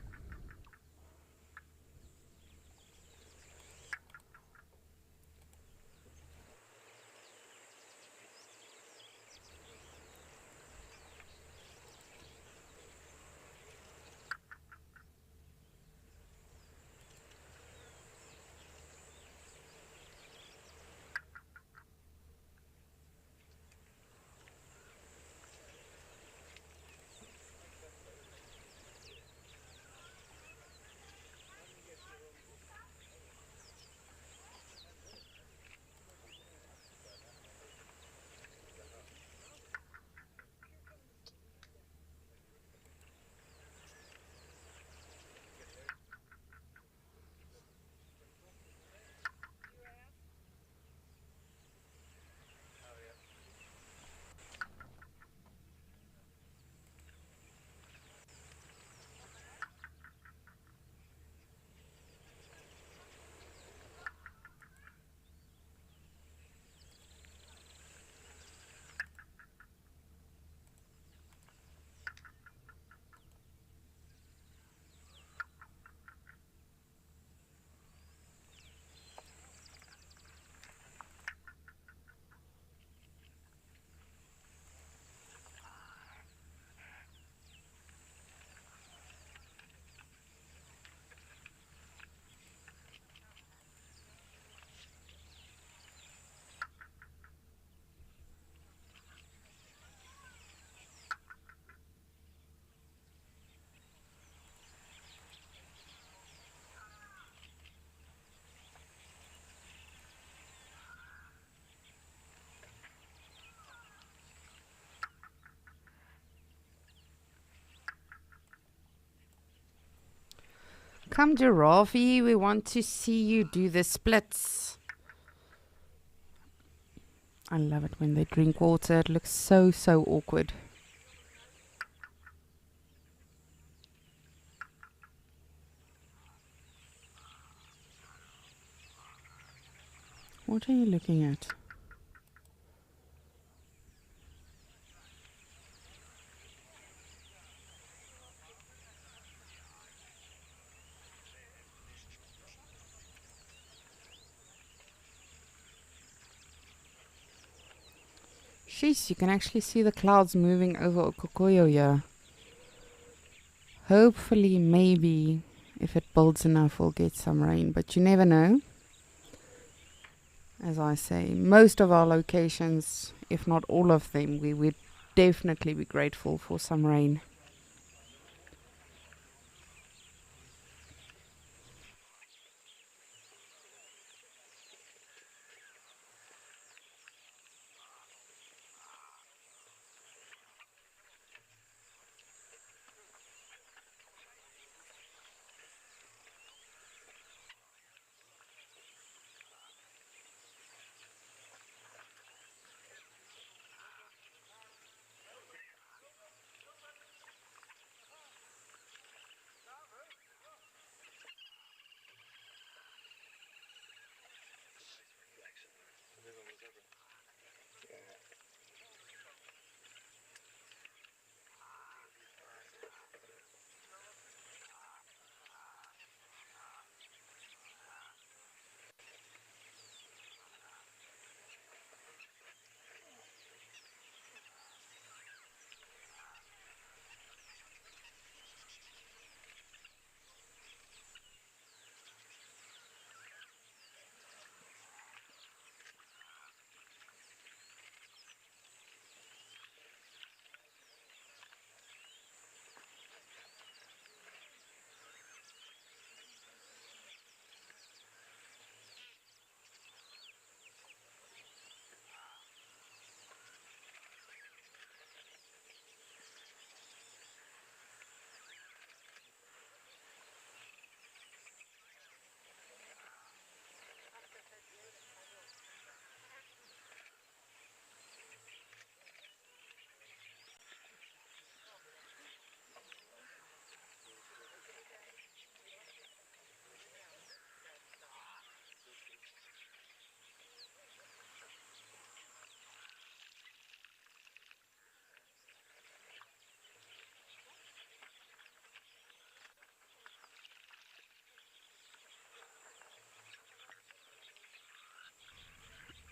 Come, Giraffe, we want to see you do the splits. I love it when they drink water. It looks so, so awkward. What are you looking at? Sheesh, you can actually see the clouds moving over Okokoyo here. Hopefully, maybe, if it builds enough, we'll get some rain, but you never know. As I say, most of our locations, if not all of them, we would definitely be grateful for some rain.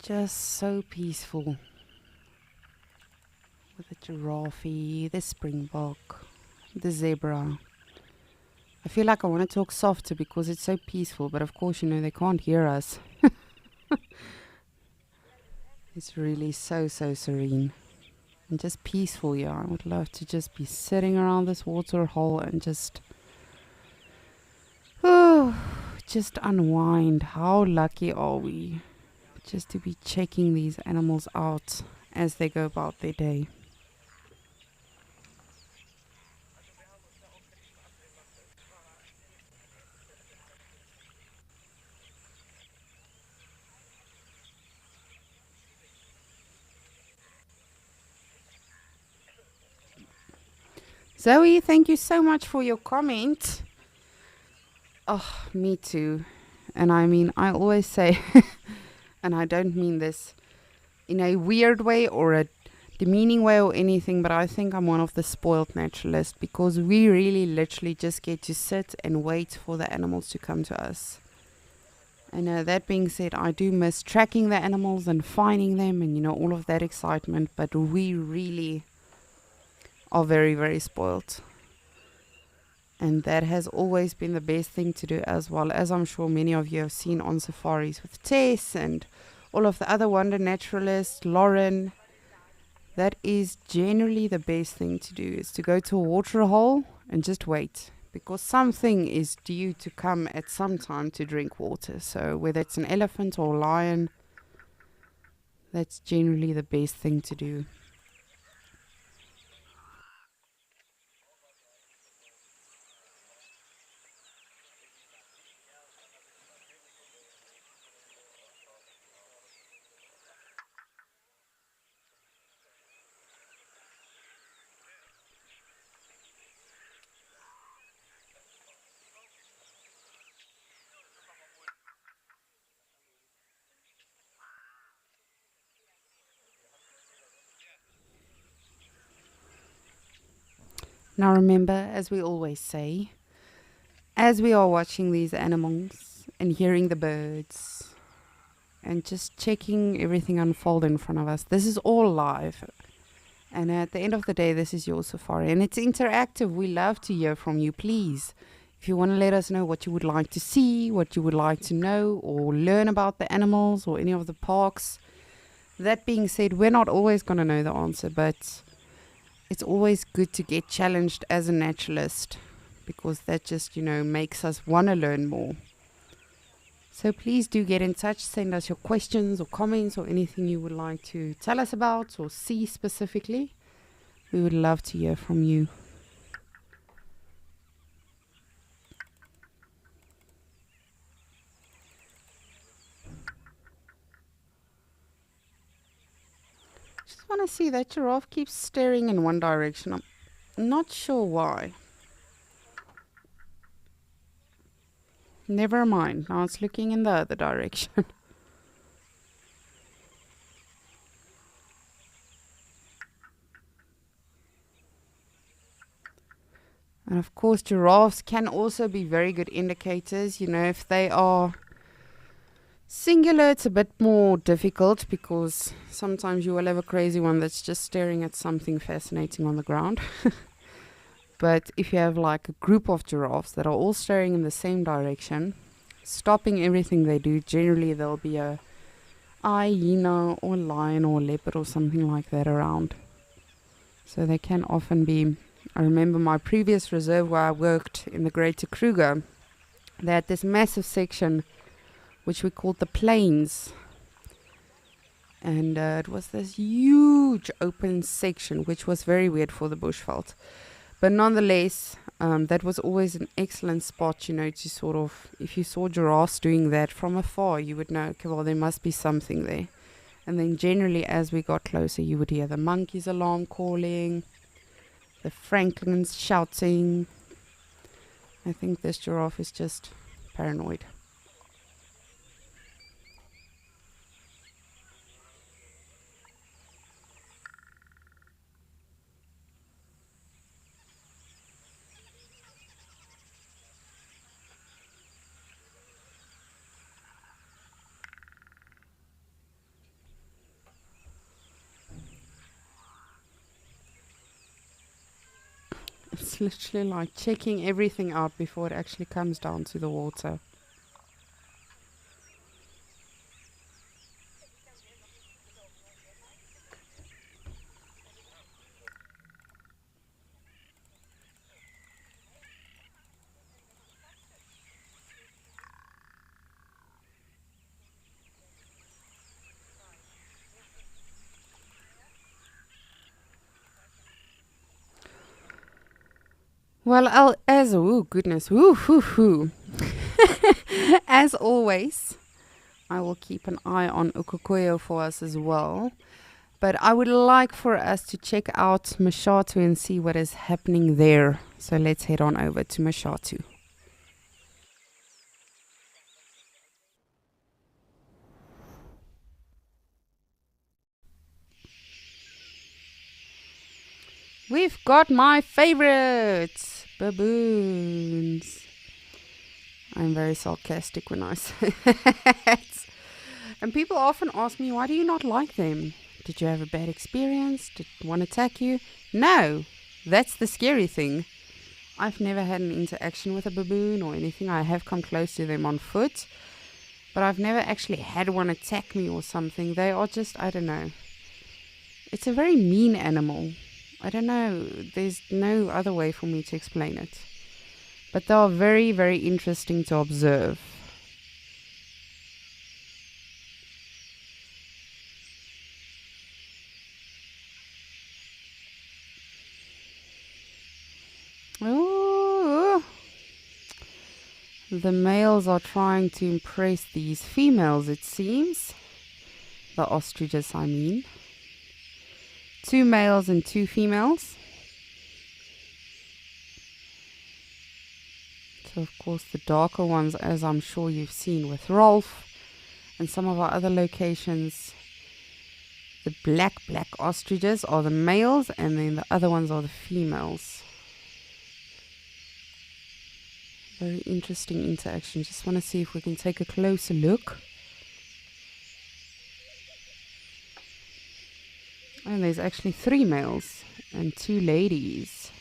Just so peaceful. With the giraffe, the springbok, the zebra. I feel like I want to talk softer because it's so peaceful, but of course, you know, they can't hear us. It's really so, so serene. And just peaceful, yeah. I would love to just be sitting around this water hole and just unwind. How lucky are we just to be checking these animals out as they go about their day. Zoe, thank you so much for your comment. Oh, me too. And I mean, I always say, and I don't mean this in a weird way or a demeaning way or anything, but I think I'm one of the spoiled naturalists because we really literally just get to sit and wait for the animals to come to us. And that being said, I do miss tracking the animals and finding them and, you know, all of that excitement, but we really are very, very spoiled. And that has always been the best thing to do, as well as I'm sure many of you have seen on safaris with Tess and all of the other wonder naturalists, Lauren. That is generally the best thing to do, is to go to a water hole and just wait, because something is due to come at some time to drink water. So whether it's an elephant or a lion, that's generally the best thing to do. Now remember, as we always say, as we are watching these animals and hearing the birds and just checking everything unfold in front of us, this is all live. And at the end of the day, this is your safari. And it's interactive. We love to hear from you. Please, if you want to let us know what you would like to see, what you would like to know or learn about the animals or any of the parks. That being said, we're not always going to know the answer, but it's always good to get challenged as a naturalist, because that just, makes us want to learn more. So please do get in touch, send us your questions or comments or anything you would like to tell us about or see specifically. We would love to hear from you. Just want to see that giraffe keeps staring in one direction. I'm not sure why. Never mind. Now it's looking in the other direction. And of course, giraffes can also be very good indicators. If they are singular, it's a bit more difficult because sometimes you will have a crazy one that's just staring at something fascinating on the ground. But if you have like a group of giraffes that are all staring in the same direction, stopping everything they do, generally there'll be a hyena or lion or leopard or something like that around. So they can often be. I remember my previous reserve where I worked in the Greater Kruger, they had this massive section which we called the plains. And it was this huge open section, which was very weird for the bushveld. But nonetheless, that was always an excellent spot, to sort of, if you saw giraffes doing that from afar, you would know, okay, well, there must be something there. And then generally, as we got closer, you would hear the monkeys' alarm calling, the francolins shouting. I think this giraffe is just paranoid. It's literally like checking everything out before it actually comes down to the water. Well, as as always, I will keep an eye on Ukukoyo for us as well. But I would like for us to check out Mashatu and see what is happening there. So let's head on over to Mashatu. We've got my favorites, baboons. I'm very sarcastic when I say that. And people often ask me, why do you not like them? Did you have a bad experience? Did one attack you? No, that's the scary thing. I've never had an interaction with a baboon or anything. I have come close to them on foot, but I've never actually had one attack me or something. They are just, I don't know. It's a very mean animal. I don't know. There's no other way for me to explain it. But they are very, very interesting to observe. Ooh. The males are trying to impress these females, it seems. The ostriches, I mean. 2 males and 2 females. So, of course, the darker ones, as I'm sure you've seen with Rolf and some of our other locations, the black ostriches are the males, and then the other ones are the females. Very interesting interaction. Just want to see if we can take a closer look. And there's actually 3 males and 2 ladies.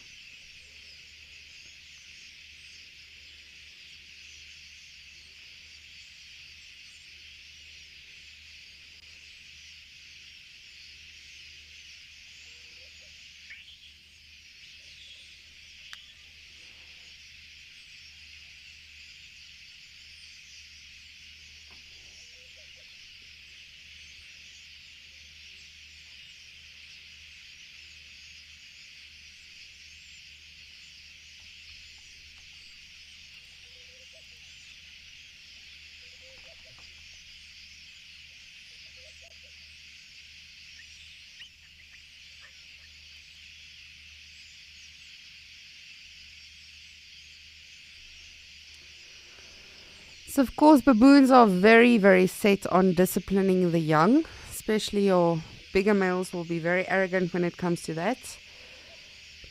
So of course baboons are very, very set on disciplining the young, especially your bigger males will be very arrogant when it comes to that.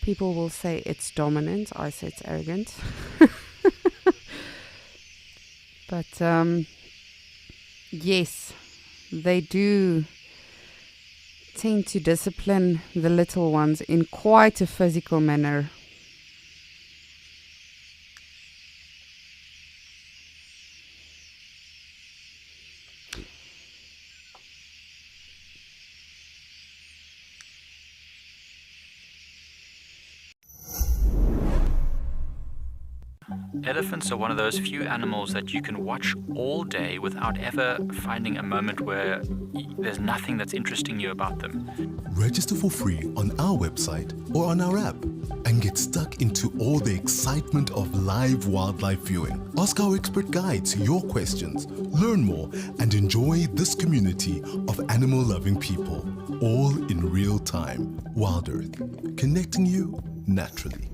People will say it's dominant, I say it's arrogant. But yes, they do tend to discipline the little ones in quite a physical manner. Elephants are one of those few animals that you can watch all day without ever finding a moment where there's nothing that's interesting you about them. Register for free on our website or on our app and get stuck into all the excitement of live wildlife viewing. Ask our expert guides your questions, learn more, and enjoy this community of animal-loving people, all in real time. Wild Earth, connecting you naturally.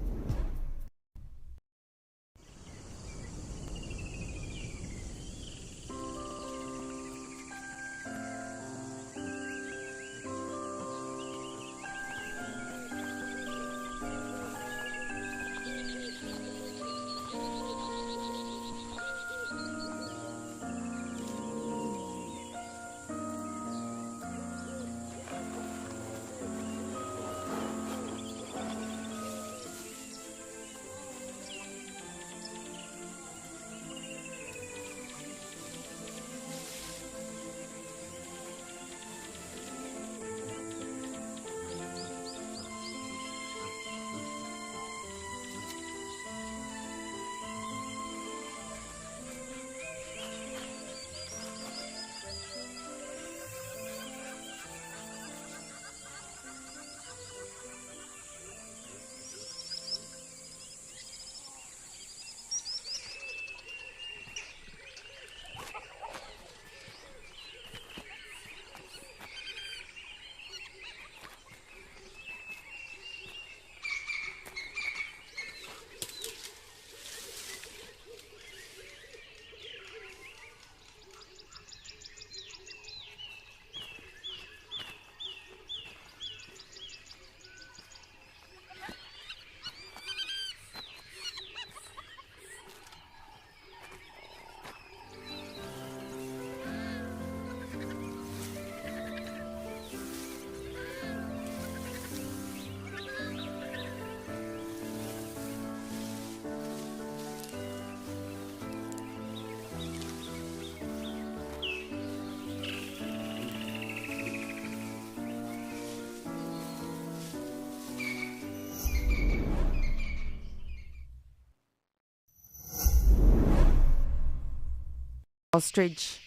Ostrich,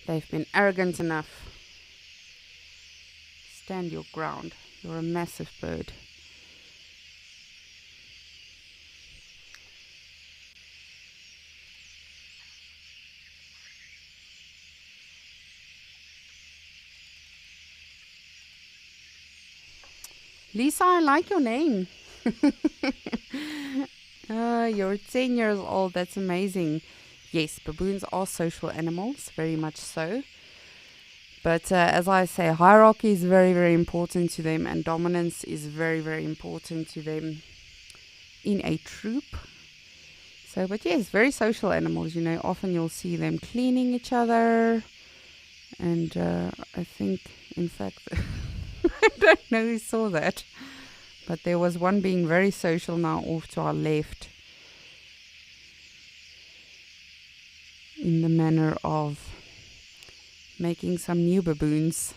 they've been arrogant enough. Stand your ground. You're a massive bird. Lisa, I like your name. You're 10 years old. That's amazing. Yes, baboons are social animals, very much so. But as I say, hierarchy is very, very important to them, and dominance is very, very important to them in a troop. So, but yes, very social animals. Often you'll see them cleaning each other. And I think, in fact, I don't know who saw that. But there was one being very social now off to our left. In the manner of making some new baboons.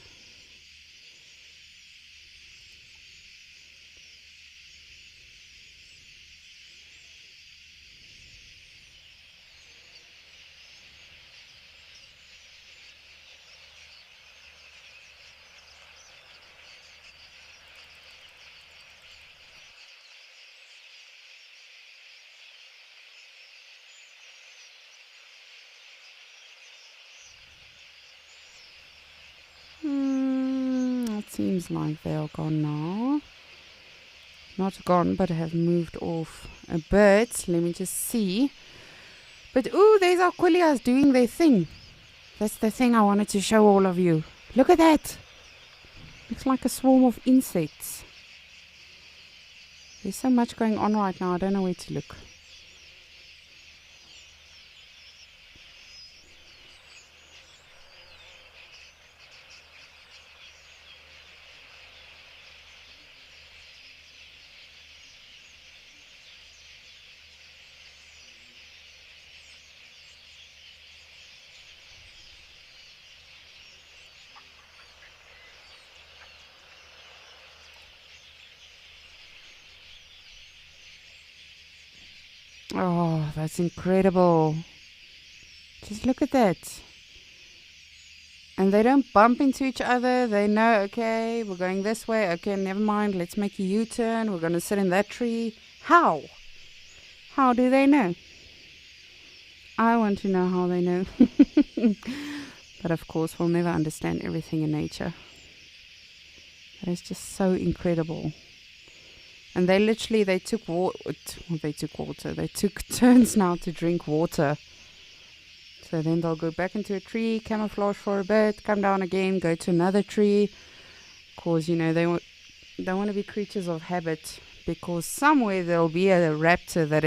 It seems like they are gone now. Not gone, but have moved off a bit. Let me just see. But ooh, there's our quillias doing their thing. That's the thing I wanted to show all of you. Look at that. Looks like a swarm of insects. There's so much going on right now, I don't know where to look. Oh, that's incredible. Just look at that. And they don't bump into each other. They know, okay, we're going this way. Okay, never mind. Let's make a U-turn. We're going to sit in that tree. How? How do they know? I want to know how they know. But of course, we'll never understand everything in nature. That is just so incredible. And they took water. They took turns now to drink water. So then they'll go back into a tree, camouflage for a bit, come down again, go to another tree. Because, they don't want to be creatures of habit. Because somewhere there'll be a raptor that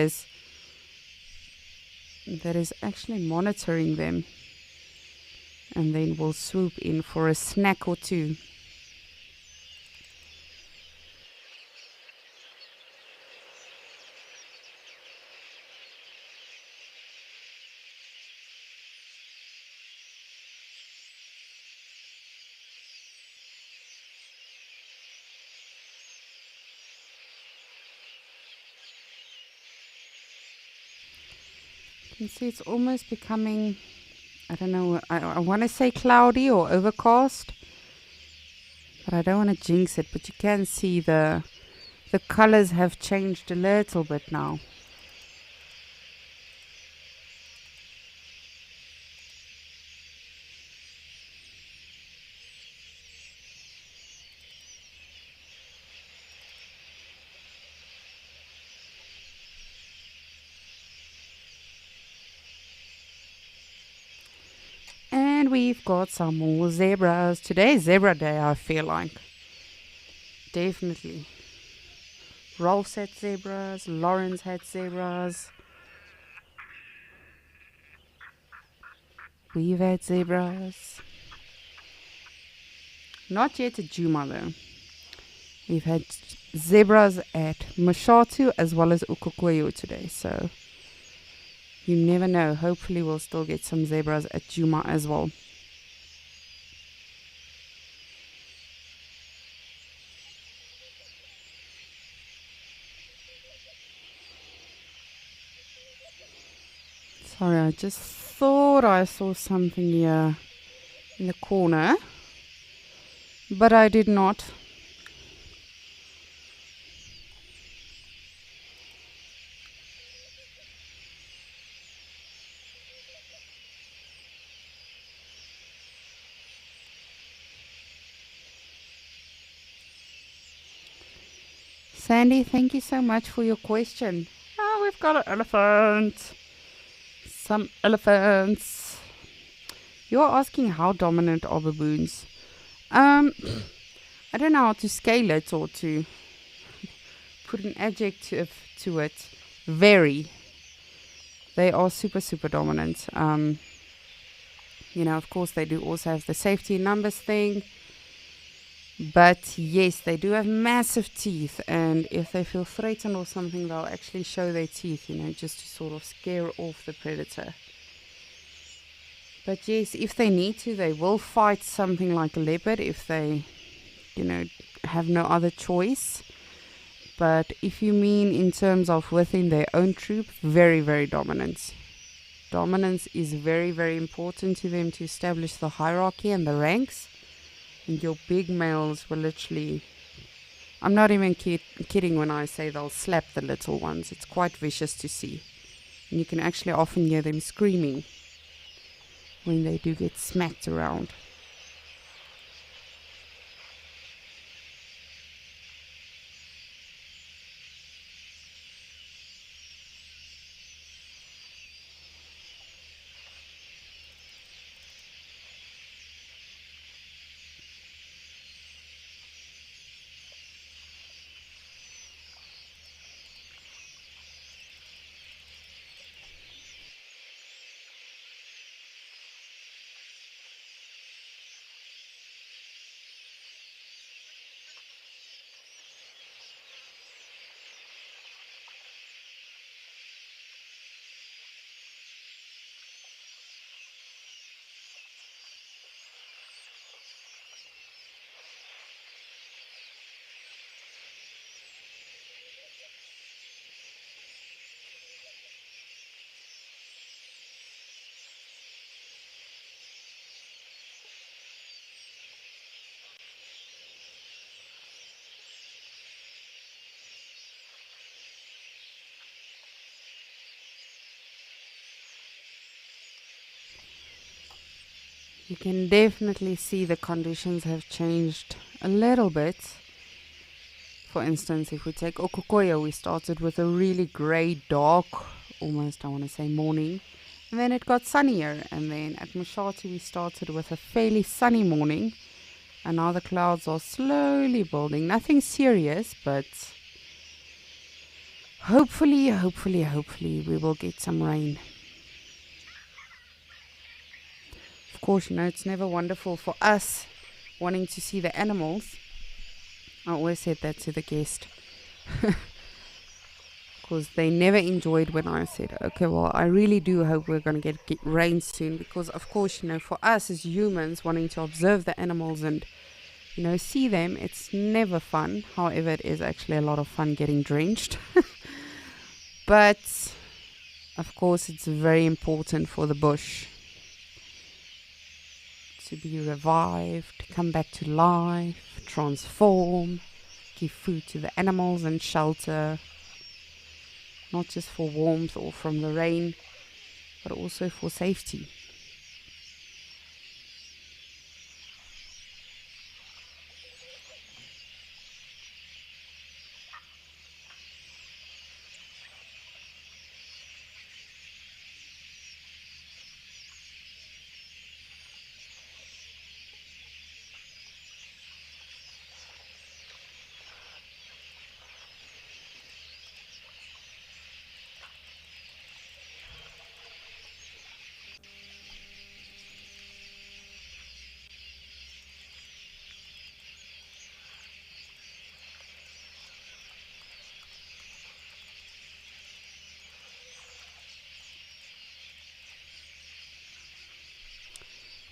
is actually monitoring them. And then will swoop in for a snack or two. You can see it's almost becoming, I don't know, I want to say cloudy or overcast, but I don't want to jinx it. But you can see the colors have changed a little bit now. And we've got some more zebras. Today is zebra day, I feel like. Definitely. Rolf's had zebras. Lawrence had zebras. We've had zebras. Not yet at Juma though. We've had zebras at Mashatu as well as Ukukoyo today. So you never know. Hopefully we'll still get some zebras at Juma as well. Sorry, I just thought I saw something here in the corner, but I did not. Sandy, thank you so much for your question. Oh, we've got an elephant. Some elephants. You're asking how dominant are baboons. I don't know how to scale it or to put an adjective to it. Very. They are super, super dominant. Of course, they do also have the safety in numbers thing. But yes, they do have massive teeth. And if they feel threatened or something, they'll actually show their teeth, just to sort of scare off the predator. But yes, if they need to, they will fight something like a leopard if they, have no other choice. But if you mean in terms of within their own troop, very, very dominant. Dominance is very, very important to them to establish the hierarchy and the ranks. And your big males will literally... I'm not even kidding when I say they'll slap the little ones. It's quite vicious to see. And you can actually often hear them screaming when they do get smacked around. You can definitely see the conditions have changed a little bit. For instance, if we take Okokoya, we started with a really grey, dark, almost I want to say morning. And then it got sunnier. And then at Mashati we started with a fairly sunny morning. And now the clouds are slowly building. Nothing serious, but hopefully we will get some rain. Of course, it's never wonderful for us wanting to see the animals. I always said that to the guest. Because they never enjoyed when I said, okay, well, I really do hope we're going to get rain soon. Because, of course, for us as humans wanting to observe the animals and, see them, it's never fun. However, it is actually a lot of fun getting drenched. But, of course, it's very important for the bush to be revived, come back to life, transform, give food to the animals and shelter, not just for warmth or from the rain, but also for safety.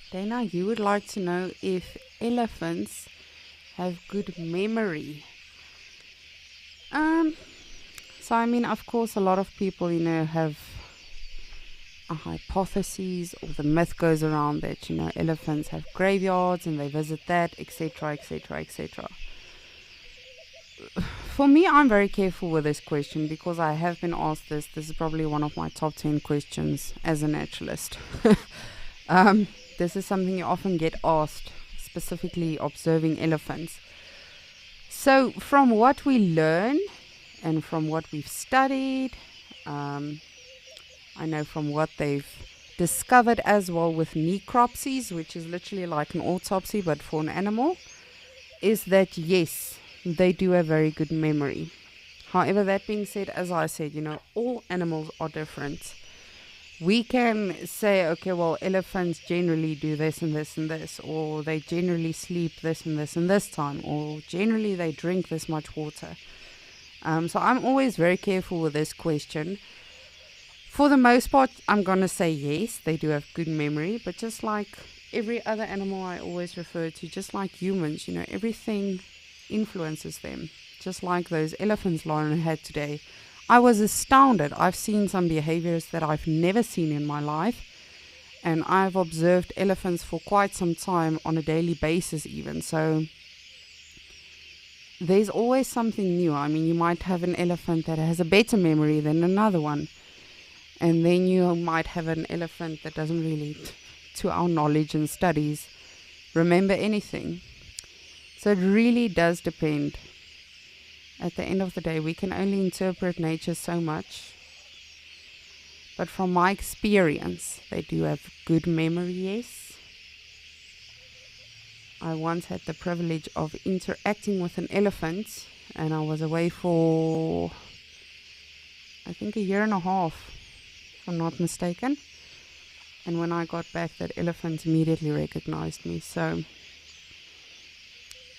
Dana, you would like to know if elephants have good memory. So of course, a lot of people, have a hypothesis, or the myth goes around that, elephants have graveyards and they visit that, etc., etc., etc. For me, I'm very careful with this question because I have been asked this. This is probably one of my top 10 questions as a naturalist. This is something you often get asked, specifically observing elephants. So from what we learn and from what we've studied, I know from what they've discovered as well with necropsies, which is literally like an autopsy but for an animal, is that yes, they do have very good memory. However, that being said, as I said, all animals are different. we can say, okay, well, elephants generally do this and this and this, or they generally sleep this and this and this time, or generally they drink this much water. So I'm always very careful with this question. For the most part, I'm going to say yes, they do have good memory, but just like every other animal I always refer to, just like humans, everything influences them. Just like those elephants Lauren had today. I was astounded. I've seen some behaviors that I've never seen in my life, and I've observed elephants for quite some time on a daily basis even. So there's always something new. I mean, you might have an elephant that has a better memory than another one. And then you might have an elephant that doesn't really, to our knowledge and studies, remember anything. So it really does depend. At the end of the day, we can only interpret nature so much. But from my experience, they do have good memory, yes. I once had the privilege of interacting with an elephant, and I was away for, I think, 1.5 years, if I'm not mistaken. And when I got back, that elephant immediately recognized me. So,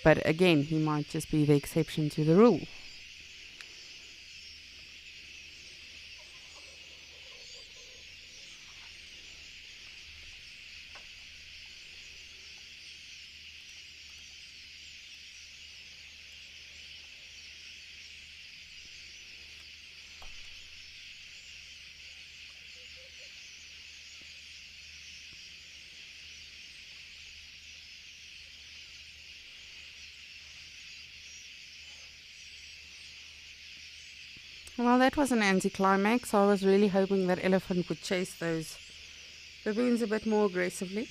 but again, he might just be the exception to the rule. Well, that was an anticlimax. I was really hoping that elephant would chase those baboons a bit more aggressively.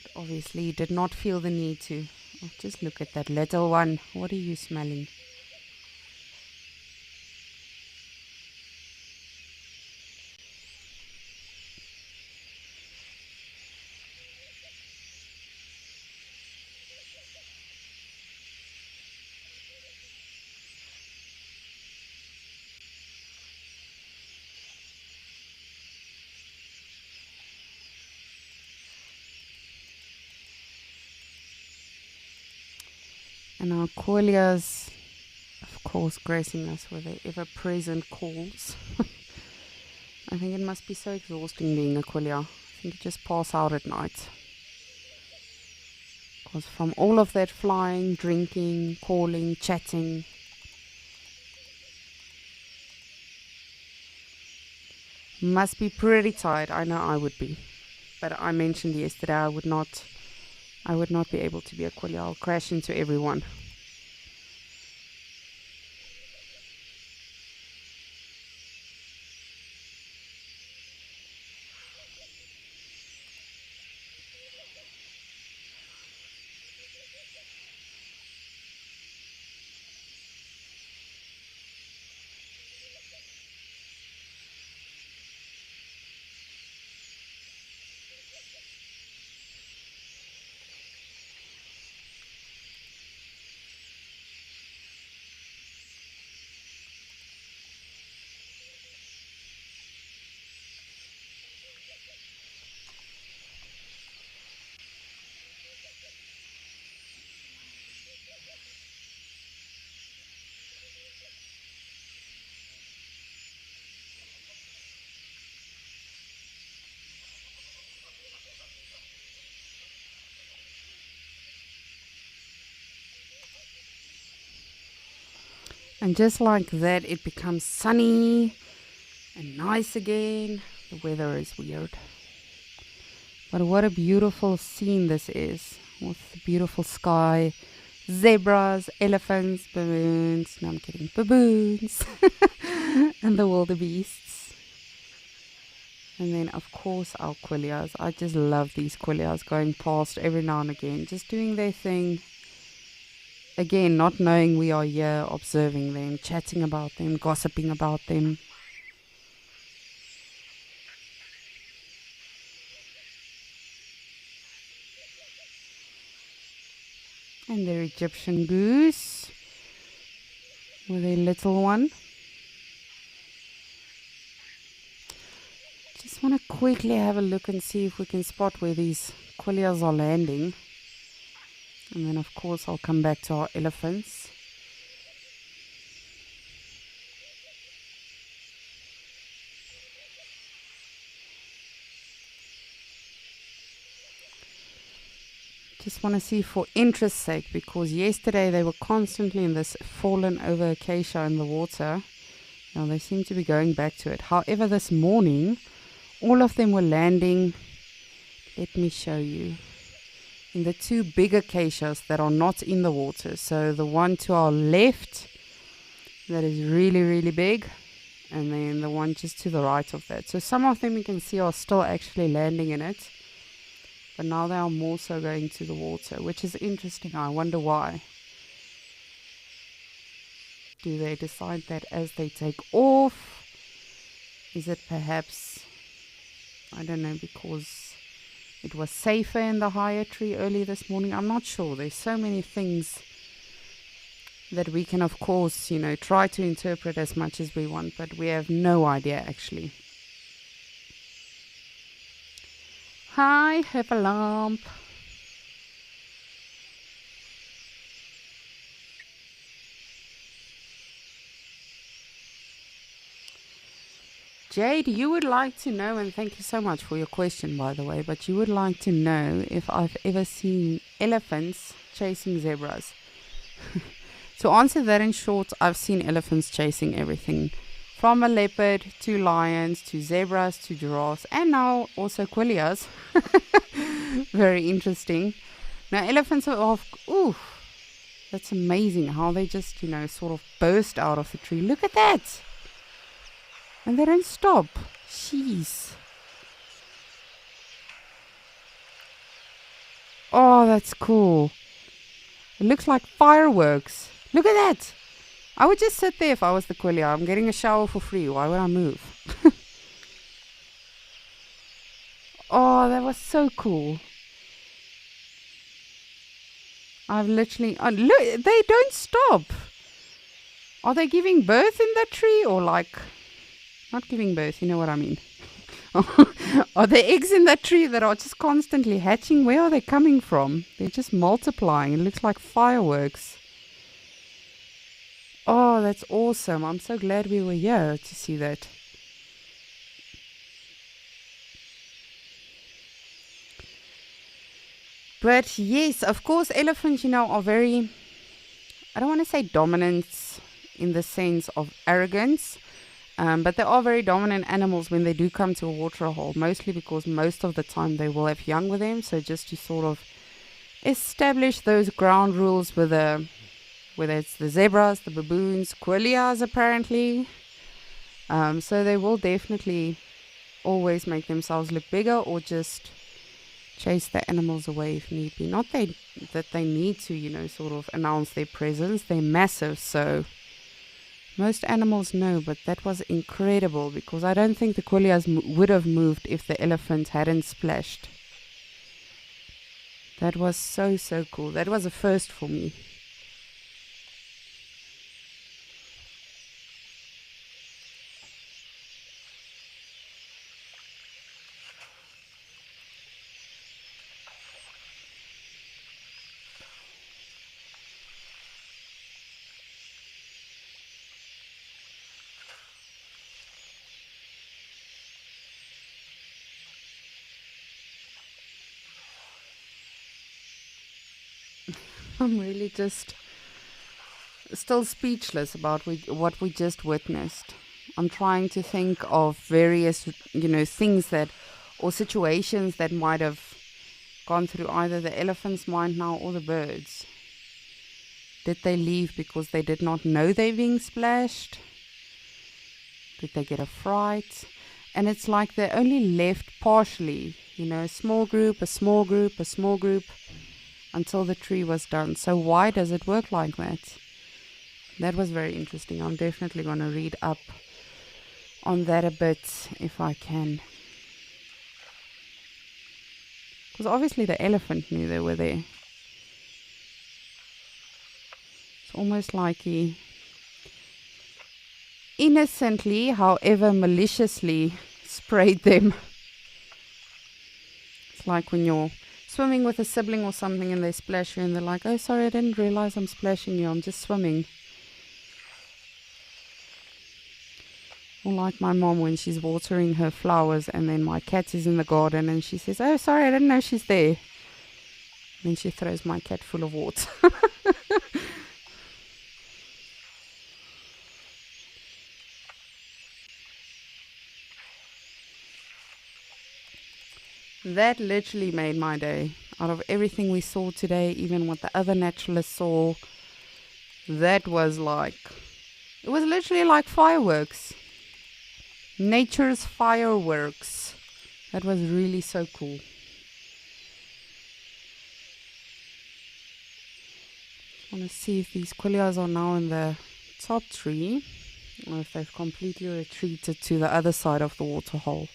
But obviously, he did not feel the need to. Oh, just look at that little one. What are you smelling? And our koalas, of course, gracing us with their ever-present calls. I think it must be so exhausting being a koalia. I think you just pass out at night. Because from all of that flying, drinking, calling, chatting, must be pretty tired. I know I would be. But I mentioned yesterday I would not be able to be a koalia. I'll crash into everyone. And just like that, it becomes sunny and nice again. The weather is weird. But what a beautiful scene this is. With the beautiful sky, zebras, elephants, baboons. No, I'm kidding. Baboons. And the wildebeests. And then, of course, our quillias. I just love these quillias going past every now and again. Just doing their thing. Again, not knowing we are here, observing them, chatting about them, gossiping about them. And their Egyptian goose with a little one. Just want to quickly have a look and see if we can spot where these quillias are landing. And then of course I'll come back to our elephants. Just want to see for interest's sake, because yesterday they were constantly in this fallen over acacia in the water. Now they seem to be going back to it. However, this morning, all of them were landing, let me show you, in the two big acacias that are not in the water. So the one to our left, that is really, really big, and then the one just to the right of that. So some of them you can see are still actually landing in it. But now they are more so going to the water, which is interesting. I wonder why. Do they decide that as they take off? Is it perhaps, I don't know, because it was safer in the higher tree early this morning? I'm not sure. There's so many things that we can, of course, try to interpret as much as we want, but we have no idea actually. Hi, Hippolamp. Jade, you would like to know, and thank you so much for your question, by the way, but you would like to know if I've ever seen elephants chasing zebras. To answer that in short, I've seen elephants chasing everything. From a leopard to lions to zebras to giraffes and now also quillias. Very interesting. Now elephants are off. Ooh, that's amazing how they just, sort of burst out of the tree. Look at that. And they don't stop. Jeez. Oh, that's cool. It looks like fireworks. Look at that. I would just sit there if I was the quillia. I'm getting a shower for free. Why would I move? Oh, that was so cool. I've literally... Oh, look, they don't stop. Are they giving birth in that tree? Or like... Not giving birth, you know what I mean. Are there eggs in that tree that are just constantly hatching? Where are they coming from? They're just multiplying. It looks like fireworks. Oh, that's awesome. I'm so glad we were here to see that. But yes, of course, elephants, are very, I don't want to say dominant in the sense of arrogance, but they are very dominant animals when they do come to a water hole, mostly because most of the time they will have young with them. So just to sort of establish those ground rules with whether it's the zebras, the baboons, quillias apparently. So they will definitely always make themselves look bigger or just chase the animals away if need be. Not that they need to, sort of announce their presence. They're massive, so most animals know, but that was incredible because I don't think the quillias would have moved if the elephant hadn't splashed. That was so, so cool. That was a first for me. I'm really just still speechless about what we just witnessed. I'm trying to think of various, things that, or situations that might have gone through either the elephant's mind now or the birds. Did they leave because they did not know they're being splashed? Did they get a fright? And it's like they only left partially, a small group, a small group, a small group, until the tree was done. So why does it work like that? That was very interesting. I'm definitely going to read up on that a bit if I can. Because obviously the elephant knew they were there. It's almost like he innocently, however maliciously, sprayed them It's like when you're swimming with a sibling or something and they splash you and they're like, oh, sorry, I didn't realize I'm splashing you. I'm just swimming. Or like my mom when she's watering her flowers and then my cat is in the garden and she says, oh, sorry, I didn't know she's there. Then she throws my cat full of water. That literally made my day. Out of everything we saw today, even what the other naturalists saw, that was like, it was literally like fireworks. Nature's fireworks. That was really so cool. I want to see if these quillias are now in the top tree or if they've completely retreated to the other side of the waterhole.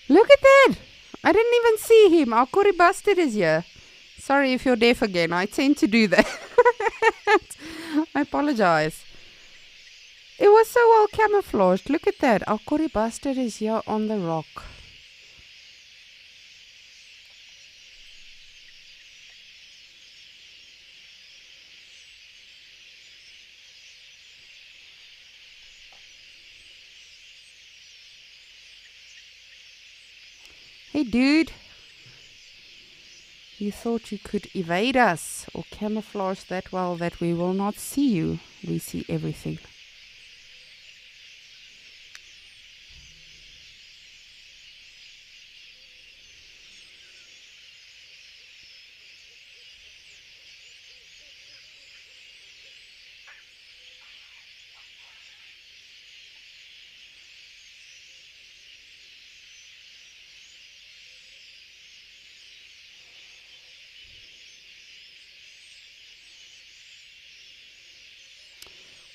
Look at that! I didn't even see him. Our curry bastard is here. Sorry if you're deaf again. I tend to do that. I apologize. It was so well camouflaged. Look at that. Our curry bastard is here on the rock. Hey dude, you thought you could evade us or camouflage that well that we will not see you. We see everything.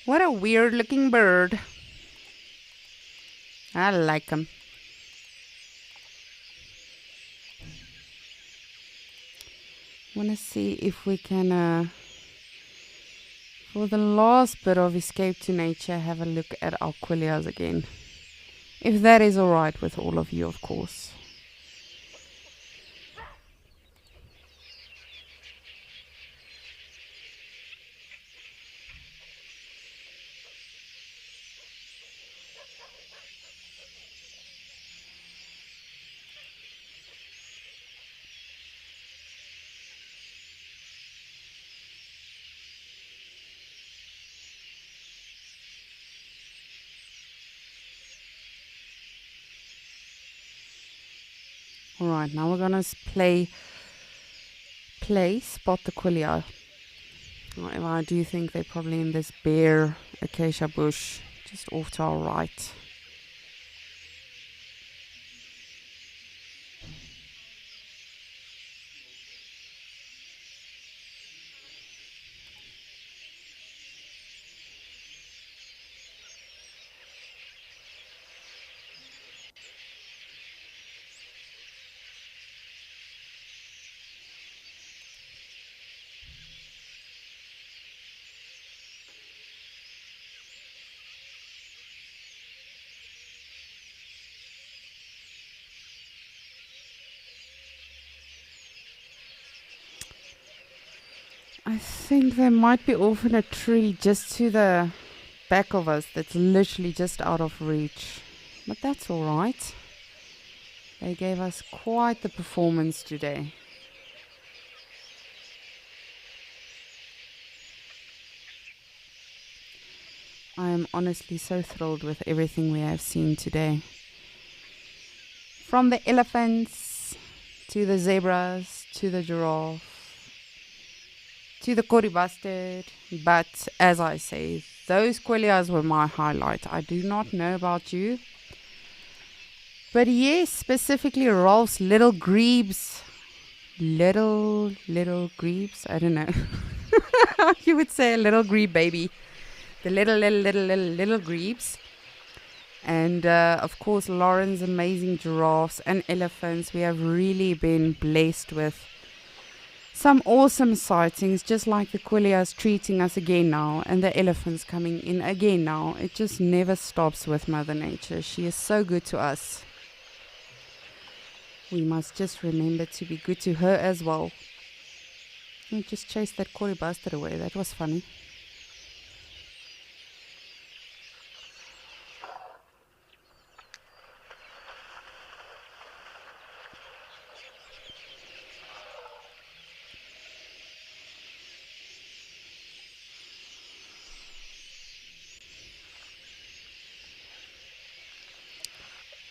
What a weird looking bird. I like him. Want to see if we can, for the last bit of Escape to Nature, have a look at our quillias again. If that is alright with all of you, of course. Alright, now we're gonna play Spot the Quillia. However, I do think they're probably in this bare acacia bush just off to our right. I think they might be off in a tree just to the back of us that's literally just out of reach. But that's alright. They gave us quite the performance today. I am honestly so thrilled with everything we have seen today. From the elephants, to the zebras, to the giraffe, to the Kori bustard. But as I say, those quillias were my highlight. I do not know about you. But yes, specifically Rolf's little grebes. Little grebes? I don't know. You would say a little grebe baby. The little grebes. And of course Lauren's amazing giraffes and elephants. We have really been blessed with some awesome sightings, just like the quillias treating us again now, and the elephants coming in again now. It just never stops with Mother Nature. She is so good to us. We must just remember to be good to her as well. I just chased that Kori bastard away. That was funny.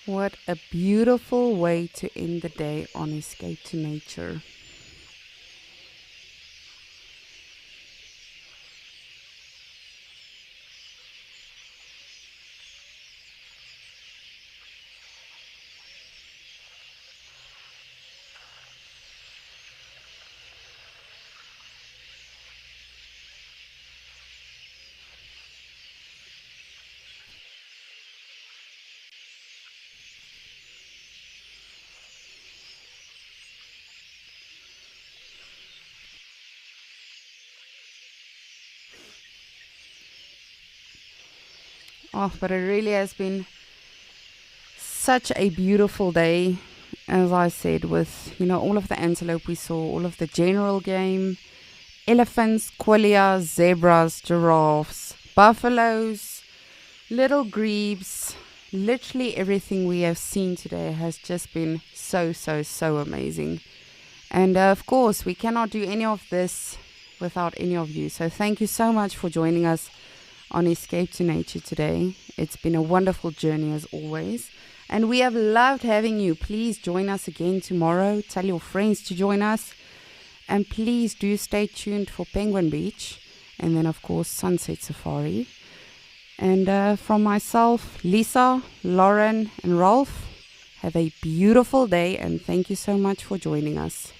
What a beautiful way to end the day on Escape to Nature. Oh, but it really has been such a beautiful day, as I said, with, all of the antelope we saw, all of the general game, elephants, quillias, zebras, giraffes, buffaloes, little grebes. Literally everything we have seen today has just been so amazing. And of course, we cannot do any of this without any of you. So thank you so much for joining us on Escape to Nature today. It's been a wonderful journey as always, and we have loved having you. Please join us again tomorrow. Tell your friends to join us, and please do stay tuned for Penguin Beach, and then of course Sunset Safari. And from myself, Lisa, Lauren and Rolf, have a beautiful day, and thank you so much for joining us.